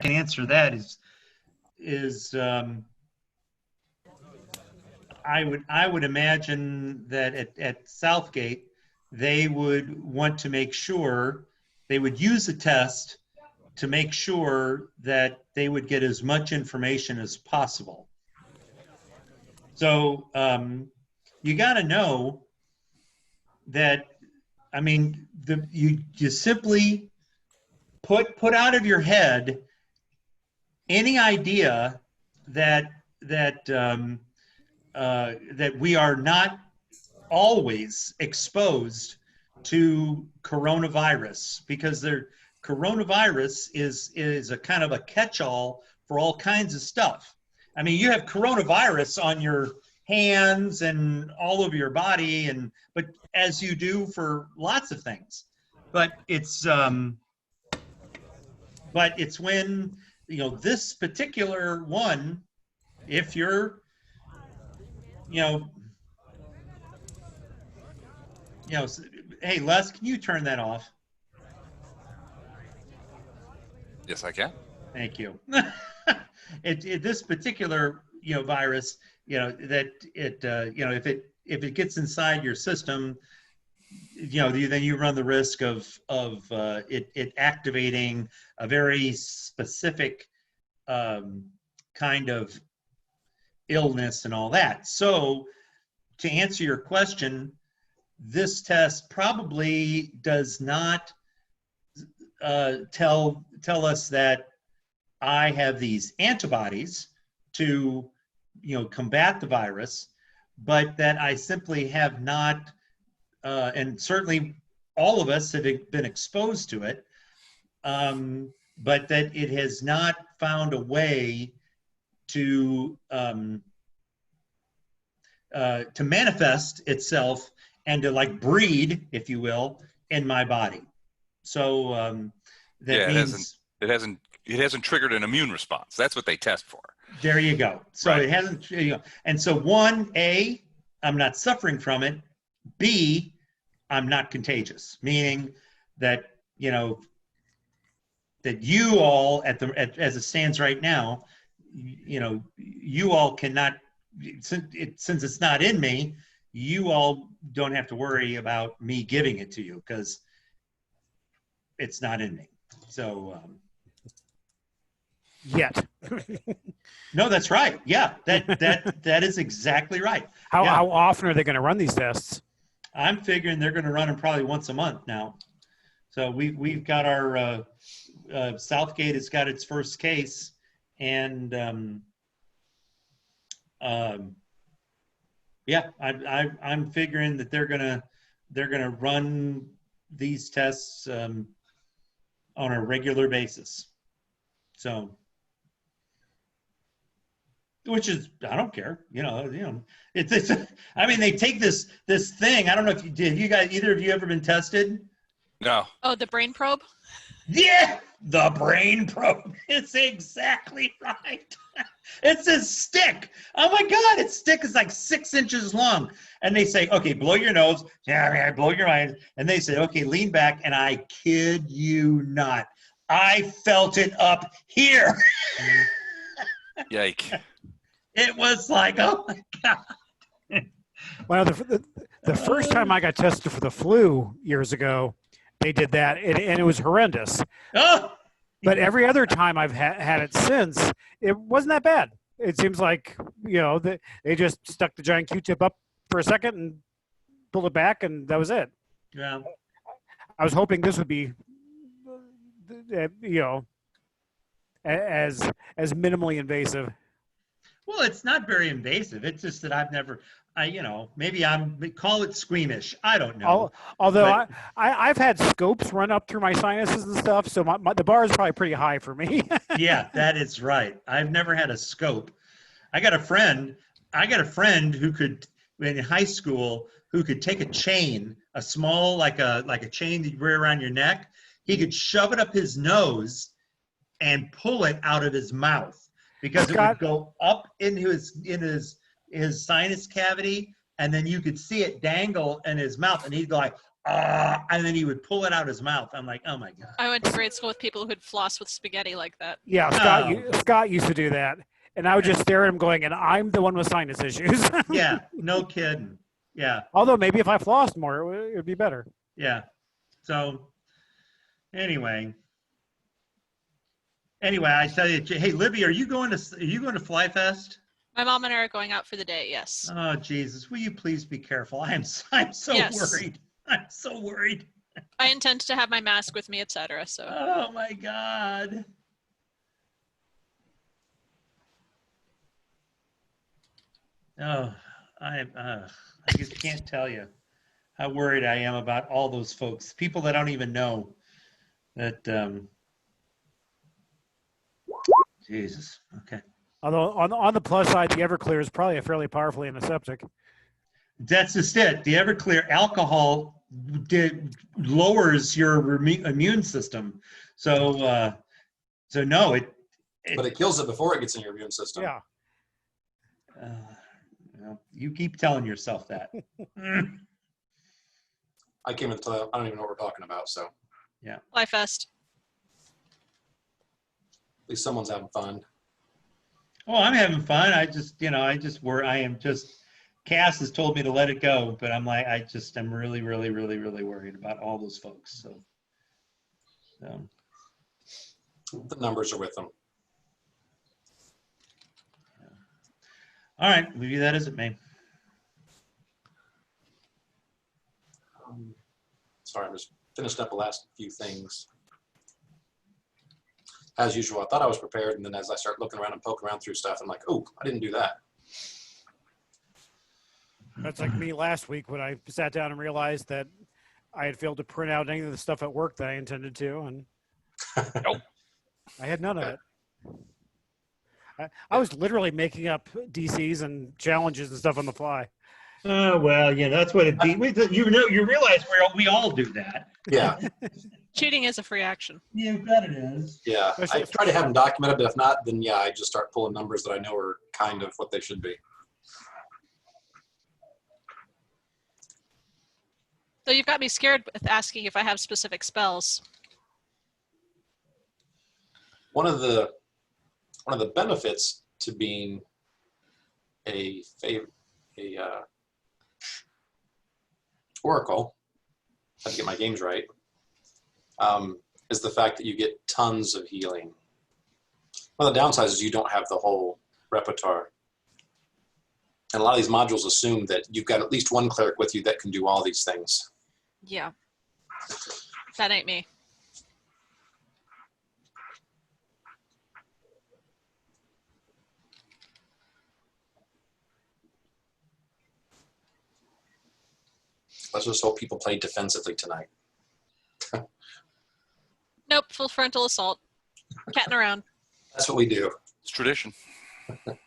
can answer that is I would imagine that at Southgate, they would want to make sure they would use a test to make sure that they would get as much information as possible. So you got to know that, I mean, you simply put out of your head any idea that we are not always exposed to coronavirus, because coronavirus is a kind of a catch-all for all kinds of stuff. I mean, you have coronavirus on your hands and all over your body, but as you do for lots of things. But it's when, you know, this particular one, if you're, hey, Les, can you turn that off? Yes, I can. Thank you. This particular, virus, that if it gets inside your system, then you run the risk of it activating a very specific kind of illness and all that. So to answer your question, this test probably does not tell us that I have these antibodies to, combat the virus, but that I simply have not, and certainly all of us have been exposed to it, but that it has not found a way to manifest itself and to breed, if you will, in my body. So that means it hasn't triggered an immune response. That's what they test for. There you go. So It hasn't, and so 1A, I'm not suffering from it. B, I'm not contagious, meaning that, that you all as it stands right now, you all cannot, since it's not in me, you all don't have to worry about me giving it to you because it's not in me. So yet. No, that's right. Yeah, that is exactly right. How often are they going to run these tests? I'm figuring they're going to run them probably once a month now. So we've got our Southgate has got its first case, and I'm figuring that they're gonna run these tests on a regular basis. So, which is, I don't care, it's I mean, they take this thing. I don't know if either of you ever been tested? No. Oh, the brain probe? Yeah, the brain probe. It's exactly right. It's a stick. Oh my God, its stick is like 6 inches long. And they say, okay, blow your nose. Yeah, blow your eyes. And they say, okay, lean back. And I kid you not, I felt it up here. Yike. It was like, oh my God. Well, the first time I got tested for the flu years ago, they did that, and it was horrendous. Oh. But every other time I've had it since, it wasn't that bad. It seems like, they just stuck the giant Q-tip up for a second and pulled it back, and that was it. Yeah. I was hoping this would be, as minimally invasive. Well, it's not very invasive. It's just that maybe call it squeamish. I don't know. Although I've had scopes run up through my sinuses and stuff, so the bar is probably pretty high for me. Yeah, that is right. I've never had a scope. I got a friend who could, in high school, who could take a chain, a small, like a chain that you wear around your neck. He could shove it up his nose and pull it out of his mouth because it would go up into his sinus cavity, and then you could see it dangle in his mouth, and he'd go like, and then he would pull it out his mouth. I'm like, oh my God. I went to grade school with people who'd floss with spaghetti like that. Yeah, Scott used to do that. And I would just stare at him going, and I'm the one with sinus issues. Yeah, no kidding. Yeah. Although maybe if I flossed more, it would be better. Yeah. So anyway, I tell you, hey, Libby, are you going to Fly Fest? My mom and I are going out for the day, yes. Oh, Jesus, will you please be careful? I'm so worried. I'm so worried. I intend to have my mask with me, etc. So. Oh my God. Oh, I just can't tell you how worried I am about all those folks, people that don't even know that. Jesus. Okay. Although on the plus side, the Everclear is probably a fairly powerful antiseptic. That's just it. The Everclear alcohol lowers your immune system. So no, but it kills it before it gets in your immune system. Yeah. You keep telling yourself that. I came in to tell you, I don't even know what we're talking about. So yeah. Fly Fest. At least someone's having fun. Oh, I'm having fun. I am just, Cass has told me to let it go, but I'm like, I'm really, really, really, really worried about all those folks. So. The numbers are with them. All right, we'll view that as it may. Sorry, I just finished up the last few things. As usual, I thought I was prepared, and then as I start looking around and poking around through stuff, I'm like, oh, I didn't do that. That's like me last week when I sat down and realized that I had failed to print out any of the stuff at work that I intended to, and Nope. I had none of it. I was literally making up DCs and challenges and stuff on the fly. Oh, well, yeah, that's what it be. You realize we all do that. Yeah. Cheating is a free action. You bet it is. Yeah. I try to have them documented, but if not, then yeah, I just start pulling numbers that I know are kind of what they should be. So you've got me scared with asking if I have specific spells. One of the benefits to being a Oracle, I have to get my games right, is the fact that you get tons of healing. One of the downsides is you don't have the whole repertoire. And a lot of these modules assume that you've got at least one cleric with you that can do all these things. Yeah. That ain't me. Let's just hope people play defensively tonight. Nope, full frontal assault. Catting around. That's what we do. It's tradition. You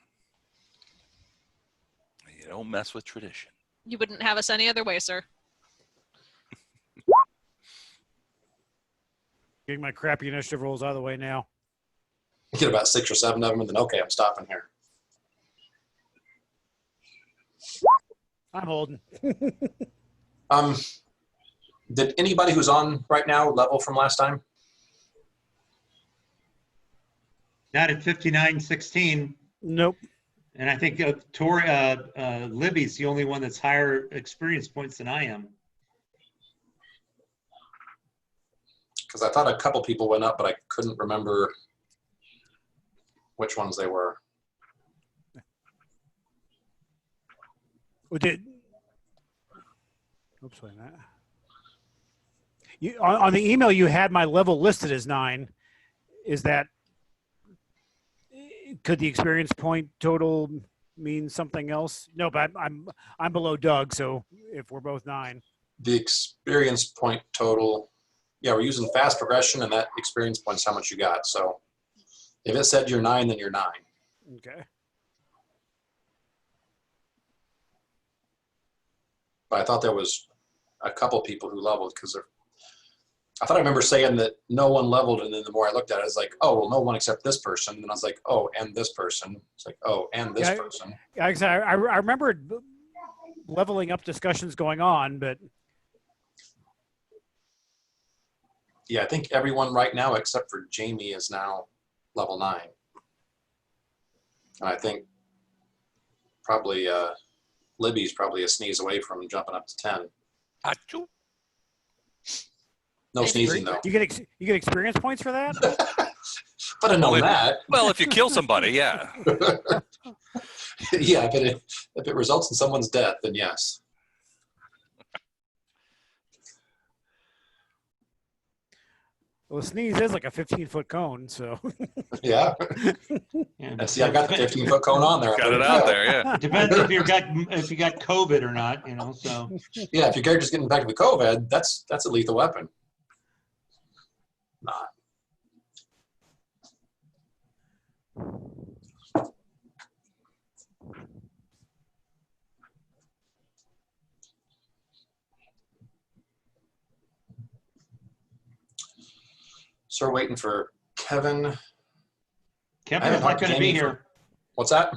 don't mess with tradition. You wouldn't have us any other way, sir. Getting my crappy initiative rolls out of the way now. Get about 6 or 7 of them, and then okay, I'm stopping here. I'm holding. Did anybody who's on right now level from last time? Not at 59-16. Nope. And I think Libby's the only one that's higher experience points than I am. Because I thought a couple people went up, but I couldn't remember which ones they were. Oops, wait a minute. On the email, you had my level listed as 9. Is that, could the experience point total mean something else? No, but I'm below Doug, so if we're both 9. The experience point total, yeah, we're using fast progression, and that experience point's how much you got. So if it said you're 9, then you're 9. Okay. But I thought there was a couple people who leveled because I thought I remember saying that no one leveled, and then the more I looked at it, I was like, oh, well, no one except this person. And then I was like, oh, and this person. It's like, oh, and this person. I remember leveling up discussions going on, but Yeah, I think everyone right now except for Jamie is now level 9. And I think probably Libby's probably a sneeze away from jumping up to 10. Achoo. No sneezing though. You get experience points for that? But I know Well, that. Well, if you kill somebody, yeah. Yeah, if it results in someone's death, then yes. Well, a sneeze is like a 15-foot cone, so. Yeah. Yeah, And see, I've got the 15-foot cone on there. Got it out there, yeah. Depends if you got COVID or not, So Yeah, if your character's getting infected with COVID, that's a lethal weapon. Not. So we're waiting for Kevin. Kevin's not going to be here. What's that?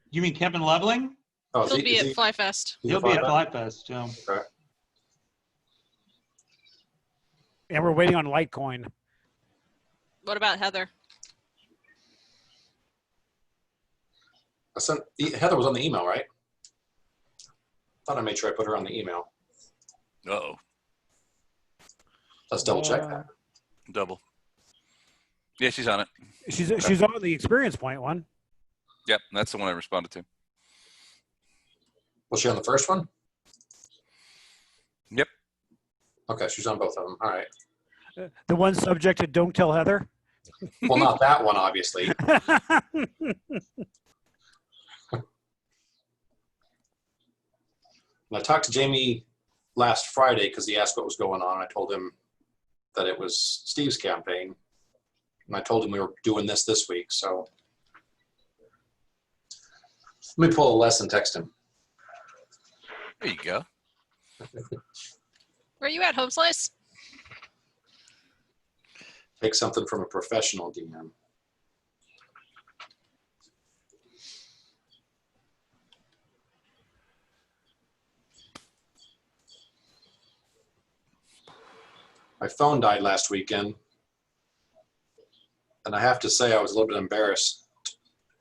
You mean Kevin Leveling? Oh, He'll be at Fly Fest. He'll be at Fly Fest. So. Okay. And we're waiting on Litecoin. What about Heather? Heather was on the email, right? Thought I made sure I put her on the email. Uh-oh. Let's double check that. Double. Yeah, she's on it. She's on the experience point one. Yep, that's the one I responded to. Was she on the first one? Yep. Okay, she's on both of them. All right. The one subject to Don't Tell Heather. Well, not that one, obviously. And I talked to Jamie last Friday because he asked what was going on. I told him that it was Steve's campaign. And I told him we were doing this week. So let me pull a lesson, text him. There you go. Where are you at, Home Slice? Take something from a professional DM. My phone died last weekend. And I have to say I was a little bit embarrassed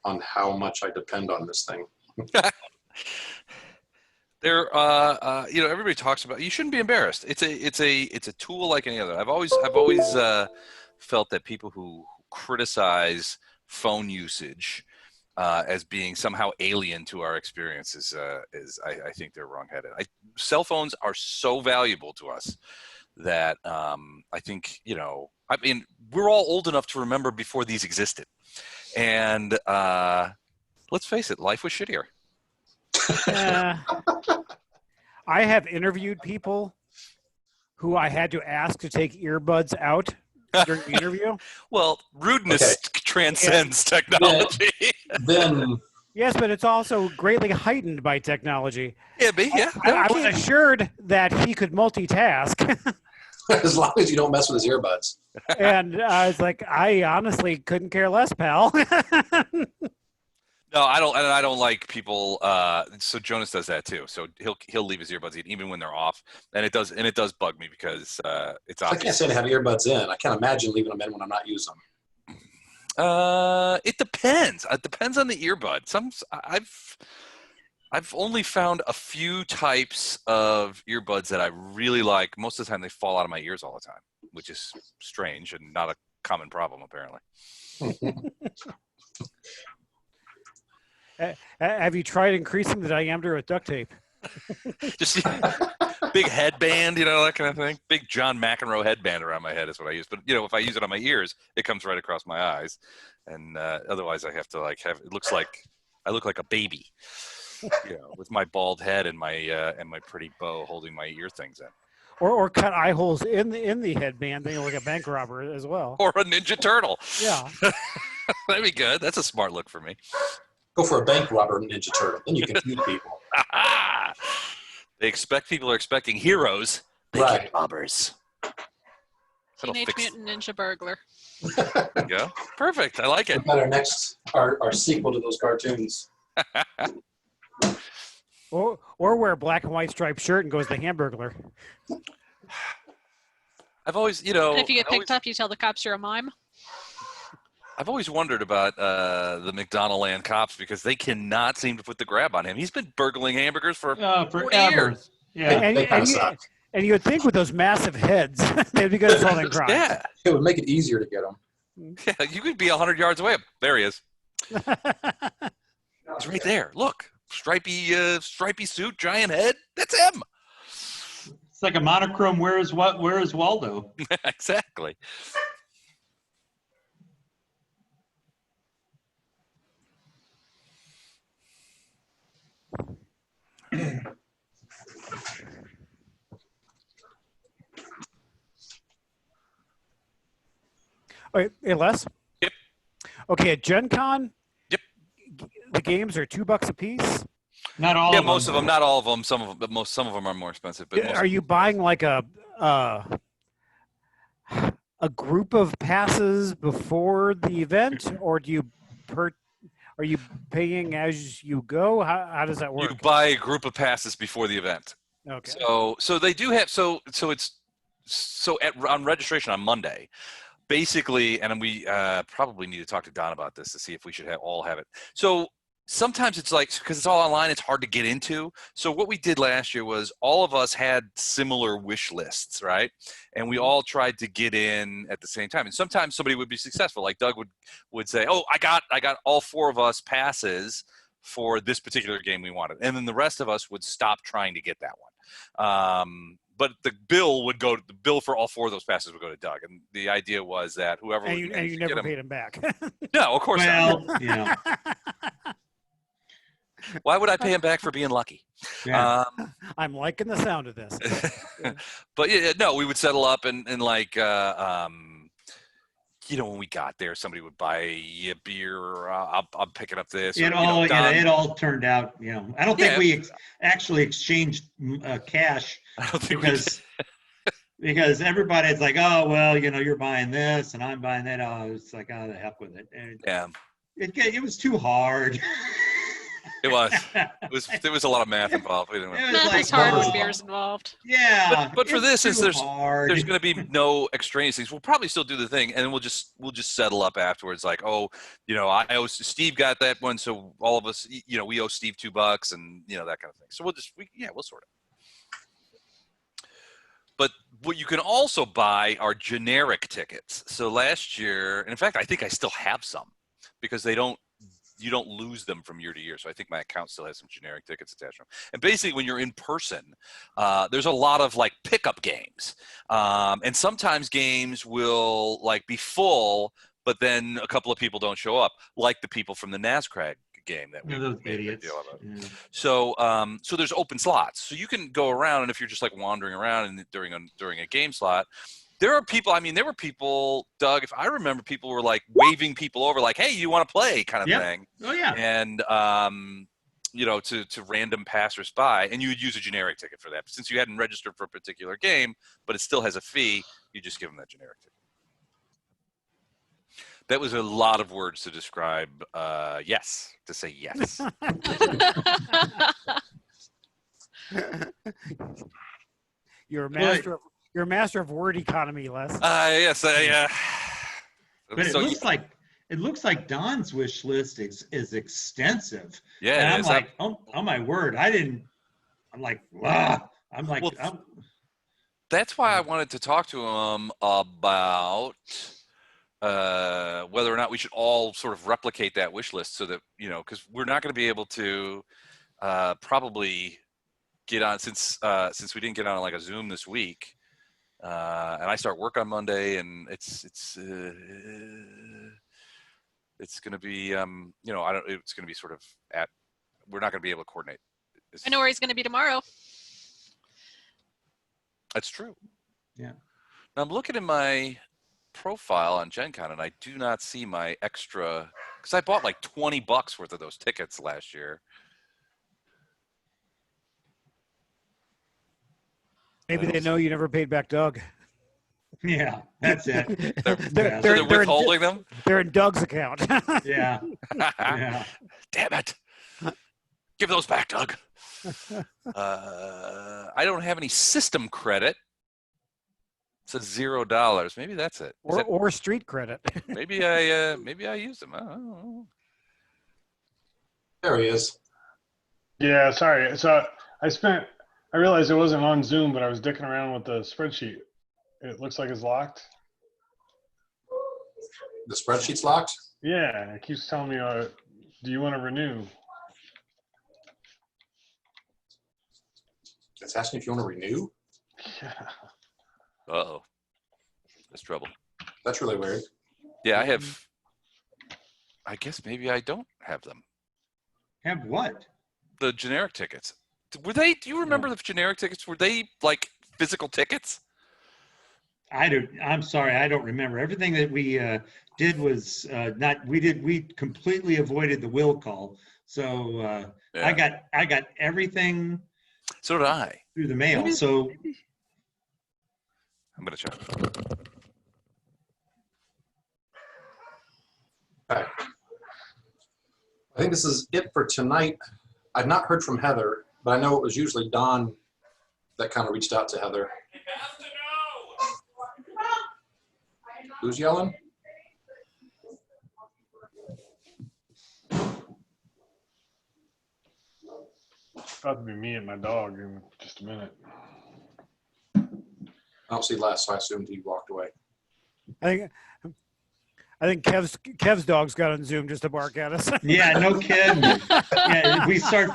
on how much I depend on this thing. Everybody talks about, you shouldn't be embarrassed. It's a tool like any other. I've always felt that people who criticize phone usage as being somehow alien to our experiences I think they're wrongheaded. Cell phones are so valuable to us that I think, we're all old enough to remember before these existed. And let's face it, life was shittier. I have interviewed people who I had to ask to take earbuds out during the interview. Well, rudeness transcends technology. Then yes, but it's also greatly heightened by technology. Yeah, but yeah. I was assured that he could multitask. as long as you don't mess with his earbuds. And I was like, I honestly couldn't care less, pal. No, I don't, and I don't like people. So Jonas does that too. So he'll leave his earbuds in even when they're off, and it does bug me because it's obvious. I can't say to have earbuds in. I can't imagine leaving them in when I'm not using them. It depends. It depends on the earbud. I've only found a few types of earbuds that I really like. Most of the time, they fall out of my ears all the time, which is strange and not a common problem apparently. Have you tried increasing the diameter with duct tape? Just big headband, that kind of thing. Big John McEnroe headband around my head is what I use. But if I use it on my ears, it comes right across my eyes, and otherwise I have to it looks like I look like a baby, with my bald head and my pretty bow holding my ear things in. Or cut eye holes in the headband, then you're like a bank robber as well. Or a Ninja Turtle. Yeah. That'd be good. That's a smart look for me. Go for a bank robber Ninja Turtle. Then you can feed people. People are expecting heroes. Right. Robbers. Teenage Mutant Ninja Burglar. There you go. Perfect. I like it. We've got our sequel to those cartoons. Or wear a black and white striped shirt and goes the Hamburglar. I've always, And if you get picked up, you tell the cops you're a mime. I've always wondered about the McDonaldland cops because they cannot seem to put the grab on him. He's been burgling hamburgers for 40 forever. years. Yeah. They kind of suck. And you would think with those massive heads, they'd be good at solving crimes. Yeah. It would make it easier to get them. Yeah, you could be 100 yards away. There he is. He's right there. Look, stripy suit, giant head. That's him. It's like a monochrome. Where is Waldo? Exactly. Wait, hey, Les? Yep. Okay, at Gen Con, Yep. the games are $2 a pice. Not all. Yeah, of most them. of them, not all of them. Some of them, but some of them are more expensive. But most Are you buying like a group of passes before the event, or do you are you paying as you go? How does that work? you buy a group of passes before the event. Okay. So they do have on registration on Monday, basically, and we probably need to talk to Don about this to see if we should all have it. So sometimes it's like, because it's all online, it's hard to get into. So what we did last year was all of us had similar wish lists, right? And we all tried to get in at the same time. And sometimes somebody would be successful. Like Doug would say, oh, I got all 4 of us passes for this particular game we wanted. And then the rest of us would stop trying to get that one. But the bill for all 4 of those passes would go to Doug. And the idea was that whoever And would you manage to never get them, paid him back. no, of course not. Well, yeah. Why would I pay him back for being lucky? Yeah. I'm liking the sound of this. But yeah, no, we would settle up and like, when we got there, somebody would buy a beer. Or, I'm picking up this. It all turned out. I don't think we actually exchanged cash I don't think because everybody's like, oh well, you're buying this and I'm buying that. Oh, it's like, oh, the heck with it. And yeah, it was too hard. it was. There was a lot of math involved. Math is hard when beer's involved. Yeah. But for this, since there's hard. going to be no extraneous things, we'll probably still do the thing, and then we'll just settle up afterwards. Like, I owe Steve got that one, so all of us, we owe Steve $2, and that kind of thing. So we'll sort it. But what you can also buy are generic tickets. So last year, and in fact, I think I still have some because you don't lose them from year to year. So I think my account still has some generic tickets attached to them. And basically when you're in person, there's a lot of like pickup games. And sometimes games will like be full, but then a couple of people don't show up, like the people from the NASCRAG game that we those made a big idiots. deal about. Yeah. So there's open slots. So you can go around, and if you're just like wandering around and during a game slot, there are people, there were people, Doug, if I remember, people were like waving people over like, hey, you want to play kind of thing. Oh, yeah. And, to random passersby, and you would use a generic ticket for that. Since you hadn't registered for a particular game, but it still has a fee, you just give them that generic ticket. That was a lot of words to describe yes, to say yes. You're a master of word economy, Les. Yes, But it looks like Don's wish list is extensive. Yeah, and I'm like, oh my word, I'm like, wow. That's why I wanted to talk to him about whether or not we should all sort of replicate that wish list so that, because we're not going to be able to probably get on since we didn't get on like a Zoom this week. And I start work on Monday, and it's going to be, it's going to be sort of we're not going to be able to coordinate. I know where he's going to be tomorrow. That's true. Yeah. Now I'm looking at my profile on Gen Con, and I do not see my extra, because I bought like $20 worth of those tickets last year. Maybe they know you never paid back Doug. Yeah, that's it. They're withholding them? They're in Doug's account. Yeah. Yeah. Damn it. Give those back, Doug. I don't have any system credit. says $0. Maybe that's it. Is Or street credit. maybe I used them. I don't know. There he is. Yeah, sorry. So I realized it wasn't on Zoom, but I was dicking around with the spreadsheet. It looks like it's locked. The spreadsheet's locked? Yeah, it keeps telling me, do you want to renew? It's asking if you want to renew? Yeah. Uh-oh. That's trouble. That's really weird. Yeah, I guess maybe I don't have them. Have what? The generic tickets. Do you remember the generic tickets? Were they like physical tickets? I'm sorry, I don't remember. Everything that we did was we completely avoided the will call. So Yeah. I got everything So did I. through the mail. Maybe- So I'm gonna check. Okay. I think this is it for tonight. I've not heard from Heather, but I know it was usually Don that kind of reached out to Heather. Who's yelling? It's about to be me and my dog in just a minute. I don't see Les, so I assumed he walked away. I think Kev's dog's got on Zoom just to bark at us. yeah, no kidding. Yeah, we start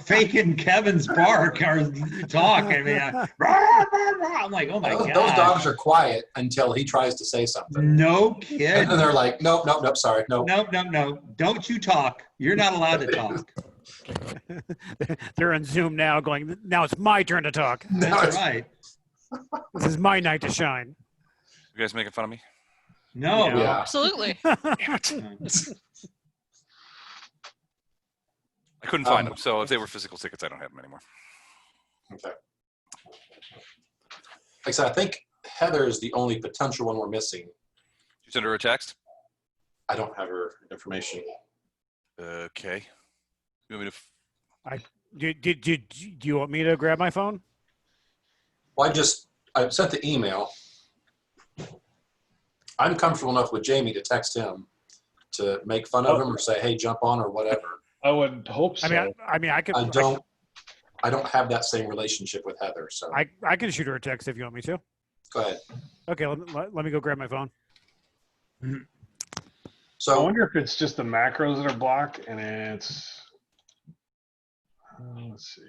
faking Kevin's bark or talk. I mean, I'm like, oh my god. Those dogs are quiet until he tries to say something. No And kidding. then they're like, nope, sorry, nope. No. Don't you talk. You're not allowed to talk. They're on Zoom now going, now it's my turn to talk. That's right. This is my night to shine. You guys making fun of me? No. Yeah. Absolutely. I couldn't find them. So if they were physical tickets, I don't have them anymore. Okay. Like I said, I think Heather is the only potential one we're missing. You send her a text? I don't have her information. Okay. You want me to? Do you want me to grab my phone? Well, I sent the email. I'm comfortable enough with Jamie to text him to make fun of him or say, hey, jump on or whatever. I would hope so. I could. I don't have that same relationship with Heather, so I can shoot her a text if you want me to. go ahead. Okay, let me go grab my phone. I So wonder if it's just the macros that are blocked and it's, let's see.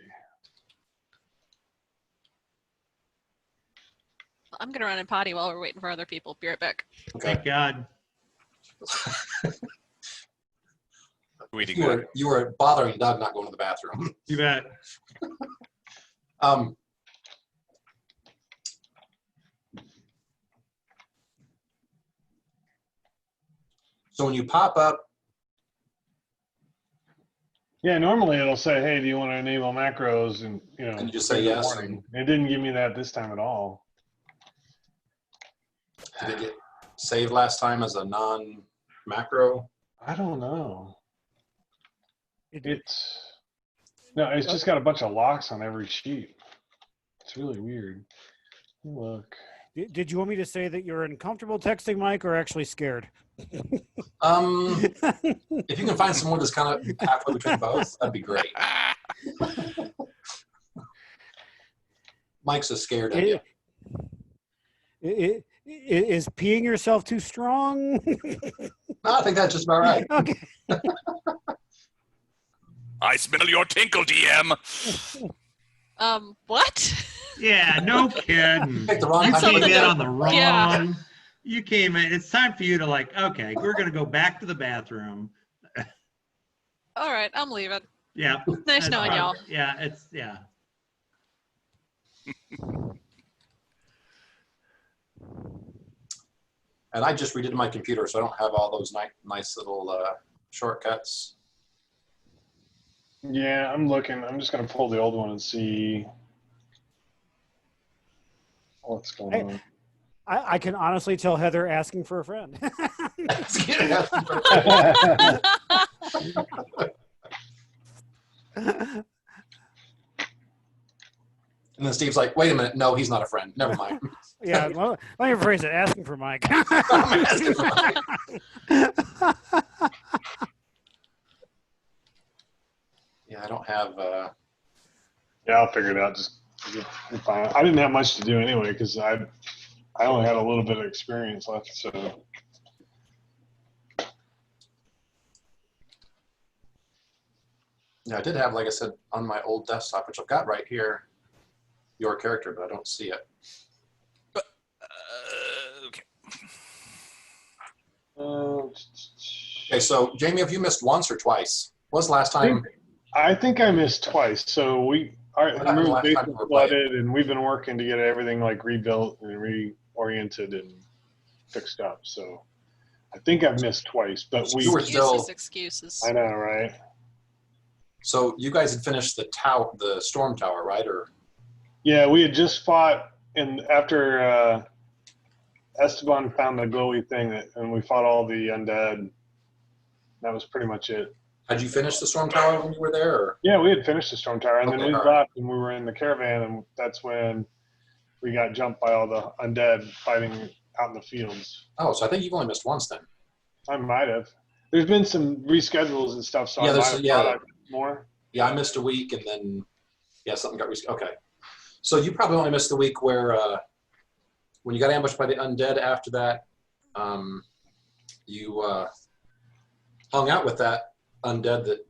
I'm gonna run and potty while we're waiting for other people. Be right back. okay. Thank God. Tweeting You that. were bothering Doug not going to the bathroom. You bet. So when you pop up, Yeah, normally it'll say, hey, do you want to enable macros? And, And you just say give it a yes, warning. It didn't give me that this time at all. did it get saved last time as a non-macro? I don't know. It's just got a bunch of locks on every sheet. It's really weird. Look. Did you want me to say that you're uncomfortable texting Mike or actually scared? If you can find someone that's kind of halfway between both, that'd be great. Mike's a scared of you. Is peeing yourself too strong? No, I think that's just about right. Okay. I smell your tinkle, DM. What? Yeah, no kidding. Picked the wrong You time to came put in that. on the wrong. Yeah. You came in. It's time for you to okay, we're gonna go back to the bathroom. All right, I'm leaving. Yeah. Nice that's knowing fine. y'all. Yeah, And I just redid my computer, so I don't have all those nice little shortcuts. Yeah, I'm looking. I'm just going to pull the old one and see what's going on. I can honestly tell Heather asking for a friend. And then Steve's like, wait a minute, no, he's not a friend. Never mind. Yeah, well, let me rephrase it. Asking for Mike. I'm asking for Mike. Yeah, I don't have. Yeah, I'll figure it out. Just I'm fine. I didn't have much to do anyway because I only had a little bit of experience left. So Yeah, I did have, like I said, on my old desktop, which I've got right here, your character, but I don't see it. Okay. Okay, so Jamie, have you missed once or twice? When was the last time? I think I missed twice. So our What happened the last time basement you were playing? flooded, and we've been working to get everything like rebuilt and reoriented and fixed up. So I think I've missed twice, but You were still. Excuses. I know, right? So you guys had finished the storm tower, right? Or Yeah, we had just fought, and after Esteban found the glowy thing, and we fought all the undead. That was pretty much it. had you finished the storm tower when you were there? Or? Yeah, we had finished the storm tower, and then Okay, we all left, right. and we were in the caravan, and that's when we got jumped by all the undead fighting out in the fields. Oh, so I think you've only missed once then. I might have. There's been some reschedules and stuff, so Yeah, I there's- might have yeah. thought I missed more. Yeah, I missed a week, and then something got rescheduled. Okay, so you probably only missed the week where when you got ambushed by the undead. After that, you hung out with that undead that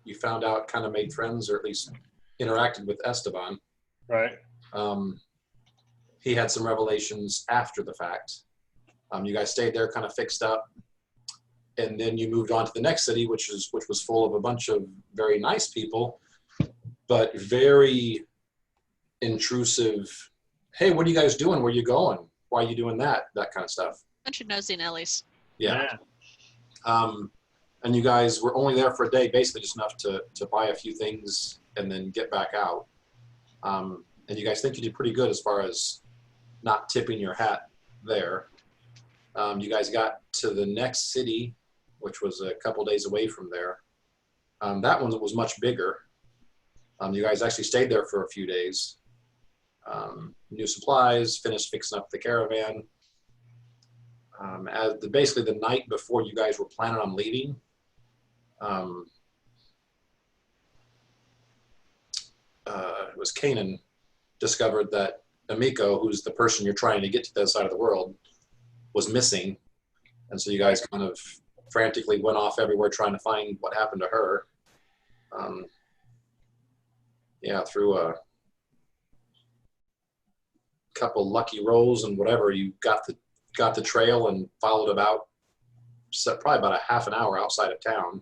you found out kind of made friends, or at least interacted with Esteban. Right. He had some revelations after the fact. You guys stayed there, kind of fixed up, and then you moved on to the next city, which was full of a bunch of very nice people, but very intrusive. Hey, what are you guys doing? Where are you going? Why are you doing that? That kind of stuff. Bunch of nosy Nellies. Yeah. And you guys were only there for a day, basically just enough to buy a few things and then get back out. And you guys think you did pretty good as far as not tipping your hat there. You guys got to the next city, which was a couple days away from there. That one was much bigger. You guys actually stayed there for a few days. New supplies, finished fixing up the caravan. Basically the night before you guys were planning on leaving, it was Kanan discovered that Amiko, who's the person you're trying to get to the other side of the world, was missing. And so you guys kind of frantically went off everywhere trying to find what happened to her. Through a couple lucky rolls and whatever, you got the trail and followed about, probably about a half an hour outside of town,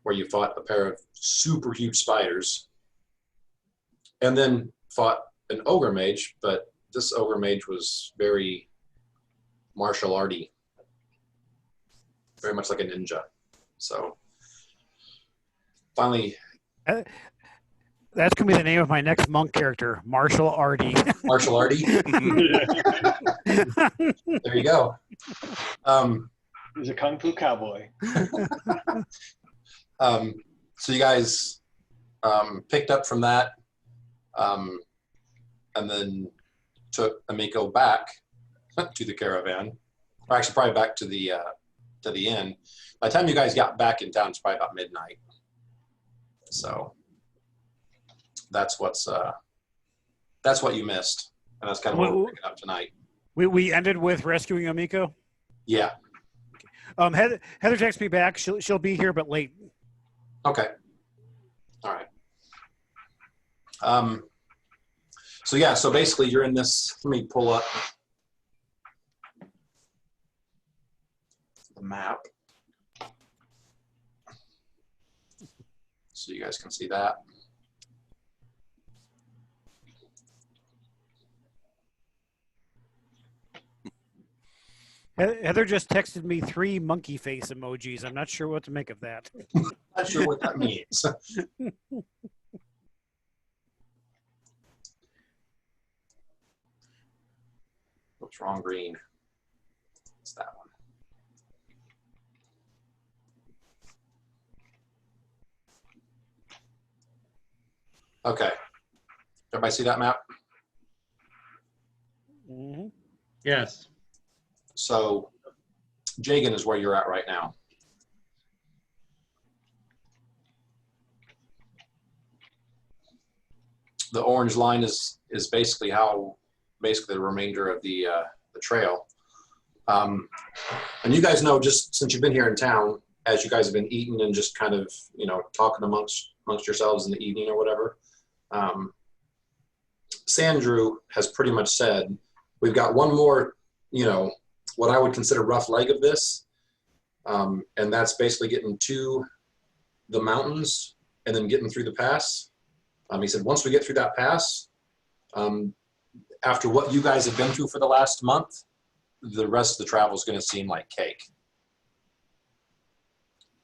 where you fought a pair of super huge spiders, and then fought an ogre mage. But this ogre mage was very martial arty, very much like a ninja. So finally, That's gonna be the name of my next monk character, Martial Arty. martial arty. There you go. He's a kung fu cowboy. So you guys picked up from that, and then took Amiko back to the caravan, or actually probably back to the inn. By the time you guys got back in town, it's probably about midnight. So that's what you missed, and that's kind of what we're picking up tonight. We ended with rescuing Amiko. Yeah. Heather texted me back. She'll be here, but late. Okay. All right. So basically you're in this, let me pull up the map so you guys can see that. Heather just texted me 3 monkey face emojis. I'm not sure what to make of that. Not sure what that means. What's wrong, green? It's that one. Okay. Everybody see that map? Yes. So Jaaqin is where you're at right now. The orange line is basically the remainder of the trail. And you guys know, just since you've been here in town, as you guys have been eating and just kind of, talking amongst yourselves in the evening or whatever, Sandrew has pretty much said, we've got one more, what I would consider rough leg of this. And that's basically getting to the mountains and then getting through the pass. He said, once we get through that pass, after what you guys have been through for the last month, the rest of the travel is going to seem like cake.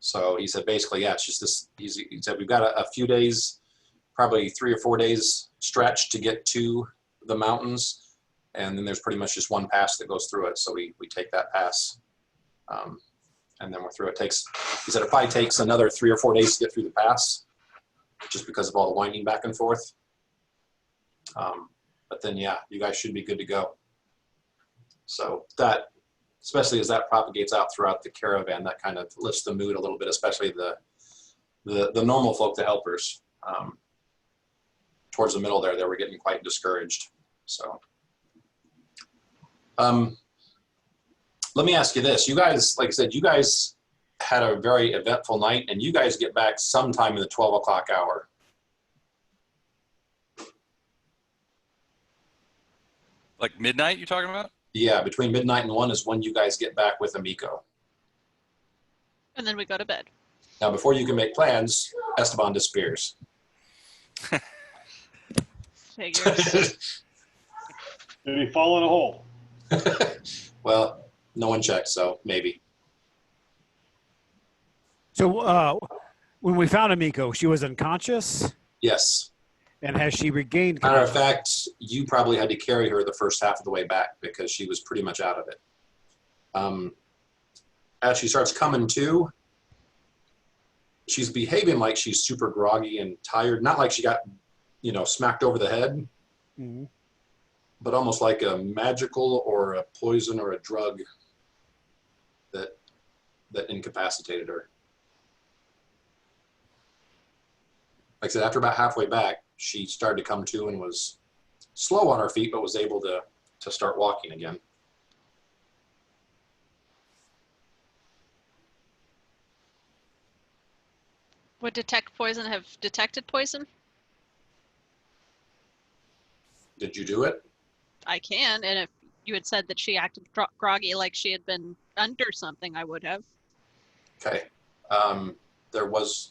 So he said, basically, yeah, it's just this. He said, we've got a few days, probably 3 or 4 days stretch to get to the mountains. And then there's pretty much just one pass that goes through it. So we take that pass. And then we're through it. He said, it probably takes another 3 or 4 days to get through the pass, just because of all the winding back and forth. But then, yeah, you guys should be good to go. So that, especially as that propagates out throughout the caravan, that kind of lifts the mood a little bit, especially the normal folk, the helpers. Towards the middle there, they were getting quite discouraged. So let me ask you this. You guys, like I said, you guys had a very eventful night, and you guys get back sometime in the 12 o'clock hour. Like midnight, you talking about? Yeah, between midnight and 1 is when you guys get back with Amico. And then we go to bed. Now, before you can make plans, Esteban disappears. Figures. Did he fall in a hole? Well, no one checked, so maybe. So when we found Amico, she was unconscious? Yes. And has she regained Matter of consciousness? fact, you probably had to carry her the first half of the way back because she was pretty much out of it. As she starts coming to, she's behaving like she's super groggy and tired. Not like she got, smacked over the head, Mhm. but almost like a magical or a poison or a drug that incapacitated her. Like I said, after about halfway back, she started to come to and was slow on her feet, but was able to start walking again. Would detect poison have detected poison? Did you do it? I can, and if you had said that she acted groggy like she had been under something, I would have. Okay.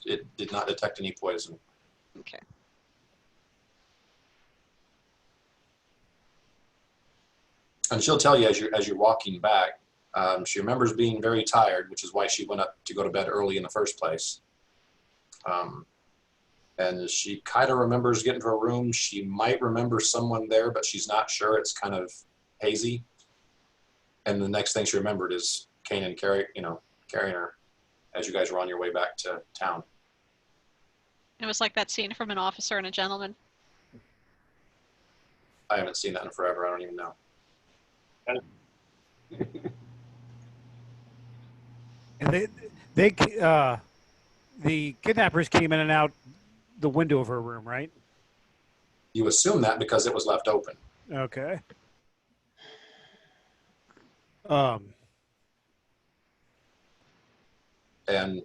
It did not detect any poison. Okay. And she'll tell you as you're walking back, she remembers being very tired, which is why she went up to go to bed early in the first place. And she kind of remembers getting to her room. She might remember someone there, but she's not sure. It's kind of hazy. And the next thing she remembered is Kanan carrying her as you guys were on your way back to town. It was like that scene from An Officer and a Gentleman. I haven't seen that in forever. I don't even know. And the kidnappers came in and out the window of her room, right? You assume that because it was left open. Okay. And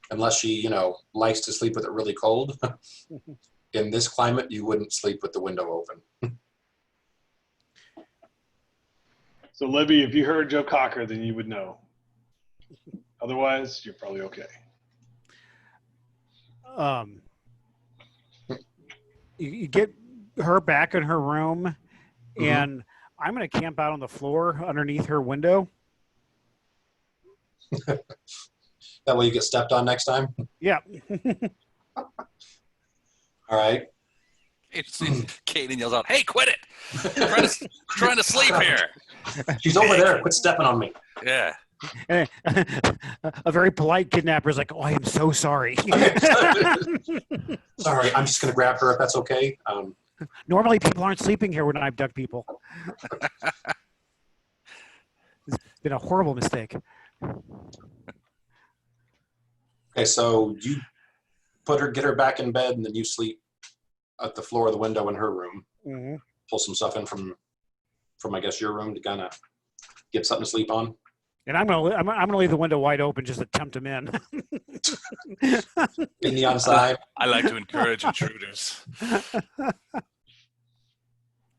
unless she, likes to sleep with it really cold, in this climate, you wouldn't sleep with the window open. So, Libby, if you heard Joe Cocker, then you would know. Otherwise, you're probably okay. You get her back in her room, and I'm going to camp out on the floor underneath her window. That way you get stepped on next time? Yeah. All right. Kaden yells out, "Hey, quit it! Trying to sleep here." She's over there. Quit stepping on me. Yeah. And a very polite kidnapper is like, "Oh, I am so sorry." Sorry, I'm just going to grab her if that's okay. Normally, people aren't sleeping here when I abduct people. been a horrible mistake. Okay, so you get her back in bed, and then you sleep at the floor of the window in her room. Mm-hmm. Pull some stuff in from I guess your room to kind of get something to sleep on. And I'm gonna leave the window wide open just to tempt him in. In the outside. I like to encourage intruders.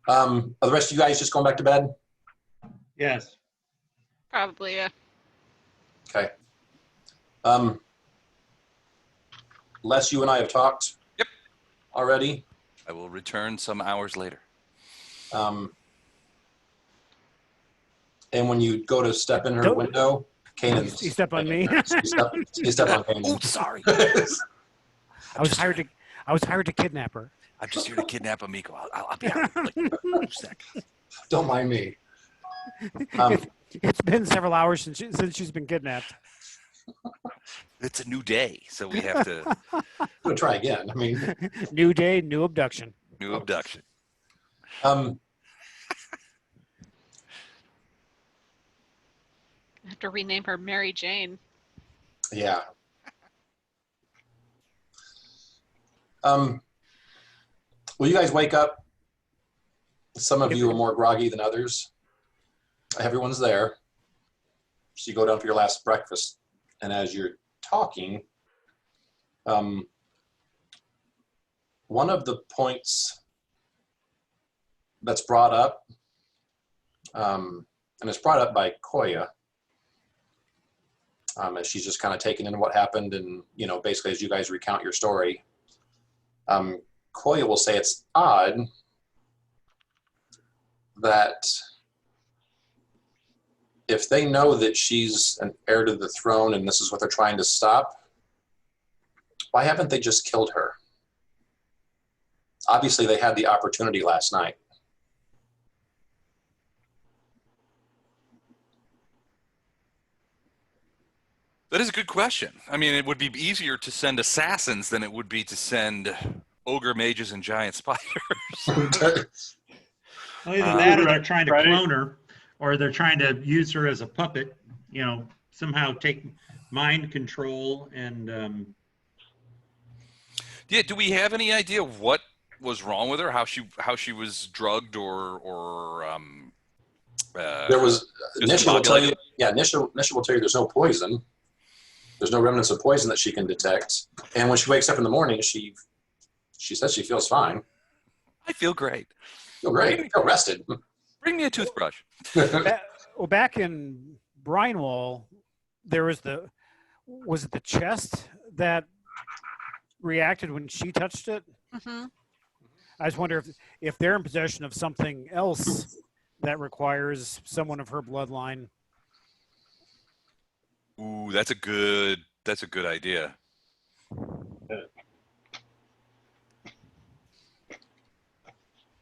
Are the rest of you guys just going back to bed? Yes. Probably, yeah. Okay. Les, you and I have talked. Yep. Already. I will return some hours later. And when you go to step in her window, Kanan. You step on me. You step on Kanan. Oh, sorry. I was hired to kidnap her. I'm just here to kidnap Amico. I'll be out in like 2 seconds. Don't mind me. It's been several hours since she's been kidnapped. It's a new day, so we have to. I'm gonna try again. I mean, New day, new abduction. New abduction. I have to rename her Mary Jane. Yeah. Well, you guys wake up. Some of you are more groggy than others. Everyone's there. So you go down for your last breakfast. And as you're talking, one of the points that's brought up, and it's brought up by Koya, as she's just kind of taking in what happened, and basically as you guys recount your story, Koya will say it's odd that if they know that she's an heir to the throne and this is what they're trying to stop, why haven't they just killed her? Obviously, they had the opportunity last night. That is a good question. I mean, it would be easier to send assassins than it would be to send ogre mages and giant spiders. Well, either that or they're trying to clone her, or they're trying to use her as a puppet, somehow take mind control and Yeah, do we have any idea what was wrong with her? How she was drugged or there was Nisha will tell you. Yeah, Nisha will tell you there's no poison. There's no remnants of poison that she can detect. And when she wakes up in the morning, she says she feels fine. I feel great. Feel great. I feel rested. Bring me a toothbrush. Well, back in Brinewall, there was was it the chest that reacted when she touched it? Mm-hmm. I just wonder if they're in possession of something else that requires someone of her bloodline. Ooh, that's a good idea.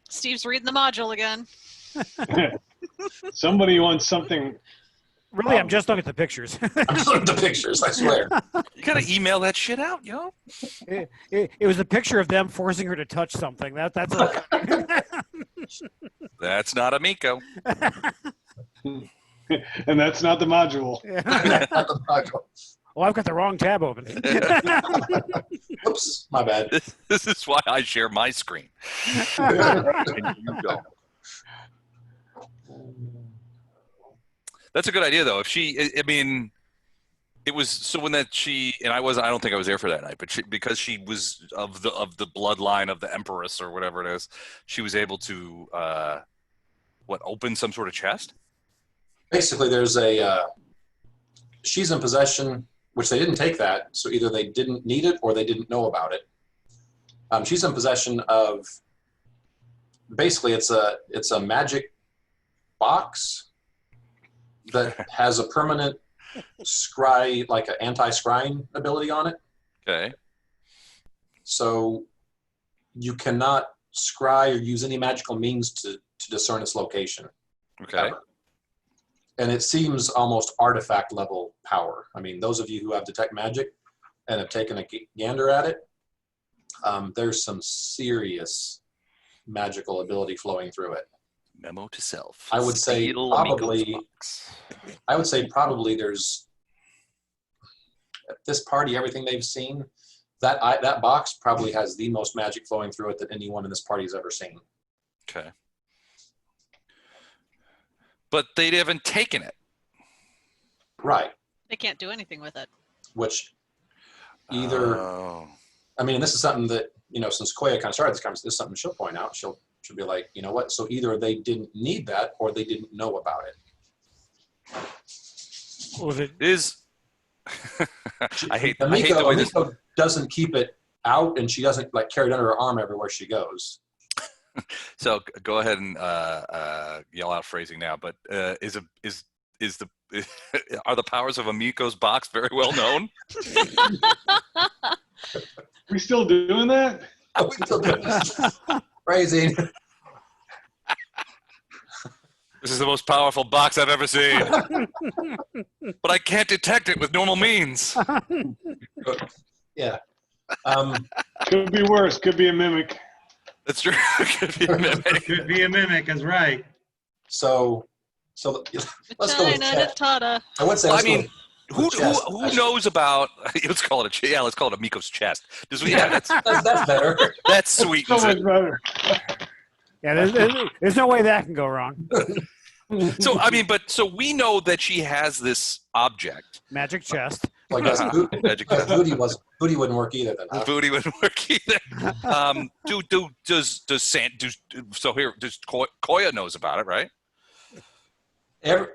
Steve's reading the module again. Somebody wants something. Really, I'm just looking at the pictures. I'm just looking at the pictures, I swear. You gotta email that shit out, yo. It was a picture of them forcing her to touch something. That's okay. That's not Amico. And that's not the module. Well, I've got the wrong tab open. Oops, my bad. This is why I share my screen. And you don't. That's a good idea, though. If it was so when that she and I don't think I was there for that night, but because she was of the bloodline of the Empress or whatever it is, she was able to open some sort of chest. Basically, there's she's in possession, which they didn't take that, so either they didn't need it or they didn't know about it. She's in possession of, basically it's a magic box that has a permanent scry, like an anti-scrying ability on it. Okay. So you cannot scry or use any magical means to discern its location. Okay. Ever. And it seems almost artifact level power. I mean, those of you who have detect magic and have taken a gander at it, there's some serious magical ability flowing through it. Memo to self. I would say Steal probably. Amico's box. I would say probably there's at this party everything they've seen. That box probably has the most magic flowing through it that anyone in this party has ever seen. Okay. But they haven't taken it. Right. They can't do anything with it. Which either, I mean, this is something that, since Koya kind of started this conversation, this is something she'll point out. She'll be like, you know what? So either they didn't need that or they didn't know about it. Was it? Is I hate the way this Amiko doesn't keep it out, and she doesn't carry it under her arm everywhere she goes. So go ahead and yell out phrasing now. But are the powers of Amiko's box very well known? We still doing that? We still doing phrasing. This is the most powerful box I've ever seen. But I can't detect it with normal means. Yeah. Could be worse. Could be a mimic. That's true. Could be a mimic. Could be a mimic, is right. So let's go with chest. I would say. I mean, who knows about? Let's call it let's call it Amiko's chest. Does we? Yeah, that's better. That's sweet. So much better. Yeah, there's no way that can go wrong. So I mean, so we know that she has this object. Magic chest. Like Magic chest. booty wouldn't work either. Then The booty wouldn't work either. Does Koya knows about it, right?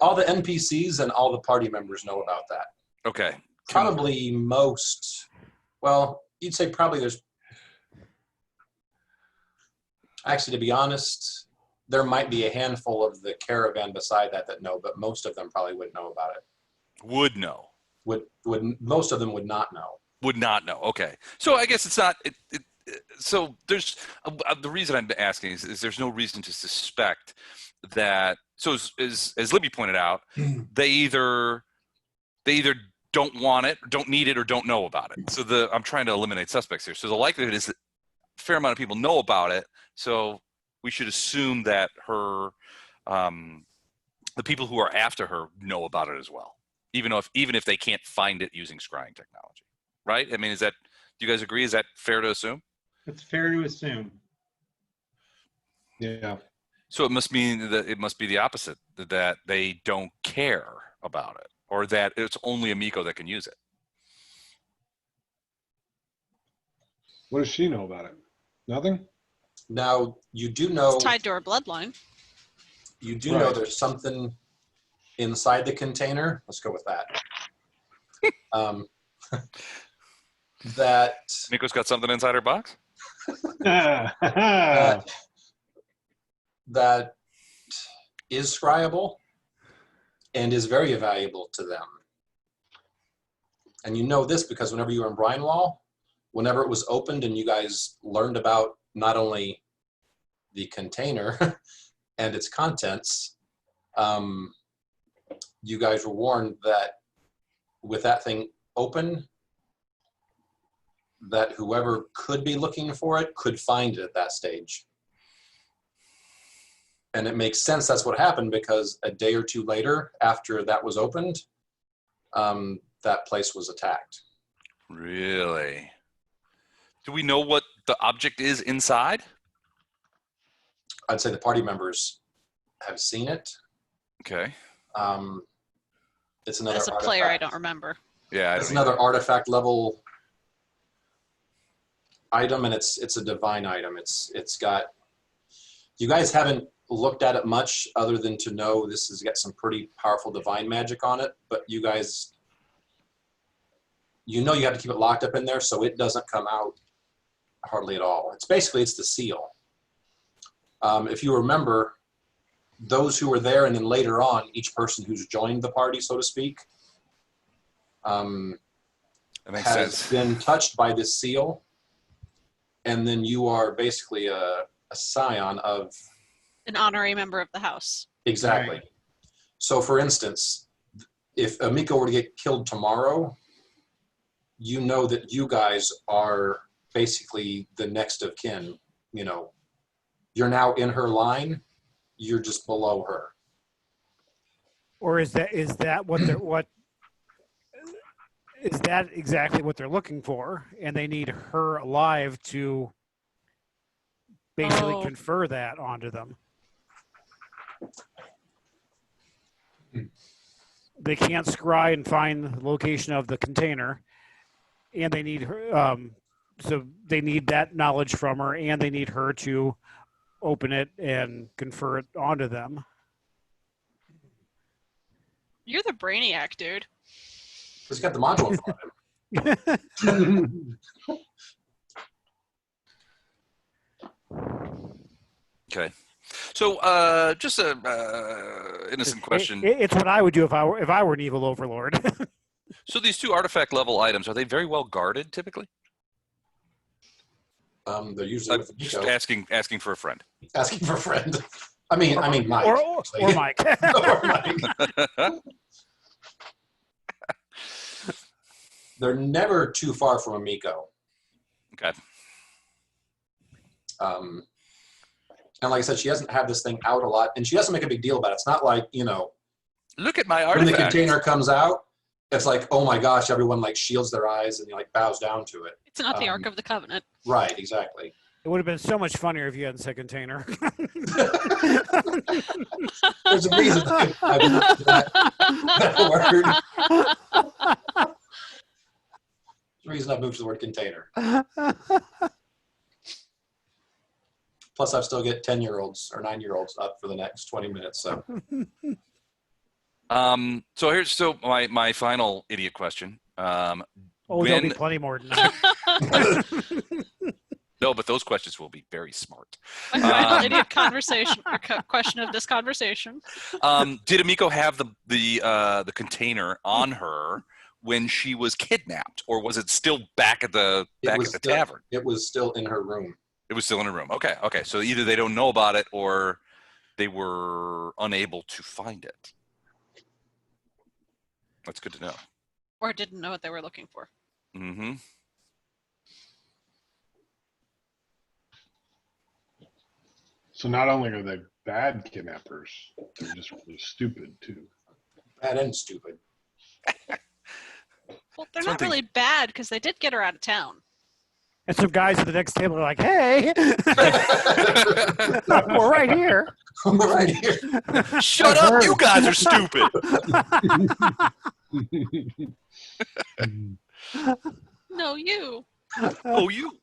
All the NPCs and all the party members know about that. Okay. Probably most. Well, you'd say probably there's. Actually, to be honest, there might be a handful of the caravan beside that know, but most of them probably wouldn't know about it. Would know. Would most of them would not know. Would not know. Okay. So I guess it's not. So there's the reason I'm asking is there's no reason to suspect that. So as Libby pointed out, they either don't want it, don't need it, or don't know about it. So I'm trying to eliminate suspects here. So the likelihood is that a fair amount of people know about it. So we should assume that the people who are after her know about it as well, even if they can't find it using scrying technology, right? I mean, do you guys agree? Is that fair to assume? It's fair to assume. Yeah. So it must mean that it must be the opposite, that they don't care about it, or that it's only Amiko that can use it. What does she know about it? Nothing? Now, you do know. It's tied to her bloodline. You do know there's something inside the container. Let's go with that. That. Miko's got something inside her box? that is scryable and is very valuable to them. And you know this because whenever you were in Brianwall, whenever it was opened and you guys learned about not only the container and its contents, you guys were warned that with that thing open, that whoever could be looking for it could find it at that stage. And it makes sense that's what happened because a day or two later, after that was opened, that place was attacked. Really? Do we know what the object is inside? I'd say the party members have seen it. Okay. It's another As a artifact. player, I don't remember. Yeah, It's another artifact level item, and it's a divine item. It's got. You guys haven't looked at it much, other than to know this has got some pretty powerful divine magic on it. But you guys, you have to keep it locked up in there so it doesn't come out hardly at all. It's the seal. If you remember, those who were there, and then later on, each person who's joined the party, so to speak, has been touched by this seal, and then you are basically a scion of An honorary member of the house. exactly. Right. So, for instance, if Amiko were to get killed tomorrow, you know that you guys are basically the next of kin. You're now in her line, you're just below her. Or is that exactly what they're looking for, and they need her alive to basically confer that onto them? They can't scry and find the location of the container, and they need her. So they need that knowledge from her, and they need her to open it and confer it onto them. You're the brainiac, dude. He's got the module in front of him. Okay. So, just a innocent question. It's what I would do if I were an evil overlord. So these 2 artifact level items, are they very well guarded typically? They're usually with Just Nico. asking for a friend. Asking for a friend. I mean Mike. or Mike. Or Mike. They're never too far from a Miko. Okay. And like I said, she doesn't have this thing out a lot, and she doesn't make a big deal about it. It's not like, Look at my when artifact. the container comes out, it's like, oh my gosh, everyone like shields their eyes and like bows down to it. It's not the Ark of the Covenant. Right, exactly. It would have been so much funnier if you hadn't said container. There's a reason I've not that word. There's a reason I've moved to the word container. Plus, I still get 10-year-olds or 9-year-olds up for the next 20 minutes. So, So here's my final idiot question. There'll be plenty more than that. No, but those questions will be very smart. My final idiot conversation or question of this conversation. Did Amiko have the container on her when she was kidnapped, or was it still back at the tavern? It was still in her room. It was still in her room. Okay. So either they don't know about it, or they were unable to find it. That's good to know. Or didn't know what they were looking for. Mm-hmm. So not only are they bad kidnappers, they're just really stupid too. Bad and stupid. Well, they're not really bad because they did get her out of town. And some guys at the next table are like, "Hey, we're right here." We're right here. Shut up! You guys are stupid. No, you. Oh, you.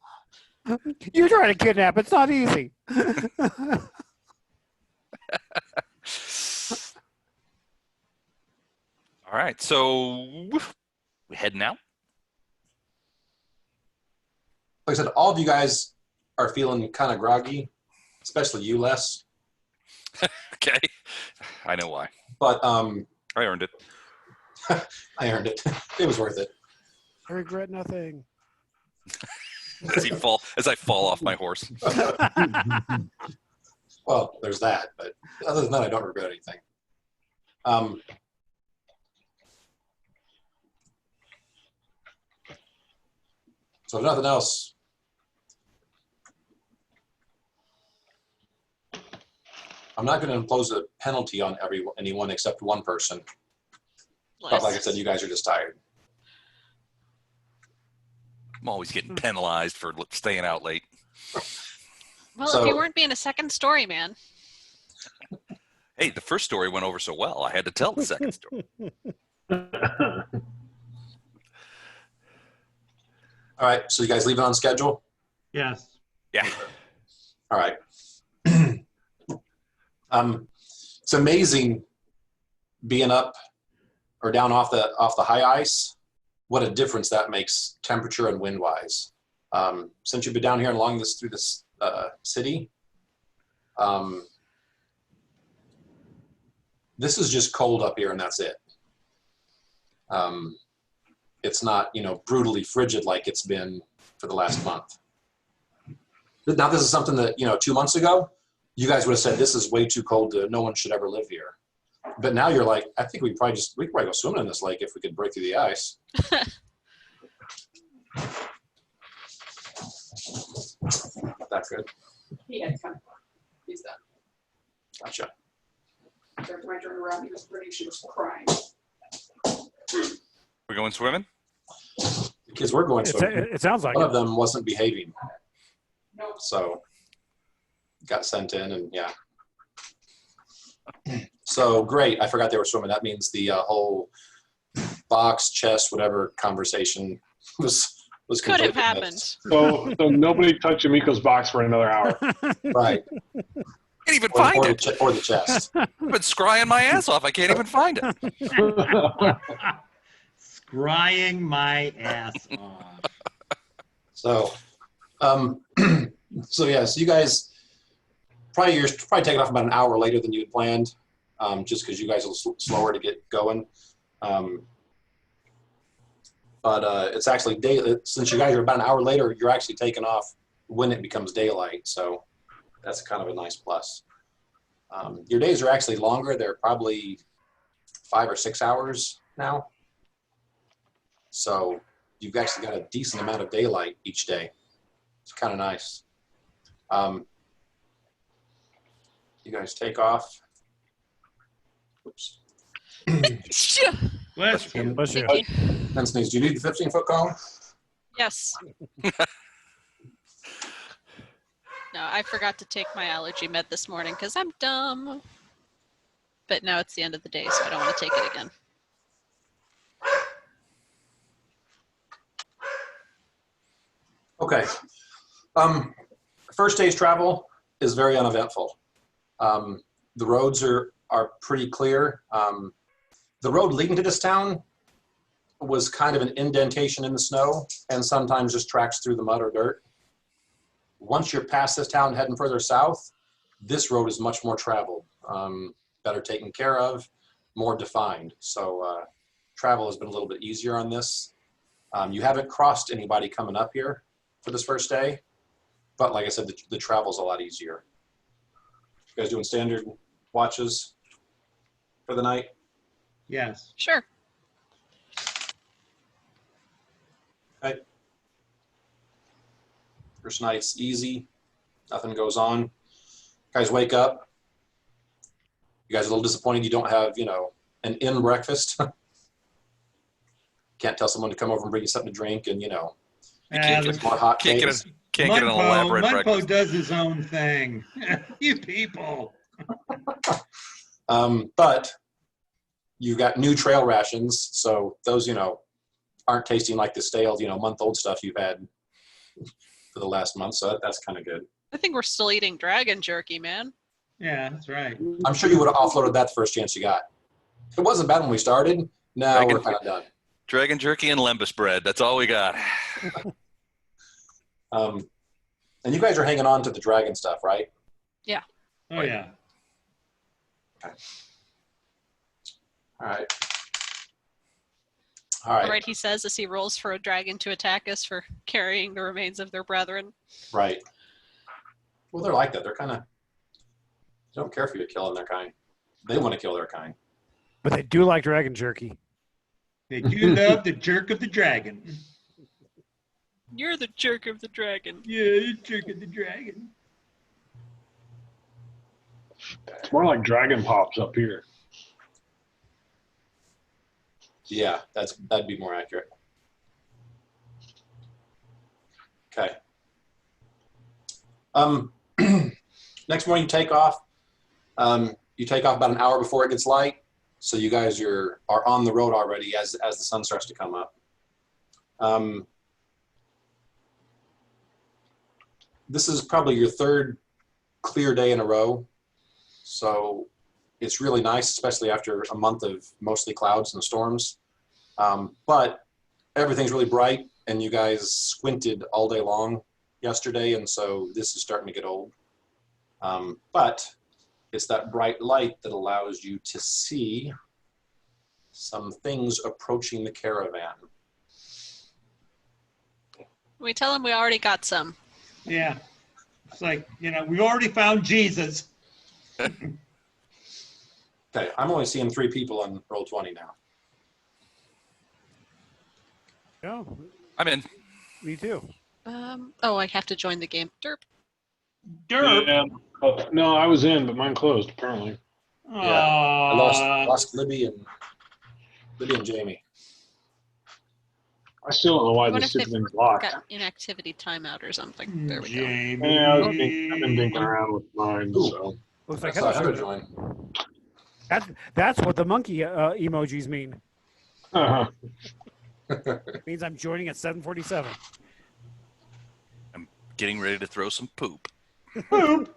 You're trying to kidnap. It's not easy. All right. So we heading out. Like I said, all of you guys are feeling kind of groggy, especially you, Les. Okay. I know why. But I earned it. I earned it. It was worth it. I regret nothing. As I fall off my horse. Well, there's that, but other than that, I don't regret anything. So if nothing else, I'm not going to impose a penalty on anyone except one person. But like I said, you guys are just tired. I'm always getting penalized for staying out late. Well, So- if you weren't being a second story man. Hey, the first story went over so well, I had to tell the second story. All right, so you guys leaving on schedule? Yes. Yeah. All right. It's amazing being up or down off the high ice. What a difference that makes, temperature and wind wise. Since you've been down here and along through this city, this is just cold up here, and that's it. It's not, brutally frigid like it's been for the last month. Now, this is something that, 2 months ago, you guys would have said, this is way too cold no one should ever live here. But now you're like, I think we could probably go swimming in this lake if we could break through the ice. That's good. Yeah, it's kind of fun. He's done. Gotcha. Every time I turned around, he was pretty. She was crying. We're going swimming? The kids were going swimming. It sounds like One it. of them wasn't behaving, Nope. so got sent in, and yeah. So great. I forgot they were swimming. That means the whole box, chest, whatever conversation was Could have completely happened. missed. So nobody touched Amiko's box for another hour. Right. Can't even find it. Or the chest. I've been scrying my ass off. I can't even find it. Scrying my ass off. So, so yeah. So you guys you're probably taking off about an hour later than you had planned, just because you guys are slower to get going. But it's actually since you guys are about an hour later, you're actually taking off when it becomes daylight. So that's kind of a nice plus. Your days are actually longer. They're probably 5 or 6 hours now. So you've actually got a decent amount of daylight each day. It's kind of nice. You guys take off. Oops. Bless you. Bless you. Thank you. And sneeze. Do you need the 15-foot cone? Yes. No, I forgot to take my allergy med this morning because I'm dumb. But now it's the end of the day, so I don't want to take it again. Okay. First day's travel is very uneventful. The roads are pretty clear. The road leading to this town was kind of an indentation in the snow and sometimes just tracks through the mud or dirt. Once you're past this town heading further south, this road is much more traveled, better taken care of, more defined. So travel has been a little bit easier on this. You haven't crossed anybody coming up here for this first day, but like I said, the travel's a lot easier. You guys doing standard watches for the night? Yes. Sure. Okay. First night's easy. Nothing goes on. Guys wake up. You guys are a little disappointed you don't have, an inn breakfast. Can't tell someone to come over and bring you something to drink and, can't get more hot Can't cakes. get an elaborate Munpo breakfast. does his own thing. You people. But you've got new trail rations, so those, aren't tasting like the stale, month-old stuff you've had for the last month. So that's kind of good. I think we're still eating dragon jerky, man. Yeah, that's right. I'm sure you would have offloaded that the first chance you got. It wasn't bad when we started. Now we're kind of done. Dragon jerky and lembas bread. That's all we got. And you guys are hanging on to the dragon stuff, right? Oh, yeah. Okay. All right. All All right. right, he says as he rolls for a dragon to attack us for carrying the remains of their brethren. Right. Well, they're like that. They're kind of, they don't care for you killing their kind. They want to kill their kind. But they do like dragon jerky. They do love the jerk of the dragon. You're the jerk of the dragon. Yeah, the jerk of the dragon. It's more like Dragon Pops up here. Yeah, that'd be more accurate. Okay. Next morning you take off. You take off about an hour before it gets light, so you guys are on the road already as the sun starts to come up. This is probably your third clear day in a row, so it's really nice, especially after a month of mostly clouds and storms. But everything's really bright, and you guys squinted all day long yesterday, and so this is starting to get old. But it's that bright light that allows you to see some things approaching the caravan. We tell him we already got some. Yeah. It's like, we already found Jesus. Okay, I'm only seeing 3 people on Roll20 now. Yeah, I'm in. me too. Oh, I have to join the game. Derp. Derp. Yeah. Oh, no, I was in, but mine closed apparently. I lost Libby and Jamie. I still don't know why I wonder this if they've stupid thing's locked. got inactivity timeout or something. There we go. Jamie. Yeah, I've been dinking around with mine. Ooh. So Looks I like saw Heather Heather showed up. join. That's what the monkey emojis mean. uh It means I'm joining at 7:47. Getting ready to throw some poop. Poop.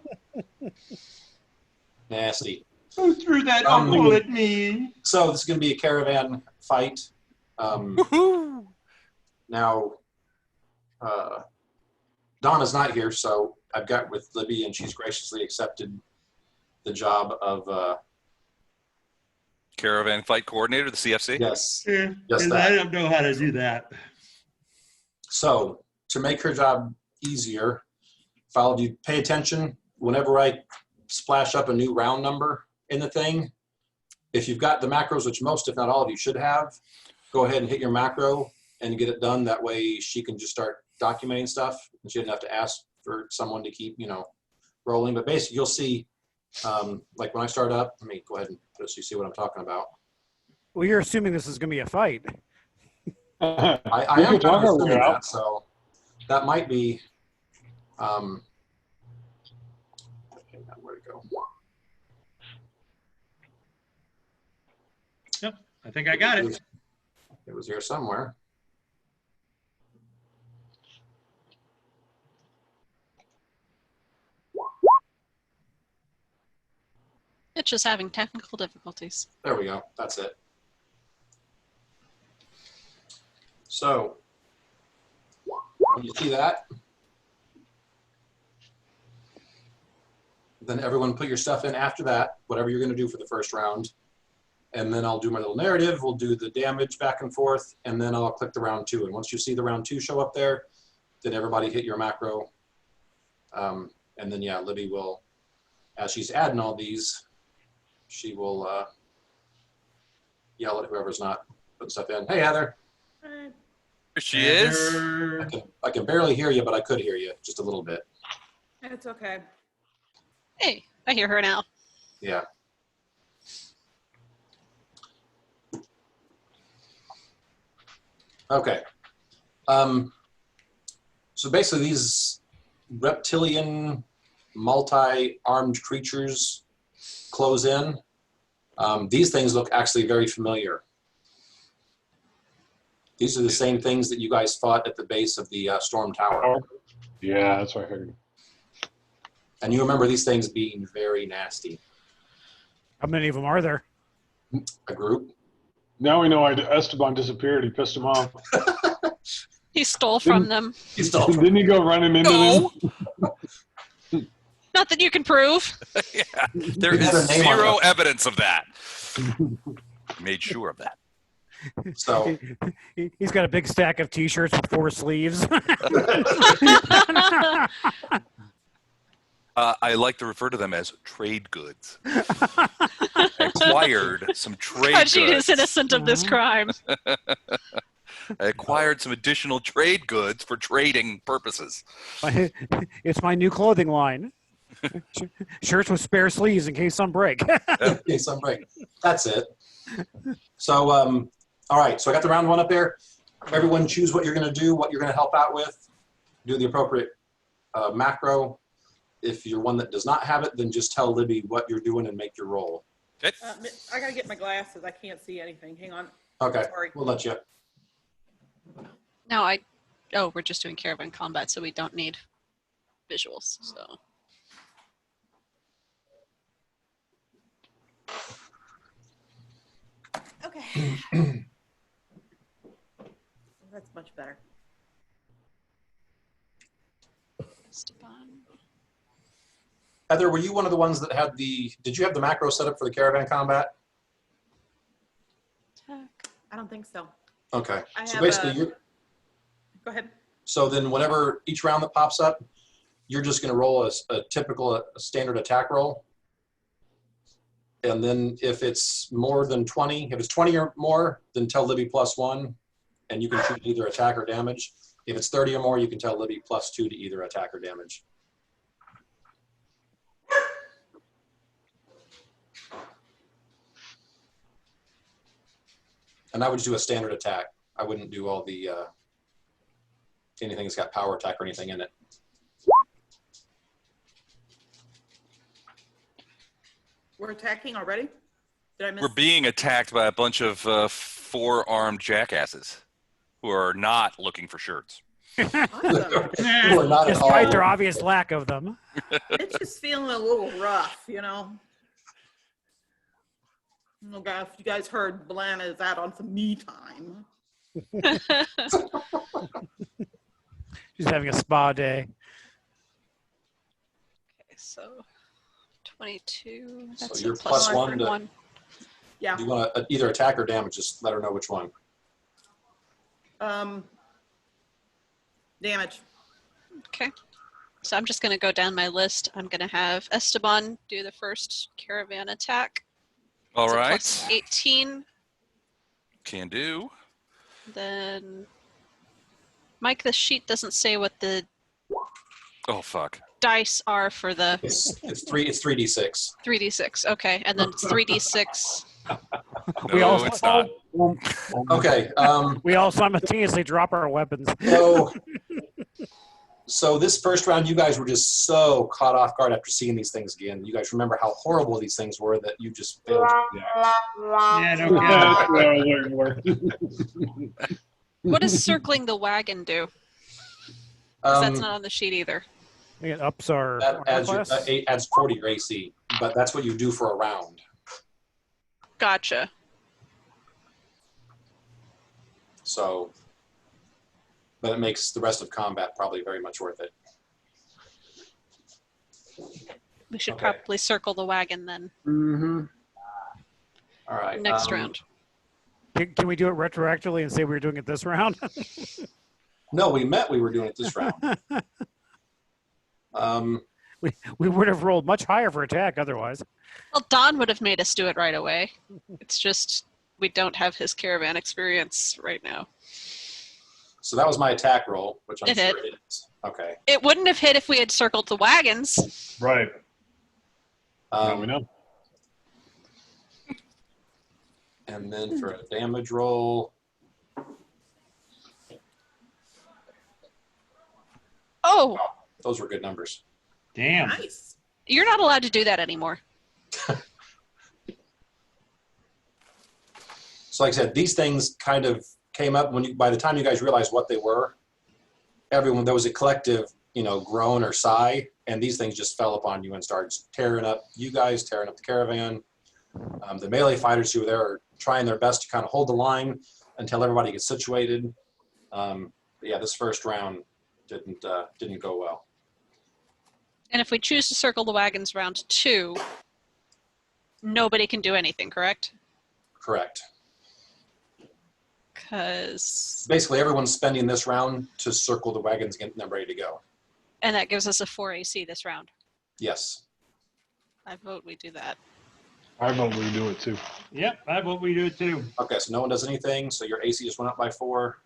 Nasty. Who threw that Um, uncle at me? So this is going to be a caravan fight. Woohoo! Now, Donna's not here, so I've got with Libby, and she's graciously accepted the job of Caravan fight coordinator, the CFC. yes. Yeah, Just and that. I don't know how to do that. So to make her job easier, if all of you pay attention, whenever I splash up a new round number in the thing, if you've got the macros, which most, if not all of you should have, go ahead and hit your macro and get it done. That way she can just start documenting stuff and she doesn't have to ask for someone to keep, rolling. But basically you'll see, like when I start up, let me go ahead and put it so you see what I'm talking about. Well, you're assuming this is going to be a fight. I We am can talk kind of our way assuming out. that, so that might be, where'd it go? Yep, I think I got it. It was here somewhere. It's just having technical difficulties. There we go. That's it. So, when you see that, then everyone put your stuff in after that, whatever you're going to do for the first round. And then I'll do my little narrative. We'll do the damage back and forth, and then I'll click the round 2. And once you see the round 2 show up there, then everybody hit your macro. And then, yeah, Libby will, as she's adding all these, she will yell at whoever's not putting stuff in. Hey, Heather. There she is. I can barely hear you, but I could hear you just a little bit. It's okay. Hey, I hear her now. Yeah. Okay. So basically these reptilian multi-armed creatures close in. These things look actually very familiar. These are the same things that you guys fought at the base of the storm tower. Yeah, that's what I heard. And you remember these things being very nasty. How many of them are there? A group. Now we know why Esteban disappeared. He pissed him off. He stole from them. You still Didn't he go running into No. them? Not that you can prove. Yeah, there He had is a name on zero it. evidence of that. Made sure of that. So He's got a big stack of T-shirts with 4 sleeves. I like to refer to them as trade goods. I acquired some trade God, she goods. is innocent of this crime. I acquired some additional trade goods for trading purposes. It's my new clothing line. Shirts with spare sleeves in case some break. okay, some break. That's it. So all right, so I got the round 1 up there. Everyone choose what you're going to do, what you're going to help out with. Do the appropriate macro. If you're one that does not have it, then just tell Libby what you're doing and make your roll. Okay. I gotta get my glasses. I can't see anything. Hang on. Okay, Sorry. we'll let you. No, we're just doing caravan combat, so we don't need visuals. So Okay. That's much better. Esteban. Heather, were you one of the ones that had did you have the macro set up for the caravan combat? I don't think so. Okay, I so have basically Go ahead. so then whenever each round that pops up, you're just going to roll a typical standard attack roll. And then if it's more than 20, if it's 20 or more, then tell Libby +1, and you can choose either attack or damage. If it's 30 or more, you can tell Libby +2 to either attack or damage. And I would do a standard attack. I wouldn't do all the anything that's got power attack or anything in it. We're attacking already? Did I miss? We're being attacked by a bunch of 4-armed jackasses who are not looking for shirts. Awesome. You are not at Despite their all. obvious lack of them. It's just feeling a little rough, you know. Oh God, if you guys heard, Blana is out on some me time. She's having a spa day. Okay, so 22. So That's you're a plus plus one to- one. Yeah. Do you want to either attack or damage? Just let her know which one. Damage. Okay. So I'm just going to go down my list. I'm going to have Esteban do the first caravan attack. All It's a right. plus 18. Can do. Then Mike, the sheet doesn't say what the Oh, fuck. dice are for the It's 3d6. 3d6. Okay, and then it's 3d6. We No, also- it's not. Okay. We all simultaneously drop our weapons. So this first round, you guys were just so caught off guard after seeing these things again. You guys remember how horrible these things were that you just failed to react. Yeah, no That's kidding. what I was looking for. What does circling the wagon do? 'Cause that's Um, not on the sheet either. It ups our that armor adds, class. adds 40 your AC, but that's what you do for a round. Gotcha. So, but it makes the rest of combat probably very much worth it. We should Okay. probably circle the wagon then Mm-hmm. All right. next round. Can we do it retroactively and say we were doing it this round? No, we were doing it this round. We would have rolled much higher for attack otherwise. Well, Don would have made us do it right away. It's just we don't have his caravan experience right now. So that was my attack roll, which I'm It sure hit. it is. Okay. It wouldn't have hit if we had circled the wagons. Right. Now we know. And then for a damage roll, Oh, those were good numbers. Damn. Nice. you're not allowed to do that anymore. So like I said, these things kind of came up when by the time you guys realized what they were, there was a collective, groan or sigh, and these things just fell upon you and started tearing up you guys, tearing up the caravan. The melee fighters who were there are trying their best to kind of hold the line until everybody gets situated. But yeah, this first round didn't go well. And if we choose to circle the wagons round 2, nobody can do anything, correct? Correct. Because Basically, everyone's spending this round to circle the wagons, getting them ready to go. and that gives us a 4 AC this round. Yes. I vote we do that. I vote we do it too. Yep, that's what we do too. Okay, so no one does anything. So your AC just went up by 4.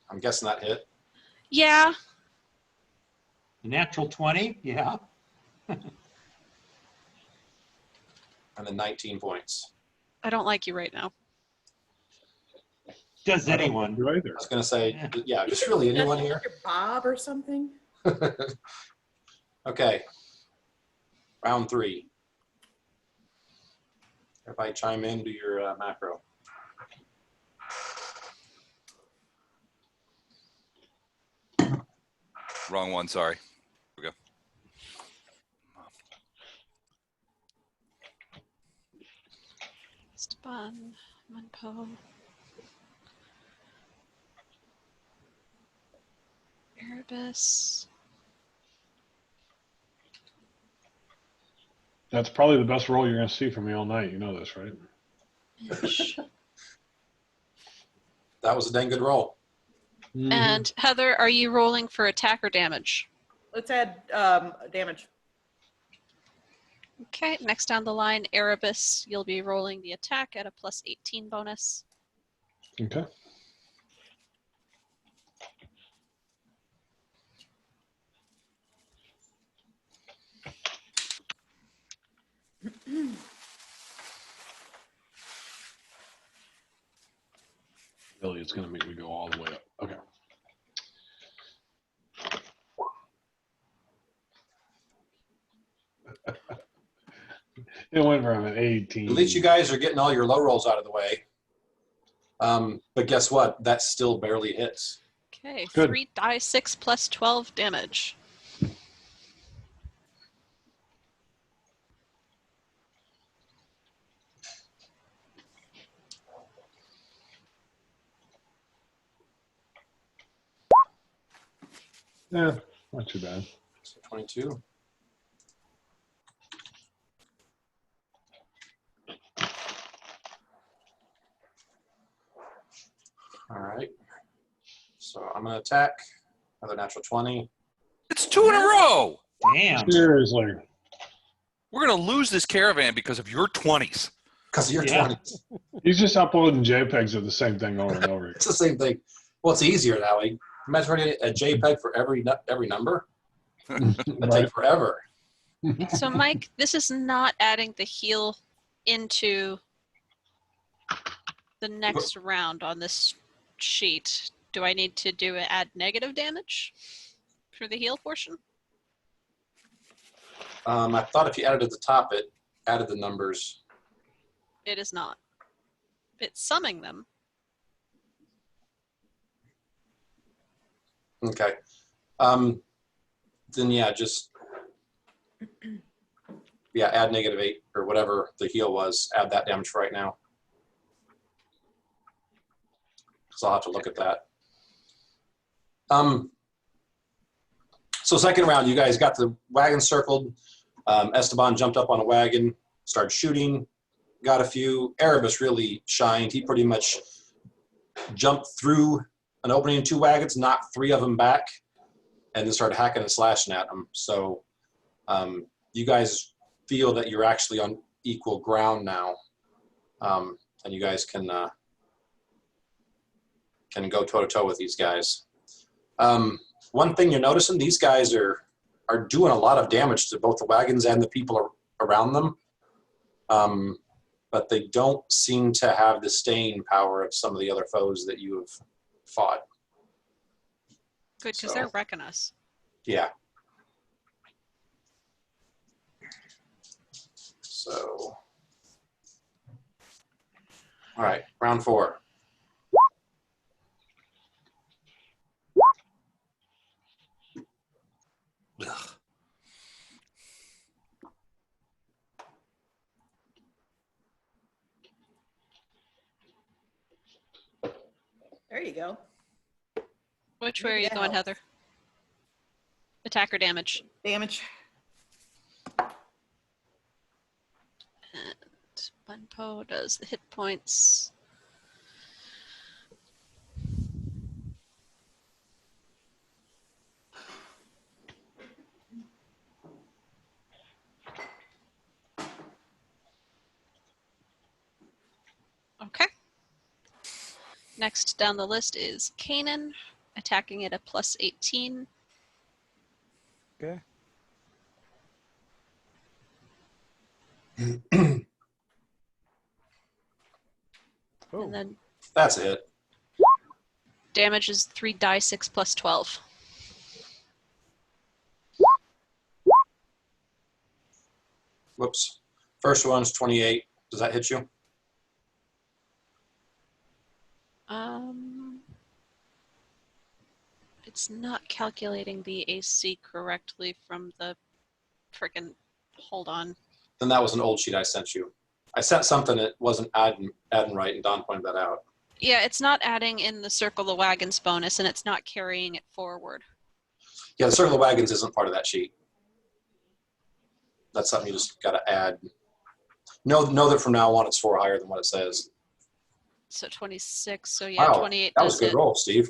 I'm guessing that hit. Yeah, The natural 20, yeah. And then 19 points. I don't like you right now. Does anyone? Do either. I was going to say, yeah, just really anyone here. Bob or something? Okay. Round 3. Everybody chime in, do your macro. Wrong one, sorry. Here we go. Esteban, Monpo, Erebus. That's probably the best roll you're going to see from me all night. You know this, right? Inch. That was a dang good roll. And Heather, are you rolling for attack or damage? Let's add damage. Okay, next down the line, Erebus, you'll be rolling the attack at a plus 18 bonus. Okay. Really, it's going to make me go all the way up. Okay. It went from an 18. At least you guys are getting all your low rolls out of the way. But guess what? That still barely hits. Okay, Good. 3d6 plus 12 damage. Yeah, not too bad. So 22. All right. So I'm going to attack. Another natural 20. It's 2 in a row. Damn. Seriously. We're going to lose this caravan because of your 20s. Because of your Yeah. 20s. He's just uploading JPEGs of the same thing over and over. It's the same thing. Well, it's easier that way. Imagine running a JPEG for every number. That'd Right. take forever. So, Mike, this is not adding the heal into the next round on this sheet. Do I need to add negative damage for the heal portion? I thought if you added at the top, it added the numbers. It is not. It's summing them. Okay. Then yeah, just add -8 or whatever the heal was. Add that damage for right now. So I'll have to look at that. So second round, you guys got the wagon circled. Esteban jumped up on a wagon, started shooting, got a few. Erebus really shined. He pretty much jumped through an opening in 2 wagons, knocked 3 of them back, and then started hacking and slashing at them. So you guys feel that you're actually on equal ground now, and you guys can go toe-to-toe with these guys. One thing you're noticing, these guys are doing a lot of damage to both the wagons and the people around them, but they don't seem to have the staying power of some of the other foes that you have fought. Good, because So- they're wrecking us. Yeah. So, all right, round 4. Ugh. There you go. Which way are you Maybe that going, helps. Heather? Attack or damage? Damage. And Bunpo does the hit points. Okay. Next down the list is Kanan, attacking at a +18. Okay. Oh, And then That's a hit. damage is 3d6 plus 12. Whoops. First one's 28. Does that hit you? It's not calculating the AC correctly from the frickin' hold on. Then that was an old sheet I sent you. I sent something that wasn't adding right, and Don pointed that out. Yeah, it's not adding in the circle the wagons bonus, and it's not carrying it forward. Yeah, the circle of wagons isn't part of that sheet. That's something you just got to add. Know that from now on it's 4 higher than what it says. So 26. So yeah, Wow, 28 that was does a good hit. roll, Steve.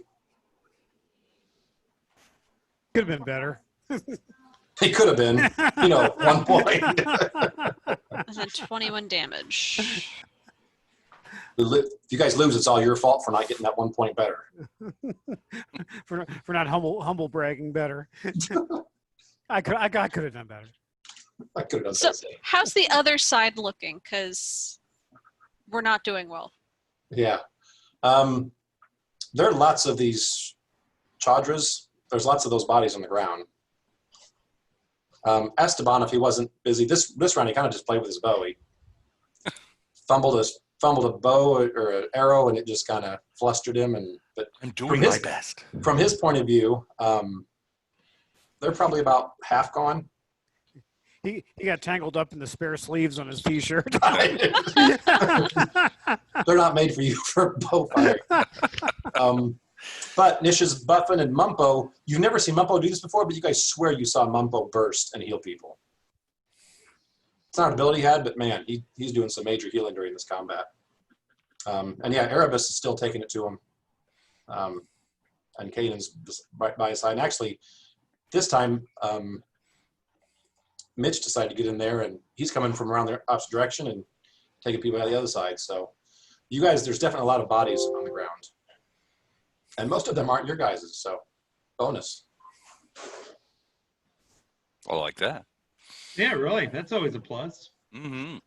could have been better. He could have been, 1 point. And then 21 damage. If you guys lose, it's all your fault for not getting that 1 point better. for not humble bragging better. I could have done better. I could have done So, that. how's the other side looking? Because we're not doing well. Yeah. There are lots of these chadras. There's lots of those bodies on the ground. Esteban, if he wasn't busy, this round he kind of just played with his bow. He fumbled a bow or an arrow, and it just kind of flustered him. But I'm doing my best. From his point of view, they're probably about half gone. He got tangled up in the spare sleeves on his t-shirt. They're not made for you for bow firing. But Nisha's Buffin and Mumpo, you've never seen Mumpo do this before, but you guys swear you saw Mumpo burst and heal people. It's not an ability he had, but man, he's doing some major healing during this combat. And yeah, Erebus is still taking it to him. And Caden's right by his side. And actually, this time, Mitch decided to get in there, and he's coming from around the opposite direction and taking people out the other side. So you guys, there's definitely a lot of bodies on the ground. And most of them aren't your guys', so bonus. I like that. Yeah, really. That's always a plus. Mm-hmm.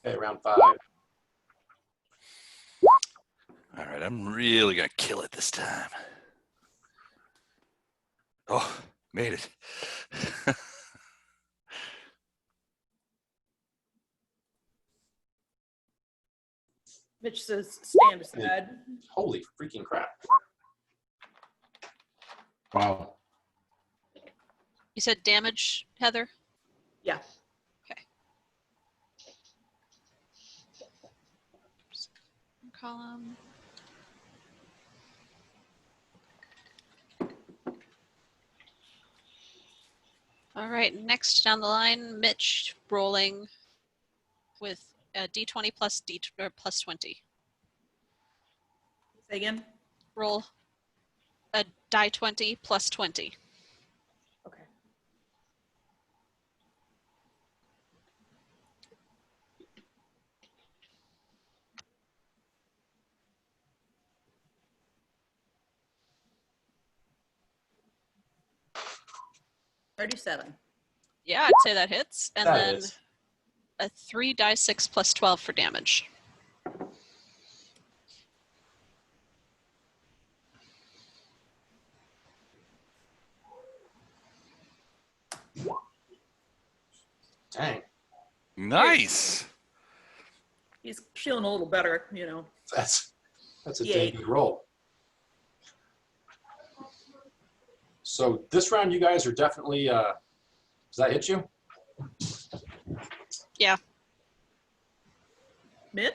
Okay, round 5. All right, I'm really going to kill it this time. Oh, made it. Mitch says, stand aside. Holy freaking crap. Wow. You said damage, Heather? Yeah. Okay. Column. All right, next down the line, Mitch rolling with a d20 plus plus 20. Say again? Roll a die 20 plus 20. Okay. $37. Yeah, I'd say that hits. And That then is. a 3 die 6 plus 12 for damage. Dang. Nice. He's feeling a little better, you know. That's a Yay. dang good roll. So this round, you guys are definitely. Does that hit you? Yeah. Mitch?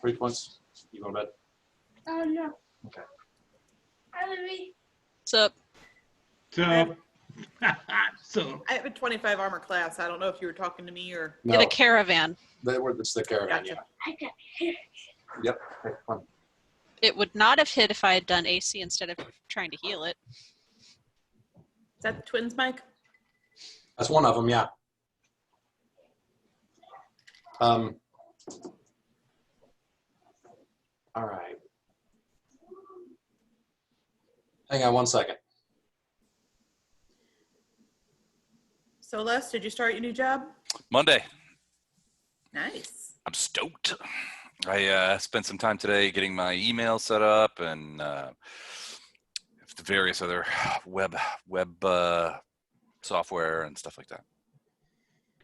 3 points. You go to bed. Oh, no. Okay. Hi, Libby. So So, so I have a 25 armor class. I don't know if you were talking to me or. get a caravan. It's the caravan. Gotcha. I got hit. Yeah. Yep. Okay, fun. It would not have hit if I had done AC instead of trying to heal it. Is that the twins, Mike? That's one of them. Yeah. All right. Hang on 1 second. So, Les, did you start your new job? Monday. Nice. I'm stoked. I spent some time today getting my email set up and the various other web software and stuff like that.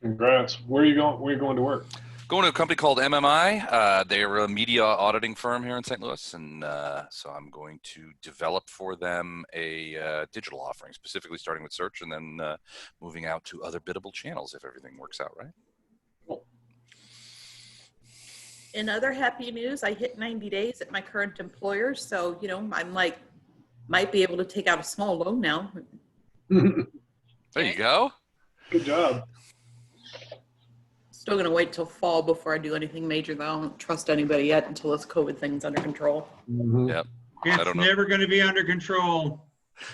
Congrats. Where are you going? Where are you going to work? Going to a company called MMI. They're a media auditing firm here in St. Louis, and so I'm going to develop for them a digital offering, specifically starting with search and then moving out to other biddable channels if everything works out right. In other happy news, I hit 90 days at my current employer, so you know I'm like might be able to take out a small loan now. There you go. Good job. Still gonna wait till fall before I do anything major though. I don't trust anybody yet until this COVID thing's under control. Yep. I it's don't know. never going to be under control.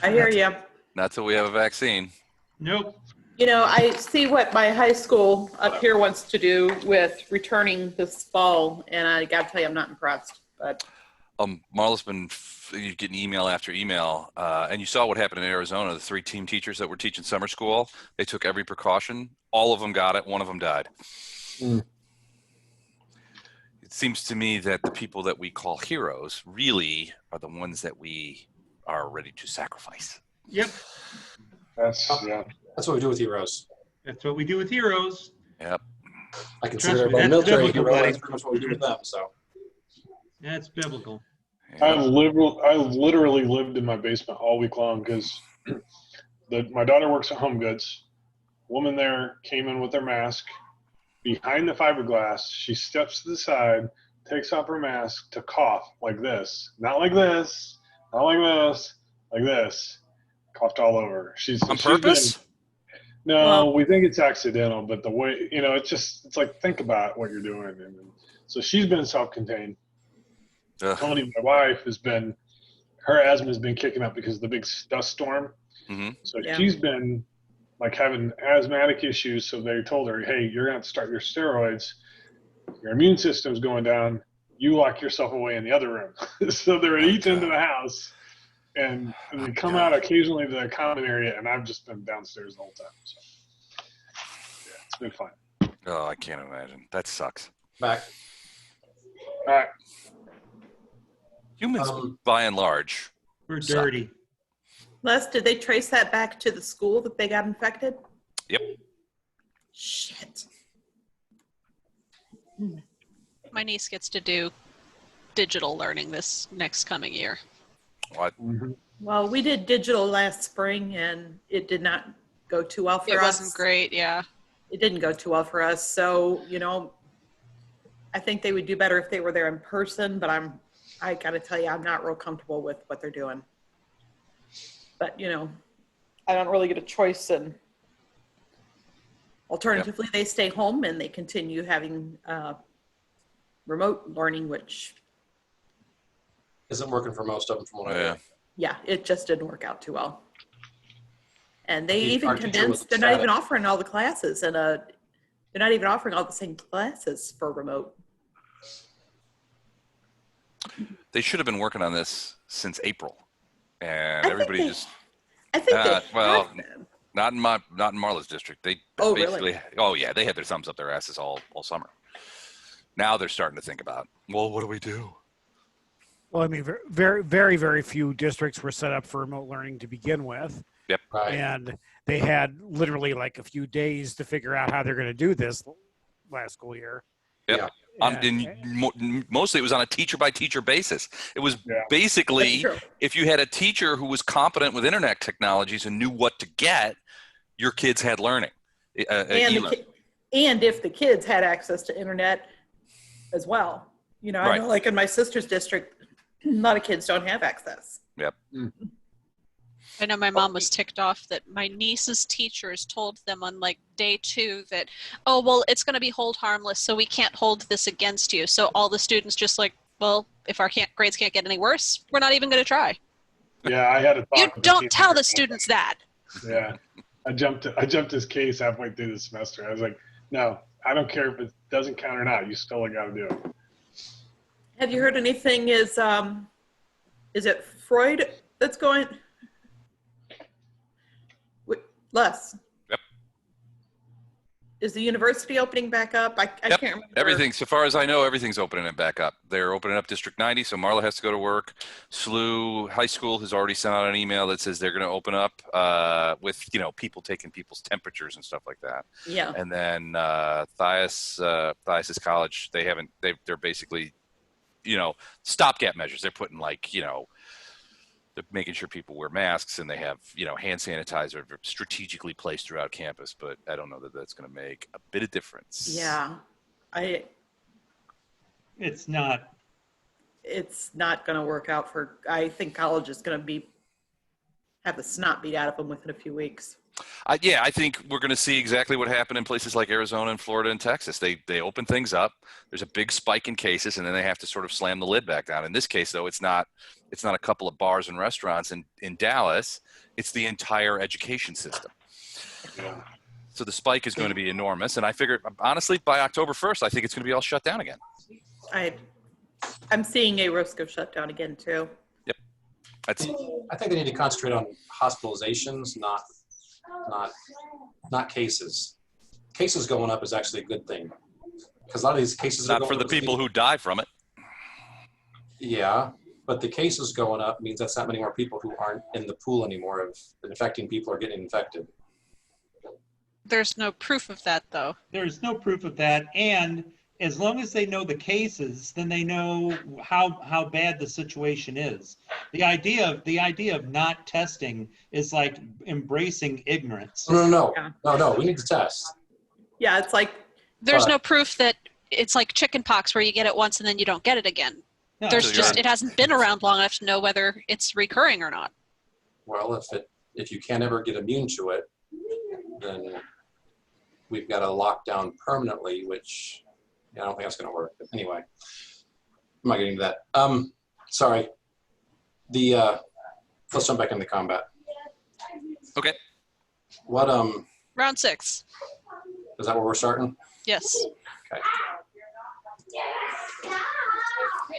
I hear you. Not till we have a vaccine. Nope. You know, I see what my high school up here wants to do with returning this fall, and I gotta tell you, I'm not impressed. But Marla's been getting email after email, and you saw what happened in Arizona. The 3 team teachers that were teaching summer school, they took every precaution. All of them got it. One of them died. Mm. It seems to me that the people that we call heroes really are the ones that we are ready to sacrifice. Yep. That's That's what we do with heroes. That's what we do with heroes. Yep. I consider Trust me, everybody a that's military biblical, hero. buddy. That's pretty much what we do with them. So That's biblical. I literally lived in my basement all week long because my daughter works at Home Goods. Woman there came in with her mask. Behind the fiberglass, she steps to the side, takes off her mask to cough like this. Not like this, not like this, like this. Coughed all over. On purpose? We think it's accidental, but the way, it's like, think about what you're doing. And so she's been self-contained. Tony, my wife, her asthma has been kicking up because of the big dust storm. Mm-hmm. So she's been like having asthmatic issues. So they told her, hey, you're going to have to start your steroids. Your immune system's going down. You lock yourself away in the other room. So they're at each end of the house. And they come out occasionally to the common area, and I've just been downstairs the whole time. So yeah, it's been fun. Oh, I can't imagine. That sucks. back. All right. Humans, by and large, We're suck. dirty. Les, did they trace that back to the school that they got infected? Yep. Shit. My niece gets to do digital learning this next coming year. What? Mm-hmm. Well, we did digital last spring, and it did not go too well for us. It wasn't great, yeah. It didn't go too well for us. So, I think they would do better if they were there in person, but I got to tell you, I'm not real comfortable with what they're doing. But, I don't really get a choice. And alternatively, they stay home and they continue having remote learning, which Isn't working for most of them from what I Yeah. hear. yeah, it just didn't work out too well. And they Our even teacher was condensed, they're not ecstatic. even offering all the classes, and they're not even offering all the same classes for remote. They should have been working on this since April, and I think everybody they- just I think they well, have them. not in Marla's district. They Oh, basically, really? oh yeah, they had their thumbs up their asses all summer. Now they're starting to think about, well, what do we do? Well, I mean, very, very, very few districts were set up for remote learning to begin with. Right. And they had literally like a few days to figure out how they're going to do this last school year. Yep. Mostly it was on a teacher by teacher basis. It was Yeah. basically, That's true. if you had a teacher who was competent with internet technologies and knew what to get, your kids had learning. And if the kids had access to internet as well. I Right. know like in my sister's district, a lot of kids don't have access. Yep. I know my mom was ticked off that my niece's teachers told them on like day 2 that, oh, well, it's going to be hold harmless, so we can't hold this against you. So all the students just like, well, if our grades can't get any worse, we're not even going to try. Yeah, I had a talk. You with the don't teacher tell the about students that. that. Yeah, I jumped his case halfway through the semester. I was like, no, I don't care if it doesn't count or not. You still got to do it. Have you heard anything? Is it Freud that's going? Les. Yep. Is the university opening back up? I Yep. can't remember. Everything, so far as I know, everything's opening it back up. They're opening up District 90, so Marla has to go to work. SLU High School has already sent out an email that says they're going to open up with, people taking people's temperatures and stuff like that. Yeah. And then Thias College, they're basically, stopgap measures. They're putting they're making sure people wear masks, and they have, hand sanitizer strategically placed throughout campus, but I don't know that that's going to make a bit of difference. Yeah. It's not. It's not going to work out I think college is going to have the snot beat out of them within a few weeks. I think we're going to see exactly what happened in places like Arizona and Florida and Texas. They open things up. There's a big spike in cases, and then they have to sort of slam the lid back down. In this case, though, it's not a couple of bars and restaurants in Dallas. It's the entire education system. So the spike is going to be enormous. And I figured, honestly, by October 1st, I think it's going to be all shut down again. I'm seeing a risk of shutdown again too. That's I think they need to concentrate on hospitalizations, not cases. Cases going up is actually a good thing because a lot of these cases are not going for the up people who die from it. Yeah, but the cases going up means that's not many more people who aren't in the pool anymore of infecting people or getting infected. There's no proof of that, though. There's no proof of that, and as long as they know the cases, then they know how bad the situation is. The idea of not testing is like embracing ignorance. No. Yeah. We need to test. Yeah, it's like There's no proof that it's like chicken pox where you get it once and then you don't get it again. No, There's you're just right. it hasn't been around long enough to know whether it's recurring or not. Well, if you can't ever get immune to it, then we've got to lock down permanently, which I don't think that's going to work. But anyway, I'm not getting into that. Sorry. Let's jump back into combat. Okay. What Round 6. is that where we're starting? Yes.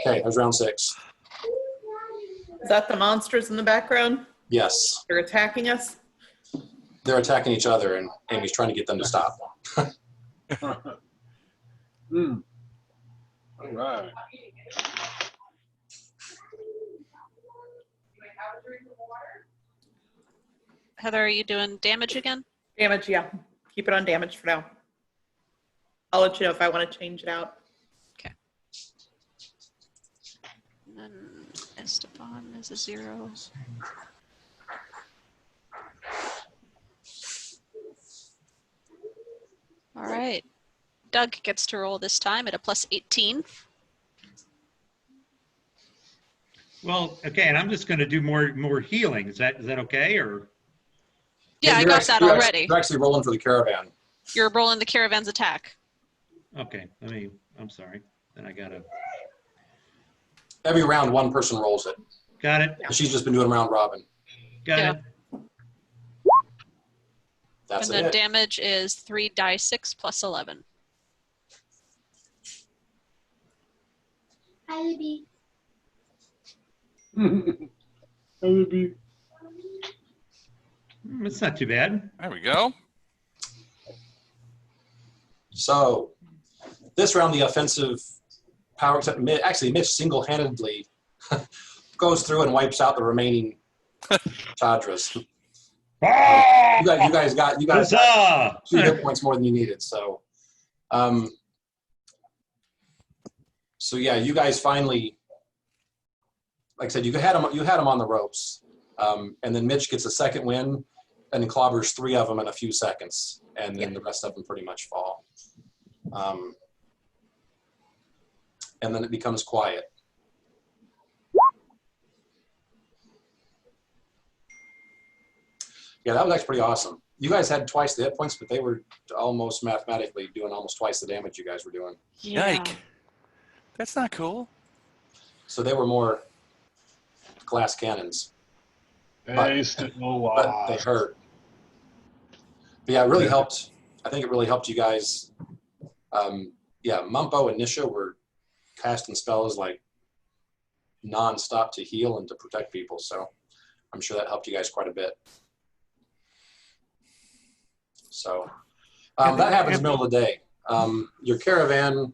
Okay, there's round 6. is that the monsters in the background? Yes, They're attacking us. they're attacking each other, and Amy's trying to get them to stop. All right. Heather, are you doing damage again? Damage, yeah. Keep it on damage for now. I'll let you know if I want to change it out. And then Esteban is a 0. All right. Doug gets to roll this time at a plus 18. Well, okay, and I'm just going to do more healing. Is that okay, or? Yeah, I got that already. You're actually rolling for the caravan. You're rolling the caravan's attack. Okay, I'm sorry. Then I gotta. Every round, one person rolls it. Got it. And she's just been doing round robin. Got Yeah. it. That's And then it. damage is 3d6 plus 11. Alibi. It's not too bad. There we go. So this round, the offensive power, except Mitch single-handedly goes through and wipes out the remaining Chadras. You guys got Huzzah! 2 hit points more than you needed. So, so yeah, you guys finally, like I said, you had them on the ropes, and then Mitch gets a second win and clobbers 3 of them in a few seconds, and then the rest of them pretty much fall. And then it becomes quiet. Yeah, that was actually pretty awesome. You guys had twice the hit points, but they were almost mathematically doing almost twice the damage you guys were doing. Yike. That's not cool. So they were more glass cannons, They still but they hurt. But yeah, it really helped. I think it really helped you guys. Yeah, Mumpo and Nisha were casting spells like non-stop to heal and to protect people. So I'm sure that helped you guys quite a bit. So that happens in the middle of the day. Your caravan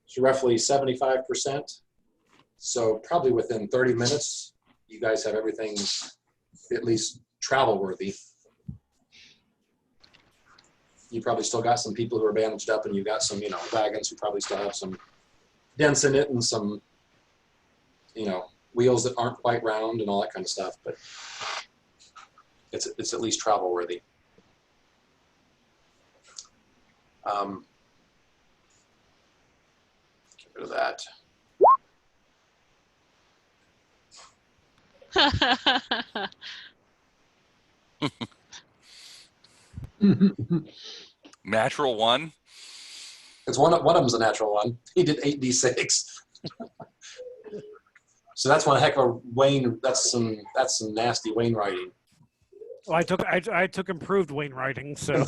is roughly 75%. So probably within 30 minutes, you guys have everything at least travel worthy. You probably still got some people who are bandaged up, and you got some, wagons who probably still have some dents in it and some, wheels that aren't quite round and all that kind of stuff. But it's at least travel worthy. Get rid of that. Natural 1. It's one of them's a natural one. He did 8d6. So that's one heck of a Wayne. That's some nasty Wayne writing. Well, I took improved Wayne writing, so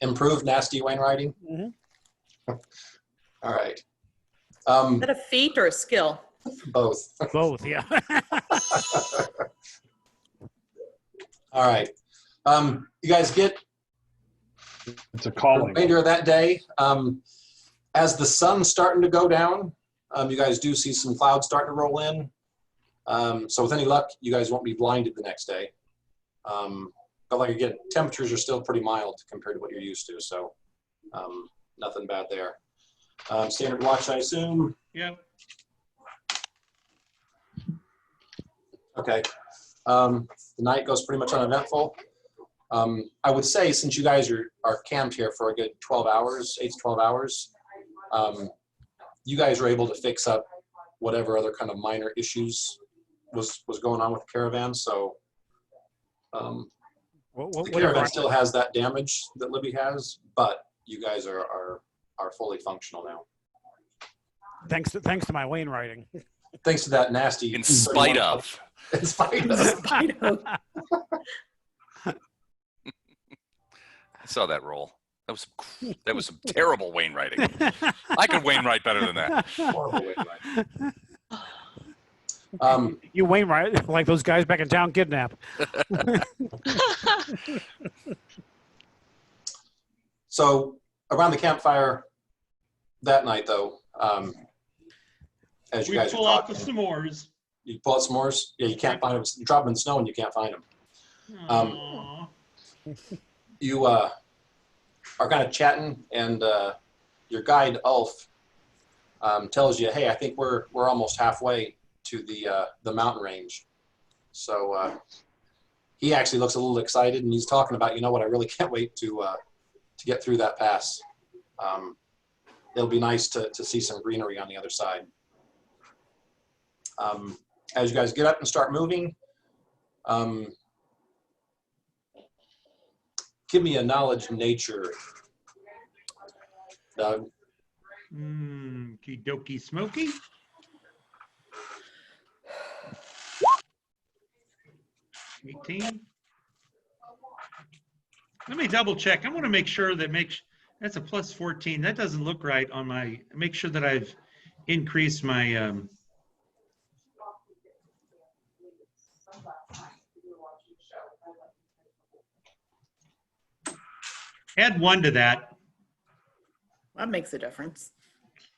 Improved nasty Wayne writing. Mhm. All right. Is that a feat or a skill? Both. Both, yeah. All right. You guys get It's a the calling. remainder of that day. As the sun's starting to go down, you guys do see some clouds starting to roll in. So with any luck, you guys won't be blinded the next day. But like again, temperatures are still pretty mild compared to what you're used to. So nothing bad there. Standard watch, I assume. Yeah. Okay. The night goes pretty much uneventful. I would say since you guys are camped here for a good 12 hours, 8 to 12 hours, you guys were able to fix up whatever other kind of minor issues was going on with the caravan. So the caravan still has that damage that Libby has, but you guys are fully functional now. Thanks to my wainwriting. Thanks to that nasty. In spite of. In spite of. I saw that roll. That was some terrible wainwriting. I could wainwrite better than that. Horrible wainwriting. You wainwrite like those guys back in town kidnap. So around the campfire that night, though, as you guys pull out the s'mores. You pull out s'mores. Yeah, you can't find them. You drop them in the snow and you can't find them. Aww. You are kind of chatting, and your guide Ulf tells you, "Hey, I think we're almost halfway to the mountain range." So he actually looks a little excited, and he's talking about, you know what, I really can't wait to get through that pass. It'll be nice to see some greenery on the other side. As you guys get up and start moving, give me a knowledge nature, Doug. Kidoki Smoky. $18. Let me double check. I want to make sure that that's a plus 14. That doesn't look right on my. Make sure that I've increased my. Add 1 to that. That makes a difference.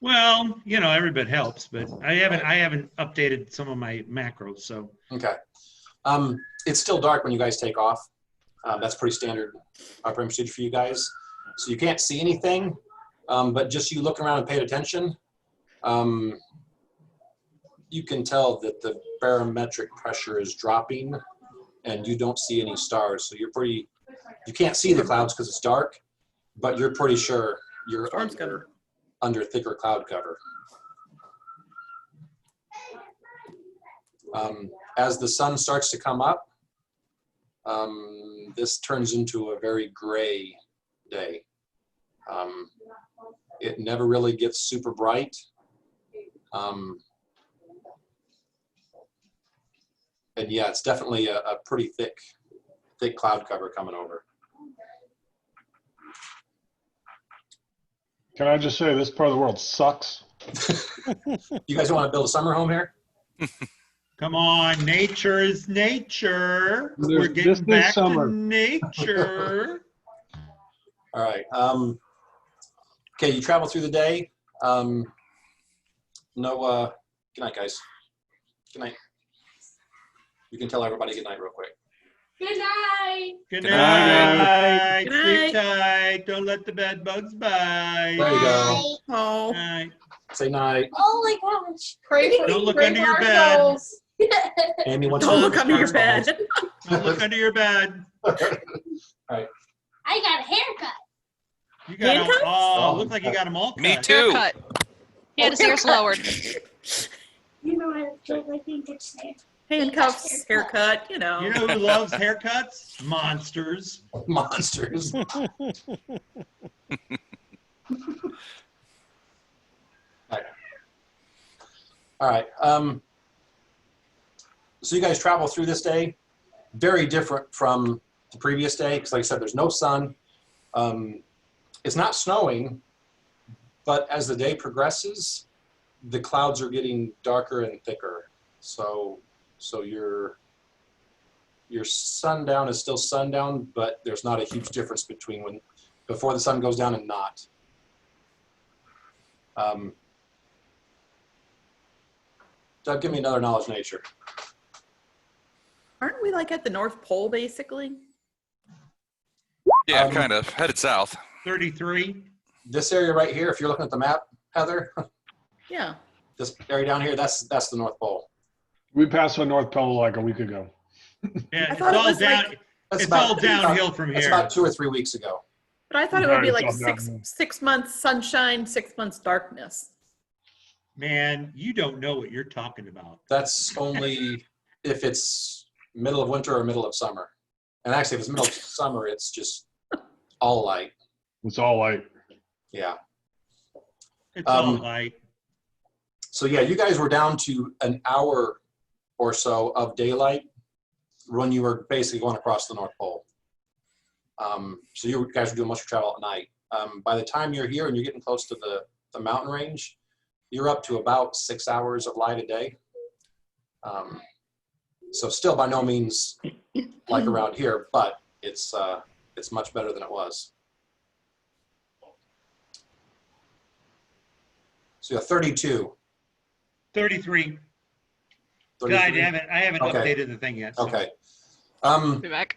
Well, you know, every bit helps, but I haven't updated some of my macros, so. Okay. It's still dark when you guys take off. That's pretty standard operating procedure for you guys. So you can't see anything, but just you looking around and paying attention, you can tell that the barometric pressure is dropping and you don't see any stars. So you can't see the clouds because it's dark, but you're pretty sure you're under thicker cloud cover. As the sun starts to come up, this turns into a very gray day. It never really gets super bright. And yeah, it's definitely a pretty thick cloud cover coming over. Can I just say this part of the world sucks? You guys want to build a summer home here? Come on, nature is nature. We're getting back to nature. All right. Okay, you travel through the day. Good night, guys. Good night. You can tell everybody good night real quick. Good night. Good night. Good Sleep night. tight. Don't let the bed bugs bite. There you go. Oh. Night. Say night. Oh my gosh. Pray for Don't look pray under for your our bed. souls. Amy wants Don't to look under your bed. Don't look under your bed. I got a haircut. You got them. Handcuffs? Oh, look like you got them all cut. Me too. Haircut. He had his ears lowered. You know, I think it's there. Handcuffs, haircut, you know. You know who loves haircuts? Monsters. Monsters. All right. So you guys travel through this day. Very different from the previous day, because like I said, there's no sun. It's not snowing, but as the day progresses, the clouds are getting darker and thicker. So your sundown is still sundown, but there's not a huge difference between when before the sun goes down and not. Doug, give me another knowledge nature. Aren't we like at the North Pole, basically? Yeah, kind of. Headed south. 33. This area right here, if you're looking at the map, Heather, Yeah. this area down here, that's the North Pole. We passed the North Pole like a week ago. Yeah, I it's thought it all was down. like- That's It's all downhill from That's here. about 2 or 3 weeks ago. But I thought it would be like Right, it's all down. 6 months sunshine, 6 months darkness. Man, you don't know what you're talking about. That's only if it's middle of winter or middle of summer. And actually, if it's middle of summer, it's just all light. It's all like, Yeah. It's all light. So yeah, you guys were down to an hour or so of daylight when you were basically going across the North Pole. So you guys were doing most of your travel at night. By the time you're here and you're getting close to the mountain range, you're up to about 6 hours of light a day. So still by no means like around here, but it's much better than it was. So yeah, 32. 33. 33. God damn it. I haven't Okay. updated the thing yet. so- Okay. Be back.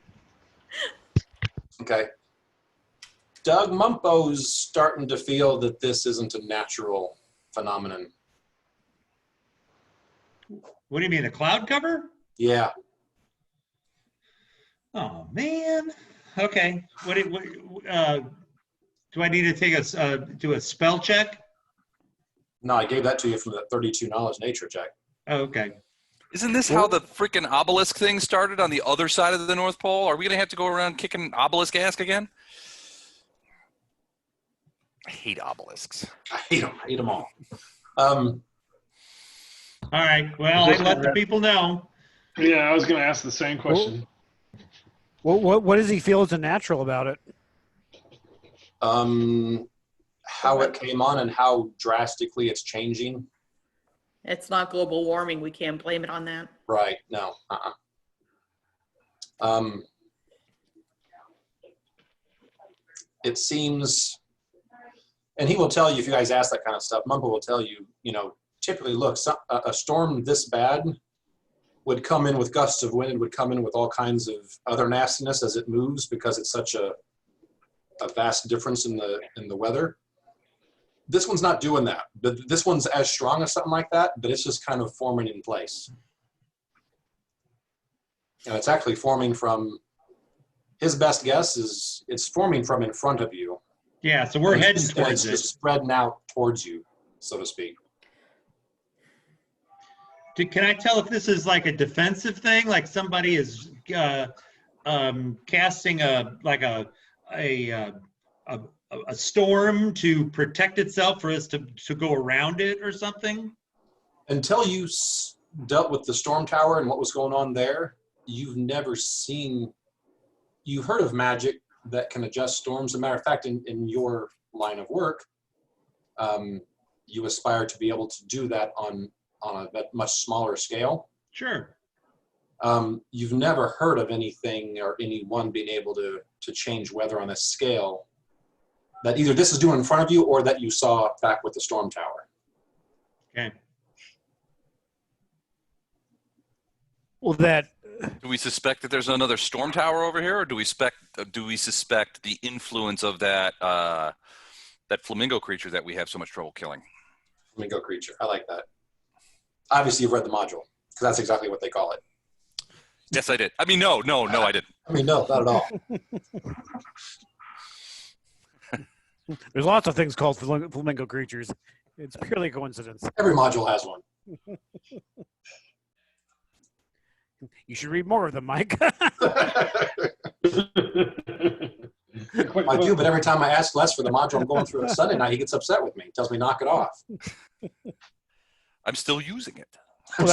Okay. Doug Mumpo's starting to feel that this isn't a natural phenomenon. What do you mean, a cloud cover? Yeah. Oh, man. Okay. Do I need to take do a spell check? No, I gave that to you from the 32 knowledge nature check. Oh, okay. Isn't this how the freaking obelisk thing started on the other side of the North Pole? Are we going to have to go around kicking obelisk ass again? I hate obelisks. I hate them all. All right. Well, I let the people know. yeah, I was going to ask the same question. What does he feel is unnatural about it? How it came on and how drastically it's changing. It's not global warming. We can't blame it on that. Right. No. It seems, and he will tell you if you guys ask that kind of stuff, Mumpo will tell you, typically, look, a storm this bad would come in with gusts of wind, would come in with all kinds of other nastiness as it moves because it's such a vast difference in the weather. This one's not doing that, but this one's as strong as something like that, but it's just kind of forming in place. And it's actually forming from, his best guess is it's forming from in front of you. Yeah, so we're heading It's towards it. just spreading out towards you, so to speak. Can I tell if this is like a defensive thing? Like somebody is casting a storm to protect itself for us to go around it or something? Until you dealt with the storm tower and what was going on there, you've never seen, you've heard of magic that can adjust storms. As a matter of fact, in your line of work, you aspire to be able to do that on a much smaller scale. Sure. You've never heard of anything or anyone being able to change weather on a scale that either this is doing in front of you or that you saw back with the storm tower. Okay. Well, that Do we suspect that there's another storm tower over here, or do we suspect the influence of that flamingo creature that we have so much trouble killing? Flamingo creature. I like that. Obviously, you've read the module, because that's exactly what they call it. Yes, I did. I mean, no, I didn't. I mean, no, not at all. there's lots of things called flamingo creatures. It's purely coincidence. Every module has one. You should read more of them, Mike. I do, but every time I ask Les for the module I'm going through on Sunday night, he gets upset with me. He tells me, knock it off. I'm still using it. Well,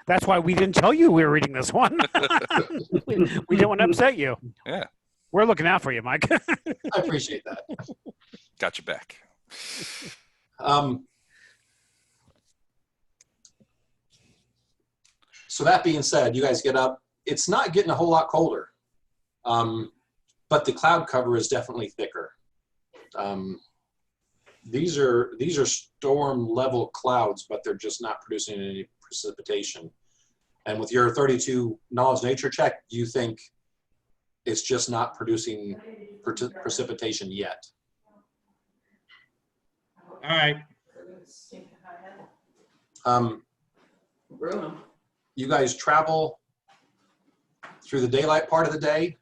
that's why we didn't tell you we were reading this one. we didn't want to upset you. Yeah. We're looking out for you, Mike. I appreciate that. Got you back. So that being said, you guys get up. It's not getting a whole lot colder, but the cloud cover is definitely thicker. These are storm level clouds, but they're just not producing any precipitation. And with your 32 knowledge nature check, you think it's just not producing precipitation yet. All right. You guys travel through the daylight part of the day,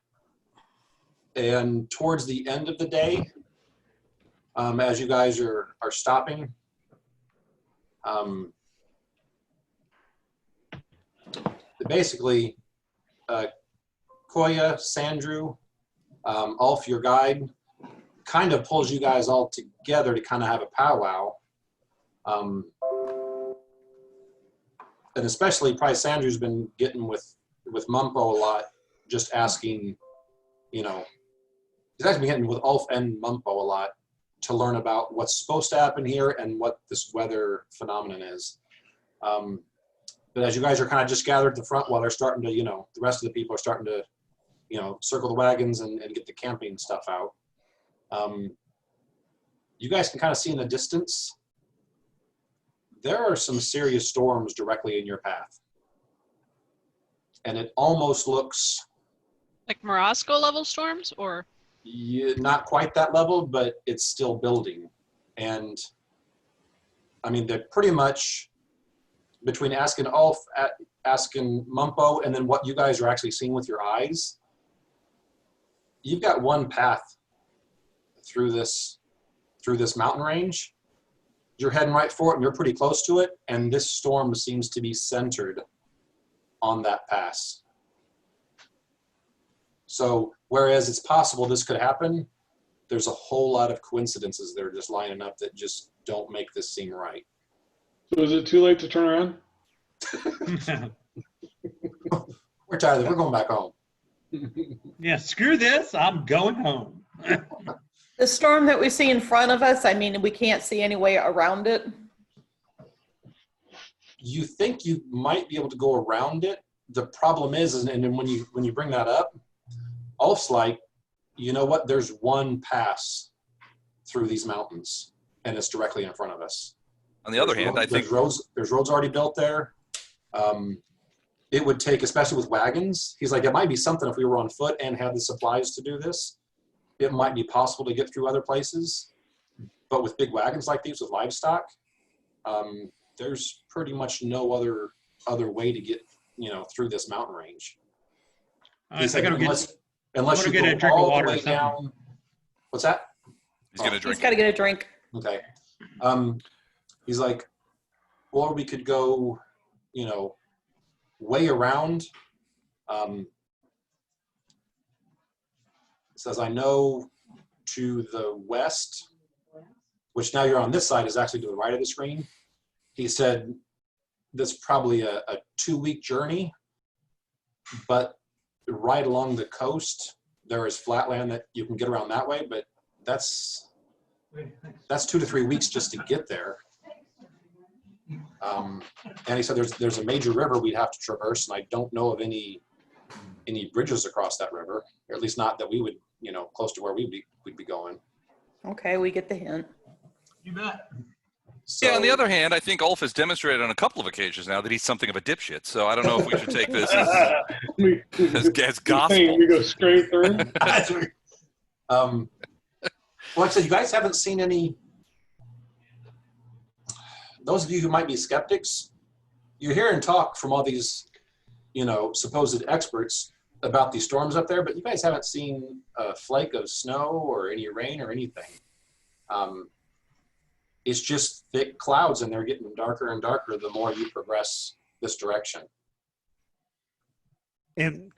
and towards the end of the day, as you guys are stopping, basically, Koya, Sandrew, Ulf, your guide, kind of pulls you guys all together to kind of have a powwow. And especially probably Sandrew's been getting with Mumpo a lot, just asking, you know, he's actually been getting with Ulf and Mumpo a lot to learn about what's supposed to happen here and what this weather phenomenon is. But as you guys are kind of just gathered at the front while they're starting to, you know, the rest of the people are starting to, you know, circle the wagons and get the camping stuff out. You guys can kind of see in the distance, there are some serious storms directly in your path. And it almost looks... Like Morosco level storms, or? Not quite that level, but it's still building. And I mean, they're pretty much between asking Ulf, asking Mumpo, and then what you guys are actually seeing with your eyes. You've got one path through this mountain range. You're heading right for it, and you're pretty close to it, and this storm seems to be centered on that pass. So whereas it's possible this could happen, there's a whole lot of coincidences that are just lining up that just don't make this seem right. So is it too late to turn around? We're tired of it. We're going back home. Yeah, screw this. I'm going home. The storm that we see in front of us, I mean, we can't see any way around it. You think you might be able to go around it. The problem is, and then when you bring that up, Ulf's like, you know what? There's one pass through these mountains, and it's directly in front of us. On the other hand, I think there's roads already built there. It would take, especially with wagons, he's like, it might be something if we were on foot and had the supplies to do this. It might be possible to get through other places, but with big wagons like these with livestock, there's pretty much no other way to get, you know, through this mountain range. He's like, unless you get a go drink of all water the or way something. down. What's that? he's going to drink. He's got to get a drink. Okay. He's like, or we could go, you know, way around. Says, I know to the west, which now you're on this side, is actually to the right of the screen. He said, that's probably a 2-week journey, but right along the coast, there is flat land that you can get around that way, but that's 2 to 3 weeks just to get there. And he said there's a major river we'd have to traverse, and I don't know of any bridges across that river, or at least not that we would, you know, close to where we'd be going. Okay, we get the hint. You bet. So, Yeah, on the other hand, I think Ulf has demonstrated on a couple of occasions now that he's something of a dipshit. So I don't know if we should take this as gospel. Hey, we go straight through. well, like I said, you guys haven't seen any. Those of you who might be skeptics, you're hearing talk from all these, you know, supposed experts about these storms up there, but you guys haven't seen a flake of snow or any rain or anything. It's just thick clouds, and they're getting darker and darker the more you progress this direction. And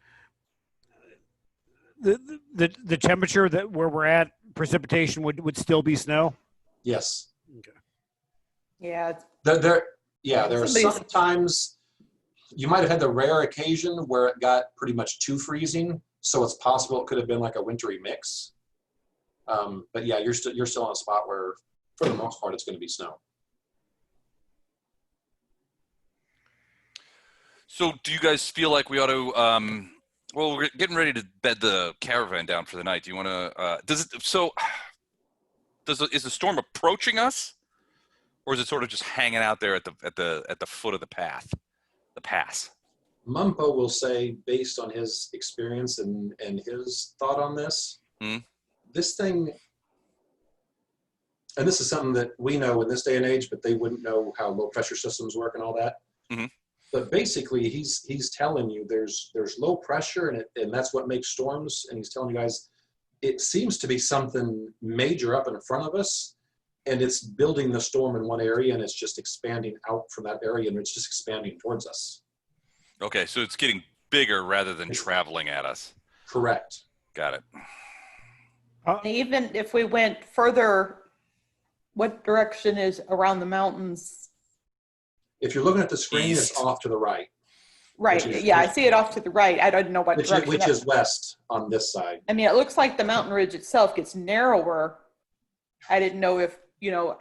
the temperature that where we're at, precipitation would still be snow? Yes. Okay. Yeah. There are Somebody's- some times you might have had the rare occasion where it got pretty much too freezing, so it's possible it could have been like a wintry mix. But yeah, you're still in a spot where, for the most part, it's going to be snow. So do you guys feel like we ought to, well, we're getting ready to bed the caravan down for the night. Do you want to, is the storm approaching us, or is it sort of just hanging out there at the foot of the pass? Mumpo will say, based on his experience and his thought on this, this thing, and this is something that we know in this day and age, but they wouldn't know how low pressure systems work and all that. But basically, he's telling you there's low pressure, and that's what makes storms. And he's telling you guys, it seems to be something major up in front of us, and it's building the storm in one area, and it's just expanding out from that area, and it's just expanding towards us. Okay, so it's getting bigger rather than traveling at us. Correct. Got it. Even if we went further, what direction is around the mountains? If you're looking at the screen, East. it's off to the right. Right. I see it off to the right. I don't know what direction. Which is west on this side. I mean, it looks like the mountain ridge itself gets narrower. I didn't know if,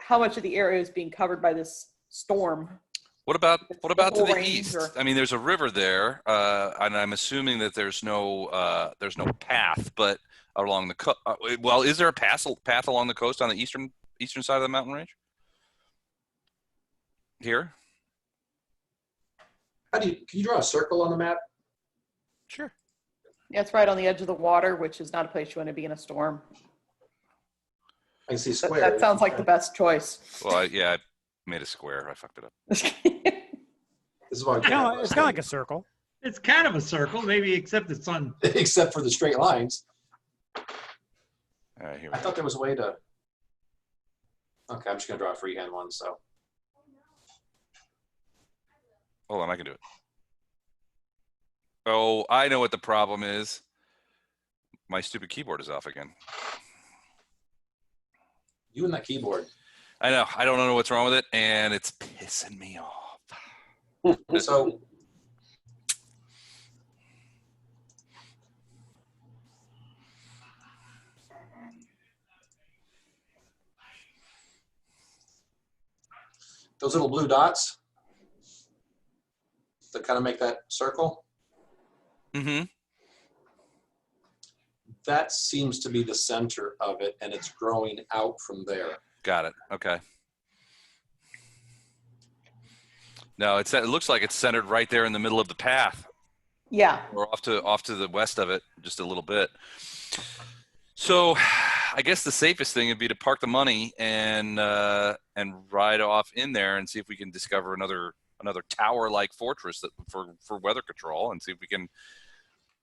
how much of the area is being covered by this storm. What about to the east? Or... I mean, there's a river there, and I'm assuming that there's no path, but along the coast. Well, is there a path along the coast on the eastern side of the mountain range? Here. Can you draw a circle on the map? Sure. Yeah, it's right on the edge of the water, which is not a place you want to be in a storm. I can see square. That sounds like the best choice. Well, I made a square. I fucked it up. This is why It's kind of like a circle. It's kind of a circle, maybe, except it's on. except for the straight lines. All right, here we I go. thought there was a way to. Okay, I'm just gonna draw a freehand one. So. Hold on, I can do it. Oh, I know what the problem is. My stupid keyboard is off again. You and that keyboard. I know. I don't know what's wrong with it, and it's pissing me off. So. Those little blue dots that kind of make that circle. Mm-hmm. That seems to be the center of it, and it's growing out from there. Got it. Okay. No, it looks like it's centered right there in the middle of the path. Yeah. Or off to the west of it, just a little bit. So, I guess the safest thing would be to park the money and ride off in there and see if we can discover another tower-like fortress for weather control, and see if we can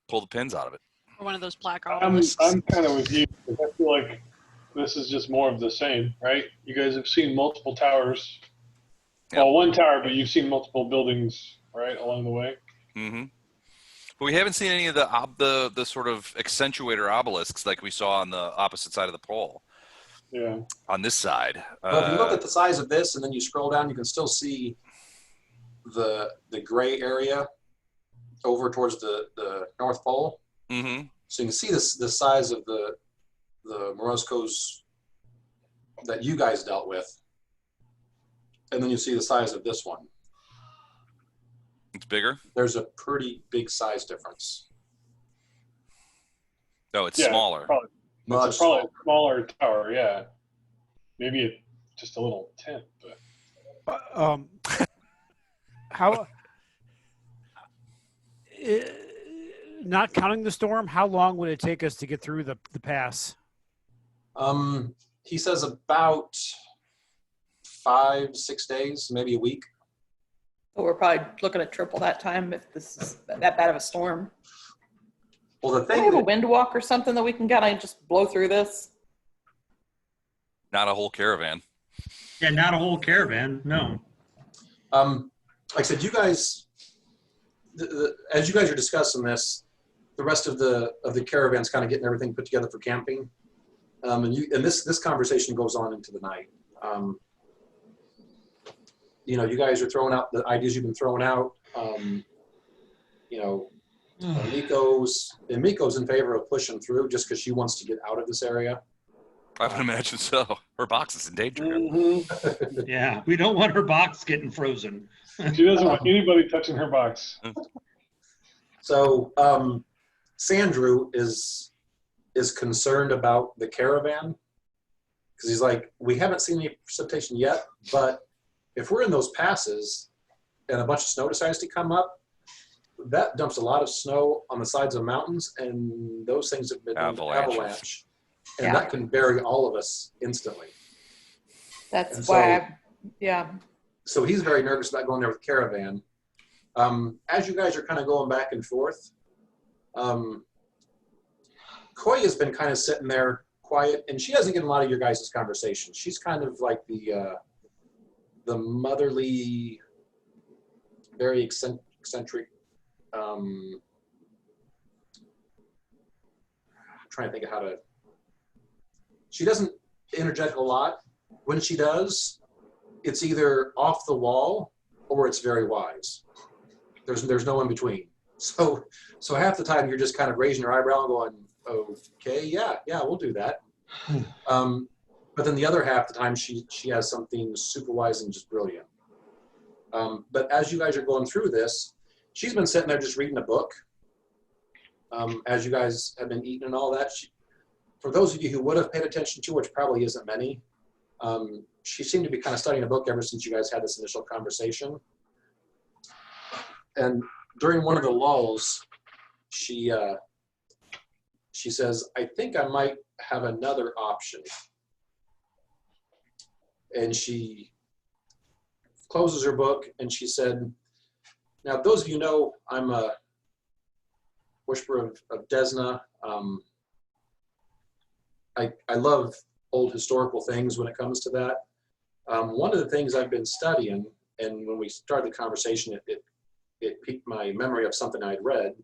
pull the pins out of it. Or one of those black I'm obelisks. kind of with you. I feel like this is just more of the same, right? You guys have seen multiple towers. Yep. Well, one tower, but you've seen multiple buildings, right, along the way. Mm-hmm. But we haven't seen any of the sort of accentuator obelisks like we saw on the opposite side of the pole. Yeah. On this side. Well, if you look at the size of this and then you scroll down, you can still see the gray area over towards the North Pole. Mm-hmm. So you can see the size of the Moroscos that you guys dealt with. And then you see the size of this one. It's bigger? There's a pretty big size difference. No, it's Yeah, smaller. Probably, Much it's probably a smaller tower, yeah. Maybe just a little tent, but How? Not counting the storm, how long would it take us to get through the pass? He says about 5-6 days, maybe a week. So we're probably looking at triple that time if this is that bad of a storm. Well, the Do we thing have a that, wind walk or something that we can kind of just blow through this? Not a whole caravan. Yeah, not a whole caravan. No. like I said, you guys, as you guys are discussing this, the rest of the caravan's kind of getting everything put together for camping. And this conversation goes on into the night. You guys are throwing out the ideas you've been throwing out. Miko's in favor of pushing through just because she wants to get out of this area. I would imagine so. Her box is in danger. Mhm. Yeah, we don't want her box getting frozen. She doesn't want anybody touching her box. So Sandrew is concerned about the caravan because he's like, we haven't seen any precipitation yet, but if we're in those passes and a bunch of snow decides to come up, that dumps a lot of snow on the sides of mountains, and those things have been avalanche. And that can bury all of us instantly. That's why, So he's very nervous about going there with the caravan. As you guys are kind of going back and forth, Koi has been kind of sitting there quiet, and she doesn't get a lot of your guys' conversation. She's kind of like the motherly, very eccentric. I'm trying to think of how to. She doesn't interject a lot. When she does, it's either off the wall or it's very wise. There's no in between. So half the time you're just kind of raising your eyebrow and going, okay, yeah, we'll do that. But then the other half the time she has something super wise and just brilliant. But as you guys are going through this, she's been sitting there just reading a book. As you guys have been eating and all that, for those of you who would have paid attention to, which probably isn't many, she seemed to be kind of studying a book ever since you guys had this initial conversation. And during one of the lulls, she says, I think I might have another option. And she closes her book and she said, now those of you know I'm a worshiper of Desna. I love old historical things when it comes to that. One of the things I've been studying, and when we started the conversation, it piqued my memory of something I'd read.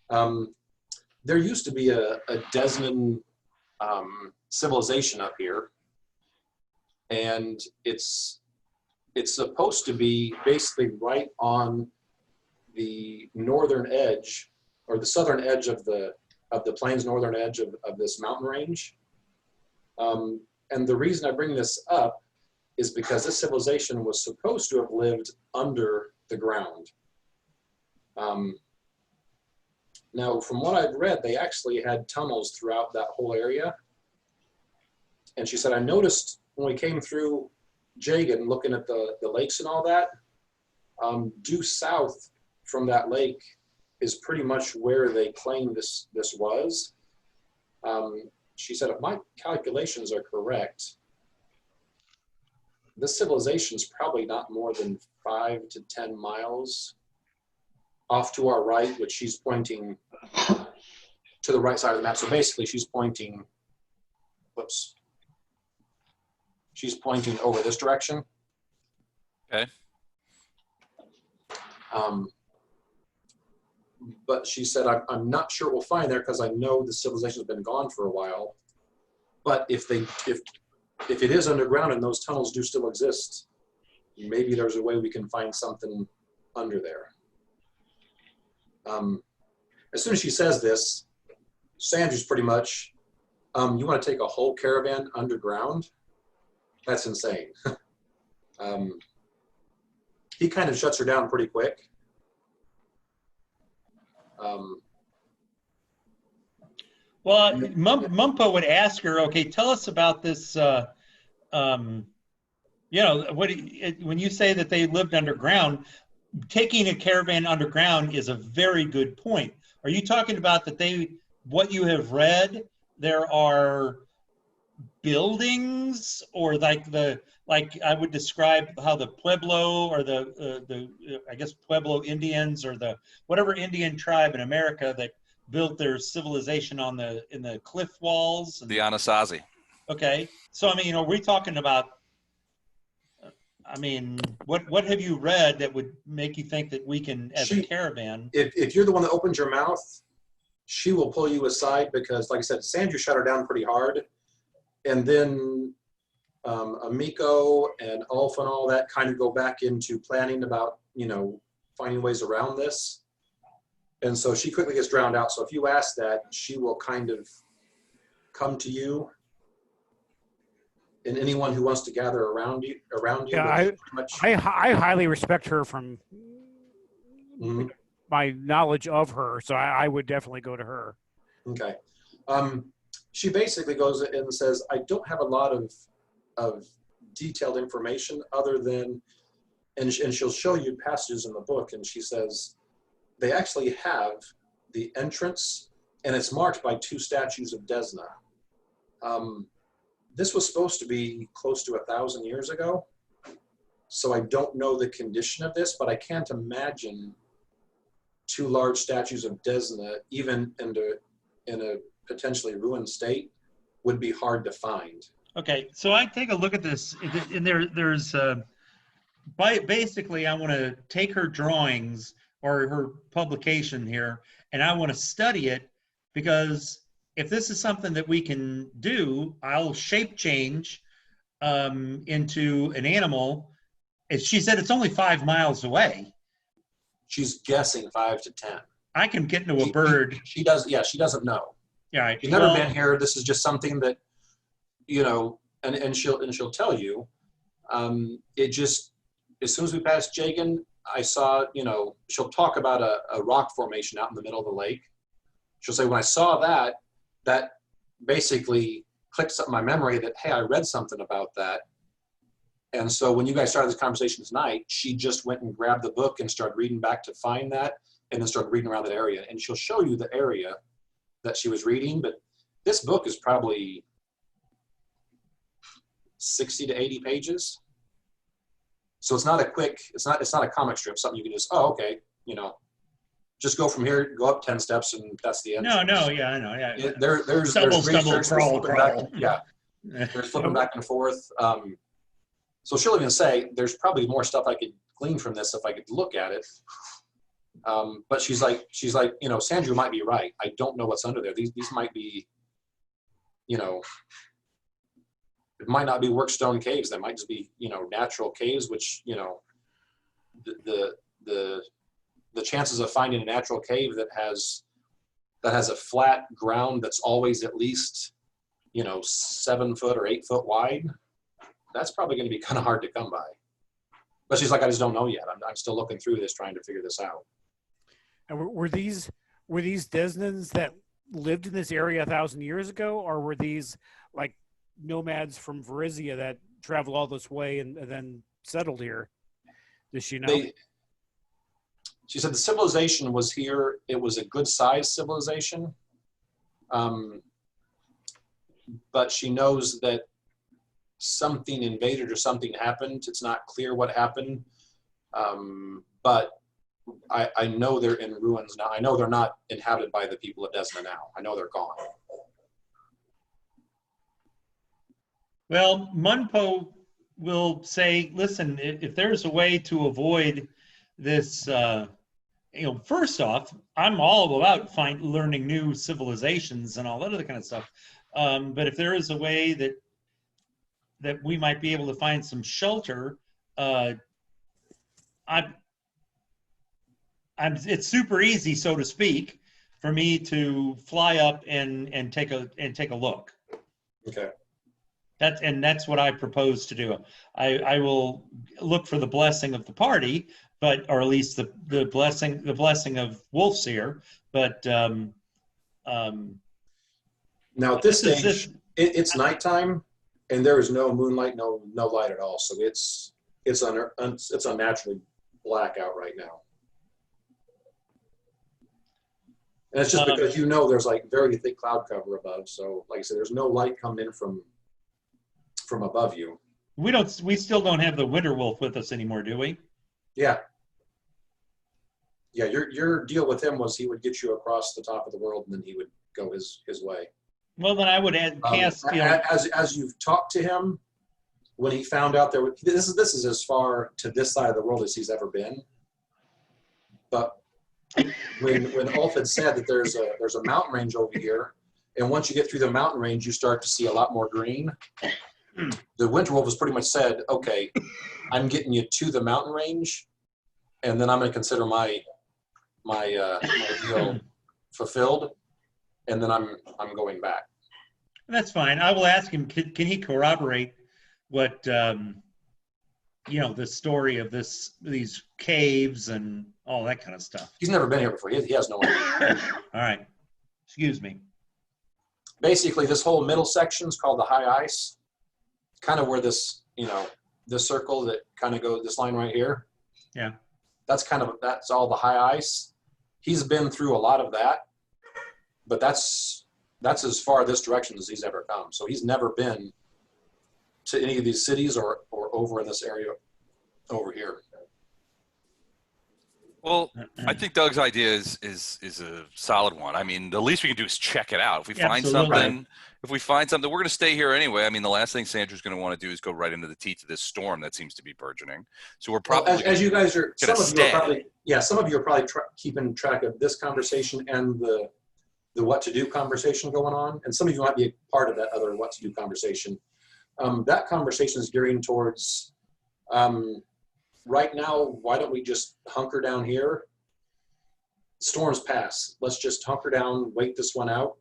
There used to be a Desnan civilization up here, and it's supposed to be basically right on the northern edge, or the southern edge of the plains, northern edge of this mountain range. And the reason I bring this up is because this civilization was supposed to have lived under the ground. Now, from what I've read, they actually had tunnels throughout that whole area. And she said, I noticed when we came through Jaaqin, looking at the lakes and all that, due south from that lake is pretty much where they claim this was. She said, if my calculations are correct, this civilization is probably not more than 5 to 10 miles off to our right, which she's pointing to the right side of the map. So basically she's pointing, she's pointing over this direction. Okay. But she said, I'm not sure we'll find there because I know the civilization has been gone for a while. But if it is underground and those tunnels do still exist, maybe there's a way we can find something under there. As soon as she says this, Sandrew's pretty much, you want to take a whole caravan underground? That's insane. He kind of shuts her down pretty quick. Well, Mumpo would ask her, okay, tell us about this, when you say that they lived underground, taking a caravan underground is a very good point. Are you talking about that what you have read, there are buildings, or like I would describe how the Pueblo or the I guess Pueblo Indians, or the whatever Indian tribe in America that built their civilization in the cliff walls? The Anasazi. Okay, so I mean, are we talking about? I mean, what have you read that would make you think that we can, as a caravan? If you're the one that opens your mouth, she will pull you aside because, like I said, Sandra shut her down pretty hard. And then Amiko and Ulf and all that kind of go back into planning about, finding ways around this. And so she quickly gets drowned out. So if you ask that, she will kind of come to you. and anyone who wants to gather around you. Yeah, pretty much, I highly respect her from Mhm. my knowledge of her, so I would definitely go to her. Okay. She basically goes and says, I don't have a lot of detailed information other than, and she'll show you passages in the book, and she says, they actually have the entrance, and it's marked by 2 statues of Desna. This was supposed to be close to 1,000 years ago, so I don't know the condition of this, but I can't imagine 2 large statues of Desna, even in a potentially ruined state, would be hard to find. Okay, so I take a look at this, and there's basically I want to take her drawings or her publication here, and I want to study it, because if this is something that we can do, I'll shape change into an animal. She said it's only 5 miles away. She's guessing 5 to 10. I can get into a bird. She doesn't know. Yeah, She's never been here. This is just something that, and she'll tell you. It just, as soon as we passed Jaaqin, I saw, she'll talk about a rock formation out in the middle of the lake. She'll say, when I saw that basically clicked something in my memory that, hey, I read something about that. And so when you guys started this conversation tonight, she just went and grabbed the book and started reading back to find that, and then started reading around that area. And she'll show you the area that she was reading, but this book is probably 60 to 80 pages. So it's not a quick, it's not a comic strip, something you can just, okay, just go from here, go up 10 steps, and that's the end. No, yeah, I know. Yeah. There's Stumble, research, crawl. Yeah, there's flipping back and forth. So she'll even say, there's probably more stuff I could glean from this if I could look at it. But she's like, Sandra might be right. I don't know what's under there. These might be, it might not be workstone caves. They might just be, natural caves, which, the chances of finding a natural cave that has a flat ground that's always at least, 7 foot or 8 foot wide, that's probably going to be kind of hard to come by. But she's like, I just don't know yet. I'm still looking through this, trying to figure this out. And were these Desnans that lived in this area 1,000 years ago, or were these like nomads from Varizia that traveled all this way and then settled here? Does she know? She said the civilization was here. It was a good-sized civilization, but she knows that something invaded or something happened. It's not clear what happened, but I know they're in ruins now. I know they're not inhabited by the people of Desna now. I know they're gone. Well, Munpo will say, listen, if there's a way to avoid this, first off, I'm all about learning new civilizations and all that other kind of stuff. But if there is a way that we might be able to find some shelter, it's super easy, so to speak, for me to fly up and take a look. Okay. That's what I propose to do. I will look for the blessing of the party, or at least the blessing of Wolfseer. But now at this stage, it's nighttime, and there is no moonlight, no light at all. So it's unnaturally black out right now. And it's just because there's like very thick cloud cover above. So like I said, there's no light coming in from above you. We still don't have the Winter Wolf with us anymore, do we? Yeah. Yeah, your deal with him was he would get you across the top of the world, and then he would go his way. Well, then I would cast. As you've talked to him, when he found out this is as far to this side of the world as he's ever been. But when Ulf had said that there's a mountain range over here, and once you get through the mountain range, you start to see a lot more green. The Winter Wolf has pretty much said, okay, I'm getting you to the mountain range, and then I'm going to consider my deal fulfilled, and then I'm going back. That's fine. I will ask him, can he corroborate the story of these caves and all that kind of stuff. He's never been here before. He has no idea. All right. Excuse me. Basically, this whole middle section is called the high ice. Kind of where this, this circle that kind of goes, this line right here. Yeah. That's all the high ice. He's been through a lot of that, but that's as far this direction as he's ever come. So he's never been to any of these cities or over in this area over here. Well, I think Doug's idea is a solid one. I mean, the least we can do is check it out. If we find something, we're going to stay here anyway. I mean, the last thing Sandra's going to want to do is go right into the teeth of this storm that seems to be burgeoning. So we're probably as you guys are, some of you are probably keeping track of this conversation and the what to do conversation going on, and some of you might be a part of that other what to do conversation. That conversation is gearing towards. Right now, why don't we just hunker down here? Storms pass. Let's just hunker down, wait this one out.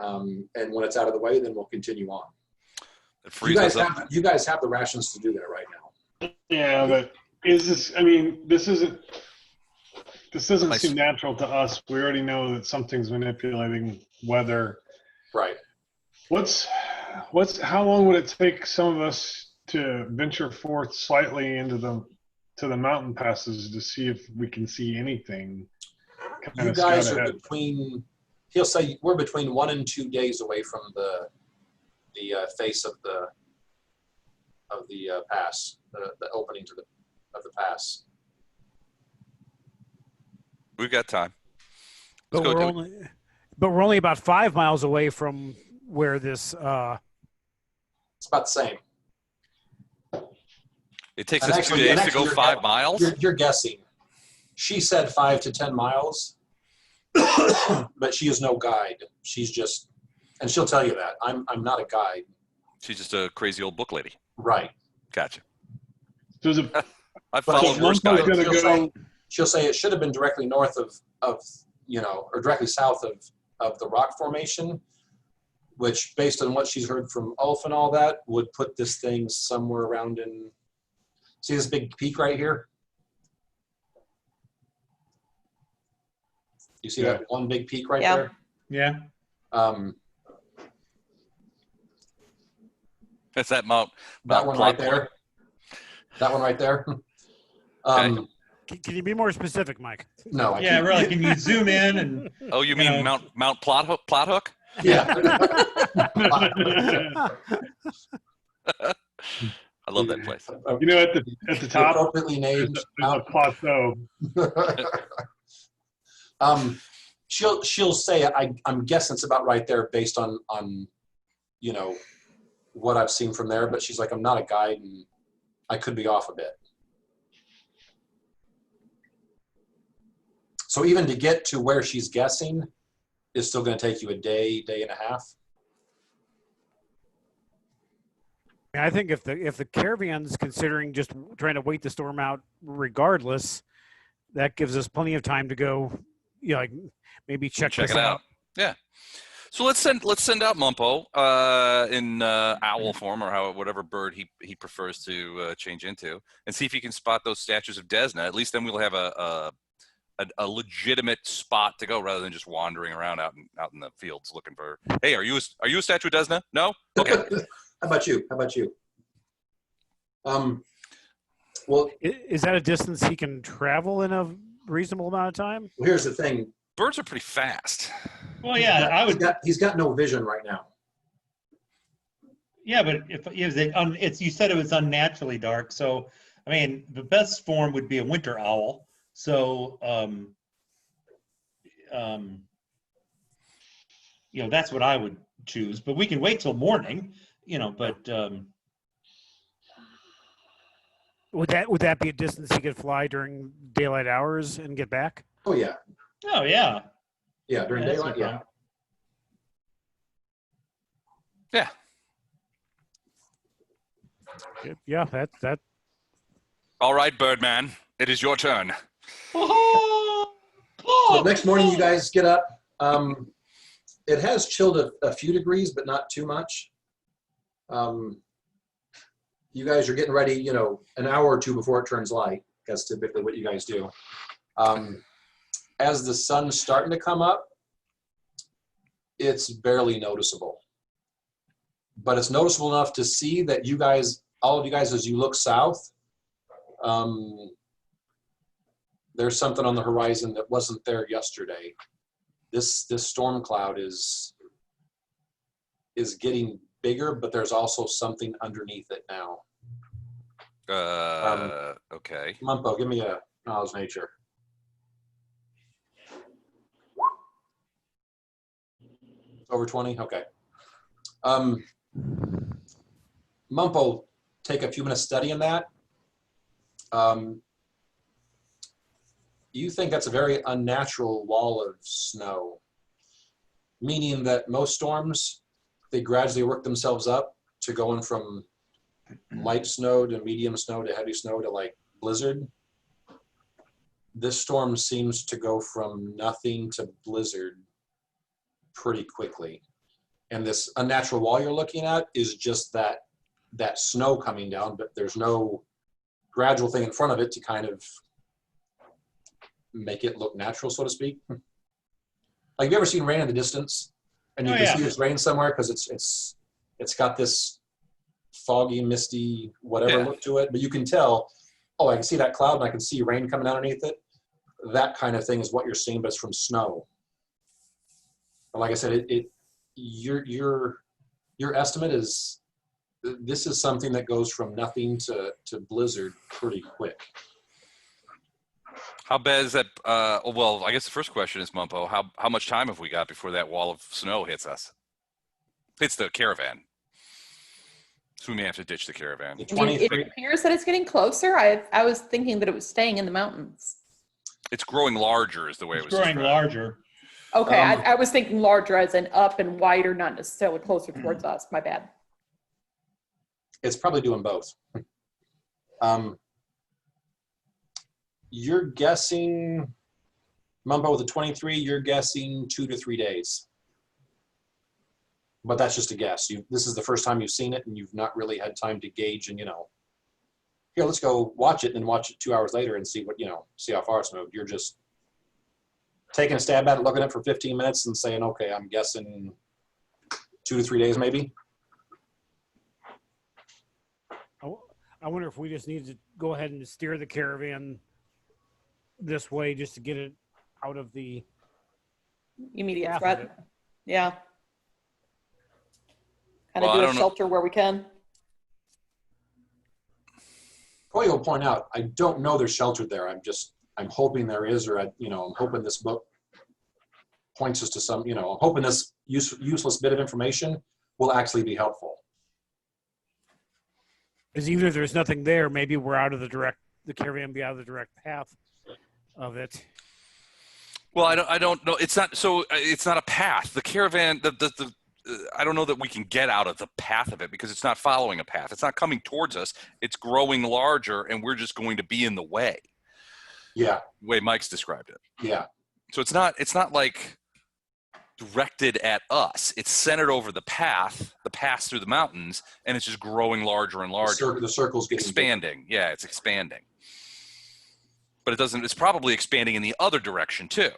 And when it's out of the way, then we'll continue on. You guys have the rations to do that right now. Yeah, but this doesn't seem natural to us. We already know that something's manipulating weather. Right. How long would it take some of us to venture forth slightly into the mountain passes to see if we can see anything? You guys are he'll say we're between 1 and 2 days away from the face of the pass, the opening of the pass. We've got time. But we're only about 5 miles away from where this. It's about the same. It takes us 2 days to go 5 miles? You're guessing. She said 5 to 10 miles, but she is no guide. She's just, and she'll tell you that. I'm not a guide. She's just a crazy old book lady. Right. Gotcha. I followed worse guides. She'll say it should have been directly north of or directly south of the rock formation, which, based on what she's heard from Ulf and all that, would put this thing somewhere around in. See this big peak right here? You see that one big peak right there? Yeah. That's that Mount that one right there. That one right there. Can you be more specific, Mike? No. Really. Can you zoom in and? Oh, you mean Mount Plot Hook? Yeah. I love that place. At the top, appropriately named Mount Plateau. She'll say I'm guessing it's about right there based on what I've seen from there, but she's like, I'm not a guide and I could be off a bit. So even to get to where she's guessing is still going to take you a day and a half. I think if the caravan's considering just trying to wait the storm out regardless, that gives us plenty of time to go, maybe check it out. Yeah. So let's send out Mumpo in owl form or whatever bird he prefers to change into, and see if he can spot those statues of Desna. At least then we'll have a legitimate spot to go rather than just wandering around out in the fields looking for. Hey, are you a statue of Desna? No. Okay. How about you? Well, is that a distance he can travel in a reasonable amount of time? Well, here's the thing. Birds are pretty fast. Well, yeah, He's got no vision right now. Yeah, but you said it was unnaturally dark. So, I mean, the best form would be a winter owl. So, that's what I would choose. But we can wait till morning. But would that be a distance he could fly during daylight hours and get back? Oh yeah. Oh yeah. Yeah, during daylight. Yeah. Yeah. Yeah, that. All right, Birdman, it is your turn. So next morning, you guys get up. It has chilled a few degrees, but not too much. you guys are getting ready, you know, an hour or two before it turns light. That's typically what you guys do. As the sun's starting to come up, it's barely noticeable. But it's noticeable enough to see that you guys, all of you guys, as you look south, there's something on the horizon that wasn't there yesterday. This storm cloud is getting bigger, but there's also something underneath it now. Okay. Mumpo, give me a knowledge nature. Over 20? Okay. Mumpo, take a few minutes studying that. You think that's a very unnatural wall of snow, meaning that most storms, they gradually work themselves up to going from light snow to medium snow to heavy snow to like blizzard. This storm seems to go from nothing to blizzard pretty quickly. And this unnatural wall you're looking at is just that snow coming down, but there's no gradual thing in front of it to kind of make it look natural, so to speak. Like, have you ever seen rain in the distance? And you can see it's rain somewhere because it's got this foggy, misty, whatever look to it. But you can tell, oh, I can see that cloud and I can see rain coming underneath it. That kind of thing is what you're seeing, but it's from snow. But like I said, your estimate is this is something that goes from nothing to blizzard pretty quick. How bad is that? Well, I guess the first question is, Mumpo, how much time have we got before that wall of snow hits us? Hits the caravan. So we may have to ditch the caravan. I mean, it appears that it's getting closer. I was thinking that it was staying in the mountains. It's growing larger is the way it was growing described. larger. Okay, I was thinking larger as in up and wider, not necessarily closer towards us. My bad. It's probably doing both. You're guessing, Mumbo, with a 23, you're guessing 2 to 3 days. But that's just a guess. This is the first time you've seen it, and you've not really had time to gauge and, here, let's go watch it and watch it 2 hours later and see what, see how far it's moved. You're just taking a stab at it, looking at it for 15 minutes and saying, okay, I'm guessing 2 to 3 days maybe. I wonder if we just need to go ahead and steer the caravan this way just to get it out of the immediate threat. Yeah. Kind of Well, do a shelter where we can. Probably will point out, I don't know there's shelter there. I'm hoping there is, or I'm hoping this book points us to some, I'm hoping this useless bit of information will actually be helpful. Because even if there's nothing there, maybe we're out of the caravan be out of the direct path of it. Well, I don't know. It's not a path. The caravan, I don't know that we can get out of the path of it because it's not following a path. It's not coming towards us. It's growing larger, and we're just going to be in the way. Yeah. The way Mike's described it. Yeah. So it's not like directed at us. It's centered over the path through the mountains, and it's just growing larger and larger. The circle's getting expanding. Bigger. Yeah, it's expanding. But it's probably expanding in the other direction too.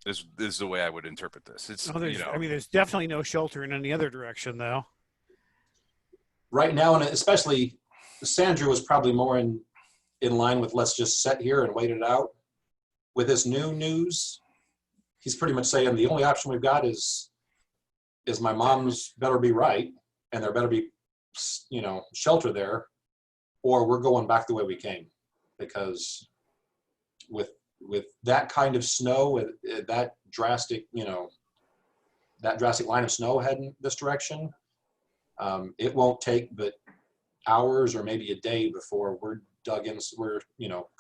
Is the way I would interpret this. There's definitely no shelter in any other direction though. Right now, and especially Sandra was probably more in line with let's just sit here and wait it out. With this new news, he's pretty much saying the only option we've got is my mom's better be right, and there better be, shelter there, or we're going back the way we came, because with that kind of snow, that drastic line of snow heading this direction, it won't take but hours or maybe a day before we're dug in. We're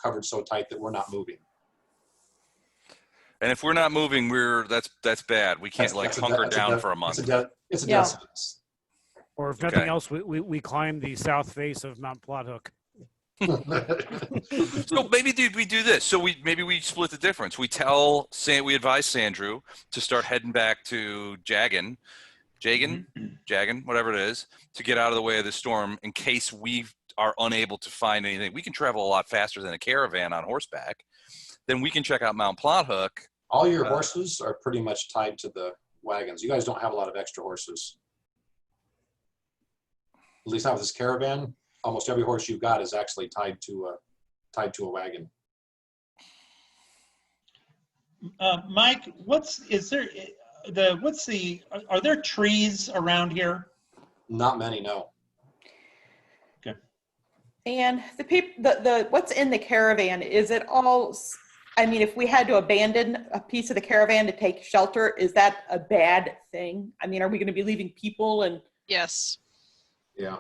covered so tight that we're not moving. And if we're not moving, that's bad. We can't hunker down for a month. It's a death sentence. Or if nothing else, we climb the south face of Mount Plothook. So maybe we do this. So we split the difference. We advise Sandrew to start heading back to Jaaqin Jaaqin, whatever it is, to get out of the way of the storm in case we are unable to find anything. We can travel a lot faster than a caravan on horseback. Then we can check out Mount Plothook. All your horses are pretty much tied to the wagons. You guys don't have a lot of extra horses. At least not with this caravan. Almost every horse you've got is actually tied to a wagon. Mike, are there trees around here? Not many, no. Okay. And the what's in the caravan, is it all, I mean, if we had to abandon a piece of the caravan to take shelter, is that a bad thing? I mean, are we going to be leaving people? And Yes. Yeah.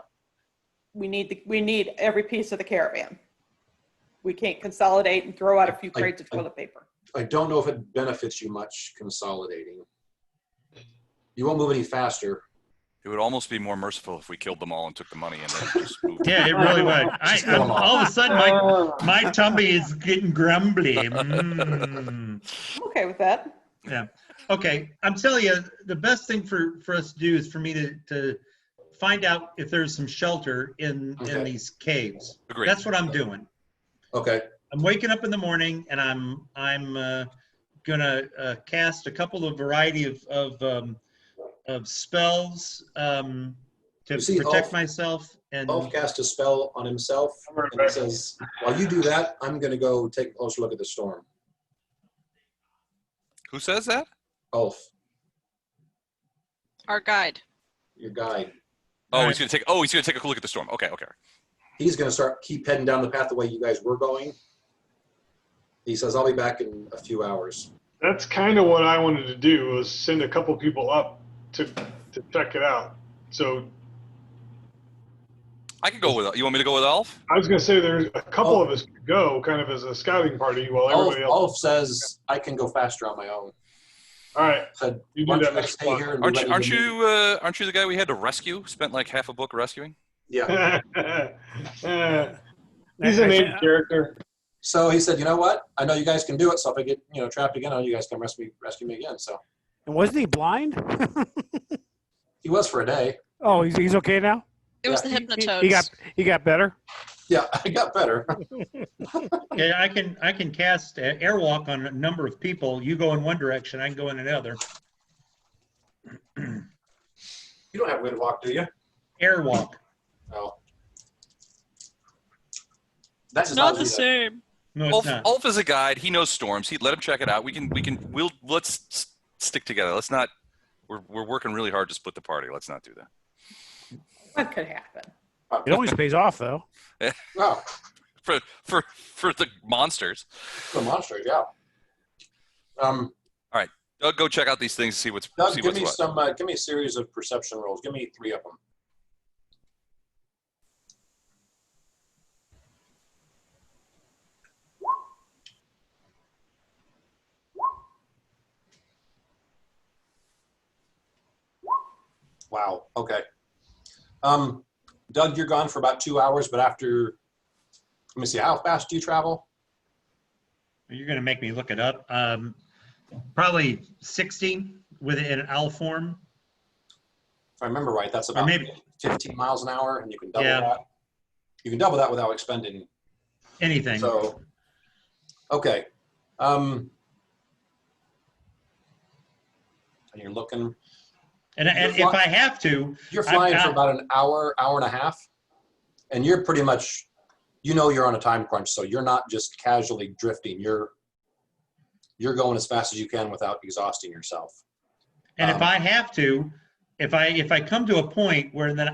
we need every piece of the caravan. We can't consolidate and throw out a few crates of toilet paper. I don't know if it benefits you much consolidating. You won't move any faster. It would almost be more merciful if we killed them all and took the money and then just moved. Yeah, it really would. kill 'em All of a sudden, my tummy is getting grumbly. I'm okay with that. Yeah. Okay. I'm telling you, the best thing for us to do is for me to find out if there's some shelter in these caves. Agreed. That's what I'm doing. Okay. I'm waking up in the morning and I'm gonna cast a couple of variety of spells to protect myself. And Ulf cast a spell on himself and he says, while you do that, I'm going to go take a closer look at the storm. Who says that? Ulf, Our guide. your guide. Oh, he's gonna take a look at the storm. Okay. He's going to keep heading down the path the way you guys were going. He says, I'll be back in a few hours. That's kind of what I wanted to do, was send a couple people up to check it out. So I could go with. You want me to go with Ulf? I was going to say there's a couple of us could go kind of as a scouting party while everybody else. Ulf says, I can go faster on my own. All right. Said, You why do don't that you guys next stay month. here and be Aren't ready to you the guy we had to rescue? Spent like half a book rescuing. Yeah. He's a named character. So he said, you know what? I know you guys can do it. So if I get trapped again, I know you guys can rescue me again. So And wasn't he blind? he was for a day. Oh, he's okay now? It was Yeah, the hypnotoads. He got better? Yeah, I got better. yeah, I can cast airwalk on a number of people. You go in one direction, I can go in another. You don't have wind walk, do you? Airwalk. Oh. That's just Not the obviously same. No, it's not. Ulf is a guide. He knows storms. Let him check it out. Let's stick together. Let's not. We're working really hard to split the party. Let's not do that. What could happen? It always pays off, though. Oh, For the monsters. the monsters, yeah. Doug, go check out these things and see what's Doug, see give what's me what. give me a series of perception rolls. Give me 3 of them. Wow. Okay. Doug, you're gone for about 2 hours, but after, let me see, how fast do you travel? You're going to make me look it up. Probably 60 with an owl form. If I remember right, that's about maybe 15 miles an hour, and you can double Yeah. that. You can double that without expending. anything. So, okay. And you're looking. And if I have to, You're flying I've for got- about an hour, hour and a half, and you're pretty much, you're on a time crunch, so you're not just casually drifting. You're going as fast as you can without exhausting yourself. and if I have to, if I come to a point where then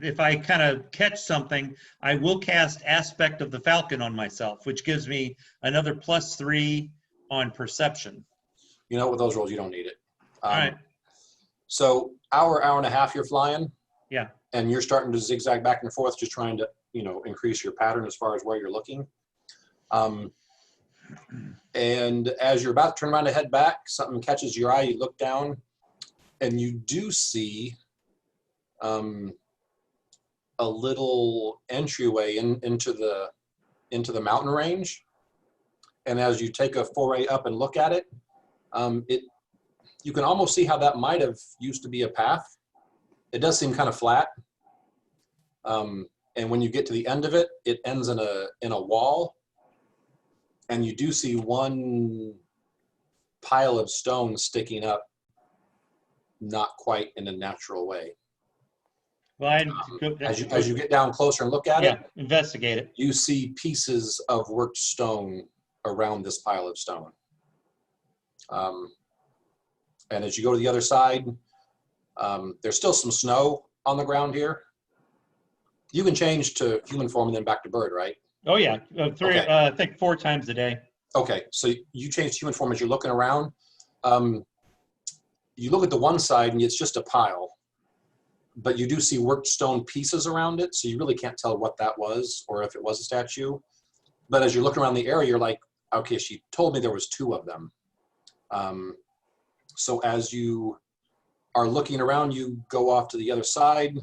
if I kind of catch something, I will cast Aspect of the Falcon on myself, which gives me another +3 on perception. With those rolls, you don't need it. All right. So hour, hour and a half, you're flying. Yeah. And you're starting to zigzag back and forth, just trying to, increase your pattern as far as where you're looking. And as you're about to turn around to head back, something catches your eye. You look down, and you do see a little entryway into the mountain range. And as you take a foray up and look at it, you can almost see how that might have used to be a path. It does seem kind of flat. And when you get to the end of it, it ends in a wall. And you do see one pile of stone sticking up, not quite in a natural way. Well, As you get down closer and look at it, investigate it. you see pieces of worked stone around this pile of stone. And as you go to the other side, there's still some snow on the ground here. You can change to human form and then back to bird, right? Oh yeah, Okay. I think 4 times a day. Okay, so you change to human form as you're looking around. You look at the one side and it's just a pile, but you do see worked stone pieces around it, so you really can't tell what that was or if it was a statue. But as you're looking around the area, you're like, okay, she told me there was 2 of them. So as you are looking around, you go off to the other side.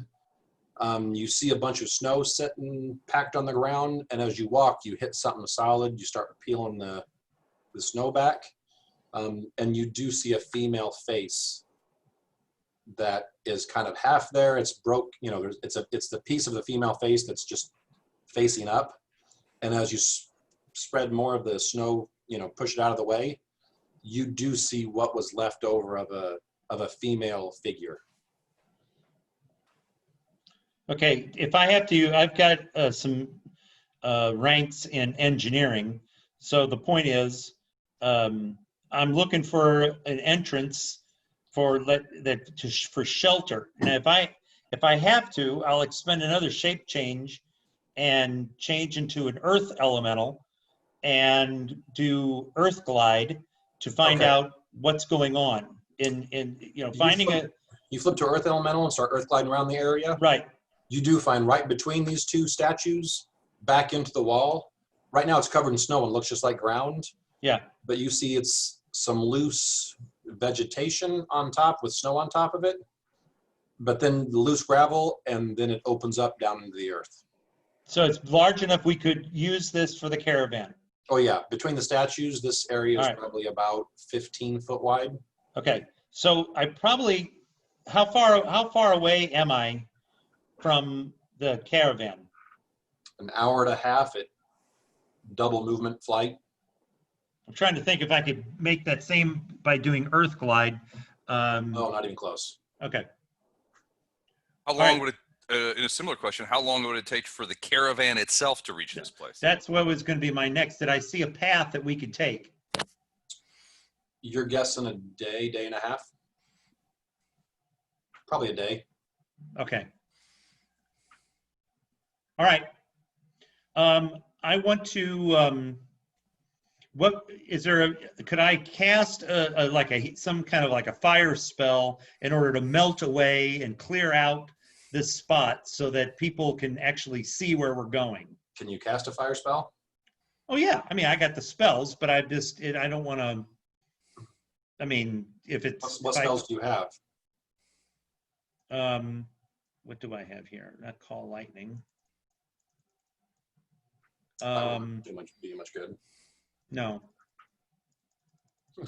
You see a bunch of snow sitting packed on the ground, and as you walk, you hit something solid. You start peeling the snow back, and you do see a female face that is kind of half there. It's broke, you know. It's the piece of the female face that's just facing up, and as you spread more of the snow, you know, push it out of the way, you do see what was left over of a female figure. Okay, if I have to, I've got some ranks in engineering. So the point is, I'm looking for an entrance for shelter. And if I have to, I'll expend another shape change and change into an earth elemental and do earth glide to find out what's going on. You flip to earth elemental and start earth gliding around the area. Right. You do find right between these 2 statues, back into the wall. Right now it's covered in snow and looks just like ground. Yeah. But you see it's some loose vegetation on top with snow on top of it. But then the loose gravel, and then it opens up down into the earth. So it's large enough we could use this for the caravan. Oh yeah, between the statues, this area is probably about 15 foot wide. Okay, so I probably, how far away am I from the caravan? An hour and a half at double movement flight. I'm trying to think if I could make that same by doing earth glide. No, not even close. Okay. How long would it, in a similar question, how long would it take for the caravan itself to reach this place? That's what was going to be my next. Did I see a path that we could take? You're guessing a day, day and a half? Probably a day. Okay. All right. I want to, what is there could I cast some kind of like a fire spell in order to melt away and clear out this spot so that people can actually see where we're going? Can you cast a fire spell? Oh yeah. I mean, I got the spells, but I don't want to, I mean, if it's. What spells do you have? What do I have here? Not call lightning. Do much good. No.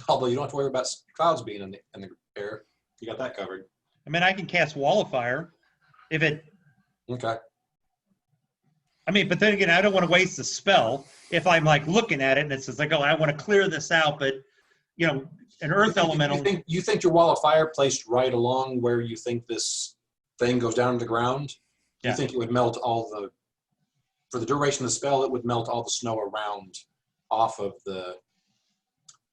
Although you don't have to worry about clouds being in the air. You got that covered. I mean, I can cast Wall of Fire if it. Okay. I mean, but then again, I don't want to waste the spell if I'm like looking at it and it's just like, oh, I want to clear this out, but you know, an earth elemental. You think your Wall of Fire placed right along where you think this thing goes down to the ground? Yeah. You think it would melt for the duration of the spell, it would melt all the snow around off of the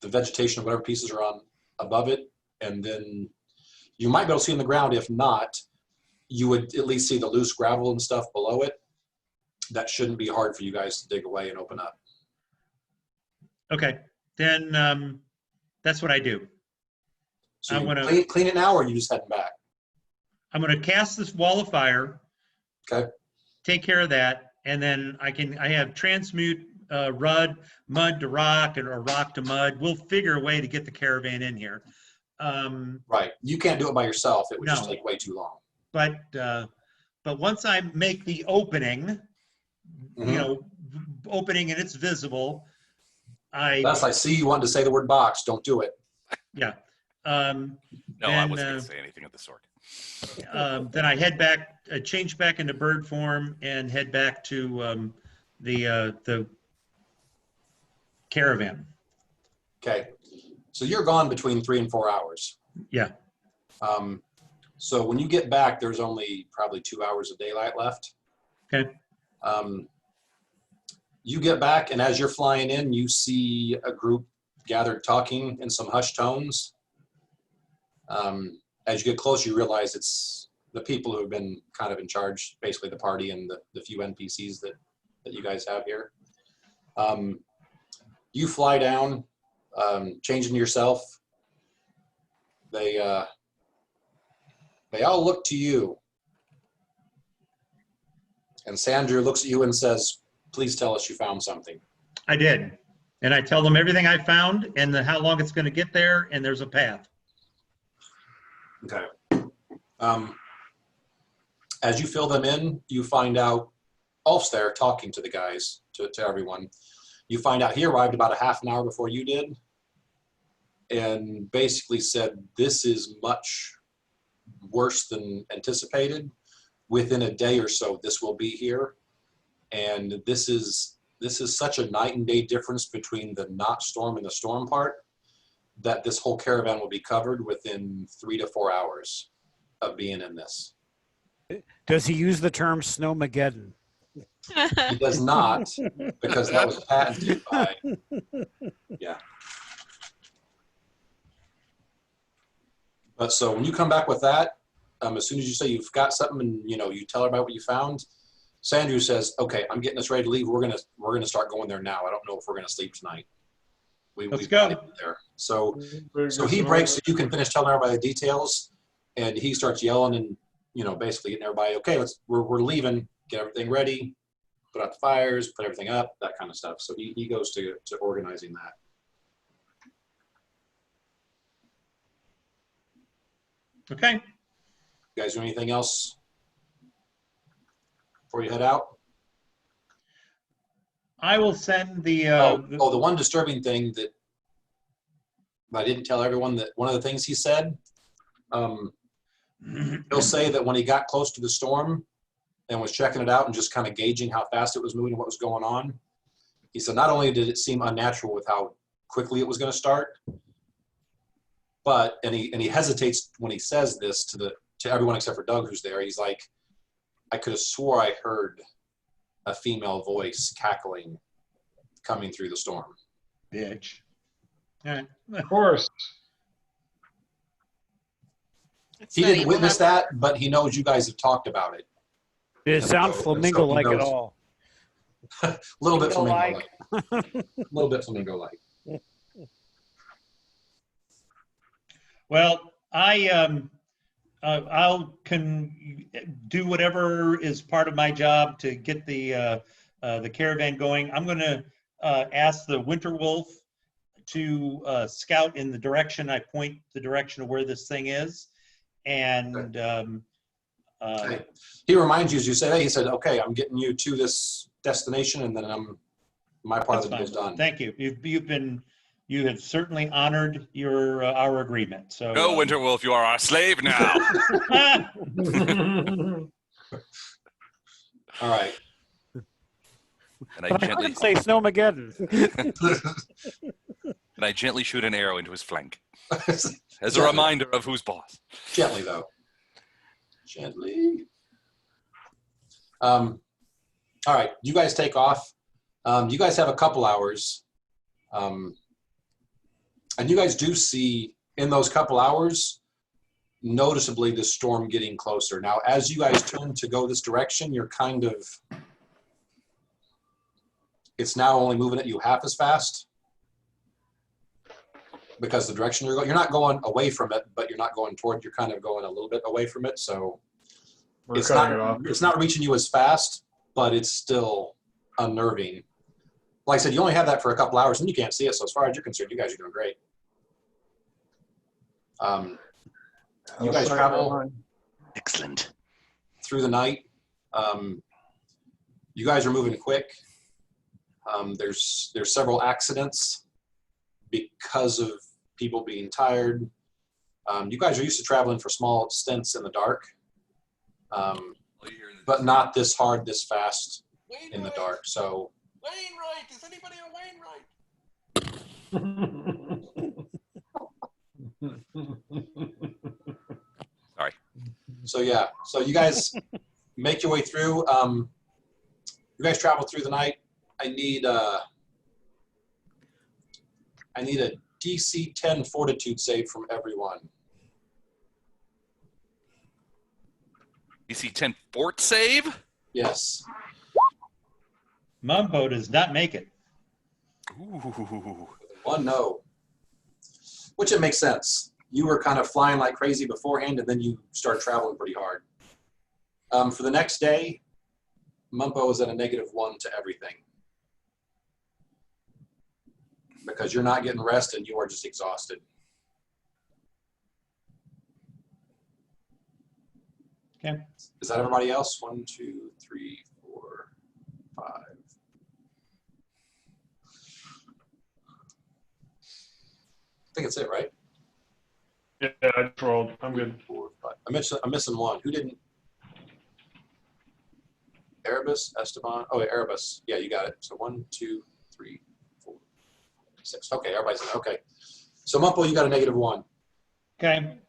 vegetation of whatever pieces are on above it, and then you might be able to see in the ground. If not, you would at least see the loose gravel and stuff below it. That shouldn't be hard for you guys to dig away and open up. Okay, then that's what I do. So you clean it now, or you just heading back? I'm going to cast this Wall of Fire. Okay. Take care of that, and then I have transmute mud to rock or rock to mud. We'll figure a way to get the caravan in here. Right. You can't do it by yourself. It would just take way too long. But once I make the opening, you know, opening and it's visible, I see you wanted to say the word box. Don't do it. Yeah. No, I wasn't going to say anything of the sort. then I head back, change back into bird form, and head back to the caravan. Okay. So you're gone between 3 and 4 hours. Yeah. So when you get back, there's only probably 2 hours of daylight left. Okay. You get back, and as you're flying in, you see a group gathered talking in some hushed tones. As you get closer, you realize it's the people who have been kind of in charge, basically the party and the few NPCs that you guys have here. You fly down, change into yourself. They all look to you. And Sandra looks at you and says, please tell us you found something. I did. And I tell them everything I found and how long it's going to get there, and there's a path. Okay. As you fill them in, you find out Ulf's there talking to the guys, to everyone. You find out he arrived about a half an hour before you did and basically said, this is much worse than anticipated. Within a day or so, this will be here. And this is such a night and day difference between the not storm and the storm part that this whole caravan will be covered within 3 to 4 hours of being in this. Does he use the term Snowmageddon? He does not, because that was patented by, yeah. But so when you come back with that, as soon as you say you've got something and you tell everybody what you found, Sandra says, "Okay, I'm getting us ready to leave. We're gonna start going there now. I don't know if we're gonna sleep tonight. Let's go there." So he breaks so you can finish telling everybody the details, and he starts yelling and basically getting everybody, okay, we're leaving. Get everything ready. Put out the fires. Put everything up. That kind of stuff. So he goes to organizing that. Okay. You guys do anything else before you head out? I will send the the one disturbing thing that I didn't tell everyone, that one of the things he said, he'll say that when he got close to the storm and was checking it out and just kind of gauging how fast it was moving and what was going on, he said not only did it seem unnatural with how quickly it was going to start, but and he hesitates when he says this to everyone except for Doug, who's there. He's like, I could have swore I heard a female voice cackling coming through the storm. Bitch. All right. Of course. It's He not didn't even witness up- that, but he knows you guys have talked about it. Did it sound So he flamingo-like at knows. all? A little bit Flamingo-like. flamingo-like. A little bit flamingo-like. Well, I'll do whatever is part of my job to get the caravan going. I'm going to ask the Winter Wolf to scout in the direction I point the direction of where this thing is, and Okay. He reminds you as you say that. He said, "Okay, I'm getting you to this destination, and then my part of the deal's done." Thank you. You have certainly honored our agreement. So No, Winter Wolf, you are our slave now. All right. And I But I gently heard say Snowmageddon. and I gently shoot an arrow into his flank as a reminder of who's boss. Gently, though. Gently. All right, you guys take off. You guys have a couple hours. And you guys do see, in those couple hours, noticeably the storm getting closer. Now, as you guys turn to go this direction, you're kind of, it's now only moving at you half as fast because the direction you're going, you're not going away from it, but you're not going toward, you're kind of going a little bit away from it. So it's not reaching you as fast, but it's still unnerving. Like I said, you only have that for a couple hours and you can't see it. So as far as you're concerned, you guys are doing great. You guys travel Excellent. through the night. You guys are moving quick. There's several accidents because of people being tired. You guys are used to traveling for small stints in the dark, but not this hard, this fast in the dark. So, Wainwright, is anybody a Wainwright? Sorry. so yeah. So you guys make your way through. You guys travel through the night. I need a DC 10 Fortitude save from everyone. DC 10 fort save? Yes. Mumbo does not make it. Ooh. One no. Which it makes sense. You were kind of flying like crazy beforehand, and then you start traveling pretty hard. For the next day, Mumpo is at a -1 to everything. Because you're not getting rest and you are just exhausted. Okay. Is that everybody else? 1, 2, 3, 4, 5. I think it's it, right? Yeah, I just rolled. I'm good. 4, 5. I'm missing one. Who didn't? Erebus, Esteban. Oh, yeah, Erebus. Yeah, you got it. So 1, 2, 3, 4, 6. Okay, everybody's in there. Okay. So Mumpo, you got a -1. Okay.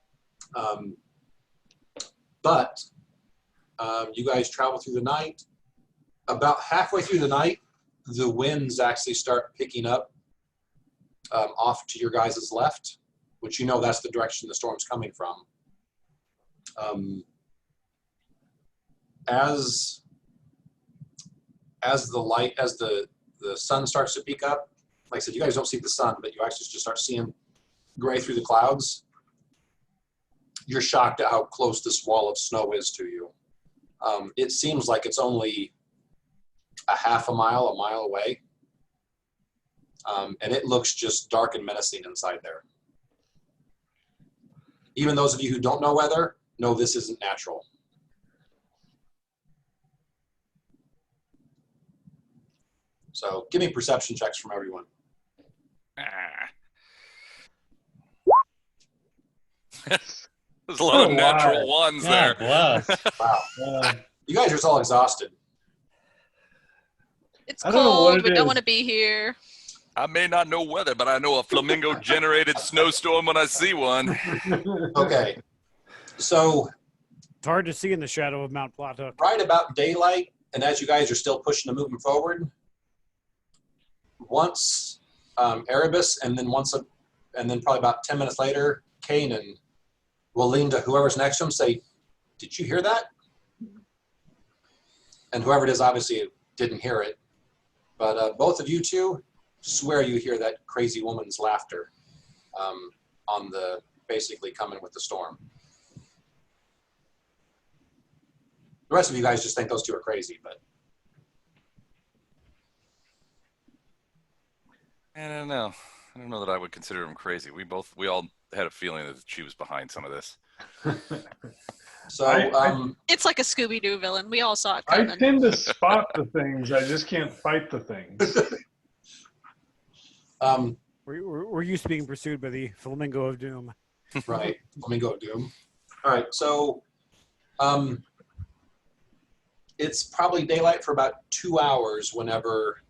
But you guys travel through the night. About halfway through the night, the winds actually start picking up off to your guys' left, which you know that's the direction the storm's coming from. As the sun starts to peak up, like I said, you guys don't see the sun, but you actually just start seeing gray through the clouds. You're shocked at how close this wall of snow is to you. It seems like it's only a half a mile away. And it looks just dark and menacing inside there. Even those of you who don't know weather know this isn't natural. So give me perception checks from everyone. There's a lot of Oh, natural wow. ones there. God bless. Wow. You guys are just all exhausted. It's I don't know what cold. it We don't is. want to be here. I may not know weather, but I know a flamingo-generated snowstorm when I see one. Okay. So It's hard to see in the shadow of Mount Plata. right about daylight, and as you guys are still pushing and moving forward, once Erebus, and then probably about 10 minutes later, Kanan will lean to whoever's next to him, say, "Did you hear that?" And whoever it is obviously didn't hear it. But both of you two swear you hear that crazy woman's laughter on the basically coming with the storm. The rest of you guys just think those two are crazy, but I don't know. I don't know that I would consider him crazy. We all had a feeling that she was behind some of this. so It's like a Scooby-Doo villain. We all saw it I coming. tend to spot the things. I just can't fight the things. We're used to being pursued by the Flamingo of Doom. right. Flamingo Doom. All right. So it's probably daylight for about 2 hours whenever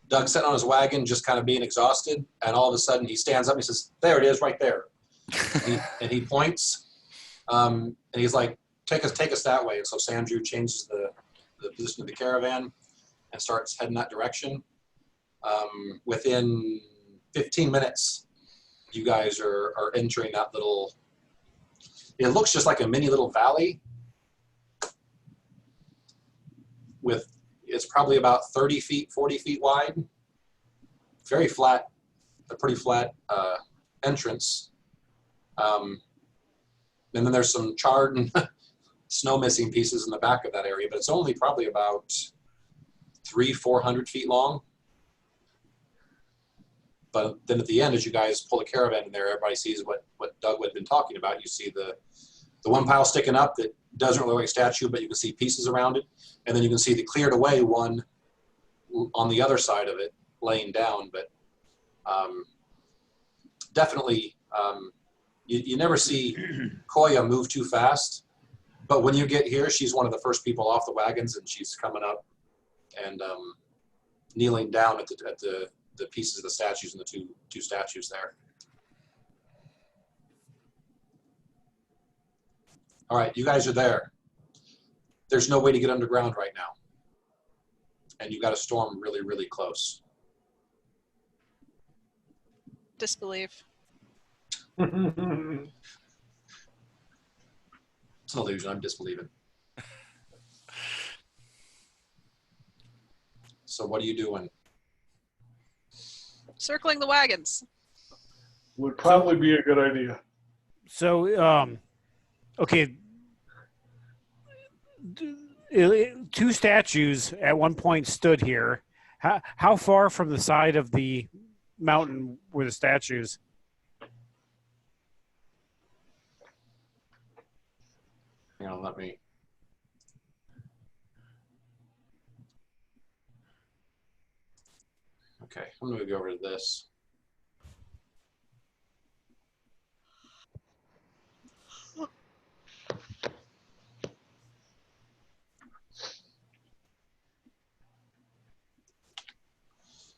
Doug's sitting on his wagon, just kind of being exhausted, and all of a sudden he stands up and he says, "There it is, right there." and he points, and he's like, "Take us that way." And so Sandrew changes the position of the caravan and starts heading that direction. Within 15 minutes, you guys are entering that little. It looks just like a mini little valley. It's probably about 30 feet, 40 feet wide. Very flat, a pretty flat entrance. And then there's some charred and snow missing pieces in the back of that area, but it's only probably about 300-400 feet long. But then at the end, as you guys pull the caravan in there, everybody sees what Doug had been talking about. You see the one pile sticking up that doesn't really look like a statue, but you can see pieces around it. And then you can see the cleared away one on the other side of it laying down. But definitely You never see Koya move too fast, but when you get here, she's one of the first people off the wagons, and she's coming up and kneeling down at the pieces of the statues and the two statues there. All right, you guys are there. There's no way to get underground right now. And you've got a storm really, really close. Disbelieve. It's an illusion. I'm disbelieving. So what are you doing? Circling the wagons. Would probably be a good idea. So, okay. Two statues at one point stood here. How far from the side of the mountain were the statues? Hang on, let me. Okay, I'm going to go over to this.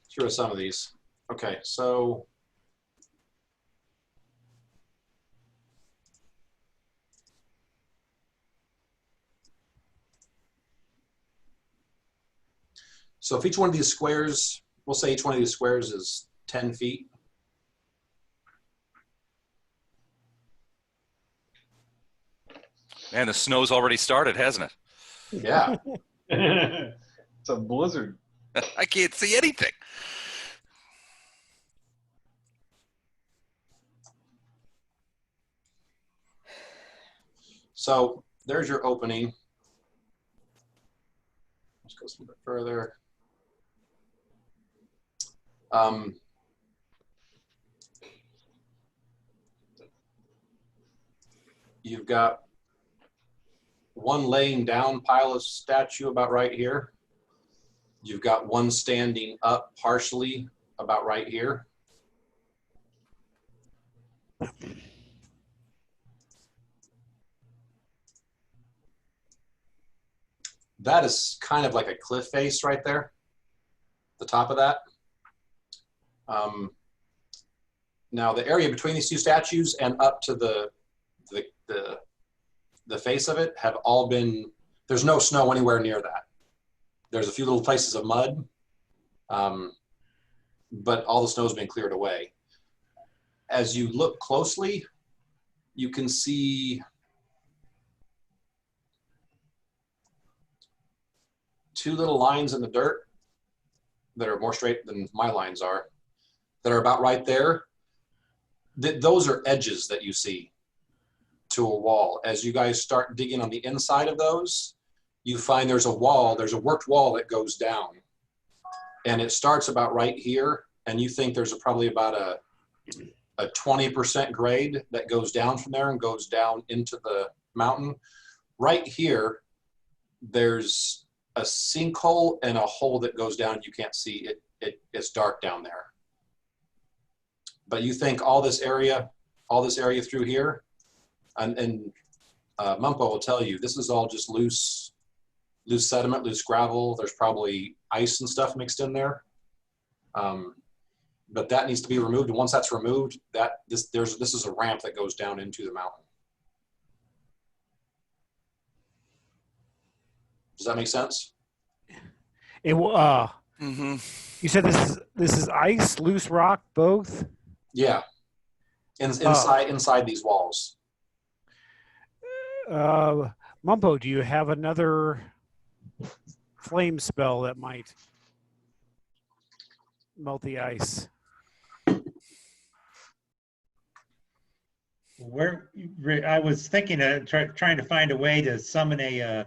Here are some of these. Okay, so if each one of these squares, we'll say each one of these squares is 10 feet. Man, the snow's already started, hasn't it? Yeah. It's a blizzard. I can't see anything. So there's your opening. Let's go a little bit further. You've got one laying down pile of statue about right here. You've got one standing up partially about right here. That is kind of like a cliff face right there, the top of that. Now the area between these two statues and up to the face of it have all been, there's no snow anywhere near that. There's a few little places of mud, but all the snow's been cleared away. As you look closely, you can see two little lines in the dirt that are more straight than my lines are, that are about right there. Those are edges that you see to a wall. As you guys start digging on the inside of those, you find there's a wall, there's a worked wall that goes down. And it starts about right here, and you think there's probably about a 20% grade that goes down from there and goes down into the mountain. Right here, there's a sinkhole and a hole that goes down. You can't see it. It's dark down there. But you think all this area through here, and Mumpo will tell you, this is all just loose sediment, loose gravel. There's probably ice and stuff mixed in there. But that needs to be removed. And once that's removed, this is a ramp that goes down into the mountain. Does that make sense? It You said this is ice, loose rock, both? Yeah. Inside these walls. Mumpo, do you have another flame spell that might melt the ice? I was thinking of trying to find a way to summon a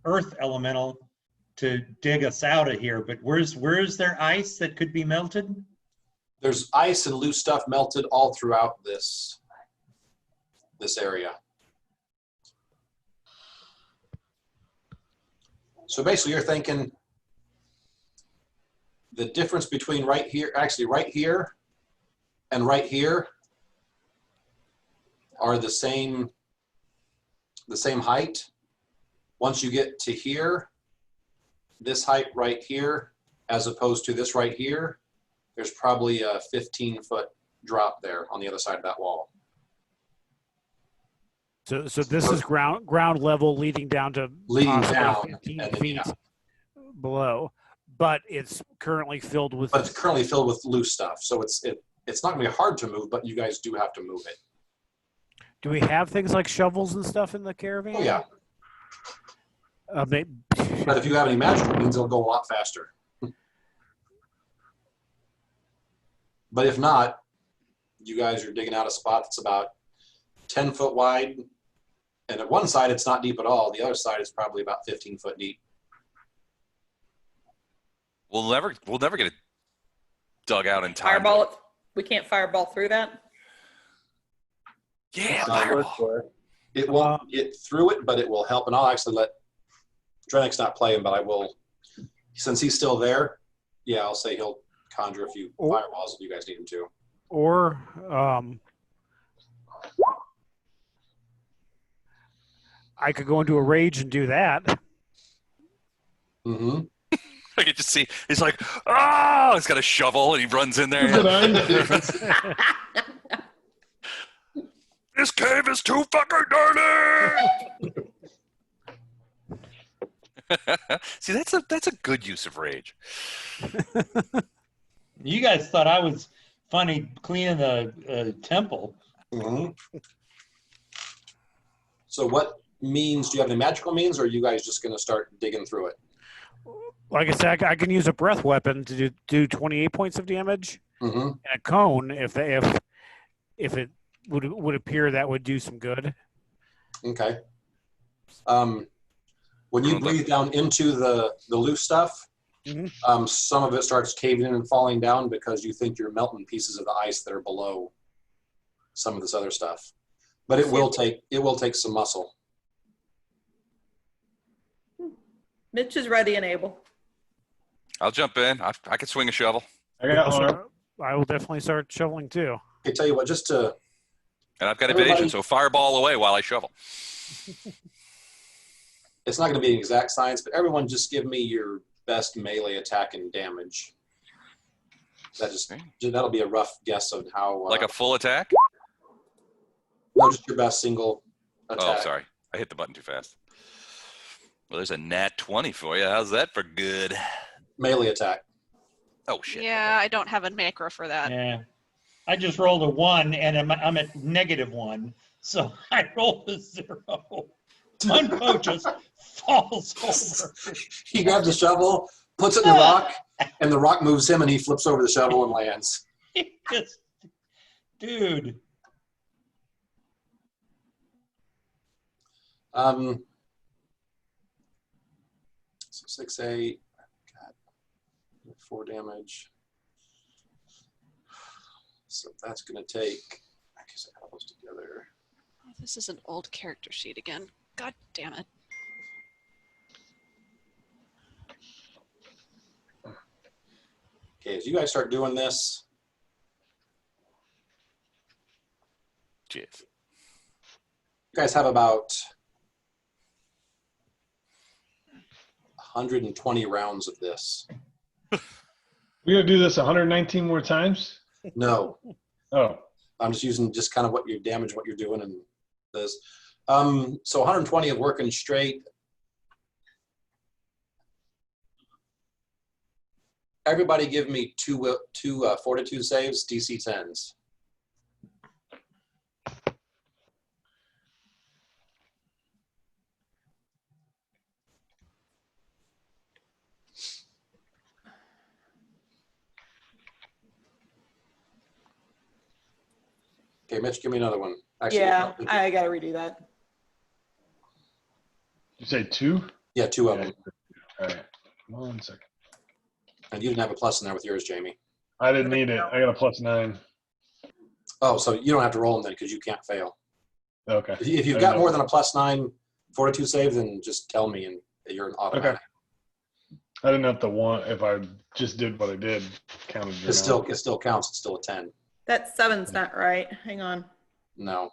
earth elemental to dig us out of here, but where's there ice that could be melted? There's ice and loose stuff melted all throughout this area. So basically you're thinking the difference between right here and right here are the same height. Once you get to here, this height right here, as opposed to this right here, there's probably a 15-foot drop there on the other side of that wall. So this is ground level leading down to possibly 15 and then, feet below, but it's currently filled with. But it's currently filled with loose stuff, so it's not going to be hard to move, but you guys do have to move it. Do we have things like shovels and stuff in the caravan? Oh yeah. But But if you have any magical means, it'll go a lot faster. But if not, you guys are digging out a spot that's about 10 foot wide. And at one side, it's not deep at all. The other side is probably about 15 foot deep. We'll never get it dug out in time. Fireball. We can't fireball through that. Yeah, fireball. It won't get through it, but it will help. And I'll actually let Drennick's not playing, but I will, since he's still there, yeah, I'll say he'll conjure a few fireballs if you guys need him to. Or I could go into a rage and do that. Mm-hmm. I could just see, he's like, oh, he's got a shovel and he runs in there. This cave is too fucking dirty. See, that's a good use of rage. You guys thought I was funny cleaning the temple. Mm-hmm. So what means, do you have any magical means, or are you guys just going to start digging through it? Like I said, I can use a breath weapon to do 28 points of damage, Mm-hmm. and a cone if it would appear that would do some good. Okay. When you breathe down into the loose stuff, Mm-hmm. Some of it starts caving in and falling down because you think you're melting pieces of the ice that are below some of this other stuff. But it will take some muscle. Mitch is ready and able. I'll jump in. I could swing a shovel. I will definitely start shoveling too. I tell you what, just to And I've got evasion, so fireball away while I shovel. it's not going to be an exact science, but everyone just give me your best melee attack and damage. That'll be a rough guess of how. Like a full attack? No, just your best single attack. Oh, sorry. I hit the button too fast. Well, there's a nat 20 for you. How's that for good? Melee attack. Oh, shit. Yeah, I don't have a macro for that. Yeah. I just rolled a 1 and I'm at -1. So I rolled a 0. Mungo just falls over. He grabs a shovel, puts it in the rock, and the rock moves him, and he flips over the shovel and lands. Dude. So 6, 8, God, 4 damage. So that's going to take, I guess I got those together. Oh, this is an old character sheet again. God damn it. Okay, as you guys start doing this, Jeez. you guys have about 120 rounds of this. We're going to do this 119 more times? No, Oh. I'm just using just kind of what you damage, what you're doing, and this. So 120 of working straight. Everybody give me two fortitude saves, DC 10s. Okay, Mitch, give me another one. Actually, Yeah, I got to redo that. You say 2? Yeah, 2 of them. All right. 1 second. And you didn't have a plus in there with yours, Jamie. I didn't need it. I got a +9. Oh, so you don't have to roll them then because you can't fail. Okay. If you've got more than a +9 fortitude save, then just tell me and you're an automatic. Okay. I didn't have to want, if I just did what I did, counted. It still counts. It's still a 10. That 7's not right. Hang on. No.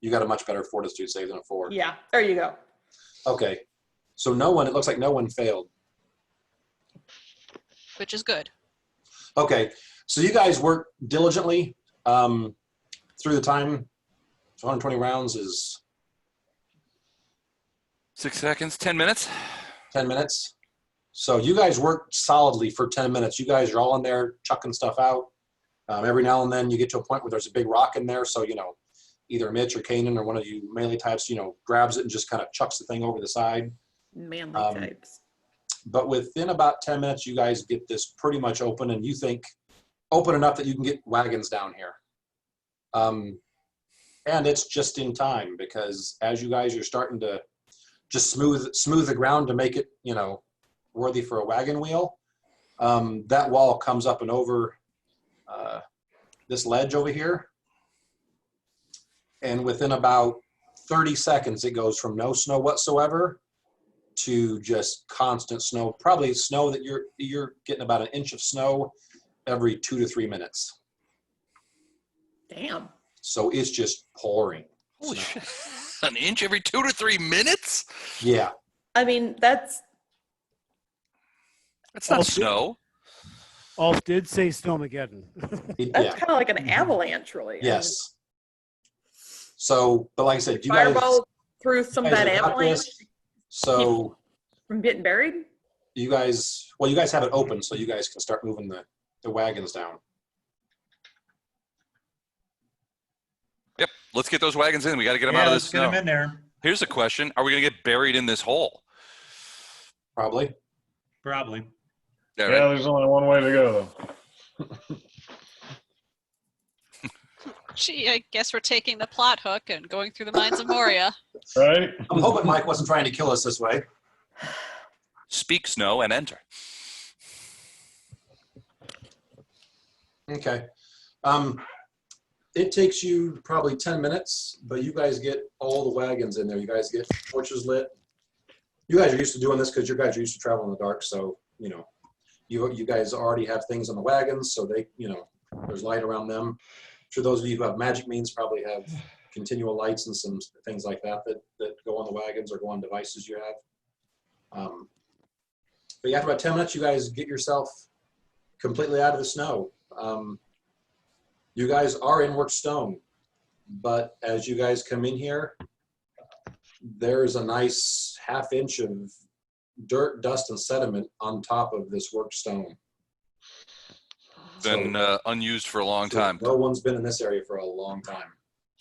You got a much better fortitude save than a 4. Yeah, there you go. Okay. So no one, it looks like no one failed. Which is good. Okay. So you guys work diligently through the time. So 120 rounds is 6 seconds, 10 minutes. 10 minutes. So you guys work solidly for 10 minutes. You guys are all in there chucking stuff out. Every now and then you get to a point where there's a big rock in there. So, you know, either Mitch or Kanan or one of you melee types, you know, grabs it and just kind of chucks the thing over the side. Manly types. But within about 10 minutes, you guys get this pretty much open, and you think open enough that you can get wagons down here. And it's just in time, because as you guys are starting to just smooth the ground to make it, you know, worthy for a wagon wheel, that wall comes up and over this ledge over here. And within about 30 seconds, it goes from no snow whatsoever to just constant snow. Probably snow that you're getting about an inch of snow every 2 to 3 minutes. Damn. So it's just pouring. Holy snow. shit. An inch every 2 to 3 minutes? Yeah. I mean, that's That's not snow. Ulf did say Snowmageddon. Yeah. kind of like an avalanche, really. Yes. So, but like I said, you Fireball guys through some of guys that have got avalanche this. So from getting buried. you guys have it open, so you guys can start moving the wagons down. Yep. Let's get those wagons in. We got to get them out of this let's get snow. them in there. Here's a question. Are we going to get buried in this hole? Probably. Probably. Yeah, Yeah, right. there's only one way to go, though. Gee, I guess we're taking the plot hook and going through the mines of Moria. Right? I'm hoping Mike wasn't trying to kill us this way. Speak snow and enter. Okay. It takes you probably 10 minutes, but you guys get all the wagons in there. You guys get torches lit. You guys are used to doing this because you guys are used to traveling in the dark. So, you know, you guys already have things on the wagons, so they, you know, there's light around them. I'm sure those of you who have magic means probably have continual lights and some things like that go on the wagons or go on devices you have. But after about 10 minutes, you guys get yourself completely out of the snow. You guys are in work stone, but as you guys come in here, there's a nice ½ inch of dirt, dust, and sediment on top of this work stone. Been unused for a long So time. no one's been in this area for a long time.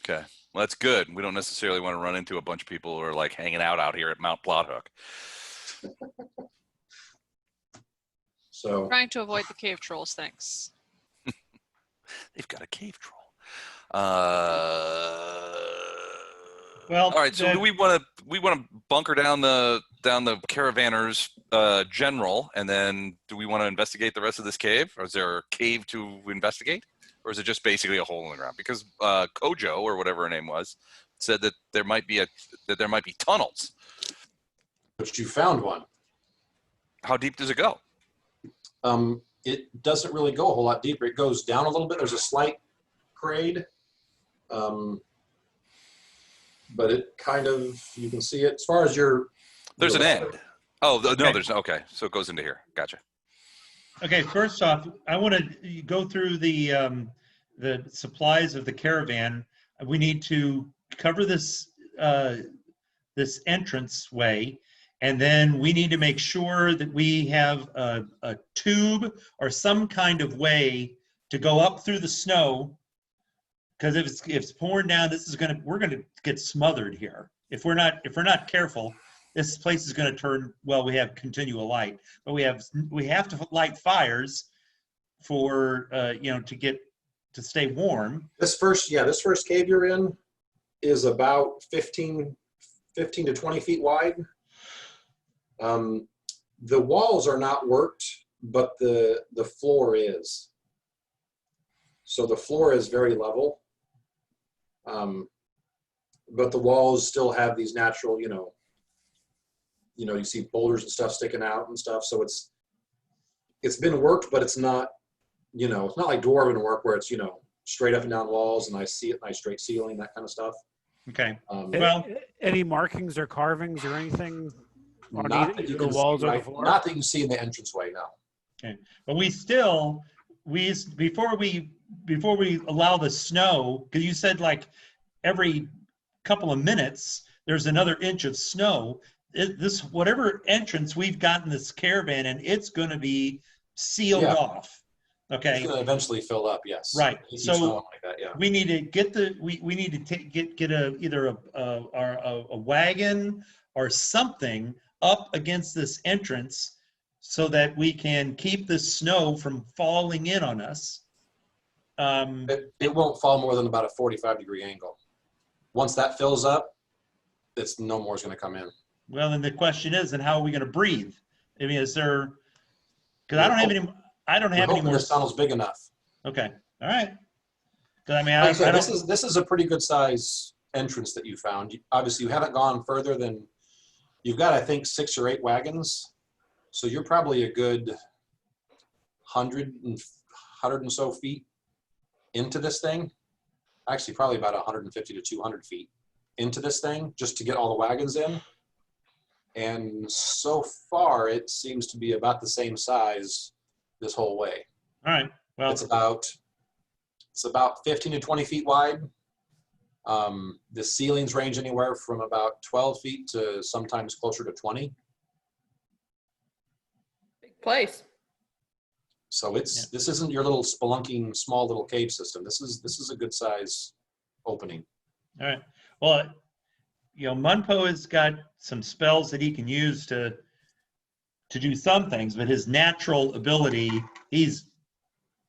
Okay. Well, that's good. We don't necessarily want to run into a bunch of people who are like hanging out here at Mount Plothook. So Trying to avoid the cave trolls, thanks. They've got a cave troll. Well, all right. So do we want to bunker down the Caravanners general, and then do we want to investigate the rest of this cave, or is there a cave to investigate, or is it just basically a hole in the ground? Because Kojo, or whatever her name was, said that there might be tunnels. but you found one. How deep does it go? It doesn't really go a whole lot deeper. It goes down a little bit. There's a slight grade. But it kind of, you can see it as far as your. There's an end. Oh, no, Okay. there's no. Okay, so it goes into here. Gotcha. Okay, first off, I want to go through the supplies of the caravan. We need to cover this this entrance way, and then we need to make sure that we have a tube or some kind of way to go up through the snow. Because if it's pouring down, we're gonna get smothered here. If we're not careful, this place is gonna turn. Well, we have continual light, but we have to light fires for to stay warm. This first cave you're in is about 15 to 20 feet wide. The walls are not worked, but the floor is. So the floor is very level. But the walls still have these natural, you see boulders and stuff sticking out and stuff. So it's been worked, but it's not, it's not like dwarven work where it's, straight up and down walls and nice straight ceiling, that kind of stuff. Okay. Um, Well, Any markings or carvings or anything on not that you the can walls see, or the right? floor? Not that you can see in the entranceway, no. okay. But before we allow the snow, because you said like every couple of minutes there's another inch of snow. This whatever entrance we've gotten this caravan in, it's going to be sealed Yeah. off. It's Okay. going to eventually fill up, yes. Right. If you So snow like that, yeah. we need to get we need to get either a wagon or something up against this entrance so that we can keep the snow from falling in on us. It won't fall more than about a 45-degree angle. Once that fills up, it's no more is going to come in. Well, then the question is, and how are we going to breathe? I mean, is there? Because I We're don't have hoping- any. I don't We're have any hoping more. this tunnel's big enough. Okay. All right. Because I mean, Like I I said, don't. this is a pretty good size entrance that you found. Obviously, you haven't gone further than you've got. I think 6 or 8 wagons, so you're probably a good 100 and so feet into this thing. Actually, probably about 150 to 200 feet into this thing just to get all the wagons in. And so far, it seems to be about the same size this whole way. All right. Well, It's about 15 to 20 feet wide. The ceilings range anywhere from about 12 feet to sometimes closer to 20. Big place. So this isn't your little spelunking small little cave system. This is a good size opening. all right. Well, Munpo has got some spells that he can use to do some things, but his natural ability, he's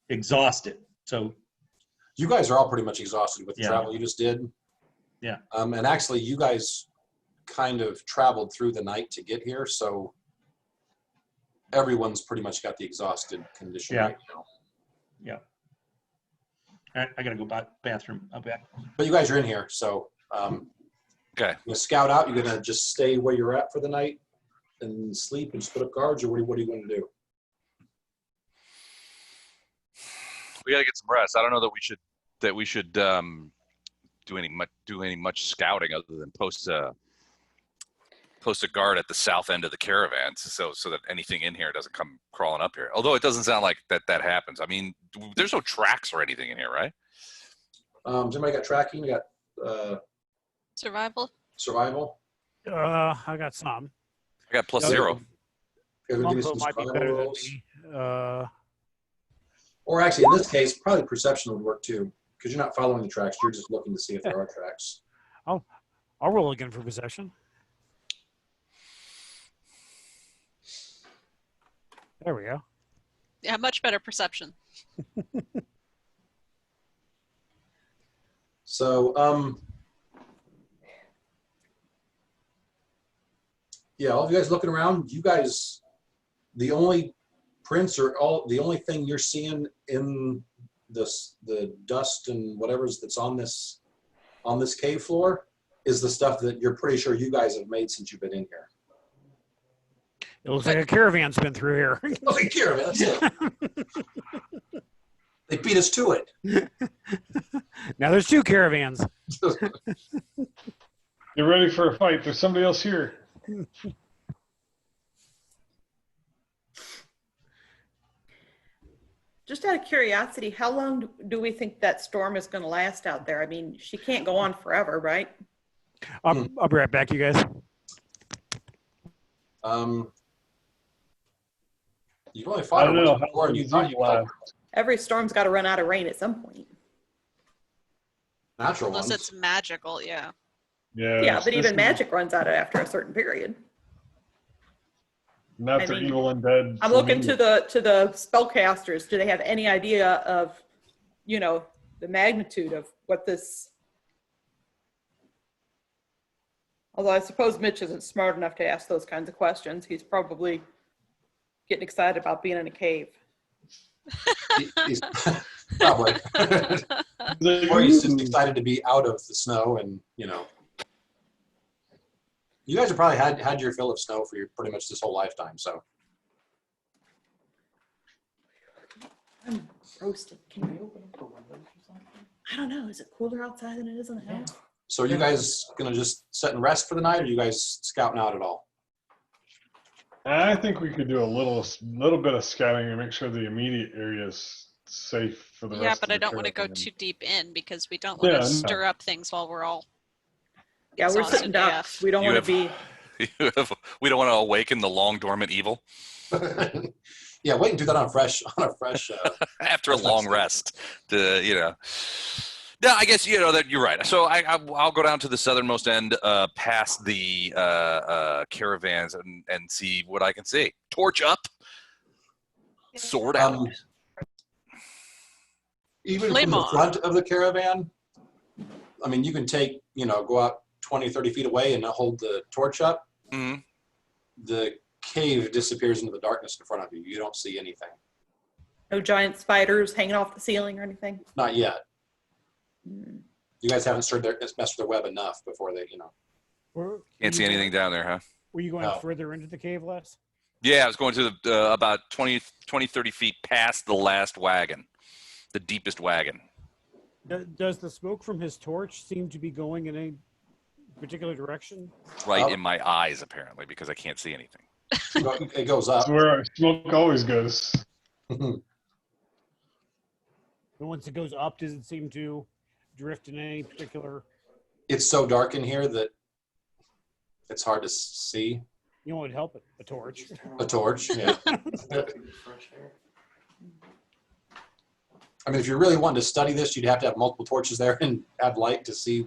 exhausted. So You guys are all pretty much exhausted with the Yeah. travel you just did. Yeah. And actually, you guys kind of traveled through the night to get here, so everyone's pretty much got the exhausted condition Yeah. right now. all right, I got to go bathroom. I'll be back. But you guys are in here, so Okay. you scout out. You're gonna just stay where you're at for the night and sleep and just put up guards, or what are you going to do? We got to get some rest. I don't know that we should do any much scouting other than post a guard at the south end of the caravan, so that anything in here doesn't come crawling up here. Although it doesn't sound like that happens. I mean, there's no tracks or anything in here, right? Has anybody got tracking? You got Survival. survival? I got some. I got plus Yeah. 0. You guys wanna give me Mumpo some might be survival better than rolls? me. Or actually, in this case, probably perception would work too, because you're not following the tracks. You're just looking to see if there are tracks. I'll roll again for possession. There we go. Yeah, much better perception. So, yeah, all of you guys looking around, you guys, the only prints or the only thing you're seeing in the dust and whatever's that's on this cave floor is the stuff that you're pretty sure you guys have made since you've been in here. It looks like a caravan's been through here. Okay, Kira, that's it. They beat us to it. Now there's 2 caravans. Get ready for a fight. There's somebody else here. Just out of curiosity, how long do we think that storm is going to last out there? I mean, she can't go on forever, right? I'll be right back, you guys. You've only I fought don't her know. once How before, long and you does thought it you fought last? Every storm's got to run out of rain at some point. natural Unless ones. it's magical, yeah. Yeah. Yeah, but even this- magic runs out after a certain period. Not I for mean, evil and dead. I'm looking to the spellcasters. Do they have any idea of, the magnitude of what this? Although I suppose Mitch isn't smart enough to ask those kinds of questions. He's probably getting excited about being in a cave. He's probably. Or he's just excited to be out of the snow, and you guys have probably had your fill of snow for your pretty much this whole lifetime. So I'm roasted. Can we open up the windows or something? I don't know. Is it cooler outside than it is in the house? So are you guys going to just sit and rest for the night, or are you guys scouting out at all? I think we could do a little bit of scouting and make sure the immediate area is safe for the Yeah, rest but of I the don't want to go caravan. too deep in because we don't want to Yeah, no. stir up things while we're all Yeah, we're exhausted sitting AF. ducks. We don't You want to have- be. We don't want to awaken the long dormant evil Yeah, wait and do that on a fresh. after a That's long like- rest. No, I guess that you're right. So I'll go down to the southernmost end, past the caravans, and see what I can see. Torch up, sword out. Even Flame from the on. front of the caravan, I mean, you can take, go out 20, 30 feet away and hold the torch up. Mhm. The cave disappears into the darkness in front of you. You don't see anything. No giant spiders hanging off the ceiling or anything. Not yet. You guys haven't messed with their web enough before they, Can't see anything down there, huh? Were you going No. further into the cave, Les? Yeah, I was going to the about 20, 30 feet past the last wagon, the deepest wagon. Does the smoke from his torch seem to be going in a particular direction? Right in my eyes, apparently, because I can't see anything. It goes up. That's where smoke always goes. But once it goes up, does it seem to drift in any particular? It's so dark in here that it's hard to see. You know what would help it? A torch. A torch, yeah. I mean, if you really wanted to study this, you'd have to have multiple torches there and have light to see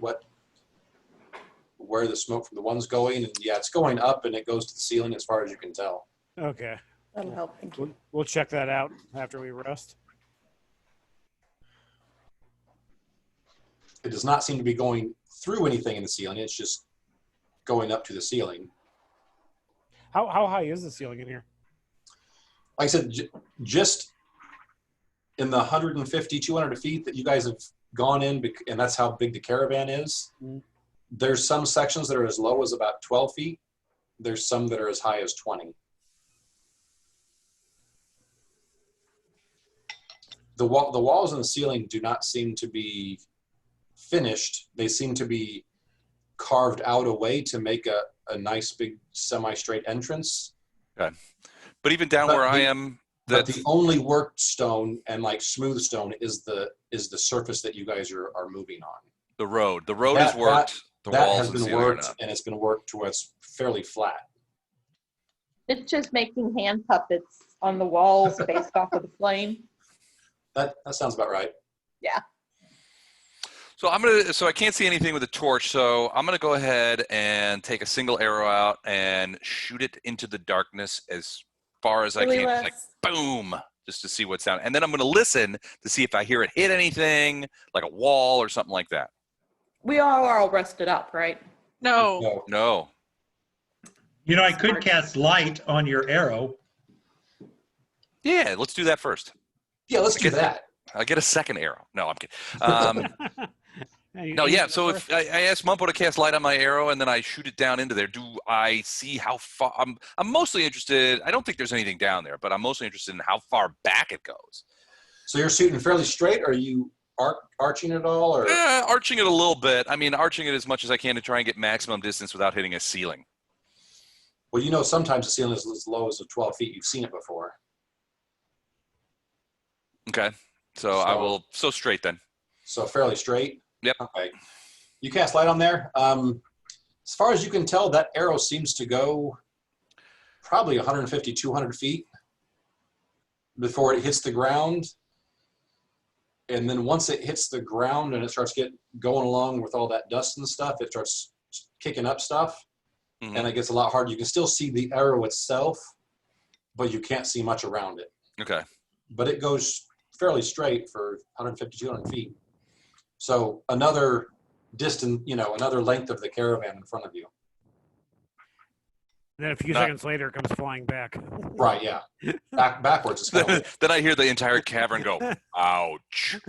where the smoke from the one's going. And yeah, it's going up and it goes to the ceiling as far as you can tell. Okay. That'll help. Thank you. We'll check that out after we rest. It does not seem to be going through anything in the ceiling. It's just going up to the ceiling. How high is the ceiling in here? Like I said, just in the 150, 200 feet that you guys have gone in, and that's how big the caravan is. Mhm. There's some sections that are as low as about 12 feet. There's some that are as high as 20. The walls and the ceiling do not seem to be finished. They seem to be carved out a way to make a nice big semi-straight entrance. Okay. But even down But where I the- am, But that's the only worked stone and like smooth stone is the surface that you guys are moving on. the road. The road That- is worked. The that walls has and been ceiling are worked, not. and it's been worked to where it's fairly flat. It's just making hand puppets on the walls based off of the flame. That sounds about right. So I can't see anything with a torch, so I'm gonna go ahead and take a single arrow out and shoot it into the darkness as far as I Really, can. Les? Like boom, just to see what's down. And then I'm gonna listen to see if I hear it hit anything, like a wall or something like that. We all are all rested up, right? No. So, No. I could cast light on your arrow. Yeah, let's do that first. yeah, let's do that. I'll get a second arrow. No, I'm kidding. No, yeah. So if I ask Mumpo to cast light on my arrow and then I shoot it down into there, do I see how far? I'm mostly interested. I don't think there's anything down there, but I'm mostly interested in how far back it goes. So you're shooting fairly straight, or are you arching it at all, or Arching it a little bit. I mean, arching it as much as I can to try and get maximum distance without hitting a ceiling. well, sometimes the ceiling is as low as 12 feet. You've seen it before. Okay. So I will. So straight then. So fairly straight. Yep. Okay. You cast light on there. As far as you can tell, that arrow seems to go probably 150, 200 feet before it hits the ground. And then once it hits the ground and it starts going along with all that dust and stuff, it starts kicking up stuff. Mhm. And it gets a lot harder. You can still see the arrow itself, but you can't see much around it. Okay. But it goes fairly straight for 150, 200 feet. So another distance, another length of the caravan in front of you. And then a few Not- seconds later, it comes flying back. Right, yeah. Backwards. It's kind of Then I hear the entire cavern go, ouch.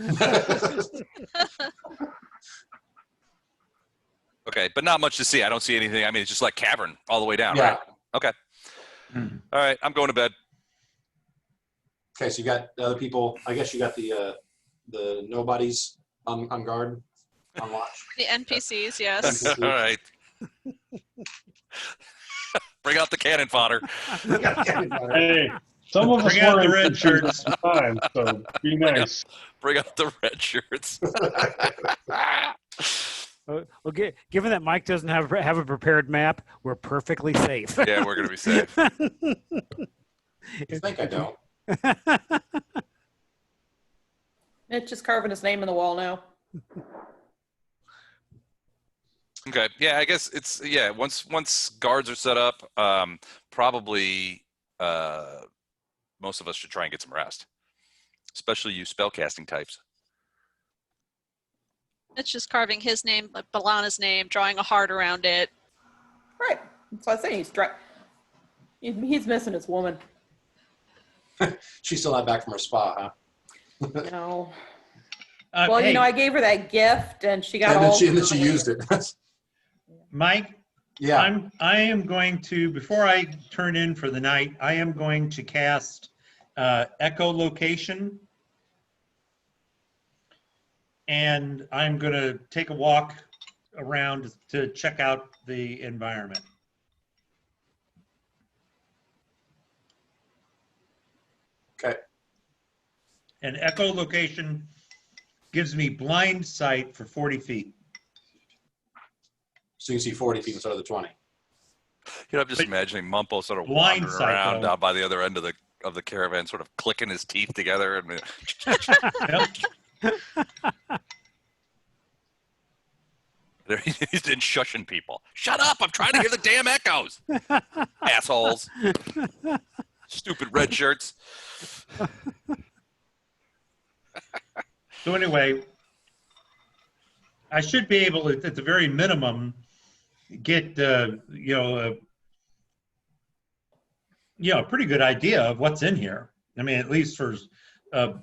Okay, but not much to see. I don't see anything. I mean, it's just like cavern all the way down, yeah. right? Okay. All right, I'm going to bed. Okay, so you got the other people. I guess you got the nobodies on guard. on watch. The NPCs, yes. All right. Bring out the cannon fodder. Hey, some of us Bring out the were red shirts. time, so be nice. Bring out the red shirts. Well, given that Mike doesn't have a prepared map, we're perfectly safe. Yeah, we're gonna be safe. You think I don't? It's just carving his name in the wall now. Okay. Yeah, I guess it's once guards are set up, probably most of us should try and get some rest, especially you spellcasting types. It's just carving his name, like Balana's name, drawing a heart around it. Right. That's what I say. He's missing his woman. She's still not back from her spa, huh? No. Well, hey, I gave her that gift, and she got And all. then she used it. Mike, Yeah. I am going to, before I turn in for the night, I am going to cast echolocation. And I'm going to take a walk around to check out the environment. Okay. And echolocation gives me blind sight for 40 feet. So you can see 40 feet instead of the 20. I'm just But imagining Mumpo sort of blind wandering sight, around though. down by the other end of the caravan, sort of clicking his teeth together and Yep. he's been shushing people. Shut up! I'm trying to hear the damn echoes. Assholes. Stupid red shirts. So anyway, I should be able to, at the very minimum, get a pretty good idea of what's in here. I mean, at least for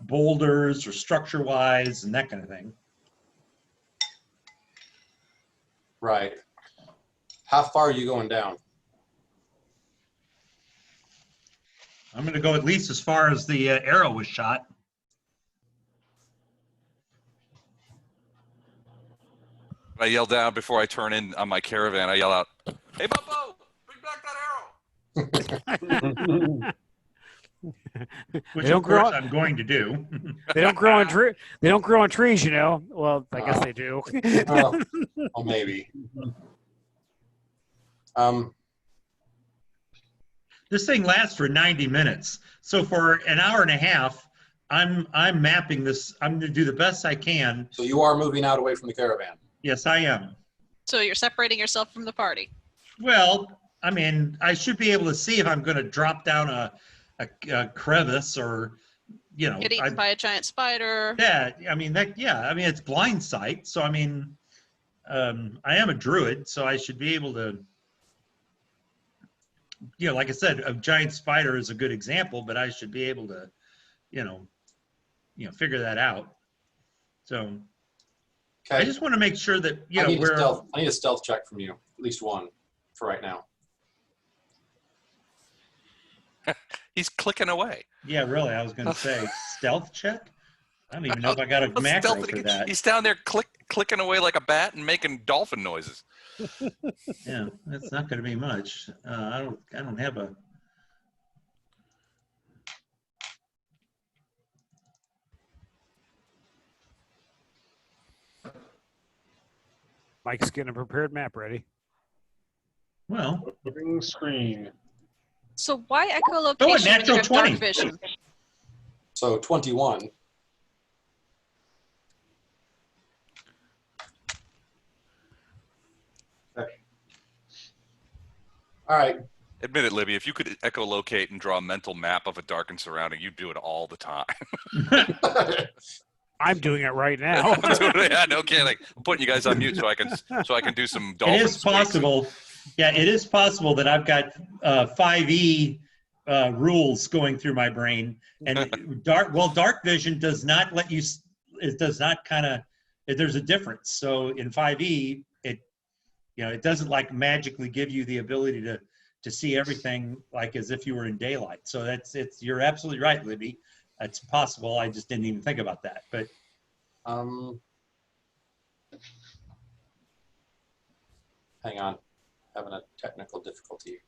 boulders or structure-wise and that kind of thing. Right. How far are you going down? I'm going to go at least as far as the arrow was shot. I yell down before I turn in on my caravan. I yell out, "Hey, Mumpo, bring back that arrow!" Which of course I'm going to do. They don't grow on They don't grow on trees, you know. Well, I guess they do. Oh, maybe. This thing lasts for 90 minutes. So for an hour and a half, I'm mapping this. I'm going to do the best I can. So you are moving out away from the caravan. Yes, I am. So you're separating yourself from the party. Well, I mean, I should be able to see if I'm going to drop down a crevice or, Get eaten by a giant spider. Yeah, I mean, it's blind sight. So, I mean, I am a druid, so I should be able to, like I said, a giant spider is a good example, but I should be able to, figure that out. So Okay. I just want to make sure that, I need a stealth check from you, at least one for right now. He's clicking away. Yeah, really, I was going to say stealth check. I don't even know if I got a macro for that. He's down there clicking away like a bat and making dolphin noises. Yeah, that's not going to be much. I don't have a. Mike's getting a prepared map ready. Well, Big screen. So why echolocation Oh, a when you natural have 20. dark vision? So 21. Okay. All right. Admit it, Libby, if you could echolocate and draw a mental map of a darkened surrounding, you'd do it all the time. I'm doing it right now. Yeah, no kidding. I'm putting you guys on mute so I can do some dolphin it is possible. Yeah, it is possible that I've got 5e rules going through my brain, and dark vision does not let you. It does not there's a difference. So in 5e, it doesn't like magically give you the ability to see everything like as if you were in daylight. So you're absolutely right, Libby. It's possible. I just didn't even think about that. But Hang on. Having a technical difficulty.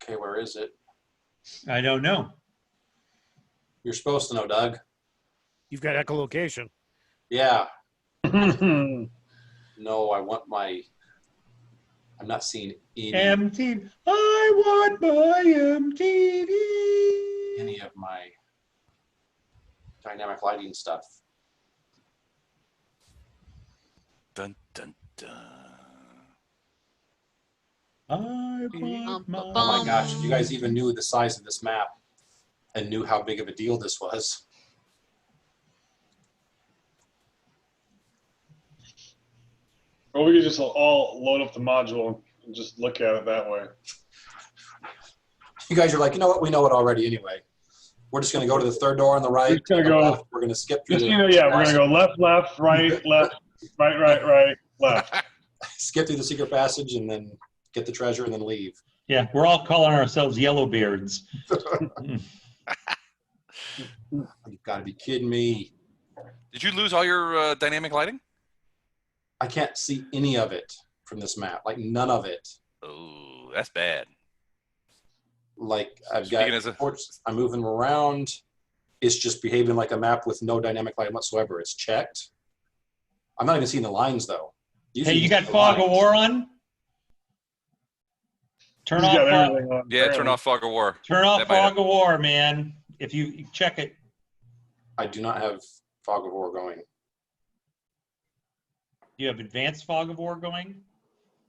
Okay, where is it? I don't know. You're supposed to know, Doug. You've got echolocation. Yeah. No, I want my. I'm not seeing MTV. I want my MTV. any of my dynamic lighting stuff. Dun, dun, dun. I want my. Oh my gosh! If you guys even knew the size of this map and knew how big of a deal this was. Or we could just all load up the module and just look at it that way. You guys are like, you know what? We know it already anyway. We're just going to go to the third door on the right. We're just gonna go. Left. We're going to skip through Just, the. yeah, we're gonna go left, left, right, left, right, left. Skip through the secret passage and then get the treasure and then leave. Yeah, we're all calling ourselves Yellowbeards. You've got to be kidding me. Did you lose all your dynamic lighting? I can't see any of it from this map. Like none of it. Oh, that's bad. Like I've Speaking got as a- ports, I'm moving around. It's just behaving like a map with no dynamic light whatsoever. It's checked. I'm not even seeing the lines though. Hey, Usually you got see the Fog of lines. War on? Turn He's off got fog, everything on. Yeah, turn off Fog of War. turn off That might Fog of War, man. If you check it. I do not have Fog of War going. Do you have advanced Fog of War going?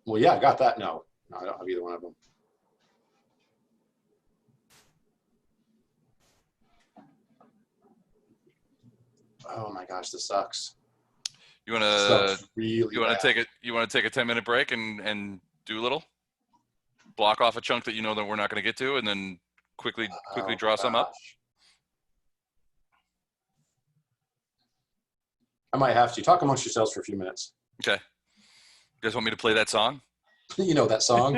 Well, yeah, I got that. No, I don't have either one of them. Oh my gosh, this sucks. You want This to sucks really you want bad. to take it? You want to take a 10-minute break and do a little? Block off a chunk that you know that we're not going to get to, and then quickly Oh, draw some up. gosh. I might have to. Talk amongst yourselves for a few minutes. Okay. You guys want me to play that song? You know that song.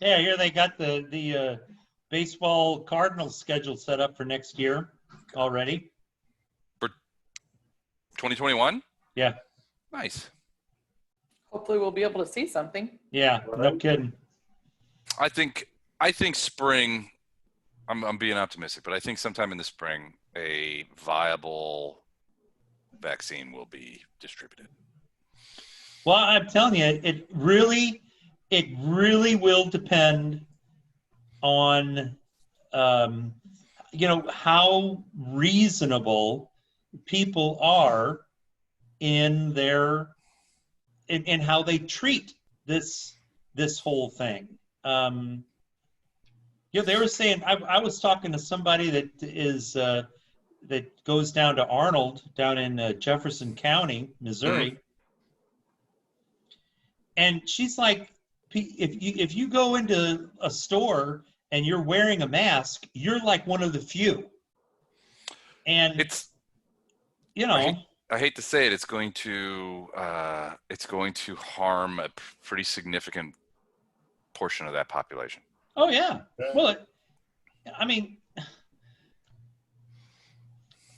Yeah, here they got the baseball Cardinals schedule set up for next year already. 2021? Yeah. Nice. Hopefully we'll be able to see something. Yeah, no kidding. I think spring. I'm being optimistic, but I think sometime in the spring a viable vaccine will be distributed. Well, I'm telling you, it really will depend on, how reasonable people are in their, in how they treat this whole thing. They were saying, I was talking to somebody that is, that goes down to Arnold down in Jefferson County, Missouri. Mm-hmm. And she's like, if you go into a store and you're wearing a mask, you're like one of the few. And It's I hate to say it, it's going to harm a pretty significant portion of that population. oh yeah. Well,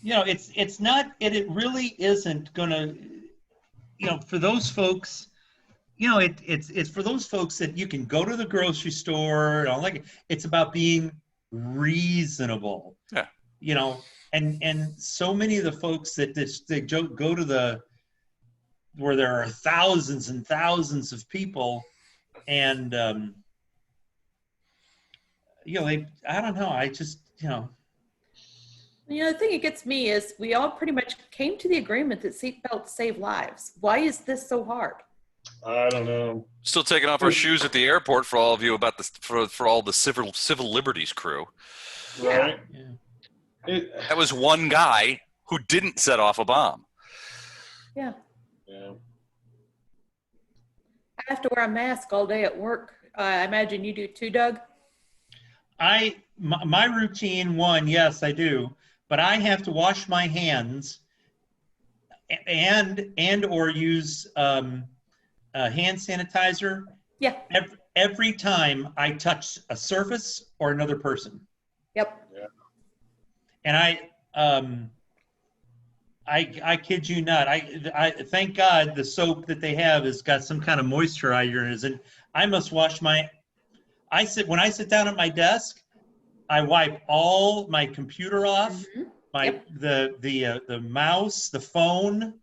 it's not. It really isn't gonna. For those folks. It's for those folks that you can go to the grocery store and all like it's about being reasonable. Yeah. And so many of the folks that they go to where there are thousands and thousands of people, and I don't know. I just The thing that gets me is we all pretty much came to the agreement that seatbelts save lives. Why is this so hard? I don't know. Still taking off our shoes at the airport for all of you about for all the civil liberties crew. Right? yeah. That was one guy who didn't set off a bomb. Yeah. Yeah. I have to wear a mask all day at work. I imagine you do too, Doug? My routine, yes, I do, but I have to wash my hands and or use hand sanitizer Yeah. every time I touch a surface or another person. Yep. And I kid you not. I thank God the soap that they have has got some kind of moisturizer in it. And I must wash when I sit down at my desk, I wipe all my computer off, the mouse, the phone.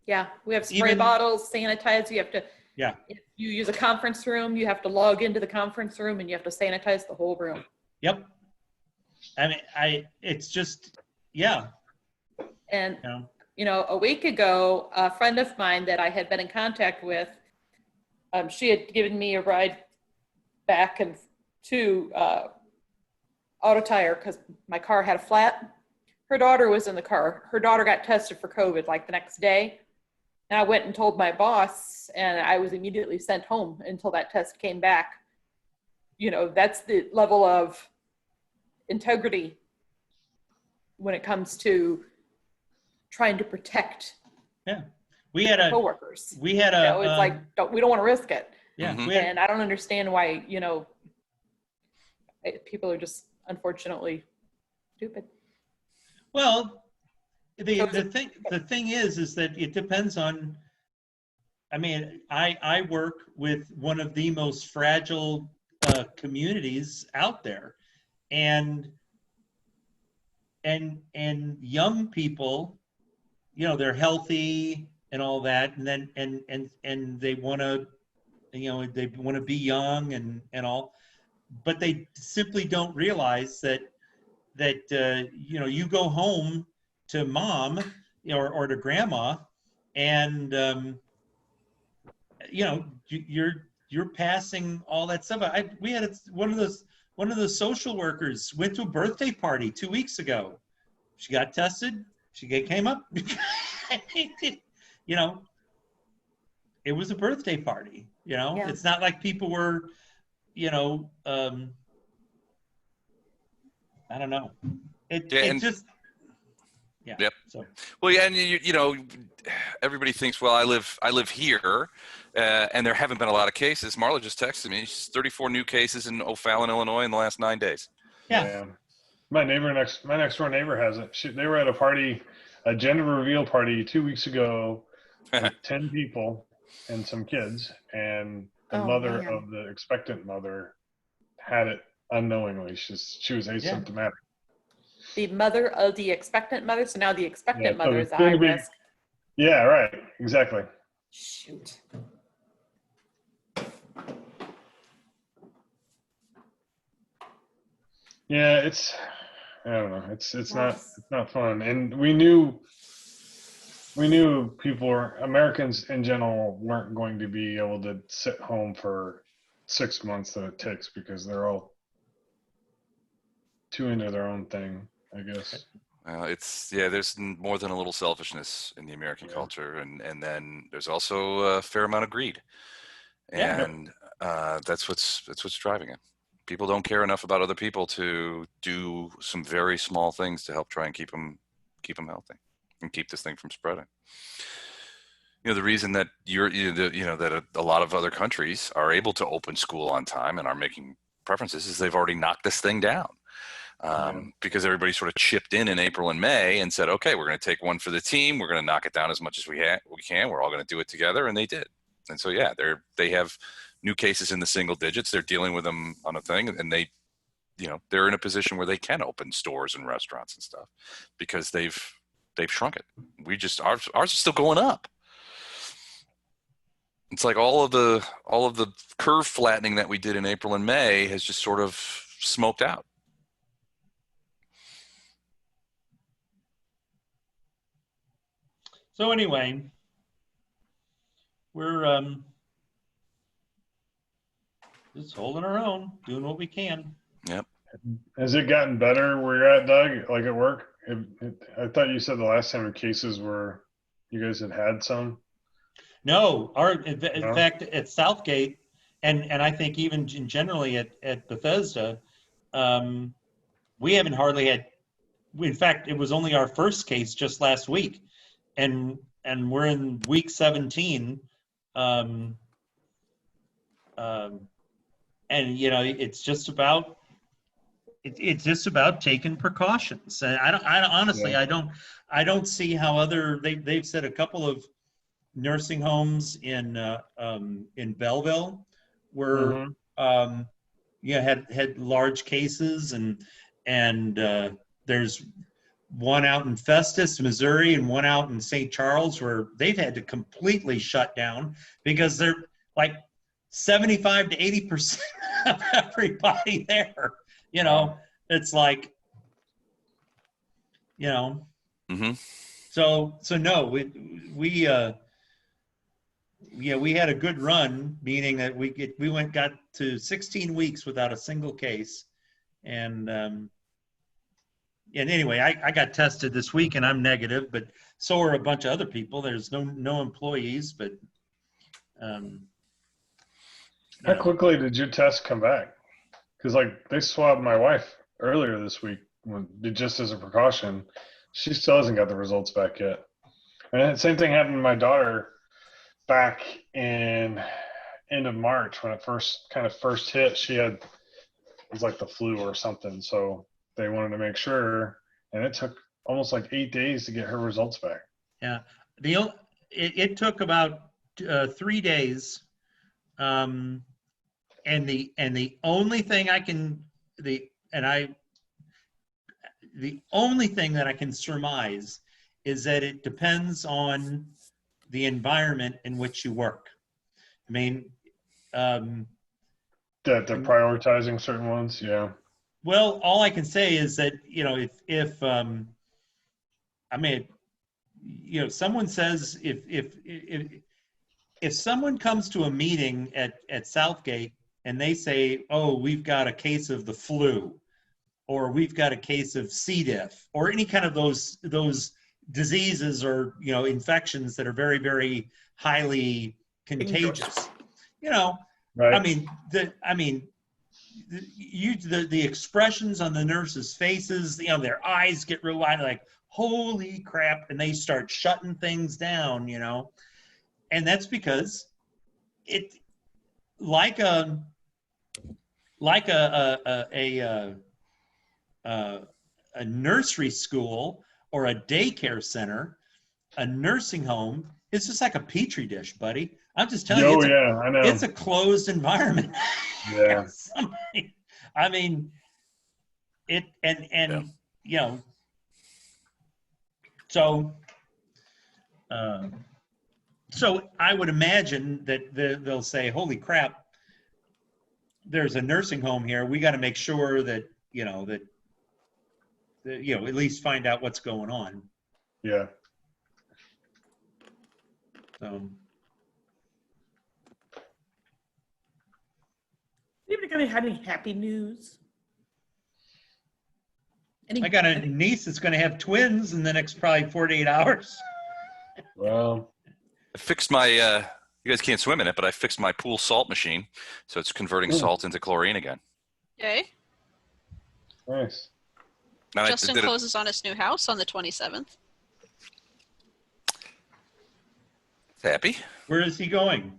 Yeah, we have spray bottles, sanitize. You have to. Yeah. If you use a conference room, you have to log into the conference room and you have to sanitize the whole room. Yep. I mean, it's just, yeah. And, a week ago, a friend of mine that I had been in contact with, she had given me a ride back and to Auto Tire because my car had a flat. Her daughter was in the car. Her daughter got tested for COVID like the next day. And I went and told my boss, and I was immediately sent home until that test came back. That's the level of integrity when it comes to trying to protect we had coworkers. We had it's like we don't want to risk it. Yeah. And I don't understand why people are just unfortunately stupid. Well, the thing is that it depends on. I mean, I work with one of the most fragile communities out there, and young people, they're healthy and all that, and then and they want to, they want to be young and all, but they simply don't realize that you go home to mom or to grandma, and you're passing all that stuff. We had one of the social workers went to a birthday party 2 weeks ago. She got tested. She came up. It was a birthday party. It's not like people were, I don't know. Yep. So. Well, yeah, and everybody thinks, well, I live here, and there haven't been a lot of cases. Marla just texted me. She's 34 new cases in O'Fallon, Illinois, in the last 9 days. Yeah. My next door neighbor has it. They were at a party, a gender reveal party 2 weeks ago, with 10 people and some kids, and the mother of the expectant mother had it unknowingly. She was asymptomatic. The mother of the expectant mother, so now the expectant mother is a high risk. Yeah, right. Exactly. Shoot. Yeah, I don't know. It's not fun. And we knew Americans in general weren't going to be able to sit home for 6 months that it takes because they're all too into their own thing, I guess. There's more than a little selfishness in the American culture, and then there's also a fair amount of greed, and that's what's driving it. People don't care enough about other people to do some very small things to help try and keep them healthy and keep this thing from spreading. The reason that that a lot of other countries are able to open school on time and are making preferences is they've already knocked this thing down. Because everybody sort of chipped in April and May and said, okay, we're going to take one for the team. We're going to knock it down as much as we can. We're all going to do it together. And they did. And so, they have new cases in the single digits. They're dealing with them on a thing. And they're in a position where they can open stores and restaurants and stuff because they've shrunk it. Ours is still going up. It's like all of the curve flattening that we did in April and May has just sort of smoked out. So anyway, we're just holding our own, doing what we can. Yep. Has it gotten better where you're at, Doug? Like at work? I thought you said the last time your cases were, you guys had some. No, in fact, at Southgate, and I think even generally at Bethesda, we haven't hardly had. In fact, it was only our first case just last week. and we're in week 17. And you know, it's just about taking precautions. And I honestly, Yeah. I don't see how they've said a couple of nursing homes in Belleville were had large cases, and there's one out in Festus, Missouri, and one out in St. Charles where they've had to completely shut down because they're like 75 to 80% of everybody there. You know, it's like, you know. So no, we had a good run, meaning that we got to 16 weeks without a single case, and anyway, I got tested this week and I'm negative, but so are a bunch of other people. There's no employees, but How quickly did your test come back? Because like they swabbed my wife earlier this week, just as a precaution. She still hasn't got the results back yet. And the same thing happened to my daughter back in end of March when it first hit. She had, it was like the flu or something. So they wanted to make sure, and it took almost like 8 days to get her results back. Yeah, it took about 3 days, and the only thing the only thing that I can surmise is that it depends on the environment in which you work. I mean, that they're prioritizing certain ones, yeah. Well, all I can say is that, you know, if I mean, you know, someone says if someone comes to a meeting at Southgate and they say, oh, we've got a case of the flu, or we've got a case of C. diff, or any kind of those diseases or, you know, infections that are very, very highly contagious, you know, right. I mean, the expressions on the nurses' faces, you know, their eyes get real wide, like, holy crap, and they start shutting things down, you know. And that's because it, like a nursery school or a daycare center, a nursing home is just like a petri dish, buddy. I'm just telling you, I know. it's a closed environment. Yeah. I mean, it and you know, so I would imagine that they'll say, holy crap, there's a nursing home here. We got to make sure that, you know, that you know, at least find out what's going on. Yeah. Anybody gonna have any happy news? I got a niece that's going to have twins in the next probably 48 hours. Well, I fixed my, you guys can't swim in it, but I fixed my pool salt machine. So it's converting salt into chlorine again. Yay. nice. And Justin closes on his new house on the 27th. Happy? Where is he going?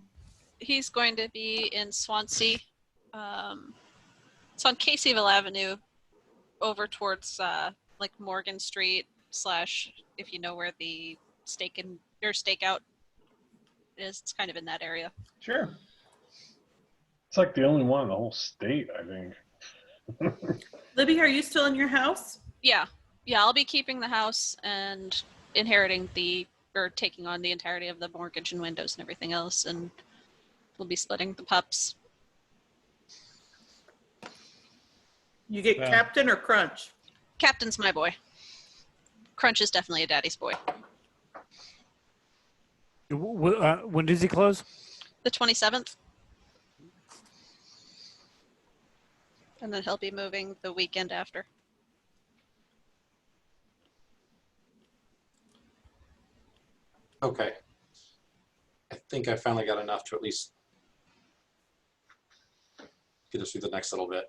He's going to be in Swansea. It's on Caseyville Avenue, over towards like Morgan Street / if you know where the stakeout is, it's kind of in that area. Sure. It's like the only one in the whole state, I think. Libby, are you still in your house? Yeah, I'll be keeping the house and inheriting taking on the entirety of the mortgage and windows and everything else, and we'll be splitting the pups. You get Captain or Crunch? Captain's my boy. Crunch is definitely a daddy's boy. When does he close? The 27th. And then he'll be moving the weekend after. Okay. I think I finally got enough to at least get us through the next little bit.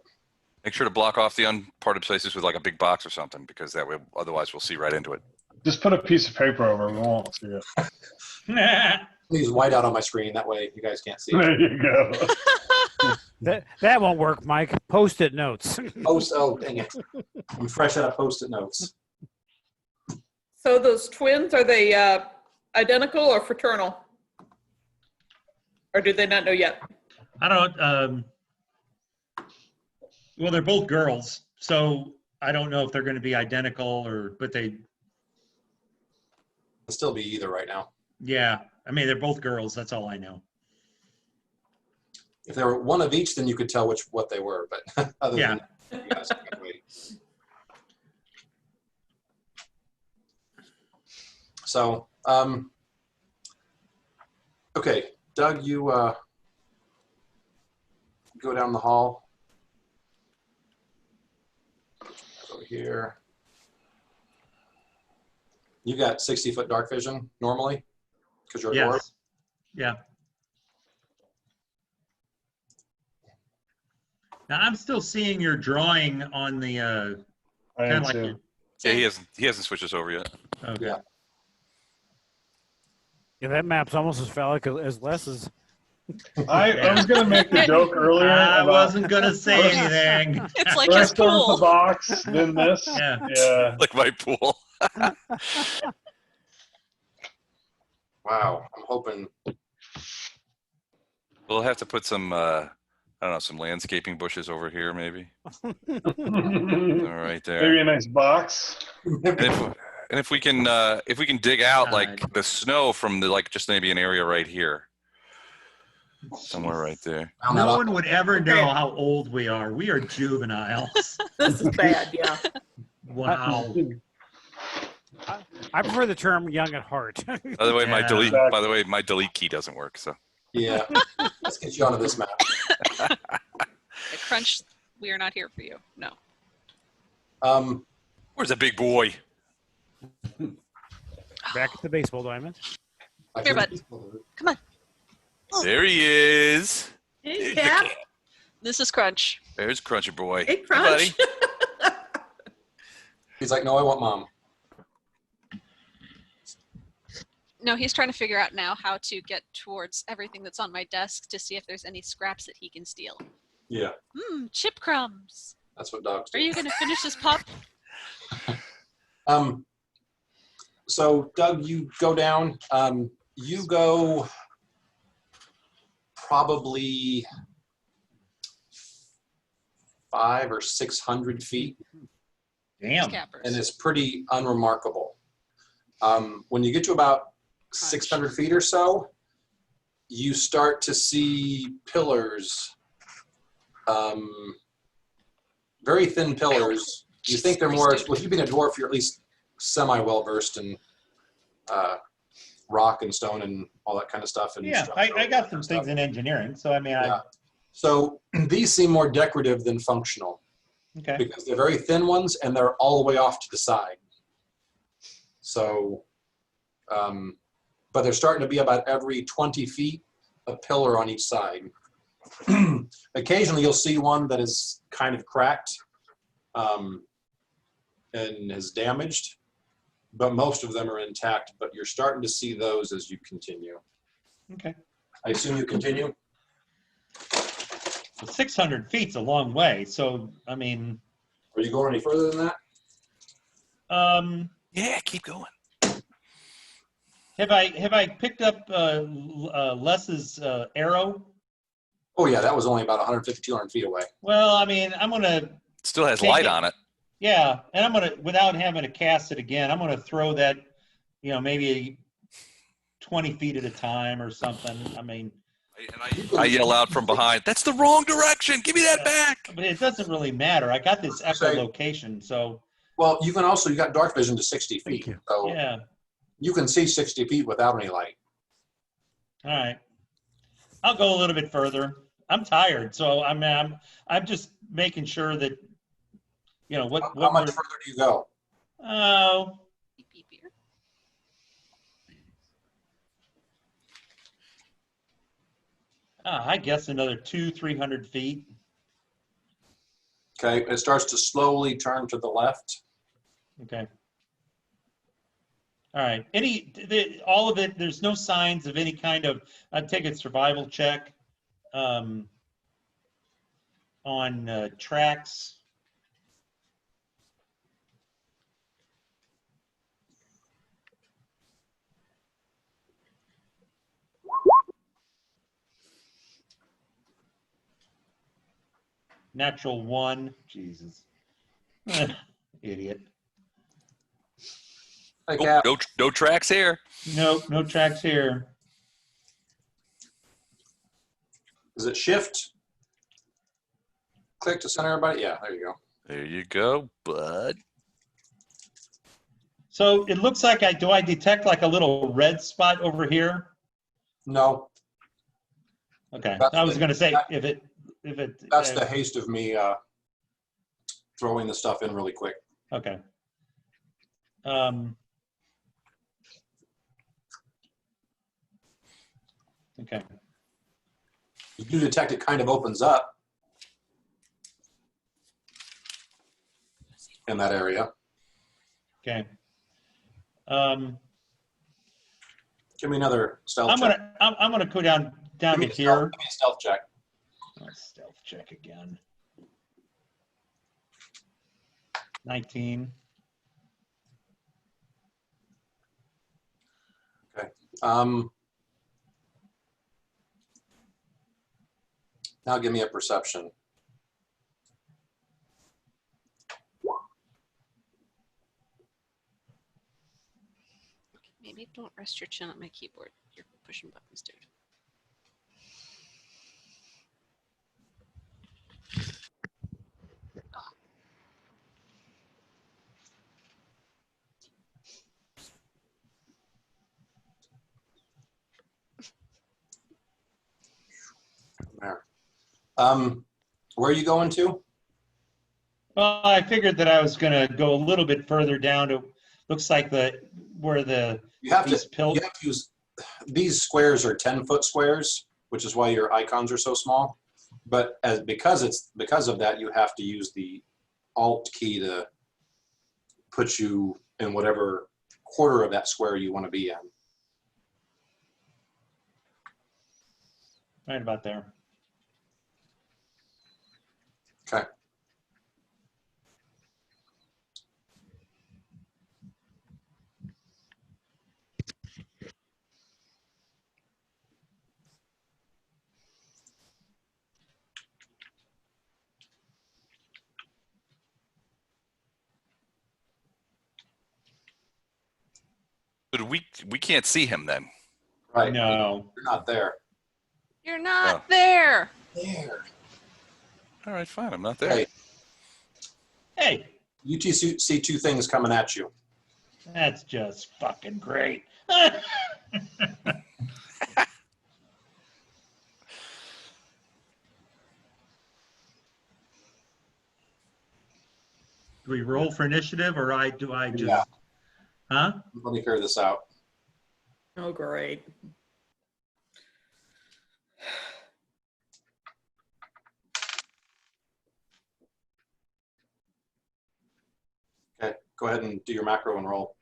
Make sure to block off the unparted places with like a big box or something, because that way, otherwise we'll see right into it. Just put a piece of paper over. We won't see it. Please white out on my screen. That way you guys can't see it. There you go. That won't work, Mike. Post-it notes. Oh, dang it. I'm fresh out of Post-it notes. So those twins, are they identical or fraternal? Or do they not know yet? I don't. Well, they're both girls, so I don't know if they're going to be identical but they. It'll still be either right now. Yeah, I mean they're both girls. That's all I know. If they were one of each, then you could tell what they were. But other Yeah. than that, you guys can wait. So, okay, Doug, you go down the hall. Over here. You got 60-foot dark vision normally because you're a dwarf? Yes. Yeah. Now I'm still seeing your drawing on the I kind am of like. too. Yeah, he hasn't switched us over yet. Okay. Yeah. Yeah, that map's almost as phallic as Les's. I was going to make the joke earlier. I about wasn't gonna say anything. It's like his first there was pool. the box, then this. Yeah. Yeah. Like my pool. Wow, I'm hoping. We'll have to put some, I don't know, some landscaping bushes over here, maybe. All right there. Maybe a nice box. And if we can dig out like God. the snow from just maybe an area right here, somewhere right there. No one would ever know how old we are. We are juveniles. This is bad, yeah. Wow. I prefer the term "young at heart." By the way, my Yeah. delete key doesn't work. So Yeah, let's get you onto this map. Crunch, we are not here for you. No. where's the big boy? Back at the baseball diamond. Here, bud. Come on. There he is. Hey, There's the Cap. cat. This is Crunch. There's Cruncher boy. Hey, buddy. Crunch. He's like, no, I want mom. No, he's trying to figure out now how to get towards everything that's on my desk to see if there's any scraps that he can steal. Yeah, Chip crumbs. that's what dogs do. Are you going to finish this pup? So Doug, you go down. You go probably 500 or 600 feet, Damn. Scappers. and it's pretty unremarkable. When you get to about 600 feet or so, you start to see pillars, very thin pillars. You think they're more, well, if you've been a dwarf, you're at least semi-well versed in rock and stone and all that kind of stuff. And Yeah, I got some things in engineering, so I mean, Yeah. So these seem more decorative than functional okay. because they're very thin ones and they're all the way off to the side. So, but they're starting to be about every 20 feet, a pillar on each side. Occasionally you'll see one that is kind of cracked and is damaged, but most of them are intact, but you're starting to see those as you continue. Okay. I assume you continue? Well, 600 feet's a long way, so I mean, Are you going any further than that? Yeah, keep going. have I picked up Les's arrow? Oh yeah, that was only about 150, 200 feet away. Well, I mean, I'm gonna, Still has Take light it. on it. yeah, and I'm gonna, without having to cast it again, I'm gonna throw that, maybe 20 feet at a time or something. I mean, And I yell out from behind, "That's the wrong direction! Give me that back!" but it doesn't really matter. I got this echolocation, so Well, you got dark vision to 60 Thank feet. you. So yeah. you can see 60 feet without any light. All right, I'll go a little bit further. I'm tired, so I'm just making sure that what How much further do you go? Oh, Beep, beep, beep. I guess another 200-300 feet. Okay, it starts to slowly turn to the left. Okay. All right. All of it, there's no signs of any kind of, I'd take a survival check on tracks. Natural 1. Jesus. Idiot. Hey, Oh, Cap. no tracks here. No tracks here. Is it shift? Click to center everybody? Yeah, there you go. There you go, bud. So it looks like do I detect like a little red spot over here? No, Okay. That's I was the- going to say that- if it that's the haste of me throwing the stuff in really quick. Okay. Okay. You do detect it kind of opens up in that area. Okay. Give me another stealth I'm check. gonna go down Give me to a here. Give me a stealth check. Stealth check again. 19. Now give me a perception. Maybe don't rest your chin on my keyboard. You're pushing buttons, dude. There. Where are you going to? Well, I figured that I was gonna go a little bit further down to. Looks like where You have these to use these squares are 10-foot squares, which is why your icons are so small. But because of that, you have to use the Alt key to put you in whatever quarter of that square you want to be in. right about there. Okay. But we can't see him then. Right. No. You're not there. You're not Oh. there. There. All right, fine. I'm not there. Hey, Hey, you see two things coming at you. that's just fucking great. Do we roll for initiative, or do I just? Yeah. Huh? Let me figure this out. Oh, great. Okay, go ahead and do your macro and roll.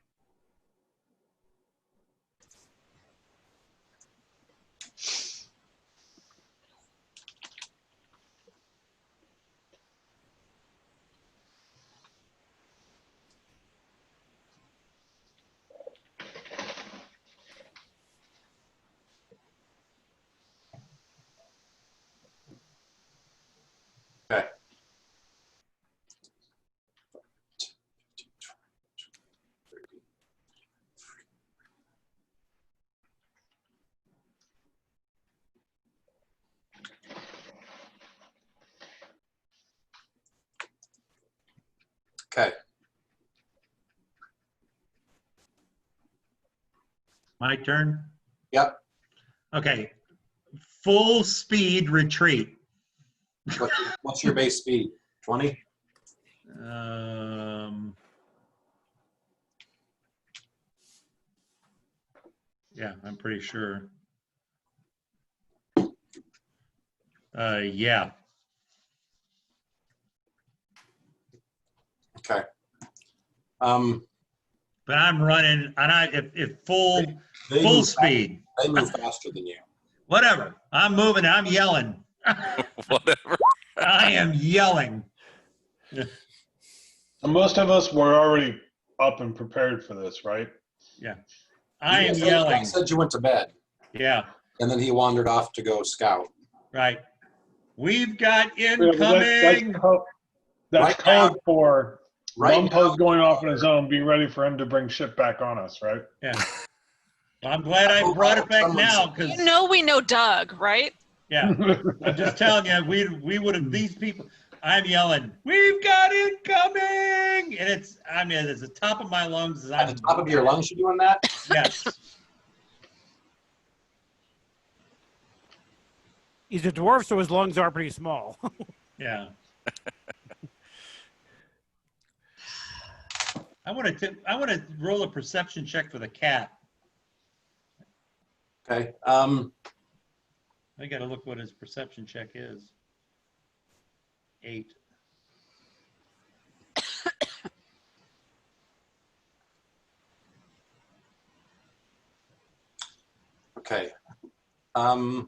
Okay. Okay. My turn. Yep. Okay. Full speed retreat. What's your base speed? 20? Yeah, I'm pretty sure. Yeah. Okay. but I'm running, and if full They full move speed, They move faster than you. whatever. I'm moving. I'm yelling. Whatever. I am yelling. So most of us were already up and prepared for this, right? Yeah, I am You yelling. guys said you went to bed, Yeah, and then he wandered off to go scout. right. We've got Yeah, but incoming. that's Right code now- for Right Mumpo's now, going off on his own. Be ready for him to bring shit back on us, right? Yeah. Well, I'm glad I I hope brought it back someone's- now because You know we know Doug, right? yeah, I'm just telling you, we would have these people. I'm yelling, we've got incoming, and it's the top of my lungs. As at I'm the top of your lungs, you're doing that? Yes. He's a dwarf, so his lungs are pretty small. Yeah. I want to roll a perception check for the cat. Okay. I got to look what his perception check is. 8. Okay. Yeah.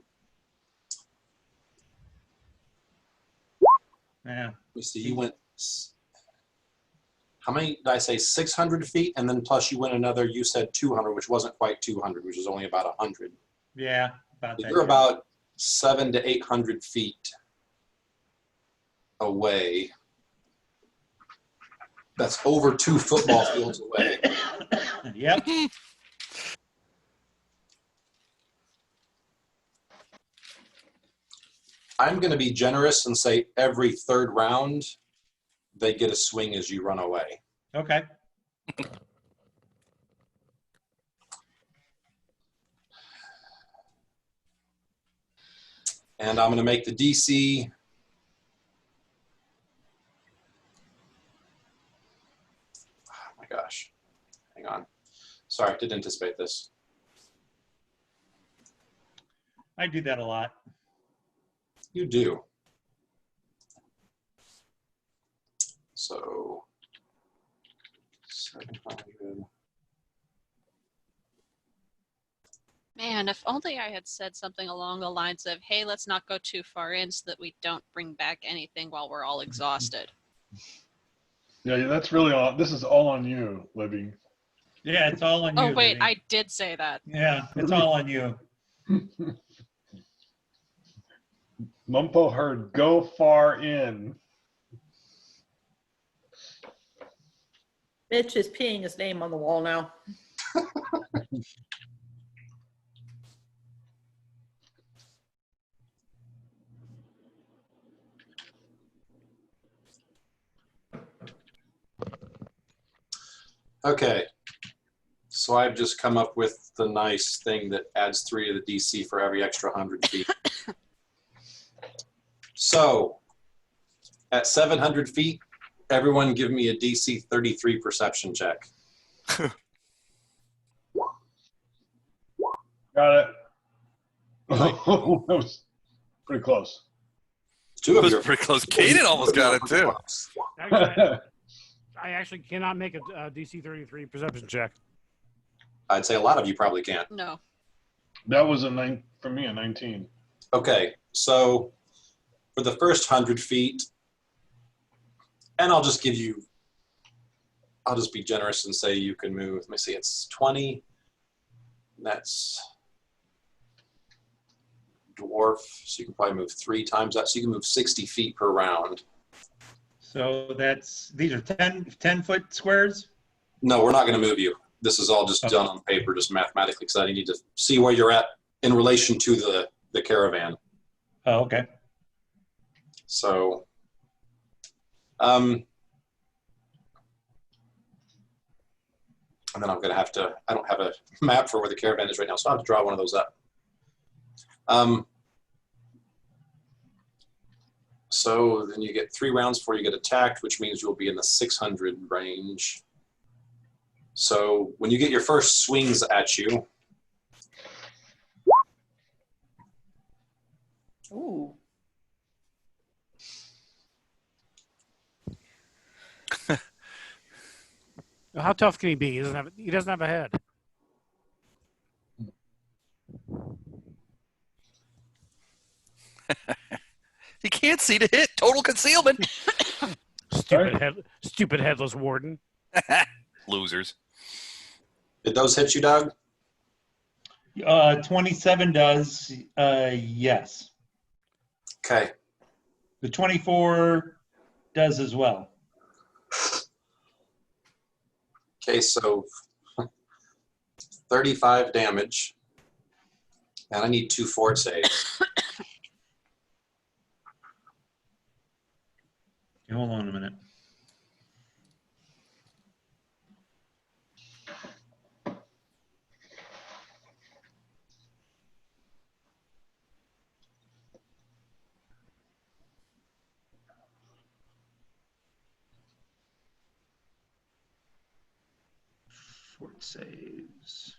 Let me see. You went. How many did I say? 600 feet, and then plus you went another. You said 200, which wasn't quite 200, which was only about 100. Yeah. About that. You're about 700 to 800 feet away. That's over 2 football fields away. Yep. I'm going to be generous and say every third round, they get a swing as you run away. Okay. And I'm going to make the DC. Oh my gosh. Hang on. Sorry, I didn't anticipate this. I do that a lot. You do. So 700. Man, if only I had said something along the lines of, hey, let's not go too far in so that we don't bring back anything while we're all exhausted. Yeah, that's really all. This is all on you, Libby. Yeah, it's all on you. Oh, wait, Libby. I did say that. Yeah, it's all on you. Mumpo heard "go far in." Mitch is peeing his name on the wall now. Okay. So I've just come up with the nice thing that adds 3 to the DC for every extra 100 feet. So at 700 feet, everyone give me a DC 33 perception check. Got it. That was pretty close. 2 It of was you. pretty close. Kaden almost got it too. I actually cannot make a DC 33 perception check. I'd say a lot of you probably can't. No. That was a 9 for me. A 19. Okay, so for the first 100 feet, and I'll just be generous and say you can move, let me see, it's 20. That's dwarf, so you can probably move 3 times that, so you can move 60 feet per round. So these are 10-foot squares? No, we're not going to move you. This is all just done on paper, just mathematically, because I need to see where you're at in relation to the caravan. Oh, okay. So, and then I'm going to have to, I don't have a map for where the caravan is right now, so I'll have to draw one of those up. So then you get 3 rounds before you get attacked, which means you'll be in the 600 range. So when you get your first swings at you, Ooh. How tough can he be? He doesn't have a head. He can't see to hit. Total concealment. Stupid headless warden. Losers. Did those hit you, Doug? 27 does, yes. Okay. The 24 does as well. Okay, so 35 damage. And I need 2 fort saves. Hold on a minute. Fort saves.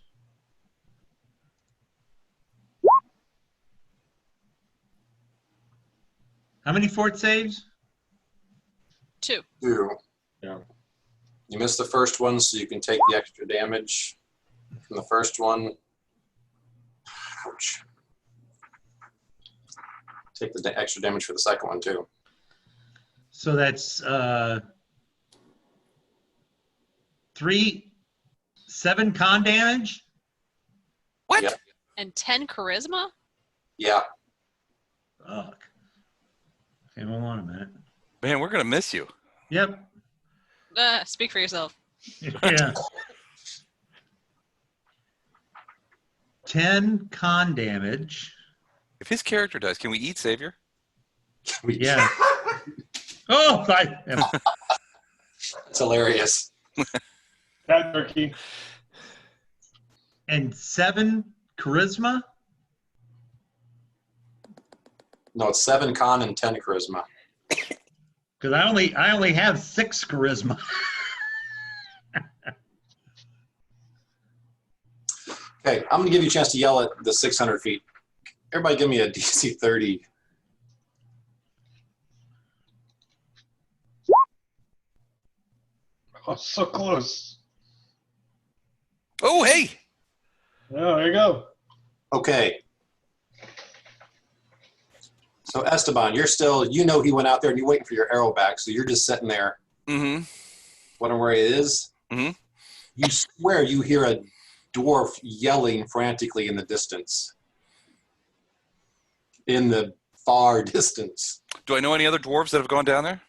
How many fort saves? 2. 2. Yeah. You missed the first one, so you can take the extra damage from the first one. Ouch. Take the extra damage for the second one, too. So that's 7 con damage? What? Yep. And 10 charisma? Yeah. Fuck. Okay, hold on a minute. Man, we're going to miss you. Yep. Speak for yourself. Yeah. 10 con damage. If his character dies, can we eat Savior? Yeah. Oh, It's hilarious. Cat turkey. and 7 charisma? No, it's 7 con and 10 charisma. Because I only have 6 charisma. Okay, I'm going to give you a chance to yell at the 600 feet. Everybody give me a DC 30. Oh, so close. Oh, hey. Yeah, there you go. Okay. So Esteban, you're still, you know he went out there and you're waiting for your arrow back, so you're just sitting there Mm-hmm. wondering where it is. Mhm. You swear you hear a dwarf yelling frantically in the distance. In the far distance. Do I know any other dwarves that have gone down there?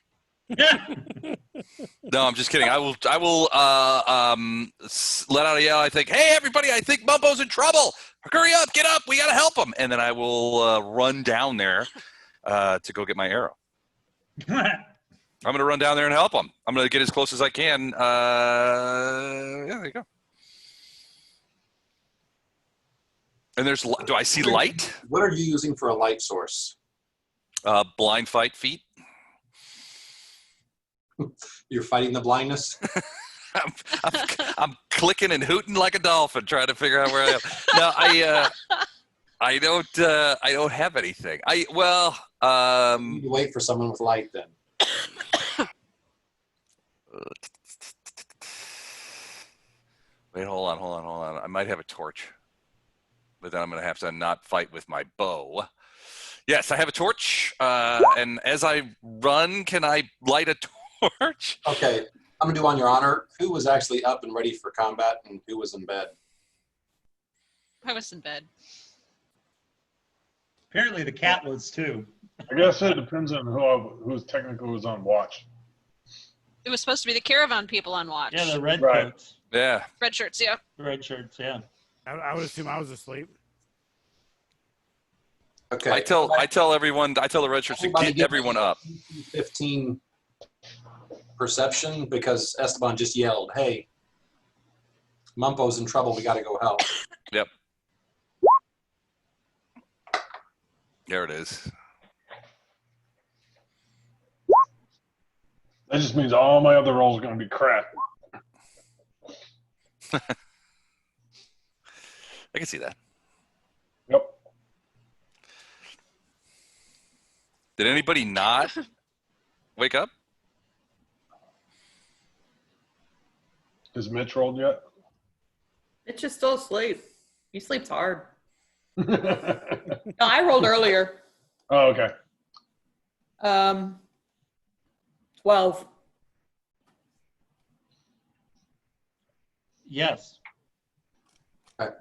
No, I'm just kidding. I will let out a yell. I think, hey, everybody, I think Bumpo's in trouble. Hurry up, get up. We got to help him. And then I will run down there to go get my arrow. I'm going to run down there and help him. I'm going to get as close as I can. Yeah, there you go. And do I see light? What are you using for a light source? Blind fight feet. You're fighting the blindness? I'm clicking and hooting like a dolphin, trying to figure out where I am. No, I don't have anything. You need to wait for someone with light then. Wait, hold on. I might have a torch, but then I'm going to have to not fight with my bow. Yes, I have a torch, and as I run, can I light a torch? Okay, I'm going to do on your honor. Who was actually up and ready for combat and who was in bed? I was in bed. Apparently the cat was too. I guess it depends on who technically was on watch. It was supposed to be the caravan people on watch. Yeah, the red Right. coats. Yeah. Red shirts, yeah. The red shirts, yeah. I would assume I was asleep. Okay. I tell the red shirts to Everybody get give everyone me up. 15 perception because Esteban just yelled, hey, Mumpo's in trouble. We got to go help. Yep. There it is. That just means all my other rolls are going to be crap. I can see that. Yep. Did anybody not wake up? Has Mitch rolled yet? Mitch is still asleep. He sleeps hard. No, I rolled earlier. Oh, okay. 12. Yes. Okay.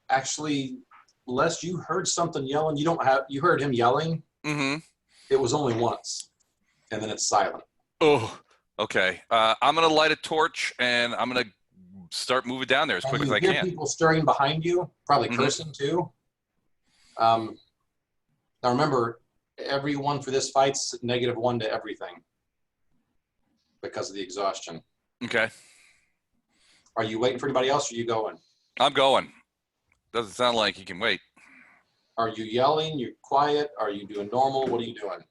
Actually, Les, you heard something yelling. You heard him yelling. Mm-hmm. It was only once, and then it's silent. Oh, okay. I'm going to light a torch, and I'm going to start moving down there as quick as I You hear can. people stirring behind you, probably cursing too. Now remember, everyone for this fight's -1 to everything because of the exhaustion. Okay. Are you waiting for anybody else, or are you going? I'm going. Doesn't sound like you can wait. Are you yelling? You're quiet? Are you doing normal? What are you doing?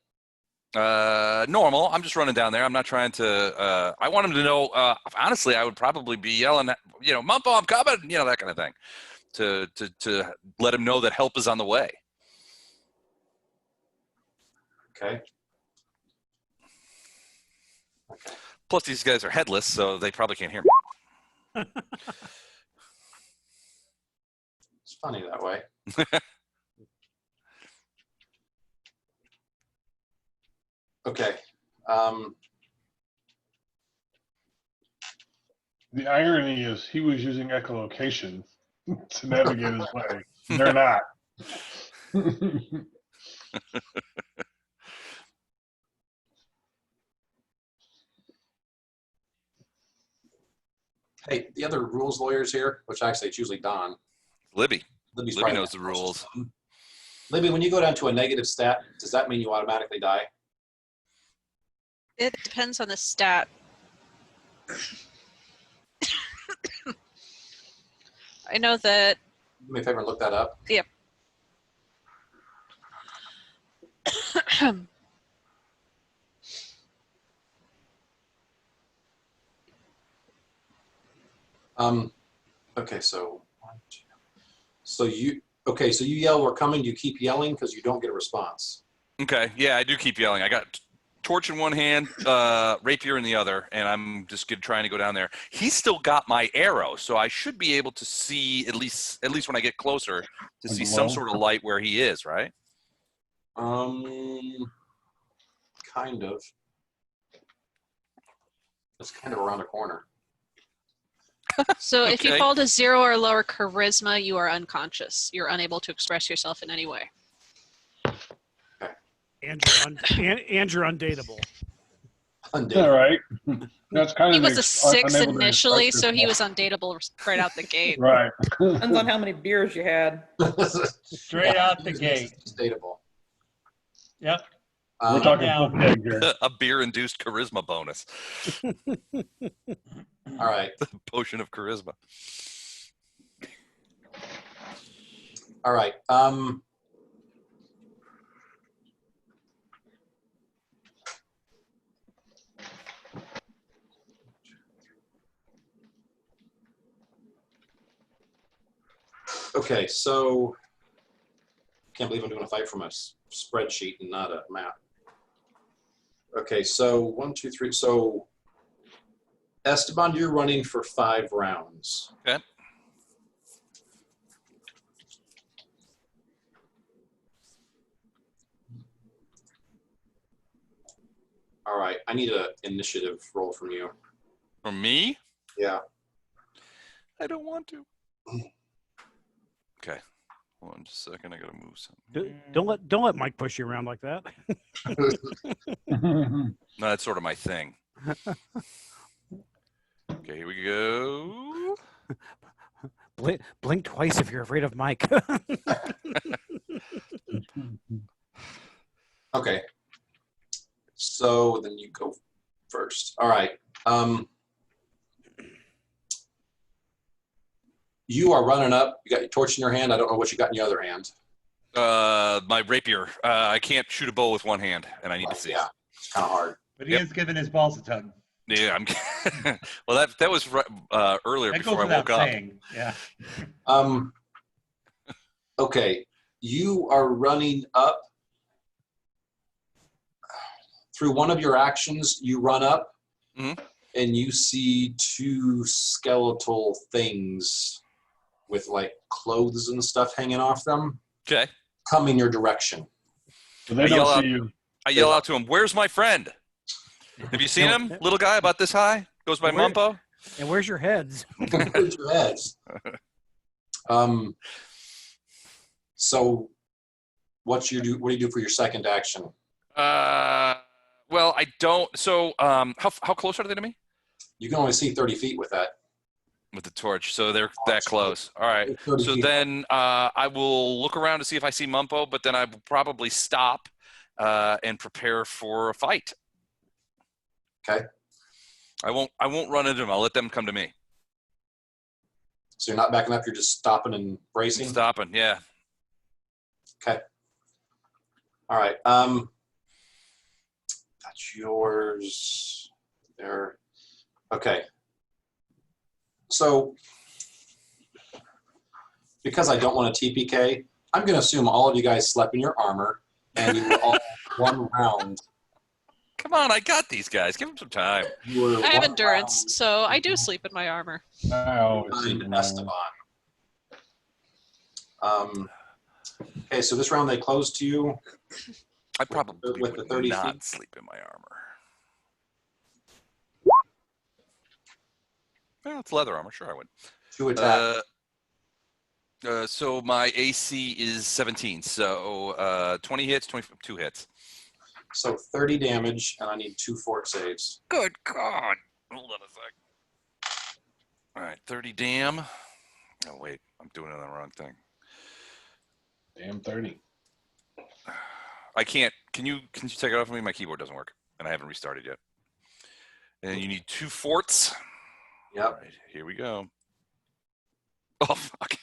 Normal. I'm just running down there. I'm not trying to. I want him to know. Honestly, I would probably be yelling, Mumpo, I'm coming. That kind of thing, to let him know that help is on the way. Okay. Plus, these guys are headless, so they probably can't hear me. It's funny that way. Okay. The irony is he was using echolocation to navigate his way. They're not. Hey, the other rules lawyers here, which actually it's usually Don. Libby Libby knows the rules. Libby, when you go down to a negative stat, does that mean you automatically die? It depends on the stat. I know that. Do me a favor and look that up. Yep. Okay, so you yell, "We're coming." You keep yelling because you don't get a response. Okay. Yeah, I do keep yelling. I got torch in one hand, rapier in the other, and I'm just trying to go down there. He's still got my arrow, so I should be able to see at least when I get closer to see some sort of light where he is, right? Kind of. It's kind of around the corner. So if you Okay. fall to 0 or lower charisma, you are unconscious. You're unable to express yourself in any way. And you're undateable. All right. That's kind He of was a 6 initially, so he was undateable right out the gate. right. Depends on how many beers you had. Straight out the gate. It's dateable. Yep. We're talking now. full peg here. A beer-induced charisma bonus. All right. Potion of charisma. All right. Okay, so can't believe I'm doing a fight from a spreadsheet and not a map. Okay, so 1, 2, 3. So Esteban, you're running for 5 rounds. Okay. All right, I need an initiative roll from you. From me? Yeah. I don't want to. Okay. Hold on just a second. I gotta move something. Don't let Mike push you around like that. No, that's sort of my thing. Okay, here we go. Blink twice if you're afraid of Mike. Okay. So then you go first. All right. You are running up. You got your torch in your hand. I don't know what you got in your other hand. My rapier. I can't shoot a bow with one hand, and I need to see. Yeah, it's kind of hard. But he is giving his balls a tug. Yeah, I'm. Well, that was earlier That before goes I woke without up. saying. Yeah. Okay. You are running up. through one of your actions, you run up Mhm. and you see two skeletal things with like clothes and stuff hanging off them Okay. coming your direction. So they I don't yell see out- you. I yell out to him, "Where's my friend? Have you seen him? Little guy about this high? Goes by Where- Mumpo." And where's your heads? Where's your heads? So what do you do for your second action? Well, I don't. So, how close are they to me? You can only see 30 feet with that. With the torch, so they're that close. All right. 30 So feet. then I will look around to see if I see Mumpo, but then I will probably stop and prepare for a fight. Okay. I won't run into them. I'll let them come to me. So you're not backing up, you're just stopping and bracing? Stopping, yeah. Okay. All right. That's yours. There. Okay. So because I don't want a TPK, I'm going to assume all of you guys slept in your armor and you were all one round. Come on, I got these guys. Give them some time. You were I have one endurance, round so I do sleep in my armor. I always behind see mine. Esteban. Okay, so this round they close to you. I probably With the would 30 not feet? sleep in my armor. Well, it's leather armor. Sure, I would. 2 attack. So my AC is 17. So 20 hits, 22 hits. So 30 damage, and I need 2 fort saves. Good God. Hold on a sec. All right, 30 dam. Oh, wait. I'm doing it on the wrong thing. Damn 30. I can't. Can you take it off of me? My keyboard doesn't work, and I haven't restarted yet. And you need 2 forts. Yep. All right, here we go. Oh, fuck.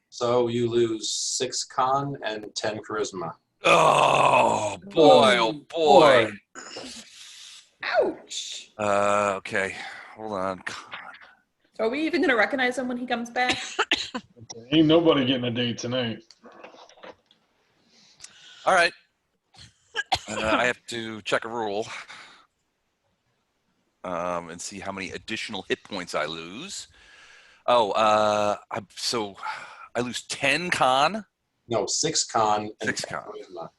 So you lose 6 con and 10 charisma. Oh, boy. Oh, boy. Ouch. Okay. Hold on. So are we even going to recognize him when he comes back? Ain't nobody getting a date tonight. All right. I have to check a rule and see how many additional hit points I lose. Oh, so I lose 10 con. No, 6 con and 6 10 con. charisma.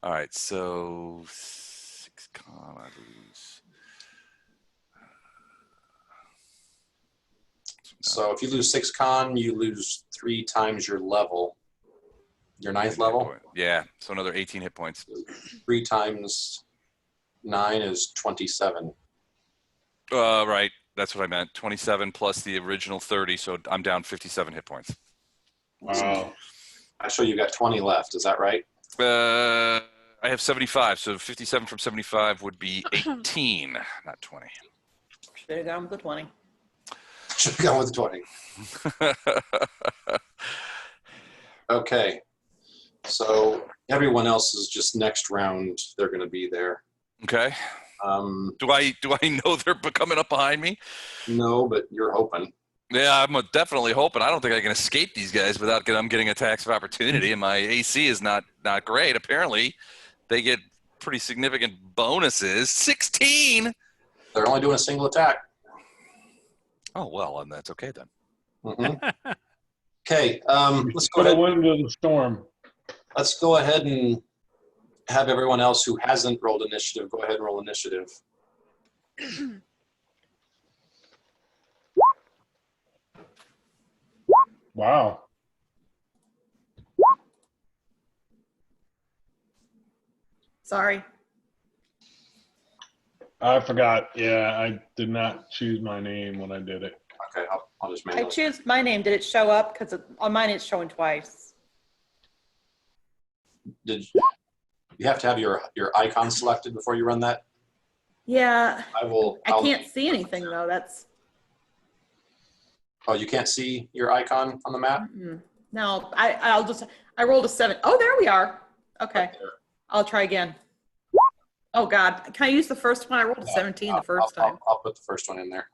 All right, so 6 con I lose. So if you lose 6 con, you lose 3 times your level. Your 9th Hit level. point. Yeah, so another 18 hit points. 3 times 9 is 27. Right, that's what I meant. 27 plus the original 30, so I'm down 57 hit points. Wow. Actually, you got 20 left. Is that right? I have 75, so 57 from 75 would be 18, not 20. Should have gone with the 20. Should have gone with 20. Okay. So everyone else is just next round. They're going to be there. Okay. Do I know they're coming up behind me? No, but you're hoping. Yeah, I'm definitely hoping. I don't think I can escape these guys without getting attacks of opportunity, and my AC is not great. Apparently, they get pretty significant bonuses. 16. They're only doing a single attack. Oh well, and that's okay then. Mm-hmm. Okay. Let's go Put a ahead. wind to the storm. Let's go ahead and have everyone else who hasn't rolled initiative go ahead and roll initiative. Wow. Sorry. I forgot. Yeah, I did not choose my name when I did it. Okay, I'll just I manually. choose my name. Did it show up? Because on mine it's showing twice. Did you have to have your icon selected before you run that? Yeah. I'll- I can't see anything though. That's Oh, you can't see your icon on the map? no. I rolled a 7. Oh, there we are. Okay. Right there. I'll try again. Oh God. Can I use the first one? I rolled a 17 the first time. I'll put the first one in there.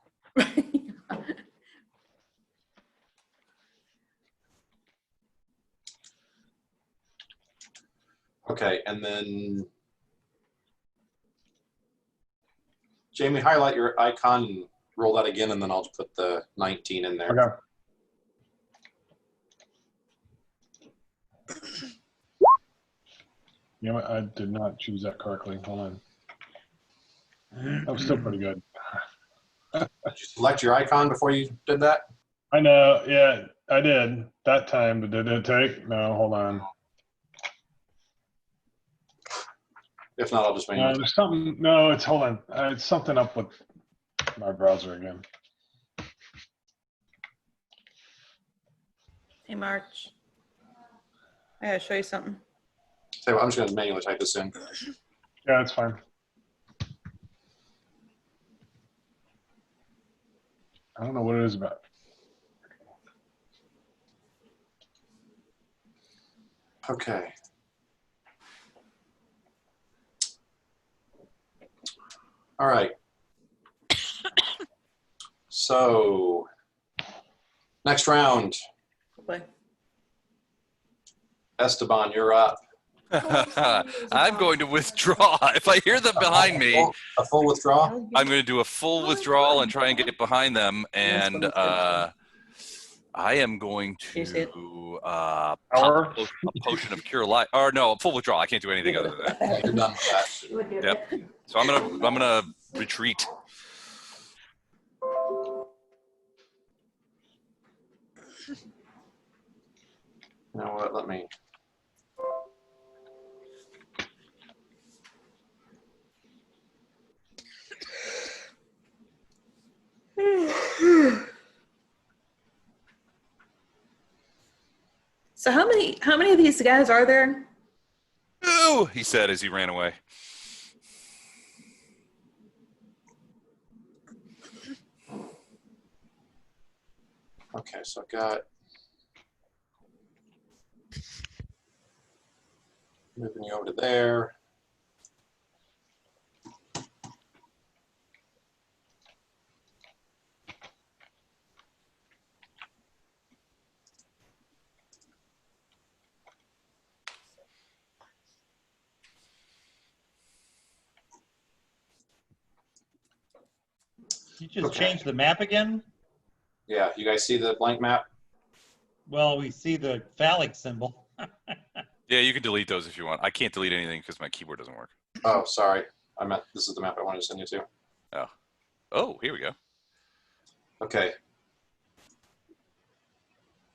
Okay, and then Jamie, highlight your icon and roll that again, and then I'll just put the 19 in there. Okay. You know what? I did not choose that correctly. Hold on. That was still pretty good. Did you select your icon before you did that? I know. Yeah, I did that time, but did it take? No, hold on. If not, I'll just manually. There's something. No, it's hold on. It's something up with my browser again. Hey, March. I gotta show you something. Tell you what, I'm just going to manually type this in. Yeah, it's fine. I don't know what it is about. Okay. All right. So, next round. Play. Esteban, you're up. I'm going to withdraw. If I hear them behind me, A full withdrawal? I'm going to do a full withdrawal and try and get behind them. And I am going to pop a potion of cure life. Or no, a full withdrawal. I can't do anything other than that. You're done with that. Yep. So I'm gonna retreat. You know what? Let me. So how many of these guys are there? Ooh, he said as he ran away. Okay, so I've got. Moving you over to there. You just changed the map again? Yeah, you guys see the blank map? Well, we see the phallic symbol. Yeah, you can delete those if you want. I can't delete anything because my keyboard doesn't work. Oh, sorry. I meant this is the map I wanted to send you to. Oh, here we go. Okay.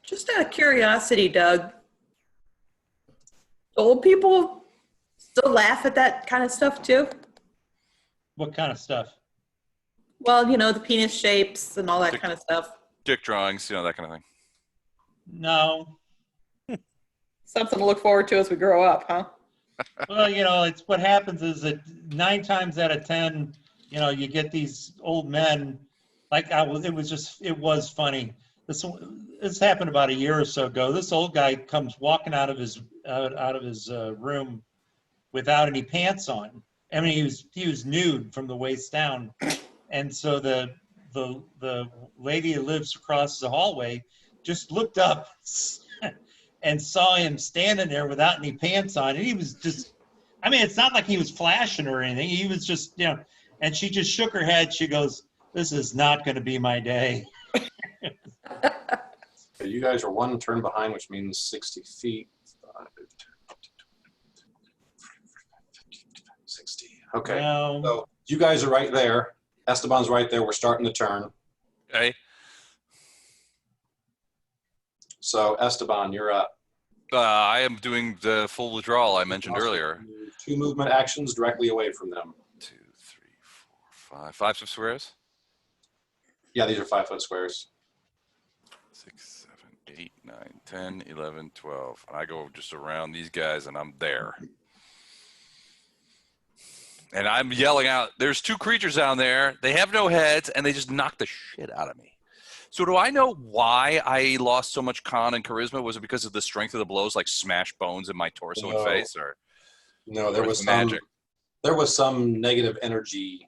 Just out of curiosity, Doug, old people still laugh at that kind of stuff too? What kind of stuff? Well, you know, the penis shapes and all that kind of stuff. Dick drawings, that kind of thing. No. Something to look forward to as we grow up, huh? Well, it's what happens is that 9 times out of 10, you get these old men. It was funny. This happened about a year or so ago. This old guy comes walking out of his room without any pants on. I mean, he was nude from the waist down, and so the lady who lives across the hallway just looked up and saw him standing there without any pants on, and he was just. I mean, it's not like he was flashing or anything. He was just, and she just shook her head. She goes, "This is not going to be my day." You guys are 1 turn behind, which means 60 feet. 60. Okay. So you guys are right there. Esteban's right there. We're starting the turn. Okay. So Esteban, you're up. I am doing the full withdrawal I mentioned earlier. 2 movement actions directly away from them. 2, 3, 4, 5. 5 squares? Yeah, these are 5-foot squares. 6, 7, 8, 9, 10, 11, 12. And I go just around these guys and I'm there. And I'm yelling out, there's 2 creatures down there. They have no heads and they just knock the shit out of me. So do I know why I lost so much con and charisma? Was it because of the strength of the blows, like smash bones in my torso and face? Or no, there was magic. There was some negative energy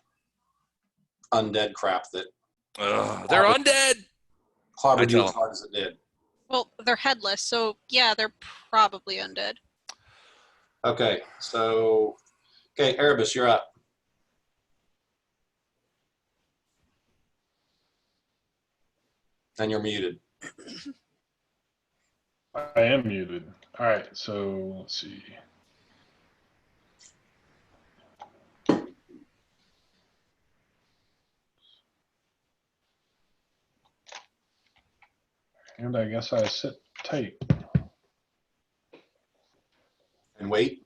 undead crap that. They're undead! Clobbered you as hard as it did. Well, they're headless, so yeah, they're probably undead. Okay, so, okay, Erebus, you're up. And you're muted. I am muted. All right, so let's see. And I guess I sit tight. And wait.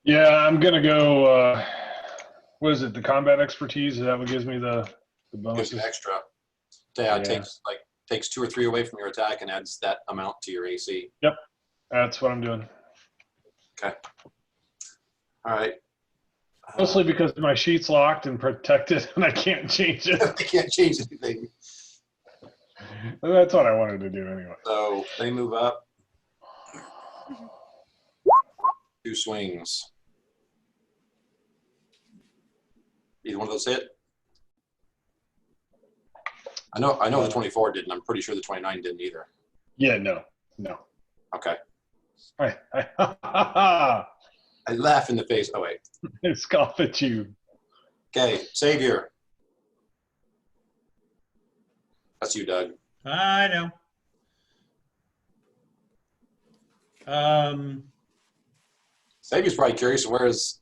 Yeah, I'm gonna go. What is it? The combat expertise? Is that what gives me the Gives bonuses? you extra. Yeah, it Yeah. takes 2 or 3 away from your attack and adds that amount to your AC. Yep, that's what I'm doing. Okay. All right. Mostly because my sheet's locked and protected, and I can't change it. I can't change anything. That's what I wanted to do anyway. So they move up. 2 swings. Either one of those hit? I know the 24 didn't. I'm pretty sure the 29 didn't either. Yeah, no. Okay. I I laugh in the face. Oh, wait. scoff at you. Okay, Savior. That's you, Doug. I know. Savior's probably curious where his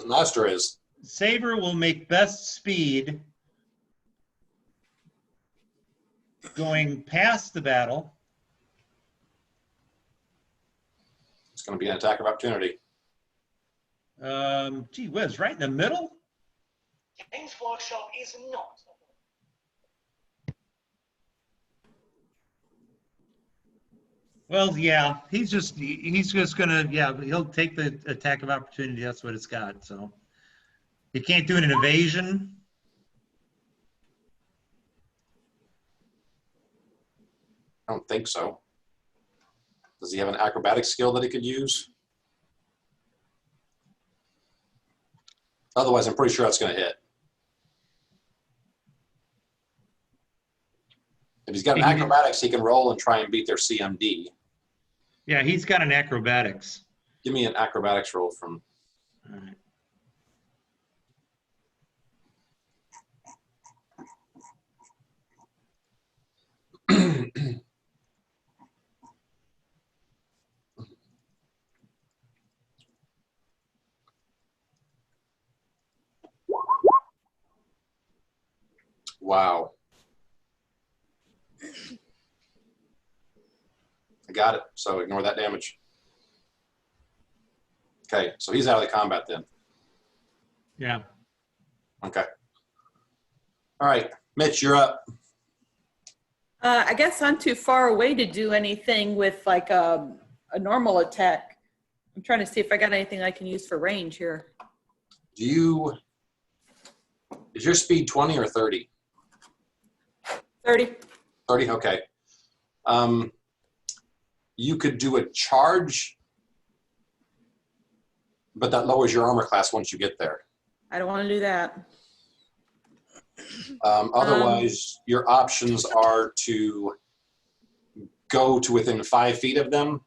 master is. Saber will make best speed going past the battle. It's going to be an attack of opportunity. Gee whiz, right in the middle? Games Workshop is not. Well, yeah, he's just gonna, he'll take the attack of opportunity. That's what it's got. So you can't do an evasion. I don't think so. Does he have an acrobatic skill that he could use? Otherwise, I'm pretty sure that's going to hit. If he's got an acrobatics, he can roll and try and beat their CMD. Yeah, he's got an acrobatics. Give me an acrobatics roll from. All right. Wow. I got it. So ignore that damage. Okay, so he's out of the combat then. Yeah. Okay. All right, Mitch, you're up. I guess I'm too far away to do anything with like a normal attack. I'm trying to see if I got anything I can use for range here. Is your speed 20 or 30? 30. 30, okay. You could do a charge, but that lowers your armor class once you get there. I don't want to do that. Otherwise, your options are to go to within 5 feet of them,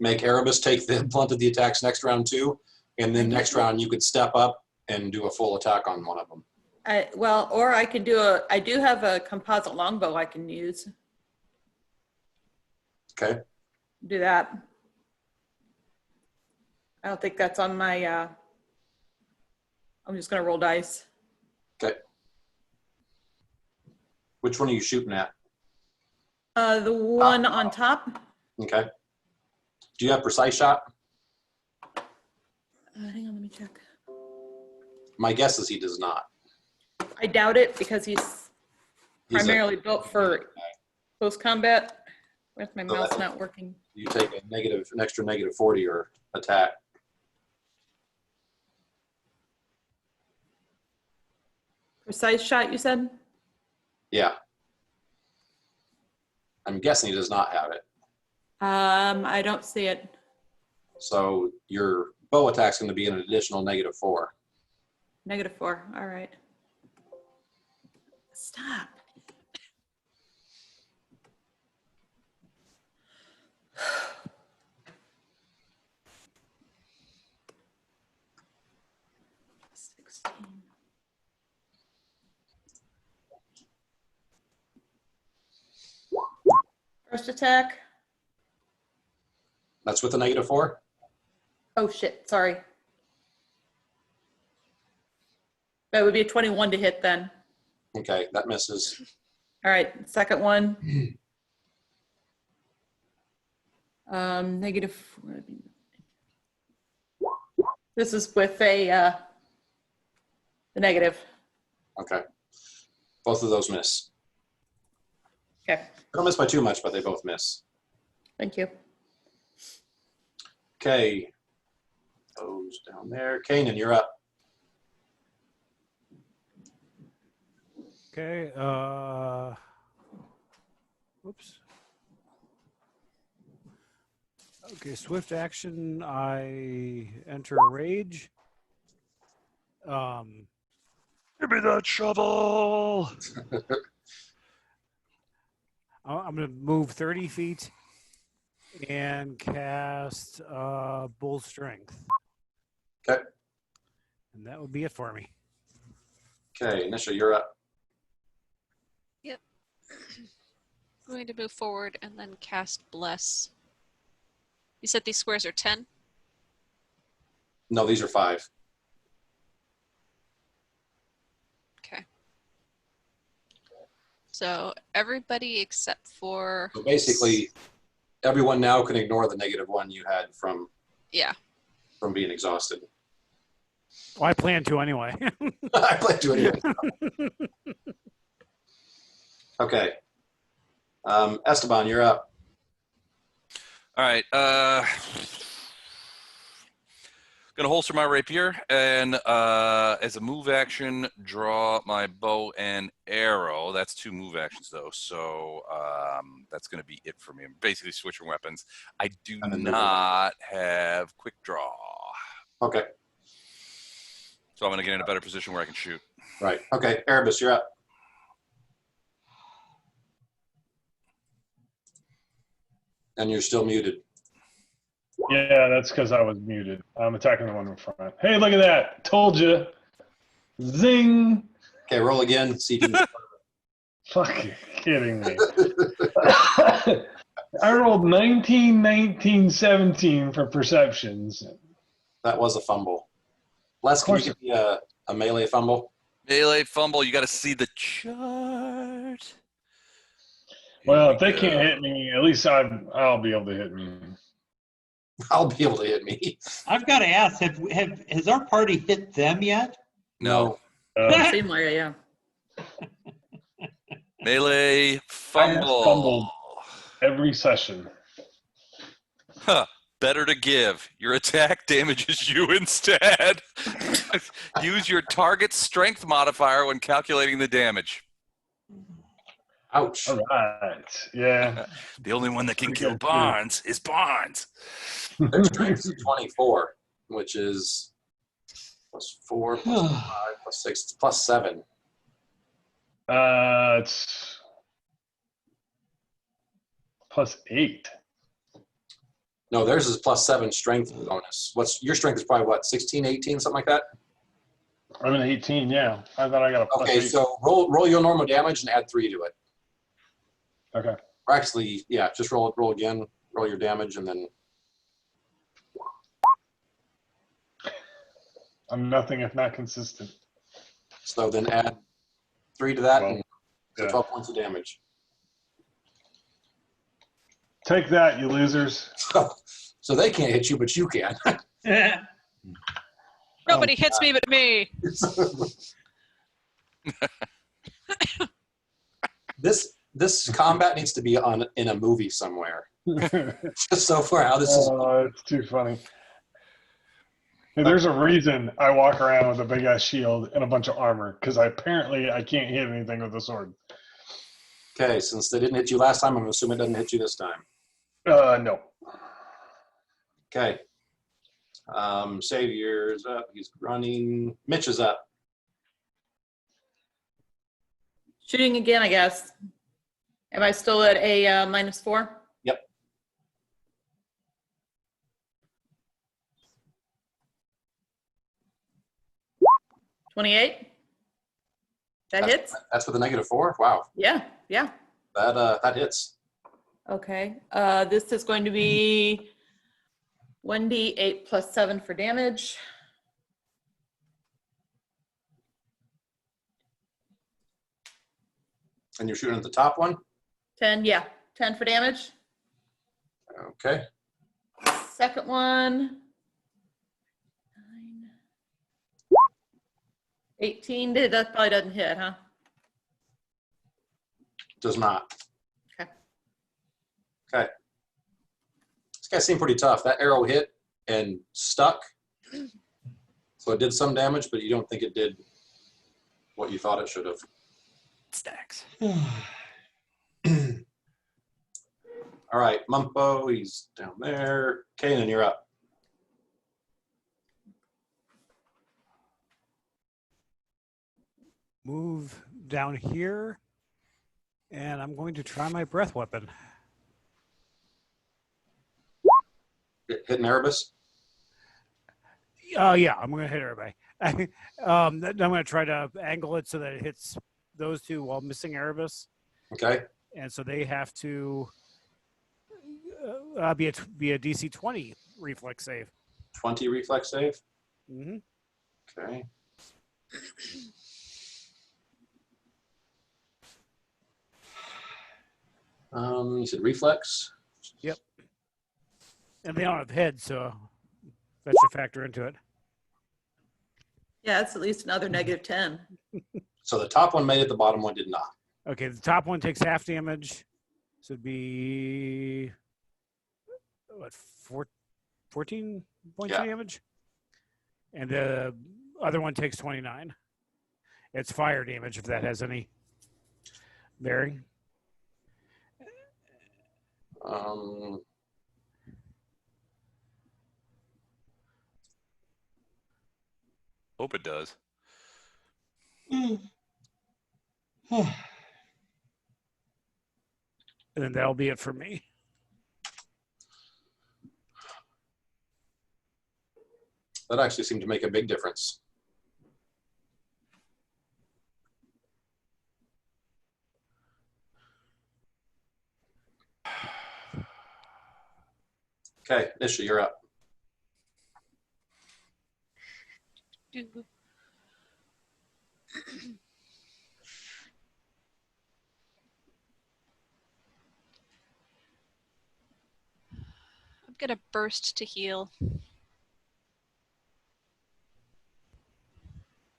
make Erebus take the blunt of the attacks next round too, and then next round you could step up and do a full attack on one of them. Or I could I do have a composite longbow I can use. Okay. Do that. I don't think that's on my, I'm just going to roll dice. Okay. Which one are you shooting at? The one on top. Okay. Do you have precise shot? Hang on, let me check. My guess is he does not. I doubt it because he's primarily built for close combat. Where's my mouse not working? You take an extra negative 40 or attack. Precise shot, you said? Yeah. I'm guessing he does not have it. I don't see it. So your bow attack's going to be an additional negative 4. -4. All right. Stop. first attack. That's with a -4? Oh, shit. Sorry. That would be a 21 to hit then. Okay, that misses. All right. Second one. -4. This is with the negative. Okay. Both of those miss. Okay. They don't miss by too much, but they both miss. Thank you. Okay. Those down there. Kanan, you're up. Okay. Whoops. Okay, swift action. I enter a rage. Give me that shovel. I'm going to move 30 feet and cast Bull Strength. Okay. And that would be it for me. Okay, Nisha, you're up. Yep. I'm going to move forward and then cast Bless. You said these squares are 10? No, these are 5. Okay. So everybody except for... So basically, everyone now can ignore the -1 you had from being exhausted. Well, I plan to anyway. I plan to anyway. Okay. Esteban, you're up. All right. Gonna holster my rapier and as a move action, draw my bow and arrow. That's 2 move actions though, so that's gonna be it for me. I'm basically switching weapons. I do not have quick draw. Okay. So I'm gonna get in a better position where I can shoot. Right. Okay. Erebus, you're up. And you're still muted. Yeah, that's because I was muted. I'm attacking the one in front. Hey, look at that. Told you. Zing. Okay, roll again. See if you can... Fucking kidding me. I rolled 19, 19, 17 for perceptions. That was a fumble. Les, can you give me a melee fumble? Melee fumble, you got to see the chart. Well, if they can't hit me, at least I'll be able to hit me. I'll be able to hit me. I've got to ask, has our party hit them yet? No. Same way, yeah. Melee I fumble. have fumbled every session. Huh. Better to give. Your attack damages you instead. Use your target's strength modifier when calculating the damage. Ouch. All right. Yeah. The only one that can kill Barnes is Barnes. Their strength is 24, which is +4, +5, +6, +7. It's +8. No, theirs is +7 strength bonus. Your strength is probably what, 16, 18, something like that? I'm an 18, yeah. I thought I got a Okay, +8. so roll your normal damage and add 3 to it. Okay. Or actually, yeah, just roll again, roll your damage, and then... I'm nothing if not consistent. So then add 3 to that, 12. and so 12 points of damage. Take that, you losers. So they can't hit you, but you can. Nobody hits me but me. This combat needs to be in a movie somewhere. Just so far how this is. Oh, it's too funny. Hey, there's a reason I walk around with a big ass shield and a bunch of armor, because I can't hit anything with a sword. Okay, since they didn't hit you last time, I'm assuming it doesn't hit you this time. No. Okay. Saviour's up. He's running. Mitch is up. Shooting again, I guess. Am I still at a -4? Yep. 28? That hits? That's with a -4? Wow. Yeah, yeah. That hits. Okay. This is going to be 1d8 plus 7 for damage. And you're shooting at the top one? 10, yeah, 10 for damage. Okay. Second one. 9. 18. That probably doesn't hit, huh? Does not. Okay. Okay. This guy seemed pretty tough. That arrow hit and stuck. So it did some damage, but you don't think it did what you thought it should have. Stacks. All right, Mumpo, he's down there. Kanan, you're up. Move down here, and I'm going to try my breath weapon. Hitting Erebus? Yeah, I'm going to hit everybody. I'm going to try to angle it so that it hits those two while missing Erebus. Okay. And so they have to be a DC 20 reflex save. 20 reflex save? Mm-hmm. Okay. You said reflex? Yep. And they don't have heads, so that should factor into it. Yeah, it's at least another negative 10. So the top one made it, the bottom one did not. Okay, the top one takes half damage. So it'd be, what, 14 points of damage? And the other one takes 29. It's fire damage, if that has any bearing. Hope it does. And then that'll be it for me. That actually seemed to make a big difference. Okay, Nisha, you're up. I'm gonna burst to heal.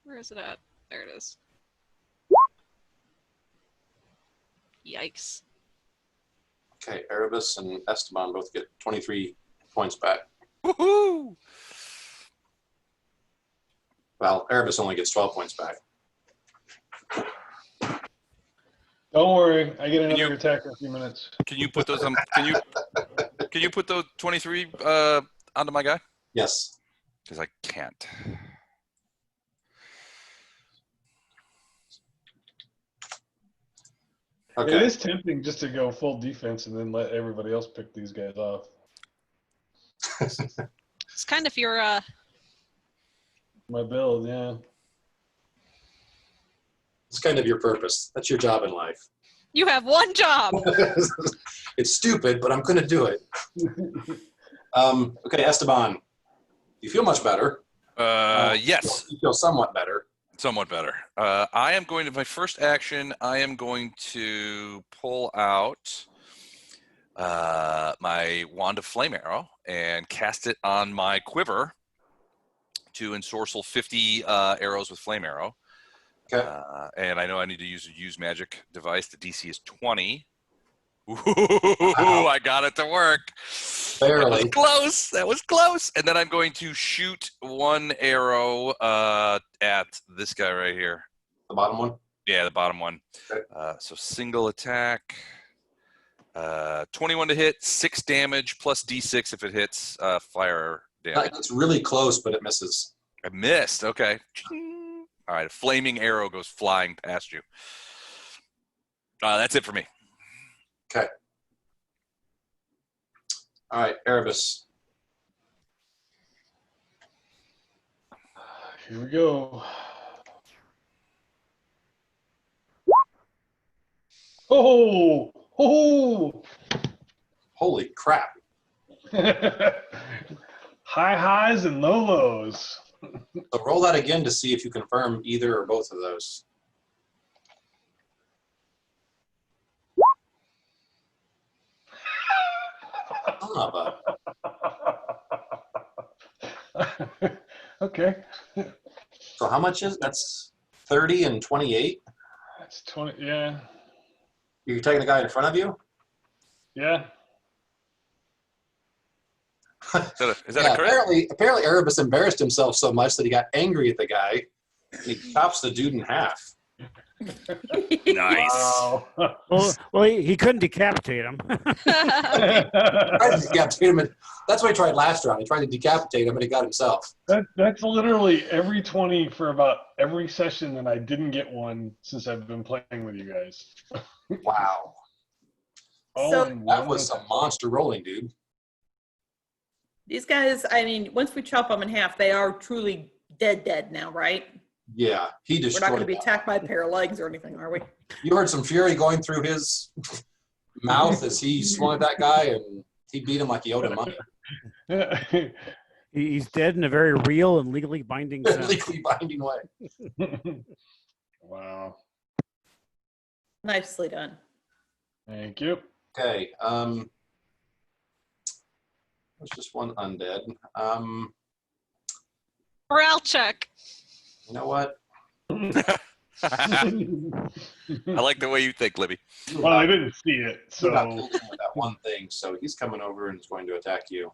Where is it at? There it is. Yikes. Okay, Erebus and Esteban both get 23 points back. Woohoo! Well, Erebus only gets 12 points back. Don't worry, I get another attack in a few minutes. Can you put those on? Can you put those 23 onto my guy? Yes. Because I can't. Okay. It is tempting just to go full defense and then let everybody else pick these guys off. It's kind of your My build, yeah. It's kind of your purpose. That's your job in life. you have one job. It's stupid, but I'm going to do it. Okay, Esteban, you feel much better. Yes. You feel somewhat better. Somewhat better. I am going to, my first action, I am going to pull out my Wand of Flame Arrow and cast it on my quiver to ensorcel 50 arrows with Flame Arrow. Okay. And I know I need to use magic device. The DC is 20. Ooh, Wow. I got it to work. Barely. That was close. That was close. And then I'm going to shoot one arrow at this guy right here. The bottom one? Yeah, the bottom one. Okay. So single attack. 21 to hit, 6 damage plus D6 if it hits fire damage. It's really close, but it misses. I missed. Okay. All right. A flaming arrow goes flying past you. That's it for me. Okay. All right, Erebus. Here we go. Oh! Oh! Holy crap. High highs and low lows. So roll that again to see if you confirm either or both of those. Son of a. Okay. So how much is that's 30 and 28? That's 20. Yeah. You're taking the guy in front of you? Yeah. Is that a crit? Apparently Erebus embarrassed himself so much that he got angry at the guy. And he chops the dude in half. Nice. Wow. Well, he couldn't decapitate him. Tried to decapitate him, and that's what he tried last round. He tried to decapitate him, and he got himself. That's literally every 20 for about every session, and I didn't get one since I've been playing with you guys. Wow. So- That was some monster rolling, dude. These guys, I mean, once we chop them in half, they are truly dead now, right? Yeah, he We're destroyed not going to be that. attacked by a pair of legs or anything, are we? You heard some fury going through his mouth as he swung at that guy, and he beat him like he owed him money. He's dead in a very real and legally binding sense. Legally binding way. Wow. Nicely done. Thank you. Okay. There's just one undead. Morale check. You know what? I like the way you think, Libby. Well, I didn't see it, You got so killed him with that one thing, so he's coming over and is going to attack you.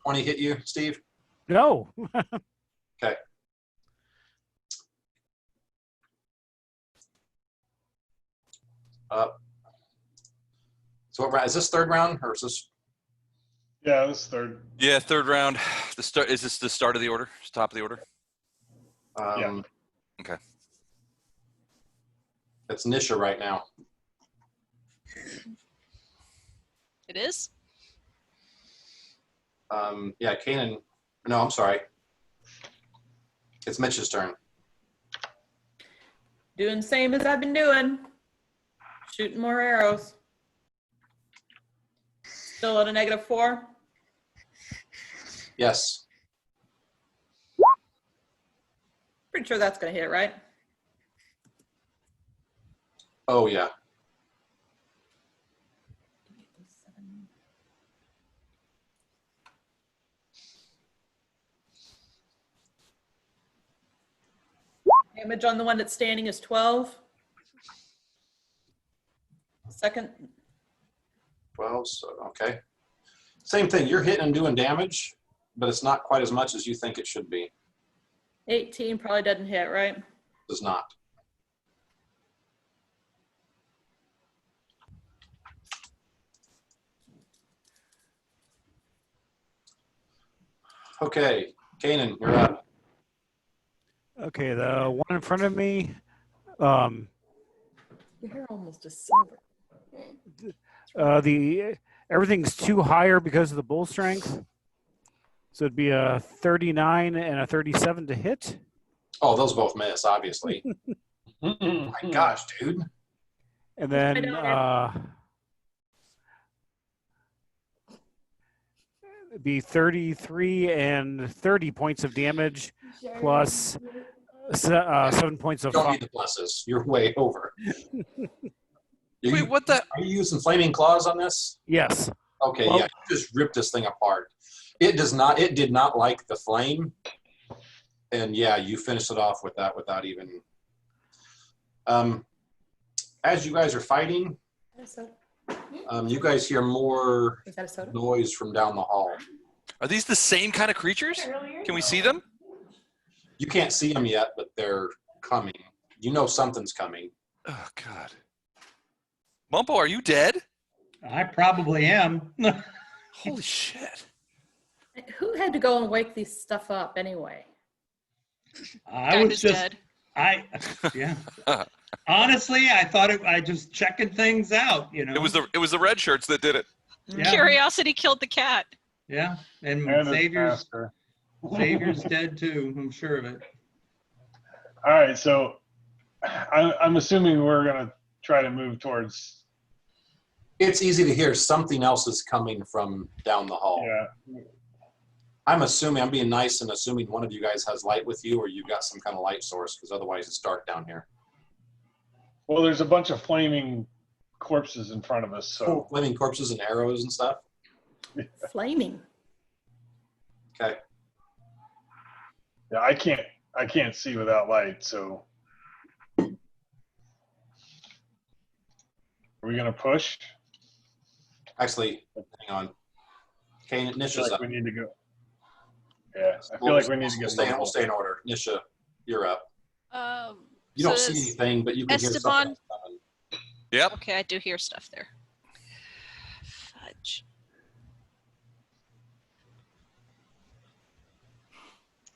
20 hit you, Steve? No. Okay. So what round is this? Third round or is this? yeah, this third. Yeah, third round. The start is this the start of the order? Top of the order? Yeah. Okay. It's Nisha right now. It is? Yeah, Kanan. No, I'm sorry. It's Mitch's turn. Doing the same as I've been doing. Shooting more arrows. Still at a -4. Yes. Pretty sure that's going to hit, right? Oh, yeah. Damage on the one that's standing is 12. Second, 12, so okay. Same thing. You're hitting and doing damage, but it's not quite as much as you think it should be. 18 probably doesn't hit, right? Does not. Okay, Kanan, you're up. Okay, the one in front of me, Your hair almost is silver. everything's two higher because of the bull strength. So it'd be a 39 and a 37 to hit. Oh, those both miss, obviously. My gosh, dude. And then it'd be 33 and 30 points of damage plus 7 points of Don't need the pluses. You're way over. Wait, what the? Are you using flaming claws on this? Yes. Okay, Well- yeah, you just ripped this thing apart. It did not like the flame. And yeah, you finished it off with that without even. As you guys are fighting, you guys hear more Is that a soda? noise from down the hall. Are these the same kind of creatures? Can we see them? You can't see them yet, but they're coming. You know something's coming. Oh God. Mumpo, are you dead? I probably am. Holy shit. Who had to go and wake these stuff up anyway? I Guy was who's just, dead. yeah. Honestly, I thought I just checking things out, you know. It was the red shirts that did it. Yeah. Curiosity killed the cat. Yeah, and And it's Xavier's faster. dead too. I'm sure of it. All right, so I'm assuming we're gonna try to move towards It's easy to hear something else is coming from down the hall. Yeah. I'm being nice and assuming one of you guys has light with you or you've got some kind of light source because otherwise it's dark down here. Well, there's a bunch of flaming corpses in front of us. So Flaming corpses and arrows and stuff? Flaming. Okay. yeah, I can't see without light. So are we gonna push? Actually, hang on. Okay, I feel Nisha's like up. we need to go. Yeah, I feel like we need to get. We'll stay in order. Nisha, you're up. You So don't see does anything, but you can hear something Esteban. else coming. Yep. Okay, I do hear stuff there. Fudge.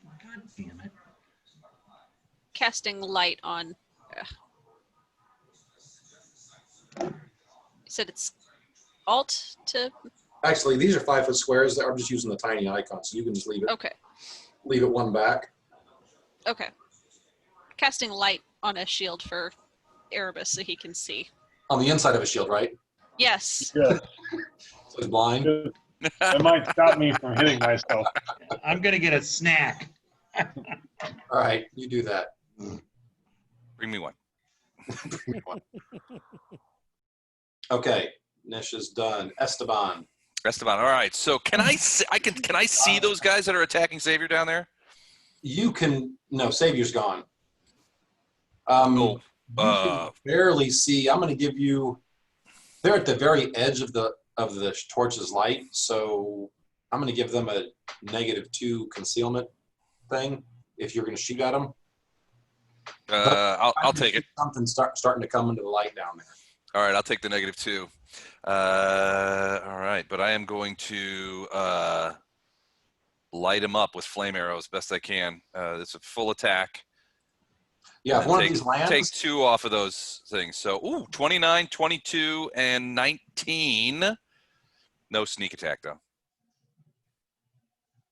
God damn it. Casting light on. You said it's Alt to. Actually, these are 5-foot squares. I'm just using the tiny icon, so you can just leave Okay. it one back. Okay. Casting light on a shield for Erebus so he can see. On the inside of a shield, right? Yes. Yeah, So he's blind. it might stop me from hitting myself. I'm going to get a snack. All right, you do that. Bring me one. Okay, Nisha's done. Esteban. Esteban. All right. So can I see, can I see those guys that are attacking Savior down there? You can. No, Savior's gone. Oh, You can barely see. I'm going to give you. They're at the very edge of the torch's light, so I'm going to give them a -2 concealment thing. If you're going to shoot at them, I'll take it. Something starting to come into the light down there. All right, I'll take the -2. All right, but I am going to light him up with flame arrows best I can. It's a full attack. Yeah, if one of these lands. Take 2 off of those things. So, 29, 22, and 19. No sneak attack, though.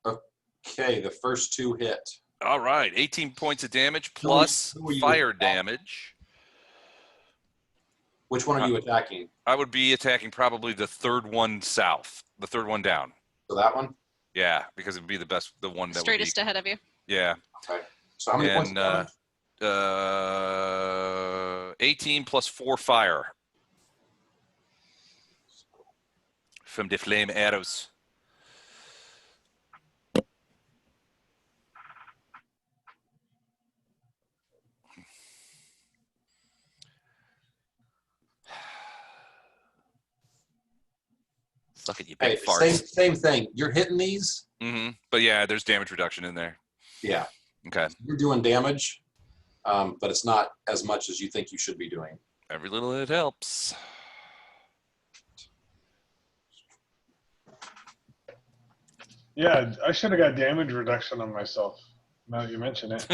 Okay, the first 2 hit. All right, 18 points of damage plus Who are you fire attacking? damage. Which one are you attacking? I would be attacking probably the third one south, the third one down. So that one? Yeah, because it would be the one that Straightest would ahead of you. be. Yeah. Okay. So how many points of damage? 18 plus 4 fire from the flame arrows. Look at you, big farts. Same thing. You're hitting these? Mm-hmm. But yeah, there's damage reduction in there. Yeah. Okay. You're doing damage, but it's not as much as you think you should be doing. Every little bit helps. Yeah, I should have got damage reduction on myself. Now that you mention it.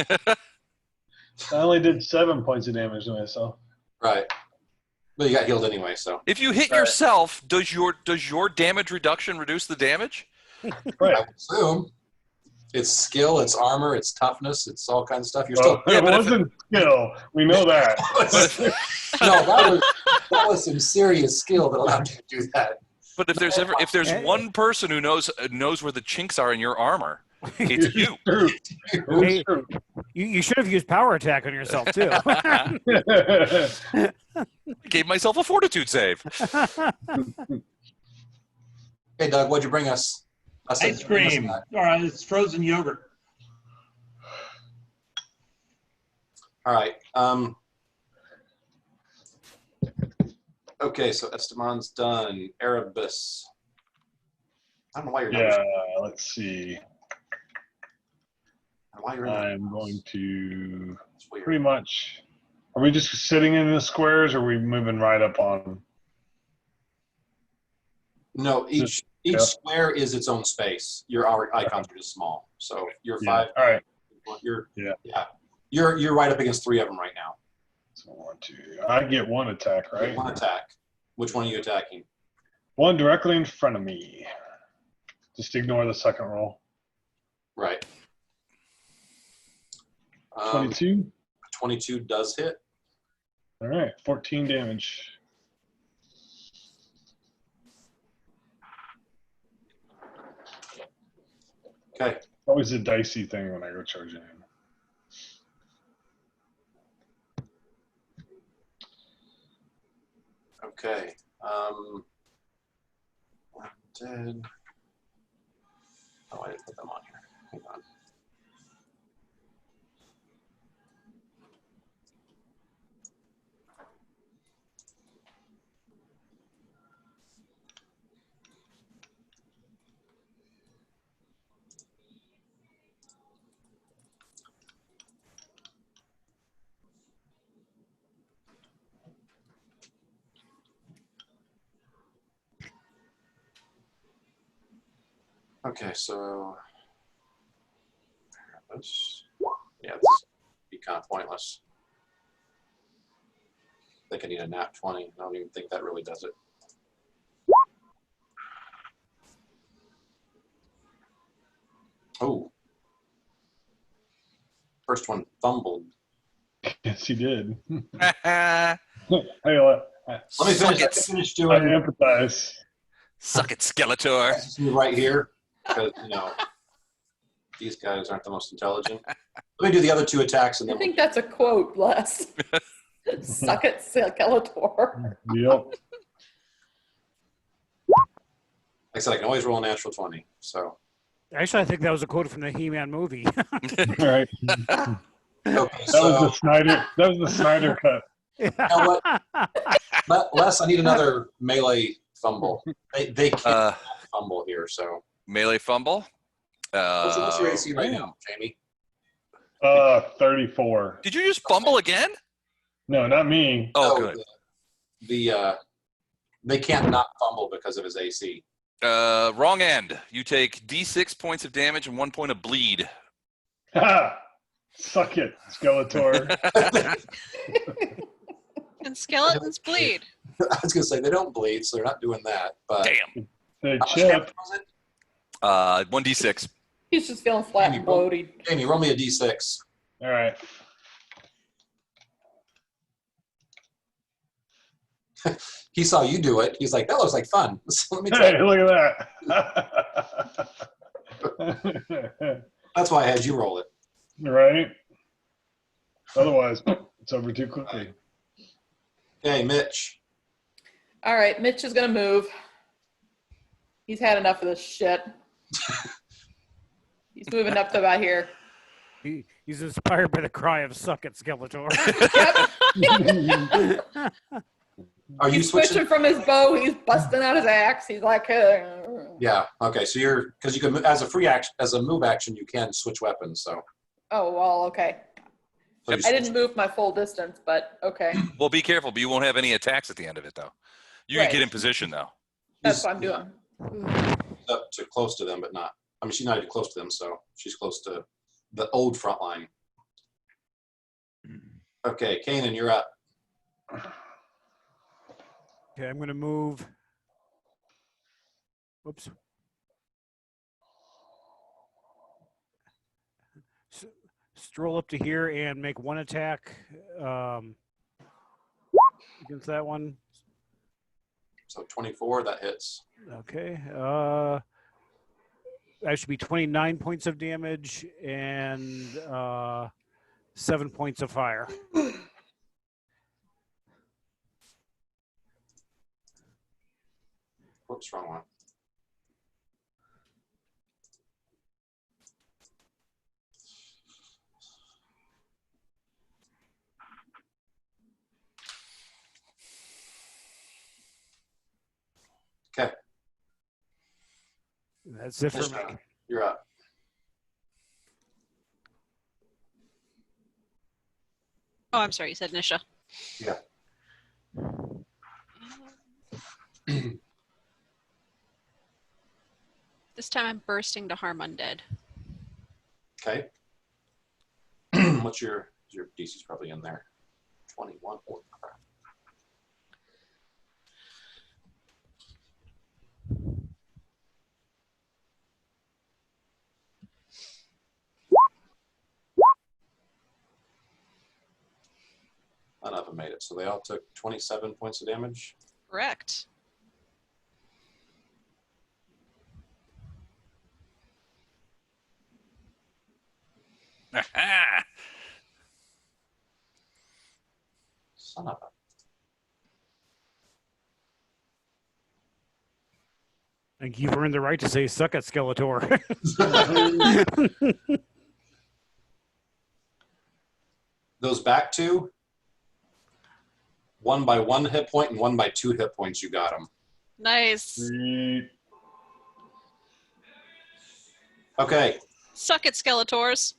I only did 7 points of damage to myself. Right. But you got healed anyway, so. If you hit yourself, does your damage reduction reduce the damage? Right. I would assume. It's skill, it's armor, it's toughness, it's all kinds of stuff. You're Well, still. it wasn't skill. We know that. No, that was some serious skill that allowed you to do that. But if there's one person who knows where the chinks are in your armor, it's you. True. Hey, you should have used power attack on yourself too. Gave myself a fortitude save. Hey, Doug, what'd you bring us? Ice cream. All right, it's frozen yogurt. All right. Okay, so Esteban's done. Erebus. I don't know why you're. Yeah, let's see. Why you're in I'm going to pretty much. Are we just sitting in the squares, or are we moving right up on them? No, each square is its own space. Your icons are just small, so you're 5. All right. You're right up against 3 of them right now. So 1, 2. I get 1 attack, right? 1 attack. Which one are you attacking? 1 directly in front of me. Just ignore the second roll. Right. 22. 22 does hit. All right, 14 damage. Okay. It's always a dicey thing when I go charging him. Okay. Dead. Oh, I didn't put them on here. Hang on. Okay, so this, yeah, this would be kind of pointless. I think I need a nat 20. I don't even think that really does it. Oh, first one fumbled. Yes, he did. Suck Hey, let me it. finish I doing empathize. Suck it, Skeletor. this right here because these guys aren't the most intelligent. Let me do the other two attacks and I then think that's a quote, Les. Suck it, Skeletor. Yep. like I said, I can always roll a natural 20. So Actually, I think that was a quote from the He-Man movie. All right. okay, That was the Snyder. That was the Snyder cut. you know what? Les, I need another melee fumble. They can't fumble here, so. Melee fumble. What's your AC right now, Jamie? 34. Did you just fumble again? No, not me. Oh, No, good. They can't not fumble because of his AC. Wrong end. You take D6 points of damage and 1 point of bleed. Ha! Suck it, Skeletor. And skeletons bleed. I was going to say, they don't bleed, so they're not doing that. But Damn. They how much chip. damage was it? 1d6. He's just feeling flat and bloated. Jamie, roll me a D6. All right. He saw you do it. He's like, that looks like fun. So let me try. Hey, look at that. That's why I had you roll it. Right? Otherwise, it's over too quickly. Okay, Mitch. All right, Mitch is going to move. He's had enough of this shit. He's moving up to about here. He's inspired by the cry of "Suck it, Skeletor." Yep. Are you He's switching? switching from his bow. He's busting out his axe. He's like, Yeah. Okay. So you're because you can as a free action as a move action you can switch weapons. So. oh, well, okay. So you I didn't move my full distance, but okay. Well, be careful, but you won't have any attacks at the end of it, though. You can Right. get in position, though. That's what I'm doing. Up to close to them, but not. I mean, she's not even close to them, so she's close to the old front line. Okay, Kanan, you're up. Okay, I'm going to move. Whoops. Stroll up to here and make one attack against that one. So 24, that hits. Okay. That should be 29 points of damage and 7 points of fire. Whoops, wrong one. Okay. That's it for me. You're up. Oh, I'm sorry. You said Nisha. Yeah. This time I'm bursting to harm undead. Okay. What's your DC's probably in there? 21. Oh, crap. None of them made it, so they all took 27 points of damage. Correct. Son of a. I think you've earned the right to say "suck it, Skeletor." Those back two, one by 1 hit point and one by 2 hit points. You got them. Nice. Sweet. Okay. Suck it, Skeletors.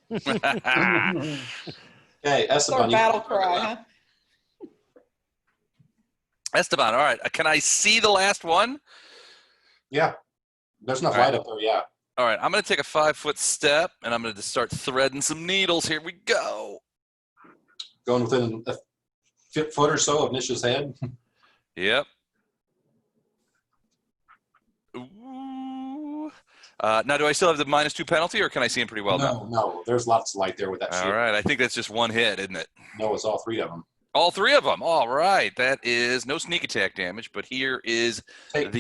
Okay, Or Esteban. you- battle cry, huh? Esteban, all right. Can I see the last one? Yeah. There's enough All right. light up there, yeah. All right, I'm going to take a 5-foot step, and I'm going to start threading some needles. Here we go. Going within a foot or so of Nisha's head. Yep. Ooh. Now, do I still have the -2 penalty, or can I see him pretty well now? No. There's lots of light there with that All shield. right, I think that's just one hit, isn't it? No, it's all 3 of them. All 3 of them. All right, that is no sneak attack damage, but here is Take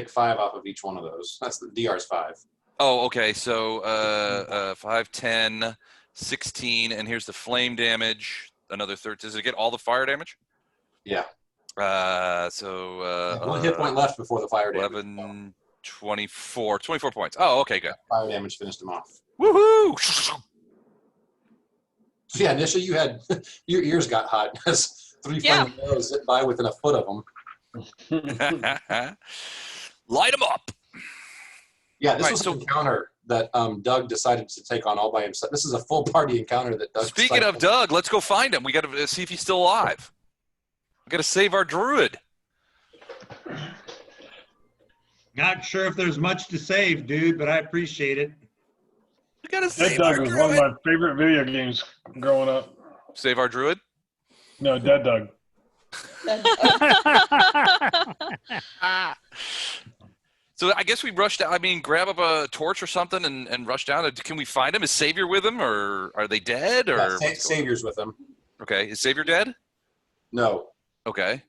5 off of each one of those. That's the DR's 5. Oh, okay. So 5, 10, 16, and here's the flame damage. Another 13. Does it get all the fire damage? Yeah. So 1 hit point left before the fire damage. 11, 24 points. Oh, okay, good. Fire damage finished him off. Woohoo! Yeah, Nisha, you had your ears got hot as 3 Yeah. flaming arrows hit by within a foot of them. Light them up. Yeah, this Right, was so- an encounter that Doug decided to take on all by himself. This is a full party encounter that Doug. Speaking decided of Doug, let's go find him. We got to see if he's still alive. We got to save our druid. Not sure if there's much to save, dude, but I appreciate it. We got to Dead save our Doug was one of druid. my favorite video games growing up. Save our druid. No, Dead Doug. So I guess we rushed out. I mean, grab up a torch or something and rush down. Can we find him? Is Savior with him, or are they dead? Or Yeah, what's going- Savior's with him. Okay, is Savior dead? No, Okay.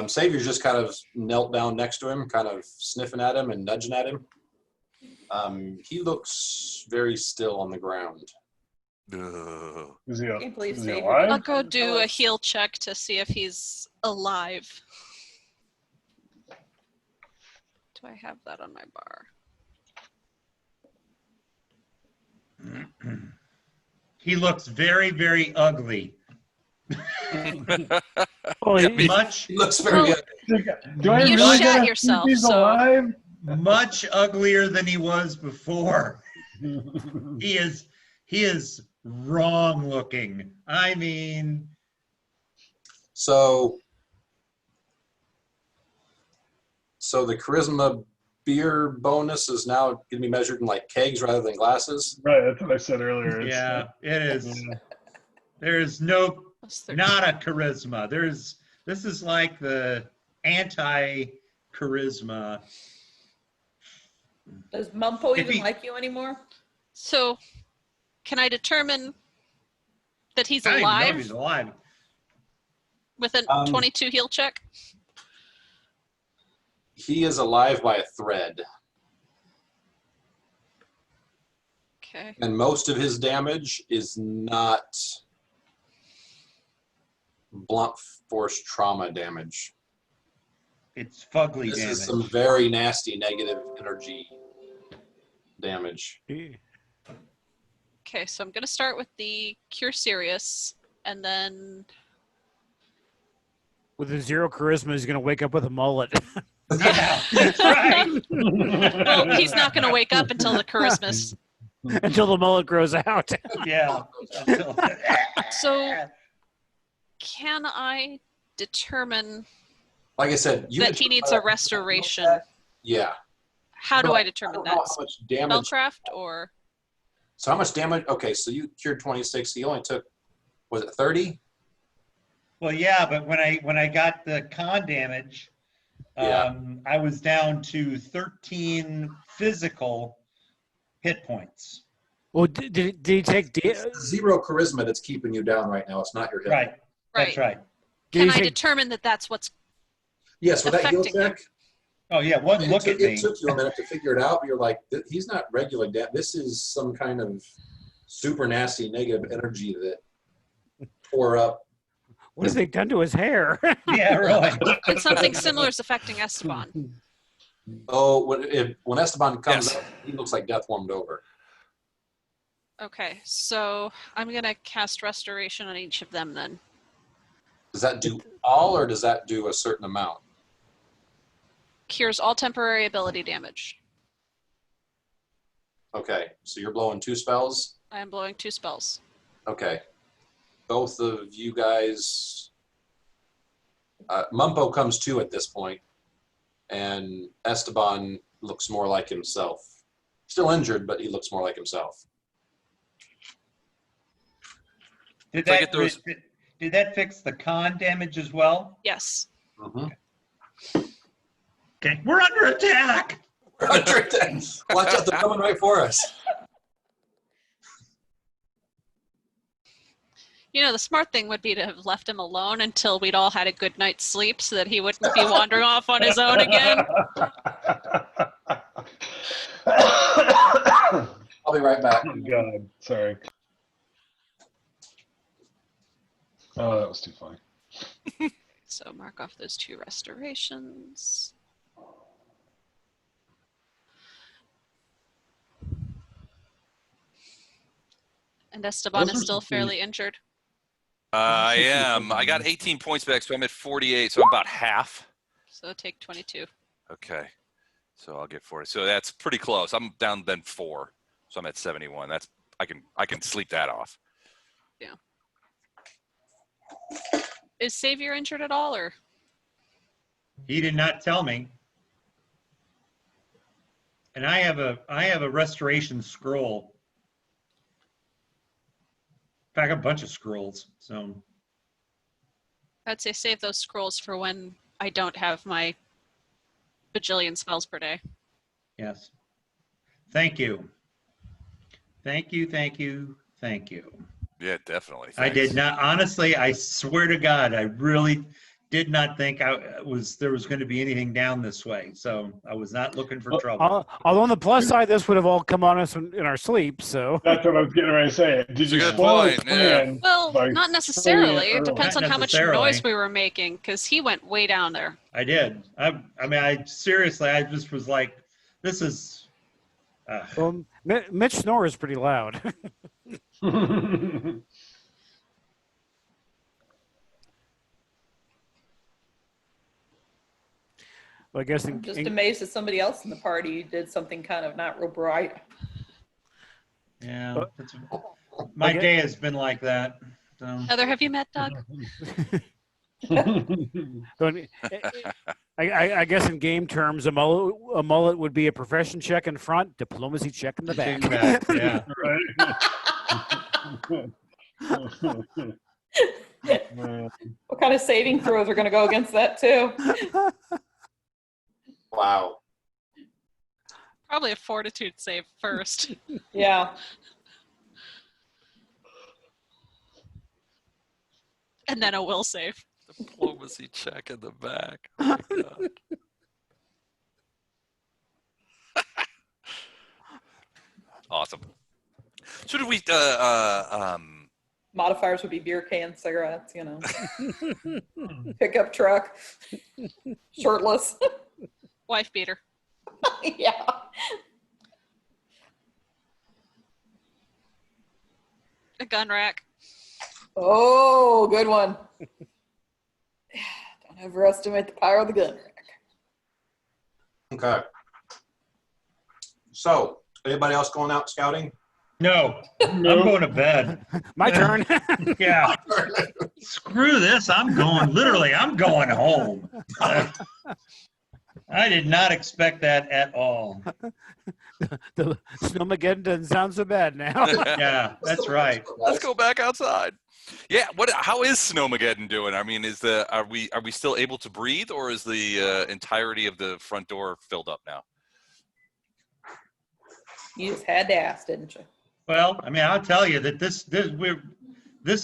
Savior's just kind of knelt down next to him, kind of sniffing at him and nudging at him. He looks very still on the ground. Ugh. Is he, Can't believe is he Savior- alive? I'll go do a heal check to see if he's alive. Do I have that on my bar? He looks very, very ugly. Oh, he- Much, He looks very Well, good. Do I You really shat gotta see yourself, if he's so- alive? much uglier than he was before. He is wrong looking. I mean, So the charisma beer bonus is now going to be measured in like kegs rather than glasses. Right, that's what I said earlier. It's, yeah, it is. yeah. There's no, Plus 13. not a charisma. This is like the anti-charisma. Does Mumpo If even he- like you anymore? So, can I determine that he's I don't even know if alive he's alive. with a 22 heal check? He is alive by a thread, Okay. and most of his damage is not blunt force trauma damage. It's fugly This damage. is some very nasty negative energy damage. Okay, so I'm going to start with the Cure Serious, and then with a 0 charisma, he's going to wake up with a mullet. Yeah, that's right. well, he's not going to wake up until the Christmas. Until the mullet grows out. Yeah. So, can I determine Like I said, you that he needs a restoration? Yeah. How do I determine don't that? know how much damage. Spellcraft or So how much damage? Okay, so you cured 26. He only took, was it 30? Well, yeah, but when I got the con damage, Yeah. I was down to 13 physical hit points. Well, did he take? It's the 0 charisma that's keeping you down right now. It's not your hit. Right. That's right? right. Did Can he I take- determine that that's what's Yes, with that heal affecting him? check, Oh yeah, one it look took, at me. it took you a minute to figure it out. But you're like, he's not regular. This is some kind of super nasty negative energy that tore up. What have they done to his hair? Yeah, really. And something similar is affecting Esteban. Oh, when Esteban comes Yes. up, he looks like death warmed over. Okay, so I'm gonna cast restoration on each of them then. Does that do all, or does that do a certain amount? Cures all temporary ability damage. Okay, so you're blowing 2 spells. I am blowing 2 spells. Okay, both of you guys. Mumpo comes to at this point, and Esteban looks more like himself. Still injured, but he looks more like himself. Did So I that, get those- did that fix the con damage as well? Yes. Mm-hmm. Okay, we're under attack. Watch out, they're coming right for us. You know, the smart thing would be to have left him alone until we'd all had a good night's sleep so that he wouldn't be wandering off on his own again. I'll be right back. Oh, God, sorry. Oh, that was too funny. So mark off those 2 restorations. And Esteban Those is are still some fairly injured. I am. I got 18 points back, so I'm at 48, so I'm about half. So take 22. Okay. So I'll get 40. So that's pretty close. I'm down then 4. So I'm at 71. That's I can sleep that off. Yeah. Is Savior injured at all, or? He did not tell me. And I have a restoration scroll. In fact, a bunch of scrolls. So I'd say save those scrolls for when I don't have my bajillion spells per day. yes. Thank you. Thank you, thank you, thank you. Yeah, definitely. I did Thanks. not, honestly, I swear to God, I really did not think there was going to be anything down this way. So I was not looking for trouble. Although on the plus side, this would have all come on us in our sleep. So That's what I was getting ready to say. Did It's a you good spoil his point, yeah. plan? Well, by not spraying necessarily. It early? depends Not on how much necessarily. noise we were making, because he went way down there. I did. I mean, I seriously, I just was like, this is, well, Mitch snores pretty loud. Well, I guess I'm just amazed that somebody else in the party did something kind of not real bright. yeah, my day has been like that. So. Heather, have you met Doug? I guess in game terms, a mullet would be a profession check in front, diplomacy check in the back. Yeah. What kind of saving throws are going to go against that too? Wow. Probably a fortitude save first. Yeah. And then a will save. Diplomacy check in the back. Oh my God. Awesome. So did we Modifiers would be beer cans, cigarettes, you know. Pickup truck. Shirtless. Wife beater. Yeah. A gun rack. Oh, good one. Don't overestimate the power of the gun rack. Okay. So, anybody else going out scouting? No, I'm going to bed. My turn. Yeah. Screw this. I'm going home. I did not expect that at all. The Snowmageddon doesn't sound so bad now. Yeah, that's right. let's go back outside. Yeah, how is Snowmageddon doing? I mean, are we still able to breathe, or is the entirety of the front door filled up now? You just had to ask, didn't you? Well, I mean, I'll tell you that this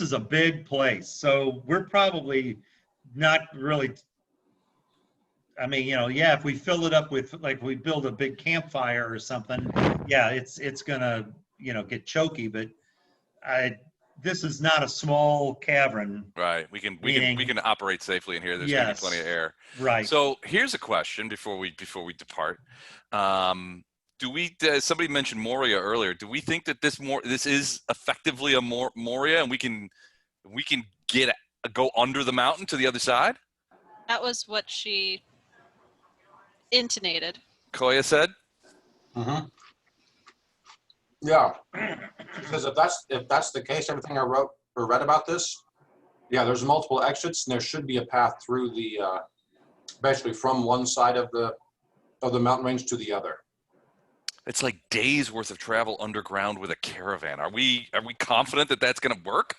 is a big place, so we're probably not really. I mean, you know, yeah, if we fill it up with, like, we build a big campfire or something, yeah, it's gonna, you know, get choky. But this is not a small cavern. Right. We can operate safely in here. There's going to be plenty of air. Right. So here's a question before we depart. Do we? Somebody mentioned Moria earlier. Do we think that this is effectively a Moria, and we can go under the mountain to the other side? That was what she intonated. Koya said. Mm-hmm. Yeah, because if that's the case, everything I wrote or read about this, yeah, there's multiple exits, and there should be a path through the basically from one side of the mountain range to the other. It's like days worth of travel underground with a caravan. Are we confident that that's going to work?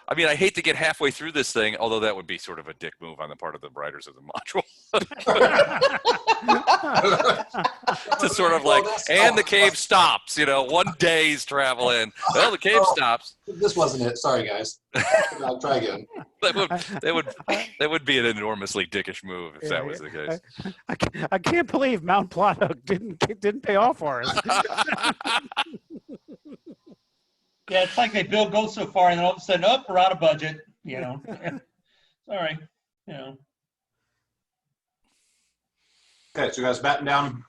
I mean, I hate to get halfway through this thing, although that would be sort of a dick move on the part of the writers of the module. To sort of like, and the cave stops, 1 day's travel in. Well, the cave stops. This wasn't it. Sorry, guys. I'll try again. That would be an enormously dickish move if that was the case. I can't believe Mount Plata didn't pay off for us. Yeah, it's like they go so far, and then all of a sudden, we're out of budget. Sorry. Okay, so you guys batten down.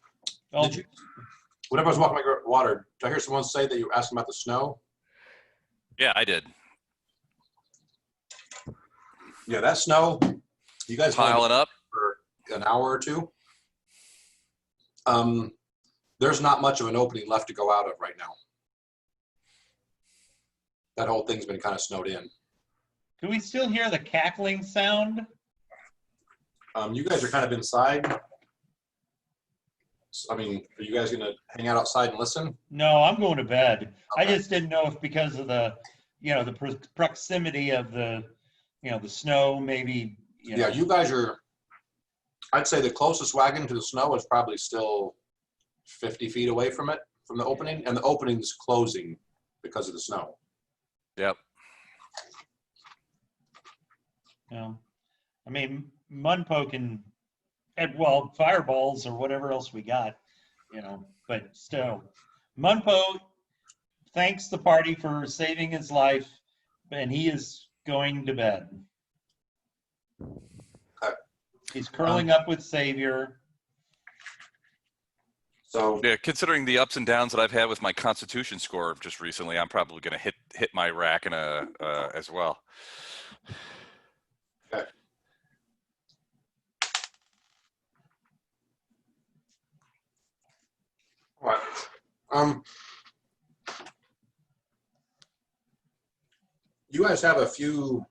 Well, Whenever I was walking by water, did I hear someone say that you were asking about the snow? Yeah, I did. Yeah, that snow. You guys piling up for an hour or two. There's not much of an opening left to go out of right now. That whole thing's been kind of snowed in. do we still hear the cackling sound? You guys are kind of inside. I mean, are you guys going to hang out outside and listen? No, I'm going to bed. Okay. I just didn't know if because of the, the proximity of the, the snow, maybe. Yeah, you guys are, I'd say the closest wagon to the snow is probably still 50 feet away from it, from the opening, and the opening's closing because of the snow. Yep. I mean, Munpo can, fireballs or whatever else we got, but still. Munpo thanks the party for saving his life, and he is going to bed. Okay. He's curling up with Savior. So yeah, considering the ups and downs that I've had with my Constitution score just recently, I'm probably going to hit my rack in as well. Okay. All right. You guys have a few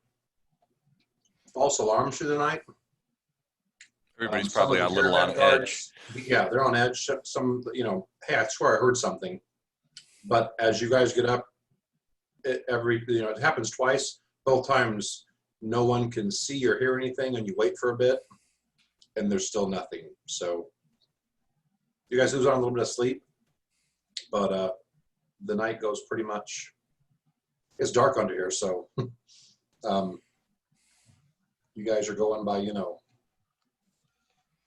false alarms through the night. Everybody's probably some a of the little on caravan edge. guards, yeah, they're on edge. Some, hey, I swear I heard something. But as you guys get up, it happens twice. Both times, no one can see or hear anything, and you wait for a bit, and there's still nothing. So you guys lose on a little bit of sleep, but the night goes pretty much. It's dark under here, so you guys are going by,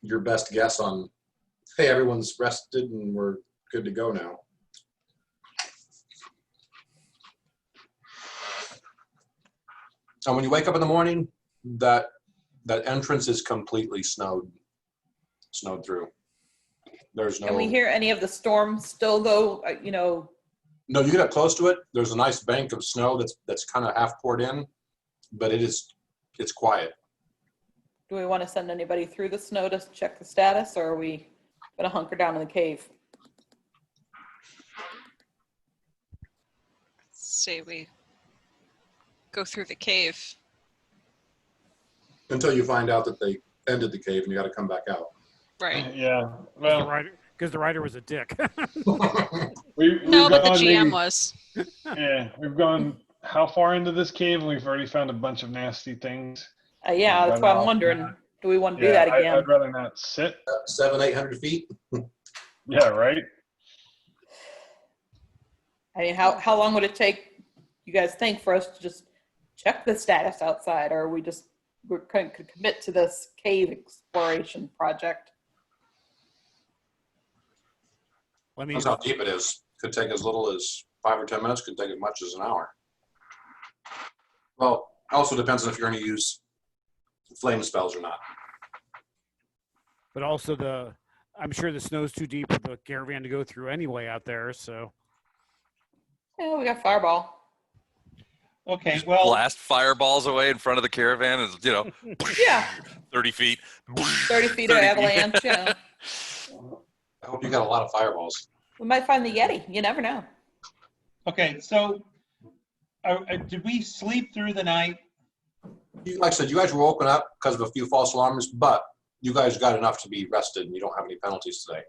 your best guess on, hey, everyone's rested and we're good to go now. And when you wake up in the morning, that entrance is completely snowed through. There's no. Can we hear any of the storm still, though? No, you get up close to it. There's a nice bank of snow that's kind of half poured in, but it's quiet. Do we want to send anybody through the snow to check the status, or are we going to hunker down in the cave? Say we go through the cave. Until you find out that they ended the cave and you got to come back out. Right. Yeah. Well, Because the writer was a dick. No, but the GM was. Yeah, we've gone how far into this cave, and we've already found a bunch of nasty things. Yeah, that's why I'm wondering. Do we want to do that again? I'd rather not sit. 700-800 feet. Yeah, right. I mean, how long would it take, you guys think, for us to just check the status outside, or we're going to commit to this cave exploration project? That's how deep it is. Could take as little as 5 or 10 minutes could take as much as an hour. Well, also depends on if you're going to use flame spells or not. But also I'm sure the snow's too deep for the caravan to go through anyway out there. So Yeah, we got fireball. Okay, Just well, blast fireballs away in front of the caravan, and Yeah, 30 feet. 30 feet of 30 avalanche. Yeah. I hope you got a lot of fireballs. We might find the Yeti. You never know. okay, so did we sleep through the night? Like I said, you guys were woken up because of a few false alarms, but you guys got enough to be rested, and you don't have any penalties today.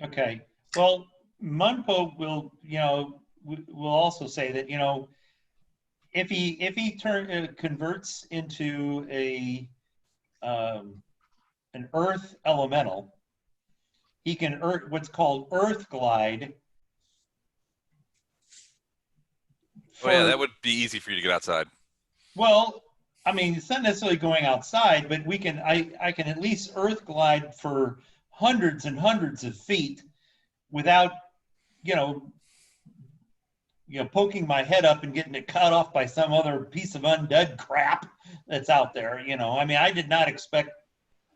Okay, well, Munpo will, will also say that, if he converts into an earth elemental, he can what's called earth glide. Oh yeah, that would be easy for you to get outside. Well, I mean, it's not necessarily going outside, but I can at least earth glide for hundreds and hundreds of feet without, poking my head up and getting it cut off by some other piece of undead crap that's out there. I mean, I did not expect,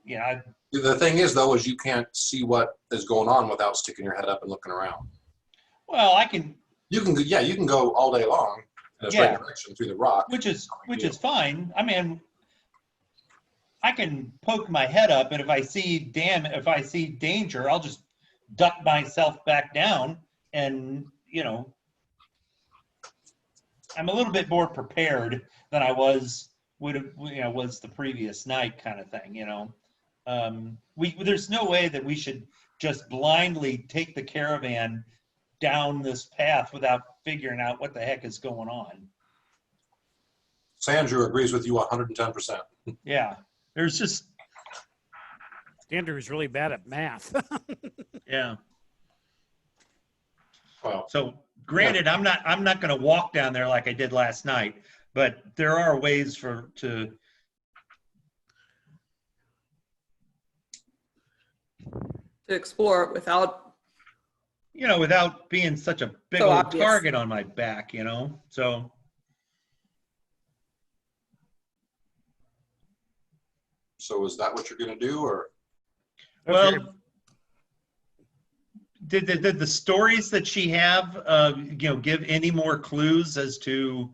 The thing is, though, is you can't see what is going on without sticking your head up and looking around. well, I can, You can go all day long in a straight direction through the rock. which is fine. I mean, I can poke my head up, and if I see danger, I'll just duck myself back down, and I'm a little bit more prepared than I was the previous night, kind of thing. There's no way that we should just blindly take the caravan down this path without figuring out what the heck is going on. Sandrew agrees with you 110%. Yeah, there's just Andrew is really bad at math. yeah. Well, So granted, I'm not going to walk down there like I did last night, but there are ways to Explore it without. without being such a big So old obvious. target on my back, So so is that what you're going to do, or? well, Okay. did the stories that she have, give any more clues as to,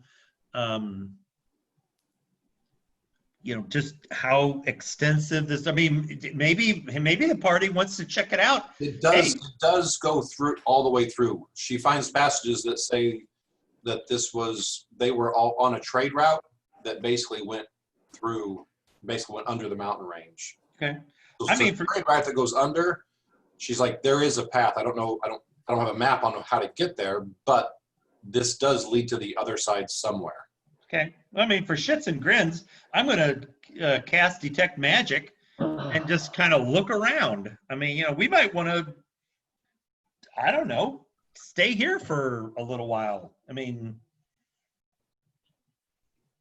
just how extensive this? I mean, maybe the party wants to check it out. It does go through all the way through. She finds passages that say that they were all on a trade route that basically went under the mountain range. Okay. So I mean, the trade route that goes under, she's like, there is a path. I don't know. I don't have a map on how to get there, but this does lead to the other side somewhere. Okay. I mean, for shits and grins, I'm going to cast Detect Magic and just kind of look around. I mean, we might want to, I don't know, stay here for a little while. I mean,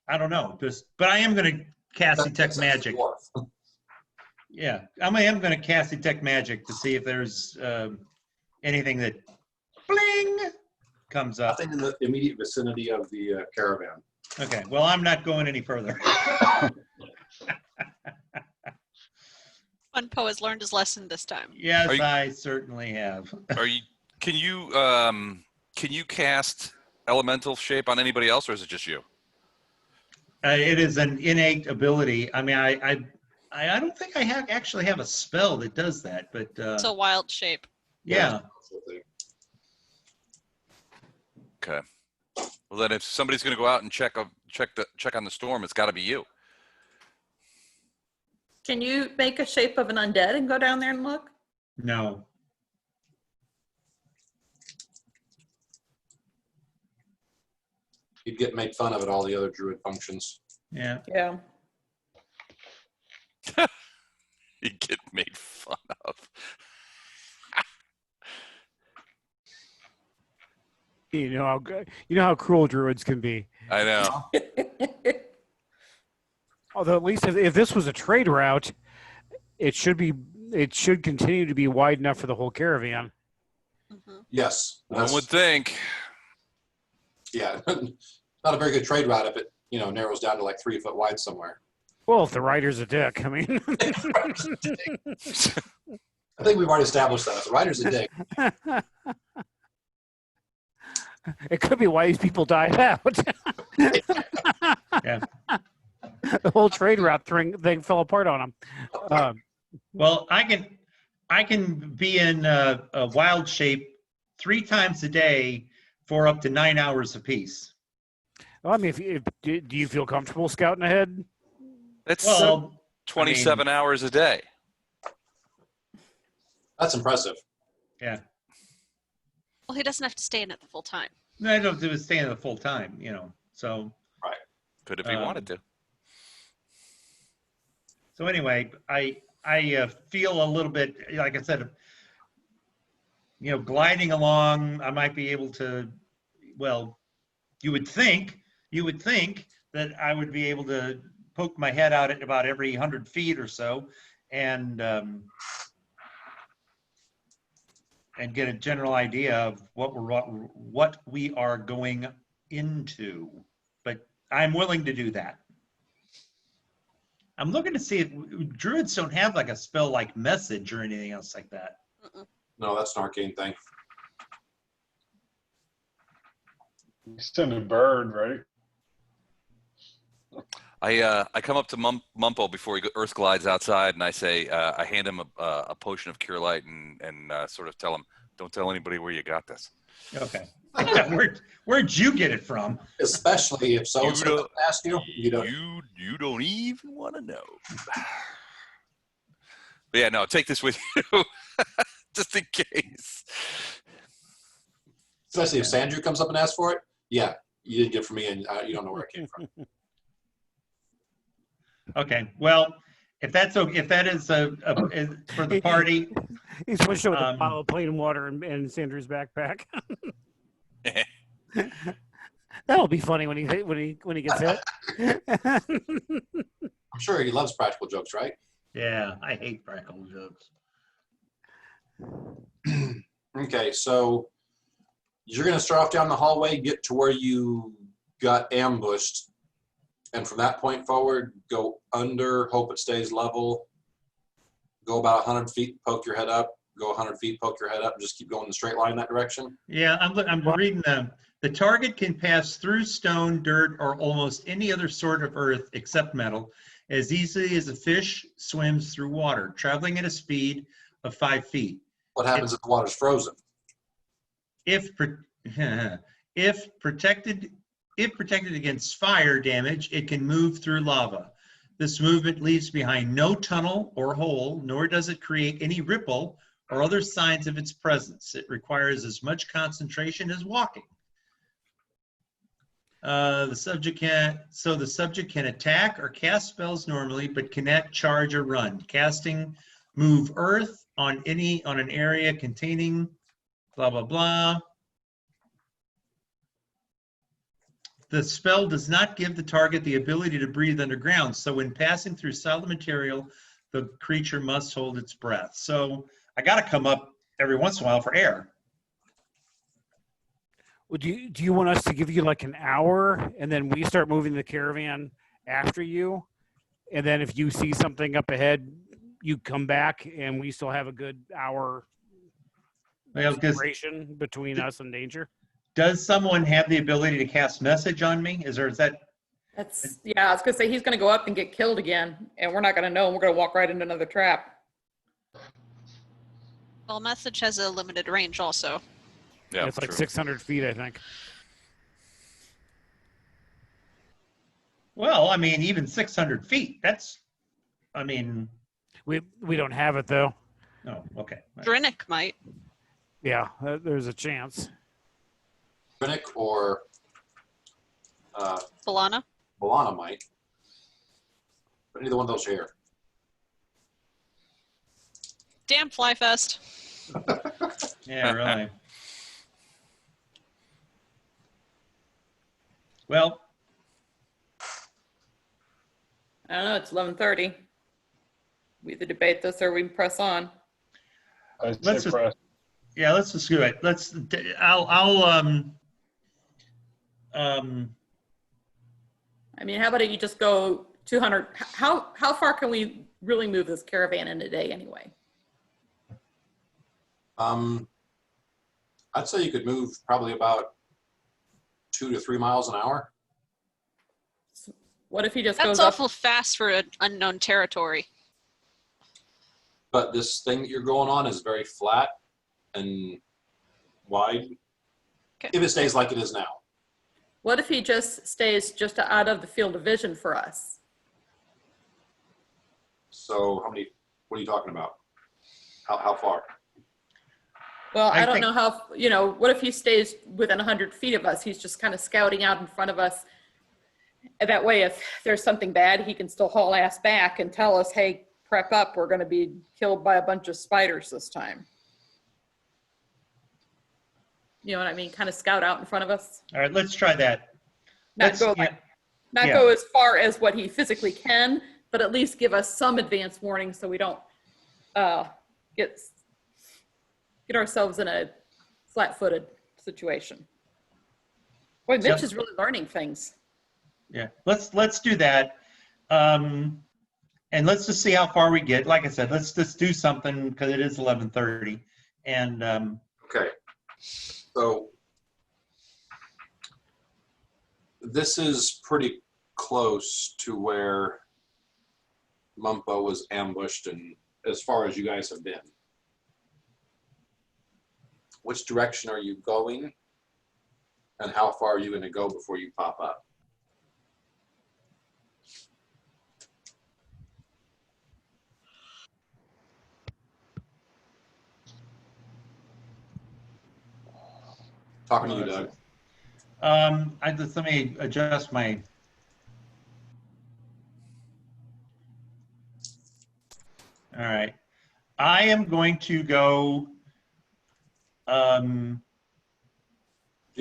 I don't know. But I am going to cast Detect Magic. Yeah, I am going to cast Detect Magic to see if there's anything that bling comes up. Nothing in the immediate vicinity of the caravan. Okay, well, I'm not going any further. Funpo has learned his lesson this time. Yes, I certainly have. Can you cast elemental shape on anybody else, or is it just you? It is an innate ability. I mean, I don't think I actually have a spell that does that, but It's a wild shape. yeah. Okay. Well, then if somebody's going to go out and check on the storm, it's got to be you. Can you make a shape of an undead and go down there and look? No. You'd get made fun of at all the other druid functions. Yeah. Yeah. You get made fun of. You know how cruel druids can be. I know. Although at least if this was a trade route, it should continue to be wide enough for the whole caravan. Mm-hmm. Yes. One would think. Yeah, not a very good trade route if it narrows down to like 3 foot wide somewhere. Well, if the rider's a dick, I mean. I think we've already established that. If the rider's a dick. It could be why these people died out. Yeah. The whole trade route thing fell apart on them. Well, I can be in a wild shape 3 times a day for up to 9 hours apiece. Well, I mean, do you feel comfortable scouting ahead? That's Well, 27 hours a day. That's impressive. Yeah. Well, he doesn't have to stay in it the full time. No, I don't do it staying the full time, So. Right. Could if he wanted to. So anyway, I feel a little bit, like I said, gliding along. I might be able to. Well, you would think that I would be able to poke my head out at about every 100 feet or so, and get a general idea of what we are going into. But I'm willing to do that. I'm looking to see if druids don't have like a spell like message or anything else like that. No, that's an arcane thing. You send a bird, right? I come up to Mumpo before he earth glides outside, and I say, I hand him a potion of cure light and sort of tell him, don't tell anybody where you got this. Okay. Where'd you get it from? Especially if so-and-so ask you. You don't even want to know. But yeah, no, take this with you just in case. Especially if Sandrew comes up and asks for it. Yeah, you didn't get it from me, and you don't know where it came from. Okay. Well, if that is for the party, he's switched with a bottle of plain water and Sandrew's backpack. That'll be funny when he gets hit. I'm sure he loves practical jokes, right? Yeah, I hate practical jokes. Okay, so you're going to start off down the hallway, get to where you got ambushed, and from that point forward, go under, hope it stays level, go about 100 feet, poke your head up, go 100 feet, poke your head up, and just keep going in the straight line in that direction. Yeah, I'm reading them. The target can pass through stone, dirt, or almost any other sort of earth except metal as easily as a fish swims through water, traveling at a speed of 5 feet. What happens if the water's frozen? If protected against fire damage, it can move through lava. This movement leaves behind no tunnel or hole, nor does it create any ripple or other signs of its presence. It requires as much concentration as walking. The subject can attack or cast spells normally, but cannot charge or run. Casting move earth on an area containing blah blah blah. The spell does not give the target the ability to breathe underground, so when passing through solid material, the creature must hold its breath. So I got to come up every once in a while for air. Well, do you want us to give you like an hour, and then we start moving the caravan after you, and then if you see something up ahead, you come back, and we still have a good hour separation between us and danger? Does someone have the ability to cast message on me? Is that? Yeah, I was gonna say he's gonna go up and get killed again, and we're not gonna know. We're gonna walk right into another trap. Well, message has a limited range also. Yeah, it's like 600 feet, I think. Well, I mean, even 600 feet. We don't have it though. Oh, okay. Drinnick might. Yeah, there's a chance. Drinnick or Balana? Balana might. But neither one of those are here. Damn Flyfest. Yeah, really. Well, I don't know. It's 11:30. We either debate this or we press on. Let's let's just do it. I mean, how about you just go 200? How far can we really move this caravan in a day anyway? I'd say you could move probably about 2 to 3 miles an hour. What if he just That's goes up? awful fast for an unknown territory. But this thing that you're going on is very flat and wide. Okay. If it stays like it is now. What if he just stays just out of the field of vision for us? So how many, what are you talking about? How far? Well, I don't think- know how, you know, what if he stays within 100 feet of us? He's just kind of scouting out in front of us. And that way, if there's something bad, he can still haul ass back and tell us, hey, prep up. We're going to be killed by a bunch of spiders this time. You know what I mean? Kind of scout out in front of us. All right, let's try that. Not Let's- go yeah. not Yeah. go as far as what he physically can, but at least give us some advance warning so we don't get ourselves in a flat-footed situation. Boy, Mitch is really learning things. Yeah, let's do that. And let's just see how far we get. Like I said, let's just do something because it is 11:30. And Okay. So this is pretty close to where Mumpo was ambushed and as far as you guys have been. Which direction are you going? And how far are you going to go before you pop up? Talking to you, Doug. let me adjust my. All right, I am going to go. Do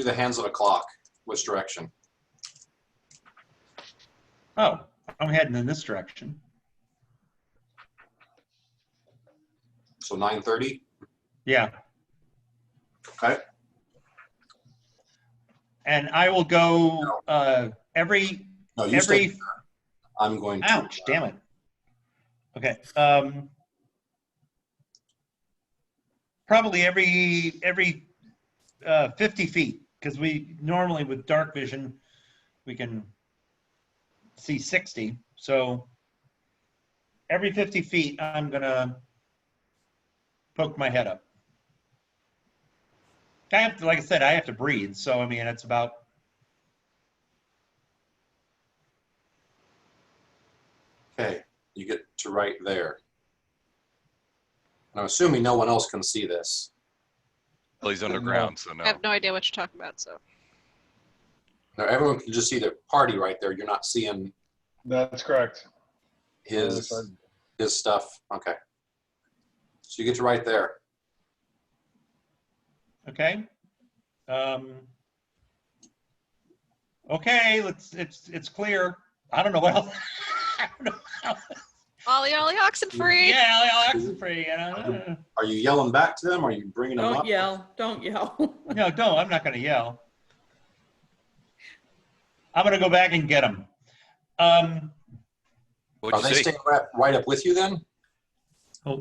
the hands on a clock. Which direction? Oh, I'm heading in this direction. So 9:30? Yeah. Okay. And I will go every. No, you stay there. I'm going to. Ouch! Damn it. Okay. Probably every 50 feet, because we normally with dark vision we can see 60. So every 50 feet, I'm gonna poke my head up. I have to, like I said, I have to breathe. So I mean, it's about. Okay, you get to right there. And I'm assuming no one else can see this. Well, he's underground, so no. I have no idea what you're talking about, so. Now everyone can just see the party right there. You're not seeing That's correct. his stuff. Okay. So you get to right there. Okay. Okay, it's clear. I don't know what else. I don't know how. Ollie, oxen free. Yeah, oxen free. Are you yelling back to them? Are you bringing them up? Don't yell. Don't yell. No, don't. I'm not going to yell. I'm going to go back and get them. What'd Are they you say? staying right up with you then? Oh,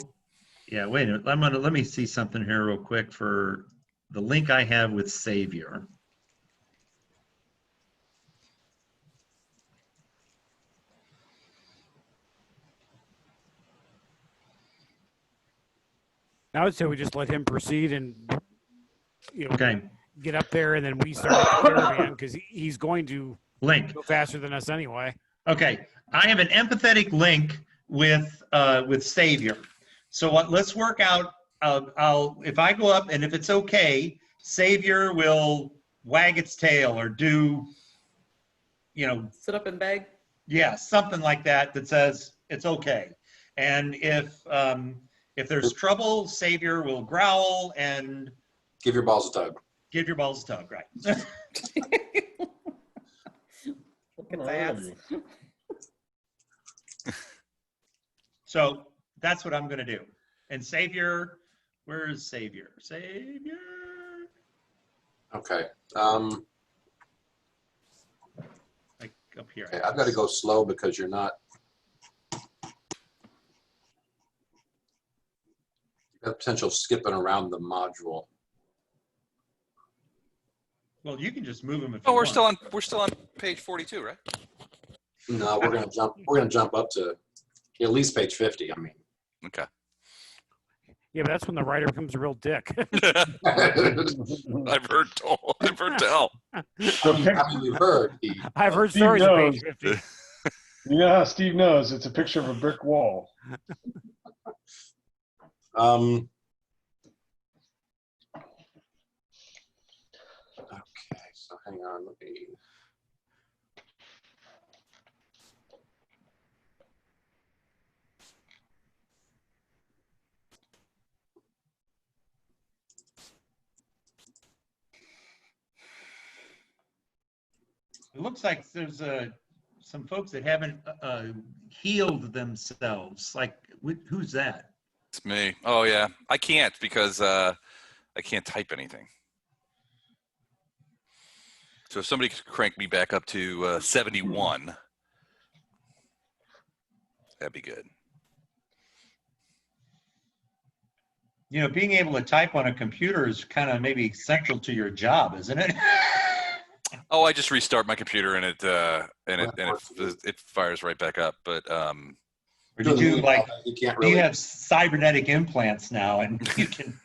yeah. Wait a minute. Let me see something here real quick for the link I have with Savior. I would say we just let him proceed and Okay. get up there, and then we start the caravan because he's going to Link. go faster than us anyway. Okay. I have an empathetic link with Savior. So let's work out. If I go up and if it's okay, Savior will wag its tail or do, Sit up and beg. yeah, something like that says it's okay. And if there's trouble, Savior will growl and Give your balls a tug. give your balls a tug, right? Look at that. So that's what I'm going to do. And Savior, where is Savior? Savior. Okay. up here. Okay, I've got to go slow because you're not. You got potential skipping around the module. Well, you can just move them if Oh, you want. we're still on page 42, right? No, we're gonna jump. We're gonna jump up to at least page 50. I mean. Okay. Yeah, but that's when the writer becomes a real dick. I've heard tell. I mean, you've heard. I've heard Steve stories of knows. page 50. You know how Steve knows it's a picture of a brick wall. Okay, so hang on. Let me. It looks like there's some folks that haven't healed themselves. Like, who's that? It's me. Oh yeah, I can't because I can't type anything. So if somebody could crank me back up to 71, that'd be good. You know, being able to type on a computer is kind of maybe central to your job, isn't it? Oh, I just restart my computer and it fires right back up. But or did you like? You can't really. You have cybernetic implants now, and you can.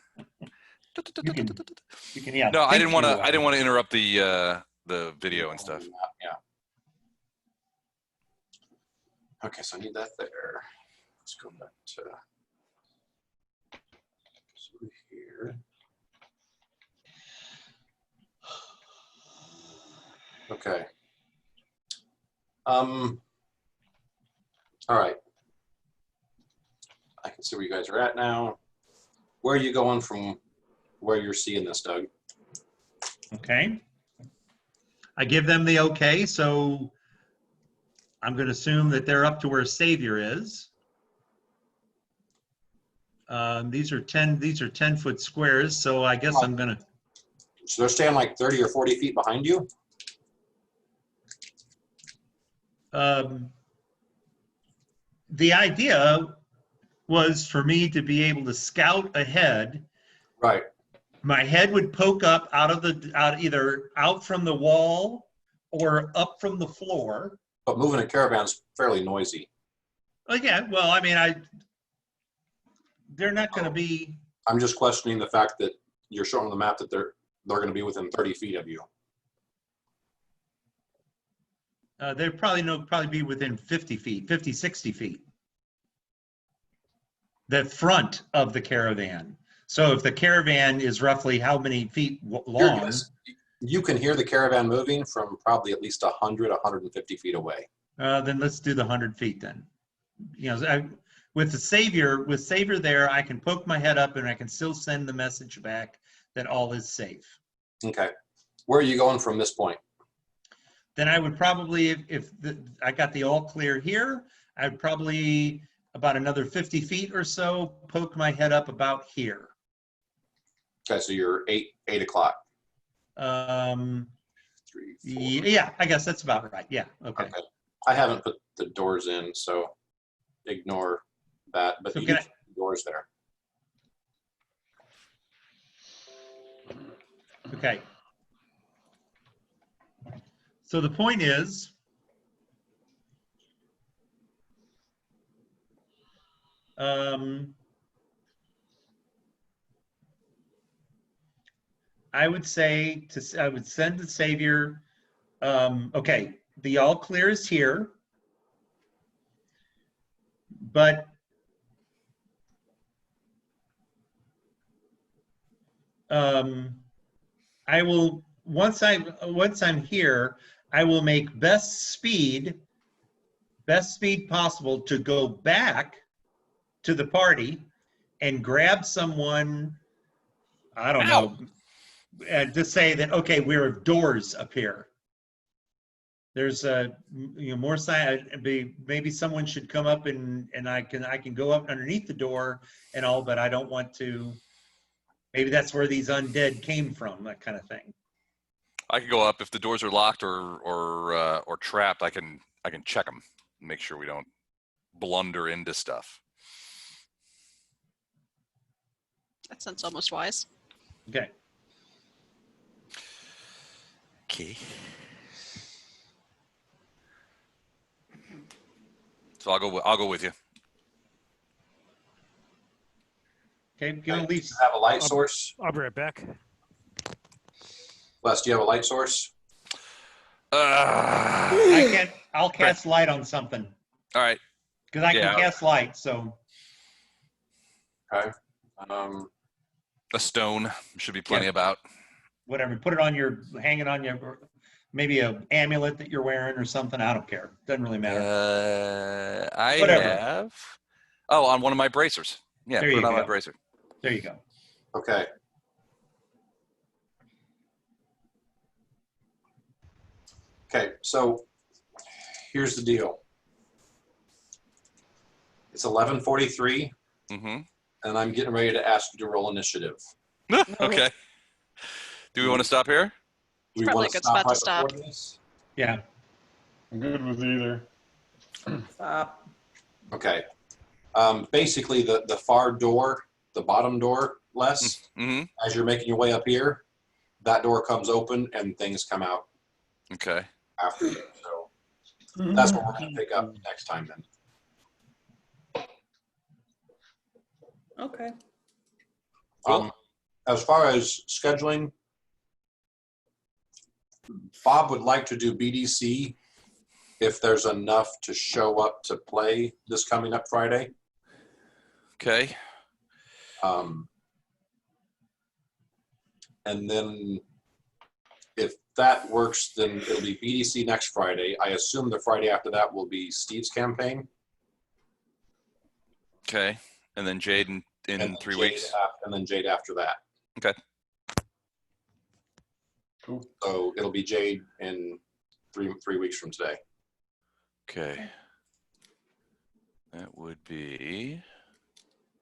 Yeah. No, I didn't want to interrupt the video and stuff. Yeah. Okay, so I need that there. Let's go back to here. Okay. All right. I can see where you guys are at now. Where are you going from where you're seeing this, Doug? Okay. I give them the okay, so I'm going to assume that they're up to where Savior is. These are 10-foot squares, so I guess I'm going to. So they're staying like 30 or 40 feet behind you? The idea was for me to be able to scout ahead. Right. My head would poke up either out from the wall or up from the floor. But moving a caravan's fairly noisy. Oh yeah, well, I mean, they're not going to be. I'm just questioning the fact that you're showing on the map that they're going to be within 30 feet of you. They're probably be within 50 feet, 50, 60 feet. The front of the caravan. So if the caravan is roughly how many feet long? You can hear the caravan moving from probably at least 100, 150 feet away. Then let's do the 100 feet then. You know, with Savior there, I can poke my head up and I can still send the message back that all is safe. Okay. Where are you going from this point? Then I would probably, if I got the all clear here, I'd probably about another 50 feet or so poke my head up about here. Okay, so you're 8 o'clock. 3, 4. Yeah, I guess that's about right. Yeah. Okay. I haven't put the doors in, so ignore that. But So you have doors there. Okay. So the point is, I would send the Savior. Okay, the all clear is here, but I will once I'm here, I will make best speed possible to go back to the party and grab someone. I don't know. And to say that, okay, we're doors up here. There's more sign. Maybe someone should come up and I can go up underneath the door and all, but I don't want to. Maybe that's where these undead came from, that kind of thing. I can go up if the doors are locked or trapped. I can check them, make sure we don't blunder into stuff. That sounds almost wise. Okay. Okay. So I'll go with you. Okay. Give it at Do you least. have a light source? I'll be right back. Les, do you have a light source? I can't. I'll cast light on something All right. because I Yeah. can cast light. So Okay. A stone should be plenty Yeah. about. whatever. Put it on your. Hang it on your. Maybe a amulet that you're wearing or something. I don't care. Doesn't really matter. I Whatever. have. Oh, on one of my bracers. Yeah, There put you it on my go. bracer. There you go. Okay. Okay, so here's the deal. It's 11:43, Mm-hmm. and I'm getting ready to ask you to roll initiative. Okay. Do we want to stop here? Do we Probably want a good spot to stop. before this? Yeah. I'm good with either. Okay. Basically, the far door, the bottom door, Les, Mm-hmm. as you're making your way up here, that door comes open and things come out Okay. after you. So that's what we're going to pick up next time then. Okay. As far as scheduling, Bob would like to do BDC if there's enough to show up to play this coming up Friday. Okay. And then if that works, then it'll be BDC next Friday. I assume the Friday after that will be Steve's campaign. Okay. And then Jade in and then 3 Jade weeks. and then Jade after that. Okay. Cool. So it'll be Jade in three weeks from today. Okay. That would be.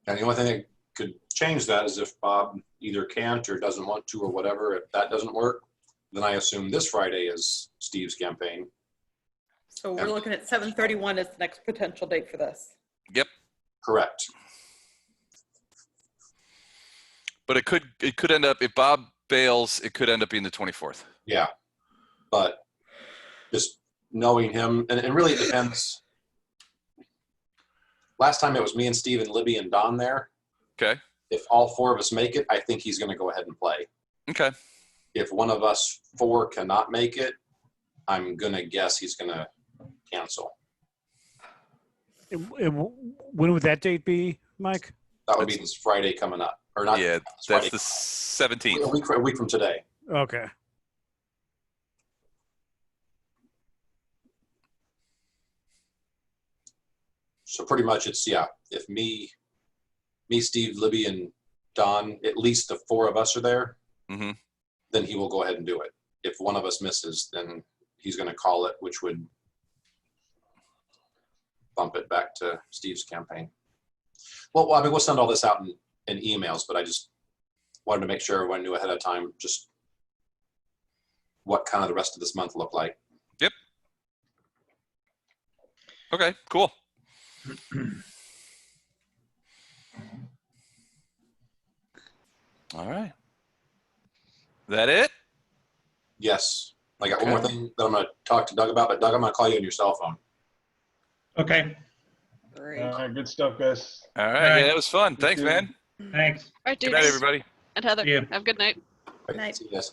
And the only thing that could change that is if Bob either can't or doesn't want to or whatever. If that doesn't work, then I assume this Friday is Steve's campaign. So we're looking at 7/31 as the next potential date for this. Yep. Correct. But it could end up, if Bob bails, it could end up being the 24th. Yeah. But just knowing him, and it really depends. Last time it was me and Steve and Libby and Don there. Okay. If all four of us make it, I think he's going to go ahead and play. Okay. If one of us four cannot make it, I'm going to guess he's going to cancel. When would that date be, Mike? That would be this Friday coming up. Or not? Yeah, Friday. that's the 17th. A week from today. Okay. So pretty much it's, yeah, if me, Steve, Libby, and Don, at least the four of us are there, Mm-hmm. then he will go ahead and do it. If one of us misses, then he's going to call it, which would bump it back to Steve's campaign. Well, I mean, we'll send all this out in emails, but I just wanted to make sure everyone knew ahead of time just what kind of the rest of this month looked like. Yep. Okay, cool. All right. That it? Yes. I got one more thing that I'm going to talk to Doug about, but Doug, I'm going to call you on your cell phone. Okay. Great. Good stuff, guys. All right. All right. Yeah, that was fun. Thanks, man. Thanks. All right, Good dudes. night, everybody. And Heather, Yeah. have a good night. Night. See you guys.